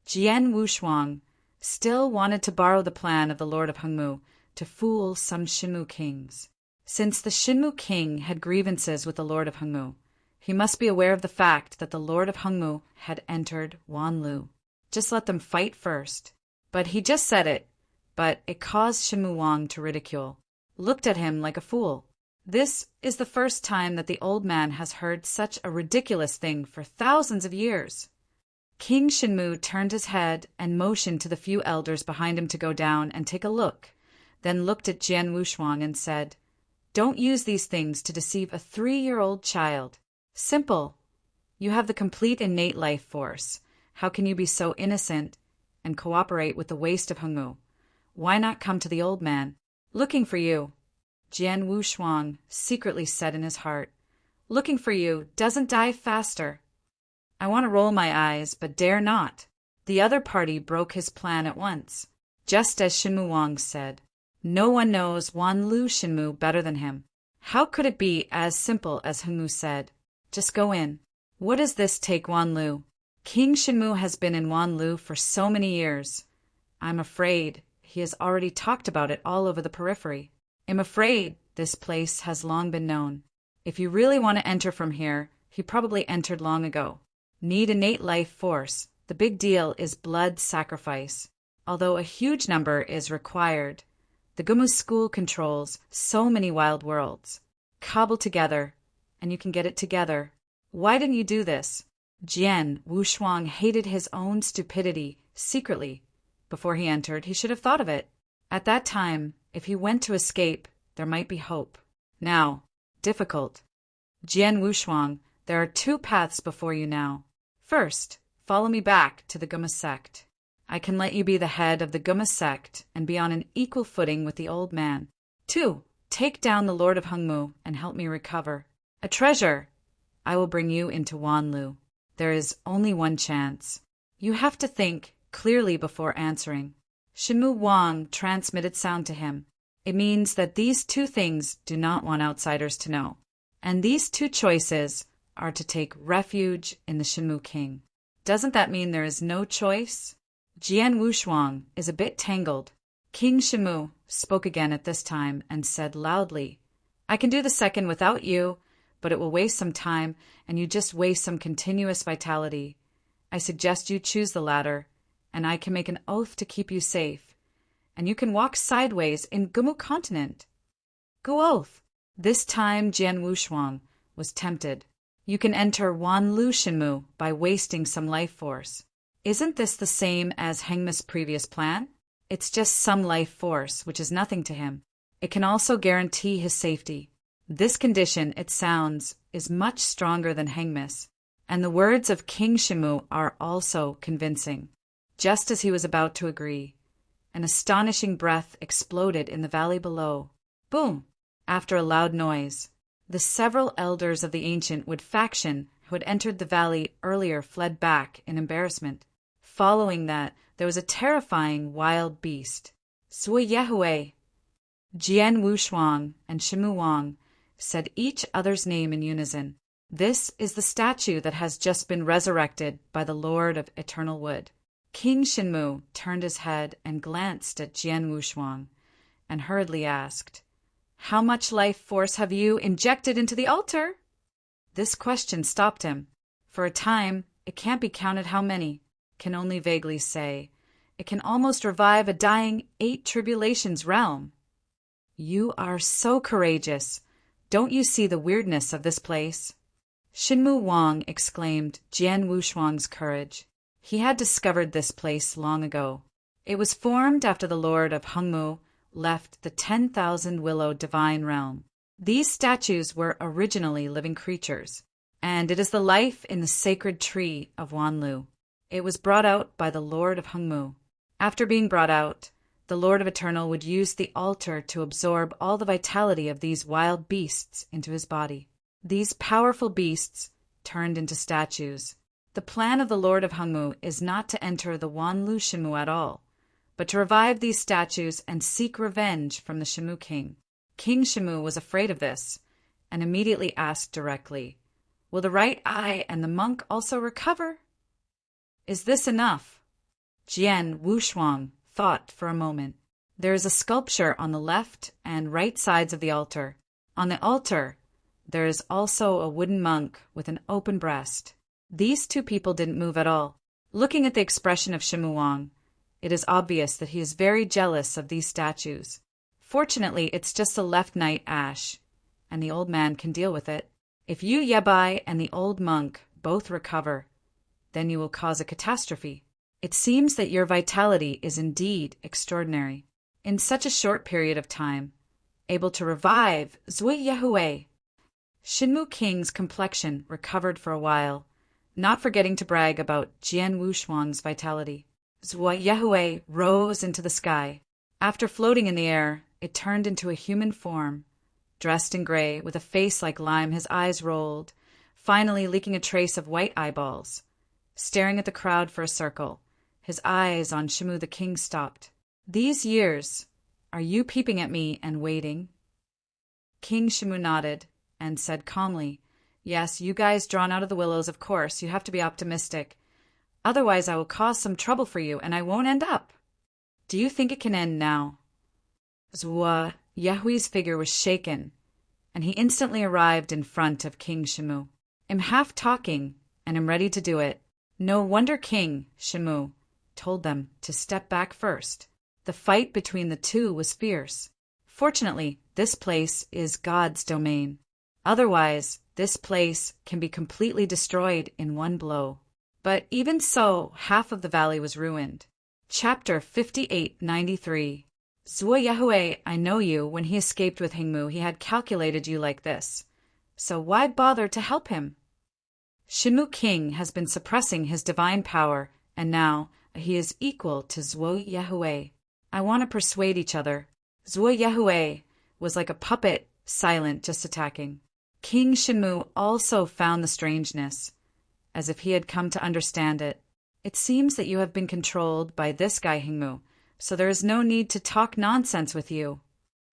Jian Wushuang still wanted to borrow the plan of the Lord of Hangmu to fool some Shenmu kings. Since the Shenmu king had grievances with the Lord of Hangmu, he must be aware of the fact that the Lord of Hangmu had entered Wanlu. Just let them fight first. But he just said it, but it caused Shenmu Wang to ridicule, looked at him like a fool. This is the first time that the old man has heard such a ridiculous thing for thousands of years. King Shenmu turned his head and motioned to the few elders behind him to go down and take a look, then looked at Jian Wushuang and said, "Don't use these things to deceive a 3-year-old child. Simple. You have the complete innate life force. How can you be so innocent and cooperate with the waste of Hangmu? Why not come to the old man? Looking for you." Jian Wushuang secretly said in his heart, "Looking for you doesn't die faster." I want to roll my eyes, but dare not. The other party broke his plan at once. Just as Shenmu Wang said, no one knows Wanlu Shenmu better than him. How could it be as simple as Hangmu said? Just go in. What does this take Wanlu? King Shenmu has been in Wanlu for so many years. I'm afraid he has already talked about it all over the periphery. I'm afraid this place has long been known. If you really want to enter from here, he probably entered long ago. Need innate life force. The big deal is blood sacrifice. Although a huge number is required, the Gumu school controls so many wild worlds. Cobble together, and you can get it together. Why didn't you do this? Jian Wushuang hated his own stupidity secretly. Before he entered, he should have thought of it. At that time, if he went to escape, there might be hope. Now, difficult. Jian Wushuang, there are 2 paths before you now. First, follow me back to the Guma sect. I can let you be the head of the Guma sect and be on an equal footing with the old man. 2, take down the Lord of Hangmu and help me recover. A treasure! I will bring you into Wanlu. There is only one chance. You have to think clearly before answering. Shenmu Wang transmitted sound to him. It means that these 2 things do not want outsiders to know. And these 2 choices are to take refuge in the Shenmue King. Doesn't that mean there is no choice? Jian Wushuang is a bit tangled. King Shenmue spoke again at this time and said loudly, I can do the second without you, but it will waste some time, and you just waste some continuous vitality. I suggest you choose the latter, and I can make an oath to keep you safe. And you can walk sideways in Gumu continent. Gu oath. This time Jian Wushuang was tempted. You can enter Wanlu Shenmue by wasting some life force. Isn't this the same as Hengma's previous plan? It's just some life force, which is nothing to him. It can also guarantee his safety. This condition, it sounds, is much stronger than Hengma's, and the words of King Shenmue are also convincing. Just as he was about to agree, an astonishing breath exploded in the valley below. Boom! After a loud noise, the several elders of the ancient Wood faction who had entered the valley earlier fled back in embarrassment. Following that, there was a terrifying wild beast. Sui Yehue, Jian Wushuang, and Shenmue Wang said each other's name in unison. This is the statue that has just been resurrected by the Lord of Eternal Wood. King Shenmue turned his head and glanced at Jian Wushuang, and hurriedly asked, How much life force have you injected into the altar? This question stopped him. For a time, it can't be counted how many, can only vaguely say. It can almost revive a dying 8 tribulations realm. You are so courageous. Don't you see the weirdness of this place? Shenmue Wang exclaimed Jian Wushuang's courage. He had discovered this place long ago. It was formed after the Lord of Hengmu left the 10,000 Willow Divine Realm. These statues were originally living creatures, and it is the life in the sacred tree of Wanlu. It was brought out by the Lord of Hengmu. After being brought out, the Lord of Eternal would use the altar to absorb all the vitality of these wild beasts into his body. These powerful beasts turned into statues. The plan of the Lord of Hengmu is not to enter the Wanlu Shenmue at all, but to revive these statues and seek revenge from the Shenmue King. King Shenmue was afraid of this, and immediately asked directly, Will the right eye and the monk also recover? Is this enough? Jian Wushuang thought for a moment. There is a sculpture on the left and right sides of the altar. On the altar, there is also a wooden monk with an open breast. These 2 people didn't move at all. Looking at the expression of Shenmue Wang, it is obvious that he is very jealous of these statues. Fortunately, it's just a left night ash, and the old man can deal with it. If you Yabai and the old monk both recover, then you will cause a catastrophe. It seems that your vitality is indeed extraordinary. In such a short period of time, able to revive Zui Yehue. Shenmue King's complexion recovered for a while, not forgetting to brag about Jian Wushuang's vitality. Zui Yehue rose into the sky. After floating in the air, it turned into a human form, dressed in gray, with a face like lime, his eyes rolled, finally leaking a trace of white eyeballs. Staring at the crowd for a circle, his eyes on Shenmue the King stopped. These years, are you peeping at me and waiting? King Shenmue nodded and said calmly, Yes, you guys drawn out of the willows, of course, you have to be optimistic. Otherwise I will cause some trouble for you and I won't end up. Do you think it can end now? Zua Yehui's figure was shaken, and he instantly arrived in front of King Shenmue. I'm half talking, and am ready to do it. No wonder King Shenmue told them to step back first. The fight between the 2 was fierce. Fortunately, this place is God's domain. Otherwise, this place can be completely destroyed in one blow. But even so, half of the valley was ruined. Chapter 5893. Zua Yehue, I know you. When he escaped with Hengmu, he had calculated you like this. So why bother to help him? Shenmue King has been suppressing his divine power, and now he is equal to Zua Yehue. I want to persuade each other. Zua Yehue was like a puppet, silent, just attacking. King Shenmue also found the strangeness, as if he had come to understand it. It seems that you have been controlled by this guy Hengmu, so there is no need to talk nonsense with you.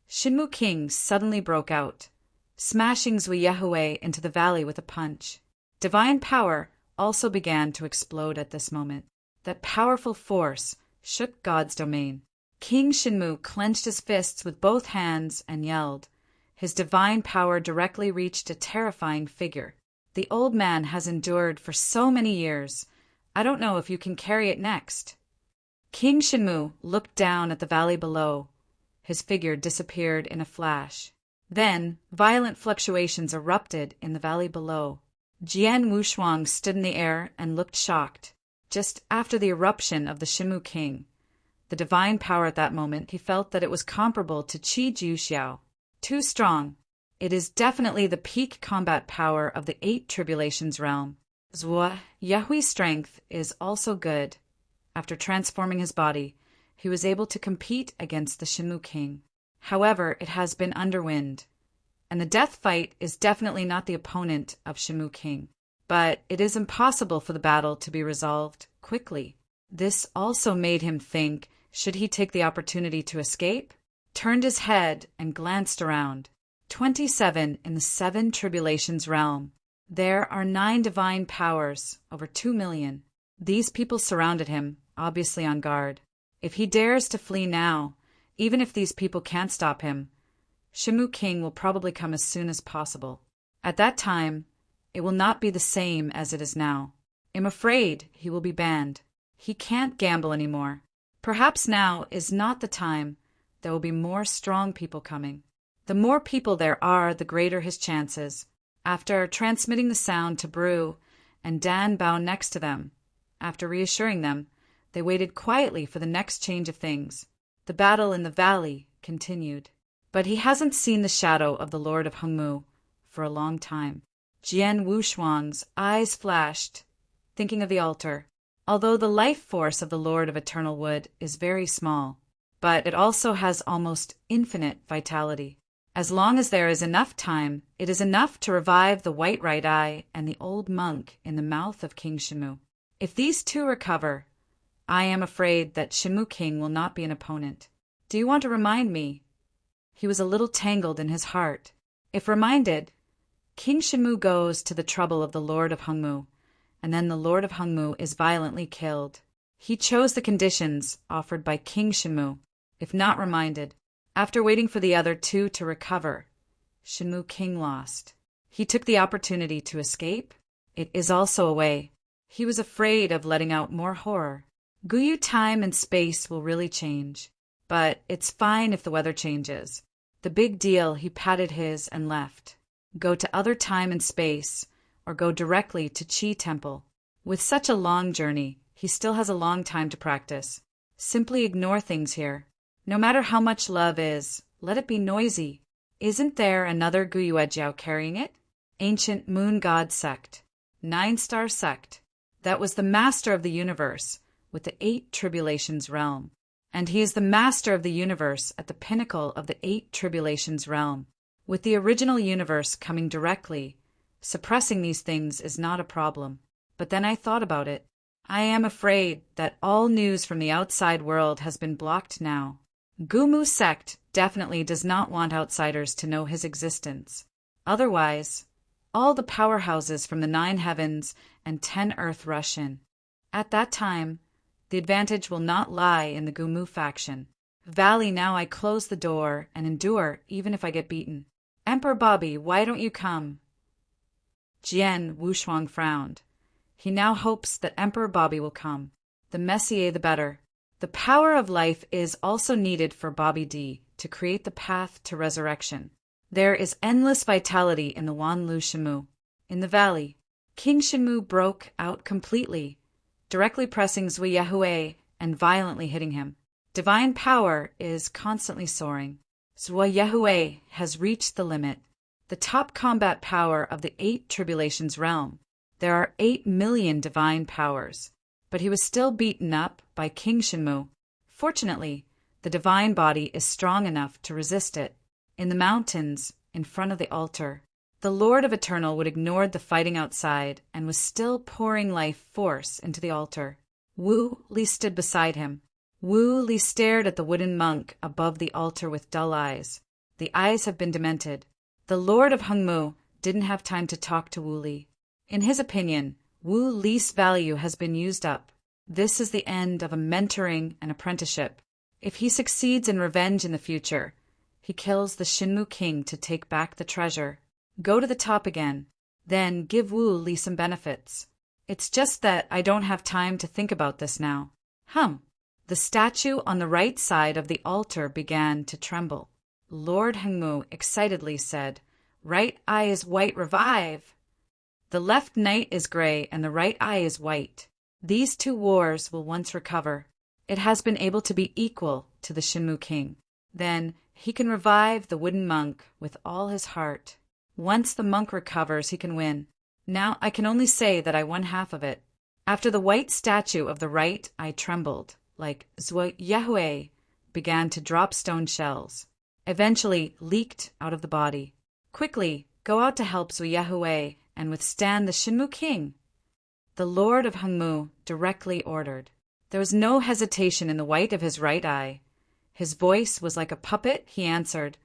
Shenmue King suddenly broke out, smashing Zui Yehue into the valley with a punch. Divine power also began to explode at this moment. That powerful force shook God's domain. King Shinmu clenched his fists with both hands and yelled. His divine power directly reached a terrifying figure. The old man has endured for so many years. I don't know if you can carry it next. King Shinmu looked down at the valley below. His figure disappeared in a flash. Then, violent fluctuations erupted in the valley below. Jian Wushuang stood in the air and looked shocked. Just after the eruption of the Shinmu King, the divine power at that moment, he felt that it was comparable to Qi Jiuxiao. Too strong. It is definitely the peak combat power of the 8 Tribulations realm. Zhua Yahui's strength is also good. After transforming his body, he was able to compete against the Shinmu King. However, it has been underwind, and the death fight is definitely not the opponent of Shinmu King. But it is impossible for the battle to be resolved quickly. This also made him think, should he take the opportunity to escape? Turned his head and glanced around. 27 in the 7 Tribulations realm. There are 9 divine powers, over 2 million. These people surrounded him, obviously on guard. If he dares to flee now, even if these people can't stop him, Shinmu King will probably come as soon as possible. At that time, it will not be the same as it is now. I'm afraid he will be banned. He can't gamble anymore. Perhaps now is not the time. There will be more strong people coming. The more people there are, the greater his chances. After transmitting the sound to Bru and Dan Bao next to them, after reassuring them, they waited quietly for the next change of things. The battle in the valley continued. But he hasn't seen the shadow of the Lord of Hongmu for a long time. Jian Wushuang's eyes flashed, thinking of the altar. Although the life force of the Lord of Eternal Wood is very small, but it also has almost infinite vitality. As long as there is enough time, it is enough to revive the white right eye and the old monk in the mouth of King Shinmu. If these two recover, I am afraid that Shinmu King will not be an opponent. Do you want to remind me? He was a little tangled in his heart. If reminded, King Shinmu goes to the trouble of the Lord of Hongmu, and then the Lord of Hongmu is violently killed. He chose the conditions offered by King Shinmu. If not reminded, after waiting for the other two to recover, Shinmu King lost. He took the opportunity to escape. It is also a way. He was afraid of letting out more horror. Guyu time and space will really change. But it's fine if the weather changes. The big deal, he patted his and left. Go to other time and space, or go directly to Qi Temple. With such a long journey, he still has a long time to practice. Simply ignore things here. No matter how much love is, let it be noisy. Isn't there another Guyuejiao carrying it? Ancient Moon God Sect. 9-star sect. That was the master of the universe, with the 8 Tribulations realm. And he is the master of the universe at the pinnacle of the 8 Tribulations realm. With the original universe coming directly, suppressing these things is not a problem. But then I thought about it. I am afraid that all news from the outside world has been blocked now. Gumu sect definitely does not want outsiders to know his existence. Otherwise, all the powerhouses from the 9 heavens and 10 earth rush in. At that time, the advantage will not lie in the Gumu faction. Valley, now I close the door and endure even if I get beaten. Emperor Bobby, why don't you come? Jian Wushuang frowned. He now hopes that Emperor Bobby will come. The messier the better. The power of life is also needed for Bobby D to create the path to resurrection. There is endless vitality in the Wanlu Shinmu. In the valley, King Shinmu broke out completely, directly pressing Zui Yahue and violently hitting him. Divine power is constantly soaring. Zui Yahue has reached the limit. The top combat power of the 8 Tribulations realm. There are 8 million divine powers. But he was still beaten up by King Shinmu. Fortunately, the divine body is strong enough to resist it. In the mountains, in front of the altar, the Lord of Eternal would ignore the fighting outside and was still pouring life force into the altar. Wu Li stood beside him. Wu Li stared at the wooden monk above the altar with dull eyes. The eyes have been demented. The Lord of Hongmu didn't have time to talk to Wu Li. In his opinion, Wu Li's value has been used up. This is the end of a mentoring and apprenticeship. If he succeeds in revenge in the future, he kills the Shinmu king to take back the treasure. Go to the top again. Then give Wu Li some benefits. It's just that I don't have time to think about this now. The statue on the right side of the altar began to tremble. Lord Hengmu excitedly said, "Right eye is white, revive!" The left knight is gray and the right eye is white. These two wars will once recover. It has been able to be equal to the Shinmu king. Then he can revive the wooden monk with all his heart. Once the monk recovers, he can win. Now I can only say that I won half of it. After the white statue of the right eye trembled, like Zhuo Yahweh began to drop stone shells, eventually leaked out of the body. Quickly, go out to help Zhuo Yahweh and withstand the Shinmu king. The Lord of Hengmu directly ordered. There was no hesitation in the white of his right eye. His voice was like a puppet, he answered,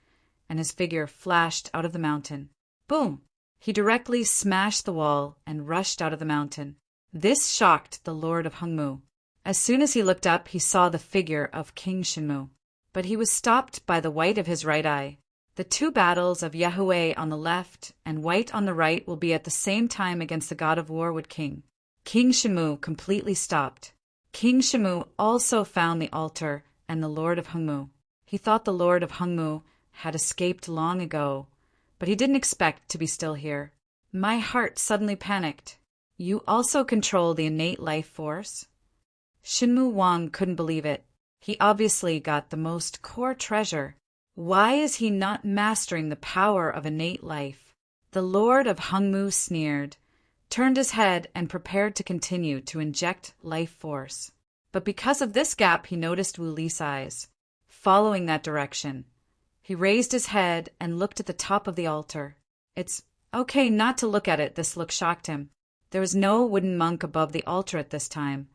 and his figure flashed out of the mountain. Boom! He directly smashed the wall and rushed out of the mountain. This shocked the Lord of Hengmu. As soon as he looked up, he saw the figure of King Shinmu. But he was stopped by the white of his right eye. The two battles of Yahweh on the left and white on the right will be at the same time against the god of war wood king. King Shinmu completely stopped. King Shinmu also found the altar and the Lord of Hengmu. He thought the Lord of Hengmu had escaped long ago, but he didn't expect to be still here. My heart suddenly panicked. You also control the innate life force? Shinmu Wang couldn't believe it. He obviously got the most core treasure. Why is he not mastering the power of innate life? The Lord of Hengmu sneered, turned his head, and prepared to continue to inject life force. But because of this gap, he noticed Wu Li's eyes. Following that direction, he raised his head and looked at the top of the altar. It's okay not to look at it. This look shocked him. There was no wooden monk above the altar at this time,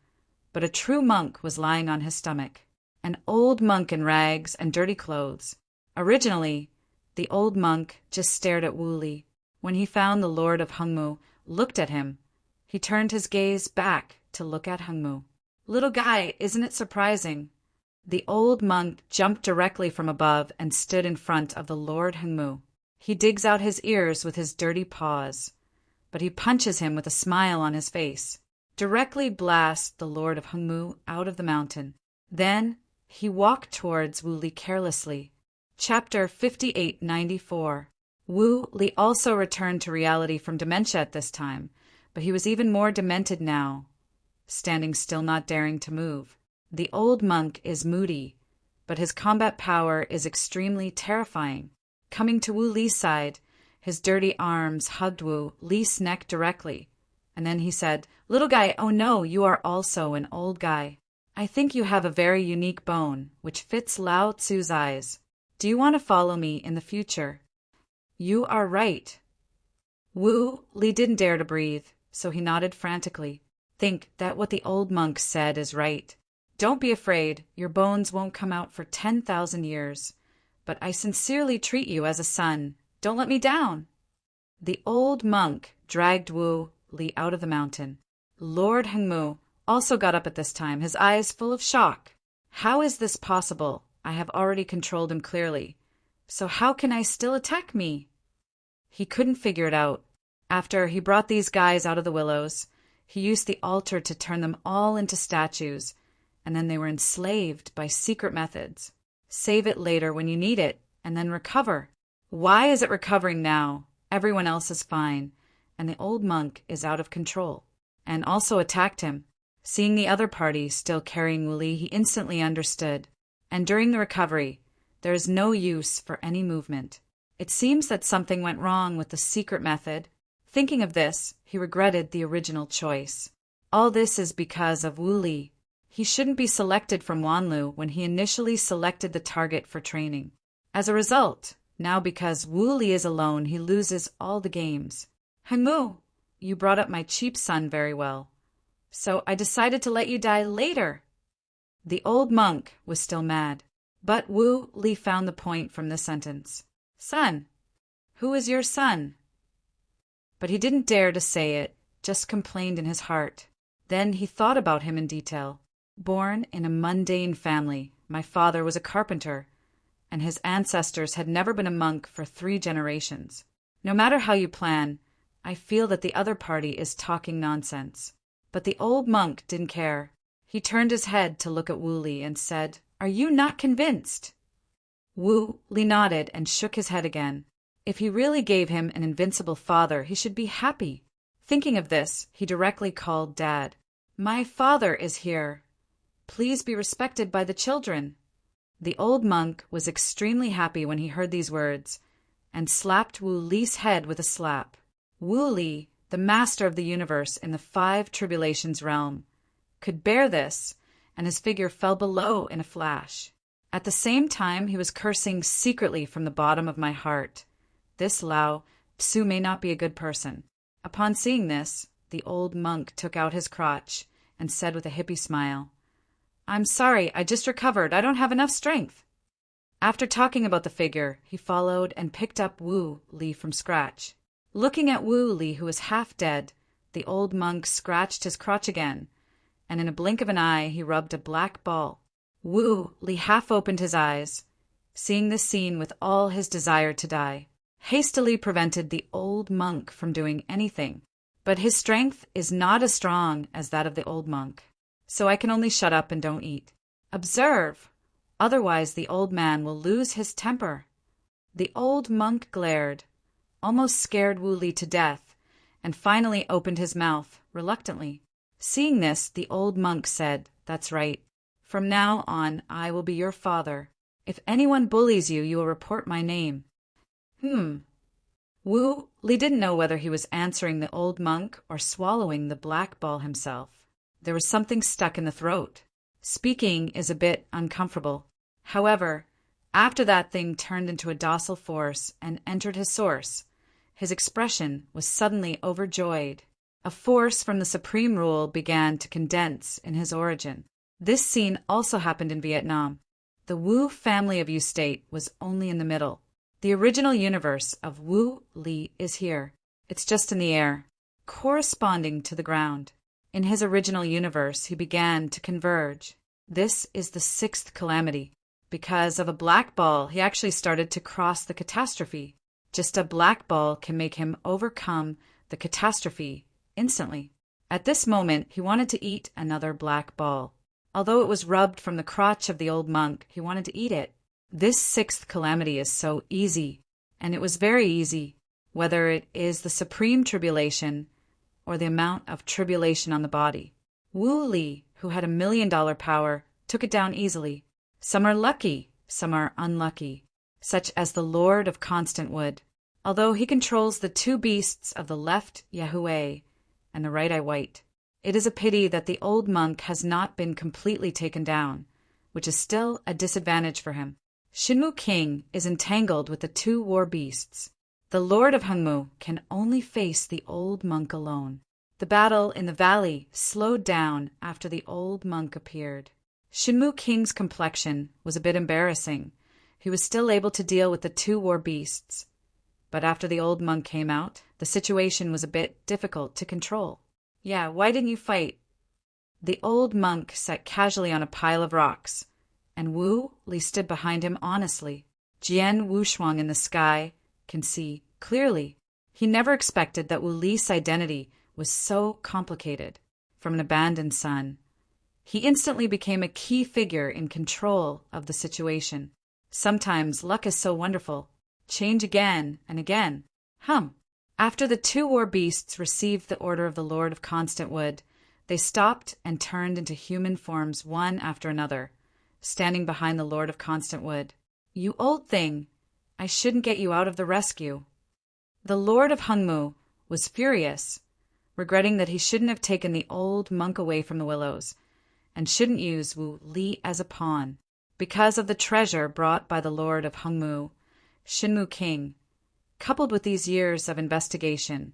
but a true monk was lying on his stomach. An old monk in rags and dirty clothes. Originally, the old monk just stared at Wu Li. When he found the Lord of Hengmu looked at him, he turned his gaze back to look at Hengmu. Little guy, isn't it surprising? The old monk jumped directly from above and stood in front of the Lord Hengmu. He digs out his ears with his dirty paws, but he punches him with a smile on his face. Directly blasts the Lord of Hengmu out of the mountain. Then he walked towards Wu Li carelessly. Chapter 5894. Wu Li also returned to reality from dementia at this time, but he was even more demented now, standing still, not daring to move. The old monk is moody, but his combat power is extremely terrifying. Coming to Wu Li's side, his dirty arms hugged Wu Li's neck directly, and then he said, "Little guy, oh no, you are also an old guy. I think you have a very unique bone, which fits Lao Tzu's eyes. Do you want to follow me in the future?" "You are right." Wu Li didn't dare to breathe, so he nodded frantically. "Think that what the old monk said is right. Don't be afraid, your bones won't come out for 10,000 years. But I sincerely treat you as a son. Don't let me down." The old monk dragged Wu Li out of the mountain. Lord Hengmu also got up at this time, his eyes full of shock. "How is this possible? I have already controlled him clearly. So how can I still attack me?" He couldn't figure it out. After he brought these guys out of the willows, he used the altar to turn them all into statues, and then they were enslaved by secret methods. Save it later when you need it, and then recover. Why is it recovering now? Everyone else is fine, and the old monk is out of control. And also attacked him. Seeing the other party still carrying Wu Li, he instantly understood. And during the recovery, there is no use for any movement. It seems that something went wrong with the secret method. Thinking of this, he regretted the original choice. All this is because of Wu Li. He shouldn't be selected from Wanlu when he initially selected the target for training. As a result, now because Wu Li is alone, he loses all the games. "Hengmu, you brought up my cheap son very well, so I decided to let you die later." The old monk was still mad, but Wu Li found the point from this sentence. "Son, who is your son?" But he didn't dare to say it just complained in his heart. Then he thought about him in detail. Born in a mundane family, my father was a carpenter, and his ancestors had never been a monk for 3 generations. No matter how you plan, I feel that the other party is talking nonsense. But the old monk didn't care. He turned his head to look at Wu Li and said, "Are you not convinced?" Wu Li nodded and shook his head again. If he really gave him an invincible father, he should be happy. Thinking of this, he directly called Dad. "My father is here. Please be respected by the children." The old monk was extremely happy when he heard these words, and slapped Wu Li's head with a slap. Wu Li, the master of the universe in the 5 tribulations realm, could bear this, and his figure fell below in a flash. At the same time, he was cursing secretly from the bottom of my heart. This Lao Tzu may not be a good person. Upon seeing this, the old monk took out his crotch and said with a hippie smile, "I'm sorry, I just recovered. I don't have enough strength." After talking about the figure, he followed and picked up Wu Li from scratch. Looking at Wu Li, who was half dead, the old monk scratched his crotch again, and in a blink of an eye he rubbed a black ball. Wu Li half opened his eyes, seeing this scene with all his desire to die, hastily prevented the old monk from doing anything. But his strength is not as strong as that of the old monk, so I can only shut up and don't eat. Observe! Otherwise the old man will lose his temper. The old monk glared, almost scared Wu Li to death, and finally opened his mouth, reluctantly. Seeing this, the old monk said, "That's right. From now on, I will be your father. If anyone bullies you, you will report my name." Wu Li didn't know whether he was answering the old monk or swallowing the black ball himself. There was something stuck in the throat. Speaking is a bit uncomfortable. However, after that thing turned into a docile force and entered his source, his expression was suddenly overjoyed. A force from the supreme rule began to condense in his origin. This scene also happened in Vietnam. The Wu family of Yu State was only in the middle. The original universe of Wu Li is here. It's just in the air, corresponding to the ground. In his original universe, he began to converge. This is the 6th calamity. Because of a black ball, he actually started to cross the catastrophe. Just a black ball can make him overcome the catastrophe instantly. At this moment, he wanted to eat another black ball. Although it was rubbed from the crotch of the old monk, he wanted to eat it. This 6th calamity is so easy, and it was very easy, whether it is the supreme tribulation or the amount of tribulation on the body. Wu Li, who had $1 million power, took it down easily. Some are lucky, some are unlucky, such as the Lord of Constant Wood. Although he controls the 2 beasts of the left Yahuwah and the right I White, it is a pity that the old monk has not been completely taken down, which is still a disadvantage for him. Shinmu King is entangled with the 2 war beasts. The Lord of Hengmu can only face the old monk alone. The battle in the valley slowed down after the old monk appeared. Shinmu King's complexion was a bit embarrassing. He was still able to deal with the 2 war beasts. But after the old monk came out, the situation was a bit difficult to control. "Yeah, why didn't you fight?" The old monk sat casually on a pile of rocks, and Wu Li stood behind him honestly. Jian Wushuang in the sky can see clearly. He never expected that Wu Li's identity was so complicated. From an abandoned son, he instantly became a key figure in control of the situation. Sometimes luck is so wonderful. Change again and again. After the 2 war beasts received the order of the Lord of Constant Wood, they stopped and turned into human forms one after another, standing behind the Lord of Constant Wood. "You old thing, I shouldn't get you out of the rescue." The Lord of Hengmu was furious, regretting that he shouldn't have taken the old monk away from the willows, and shouldn't use Wu Li as a pawn. Because of the treasure brought by the Lord of Hengmu, Shinmu King, coupled with these years of investigation,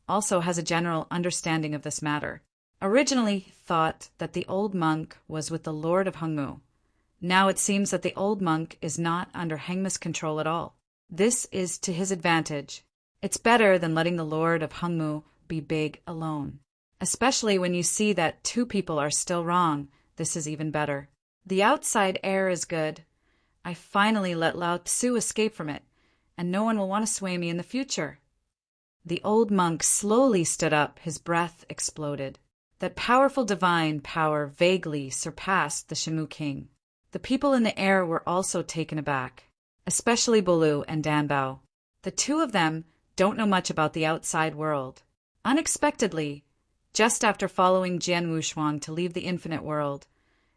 also has a general understanding of this matter. Originally thought that the old monk was with the Lord of Hengmu. Now it seems that the old monk is not under Hengmu's control at all. This is to his advantage. It's better than letting the Lord of Hengmu be big alone. Especially when you see that two people are still wrong, this is even better. The outside air is good. I finally let Lao Tzu escape from it, and no one will want to sway me in the future. The old monk slowly stood up, his breath exploded. That powerful divine power vaguely surpassed the Shamu king. The people in the air were also taken aback, especially Bolu and Danbao. The two of them don't know much about the outside world. Unexpectedly, just after following Jian Wushuang to leave the infinite world,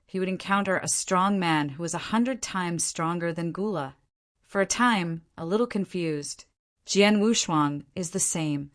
he would encounter a strong man who was 100 times stronger than Gula. For a time, a little confused, Jian Wushuang is the same.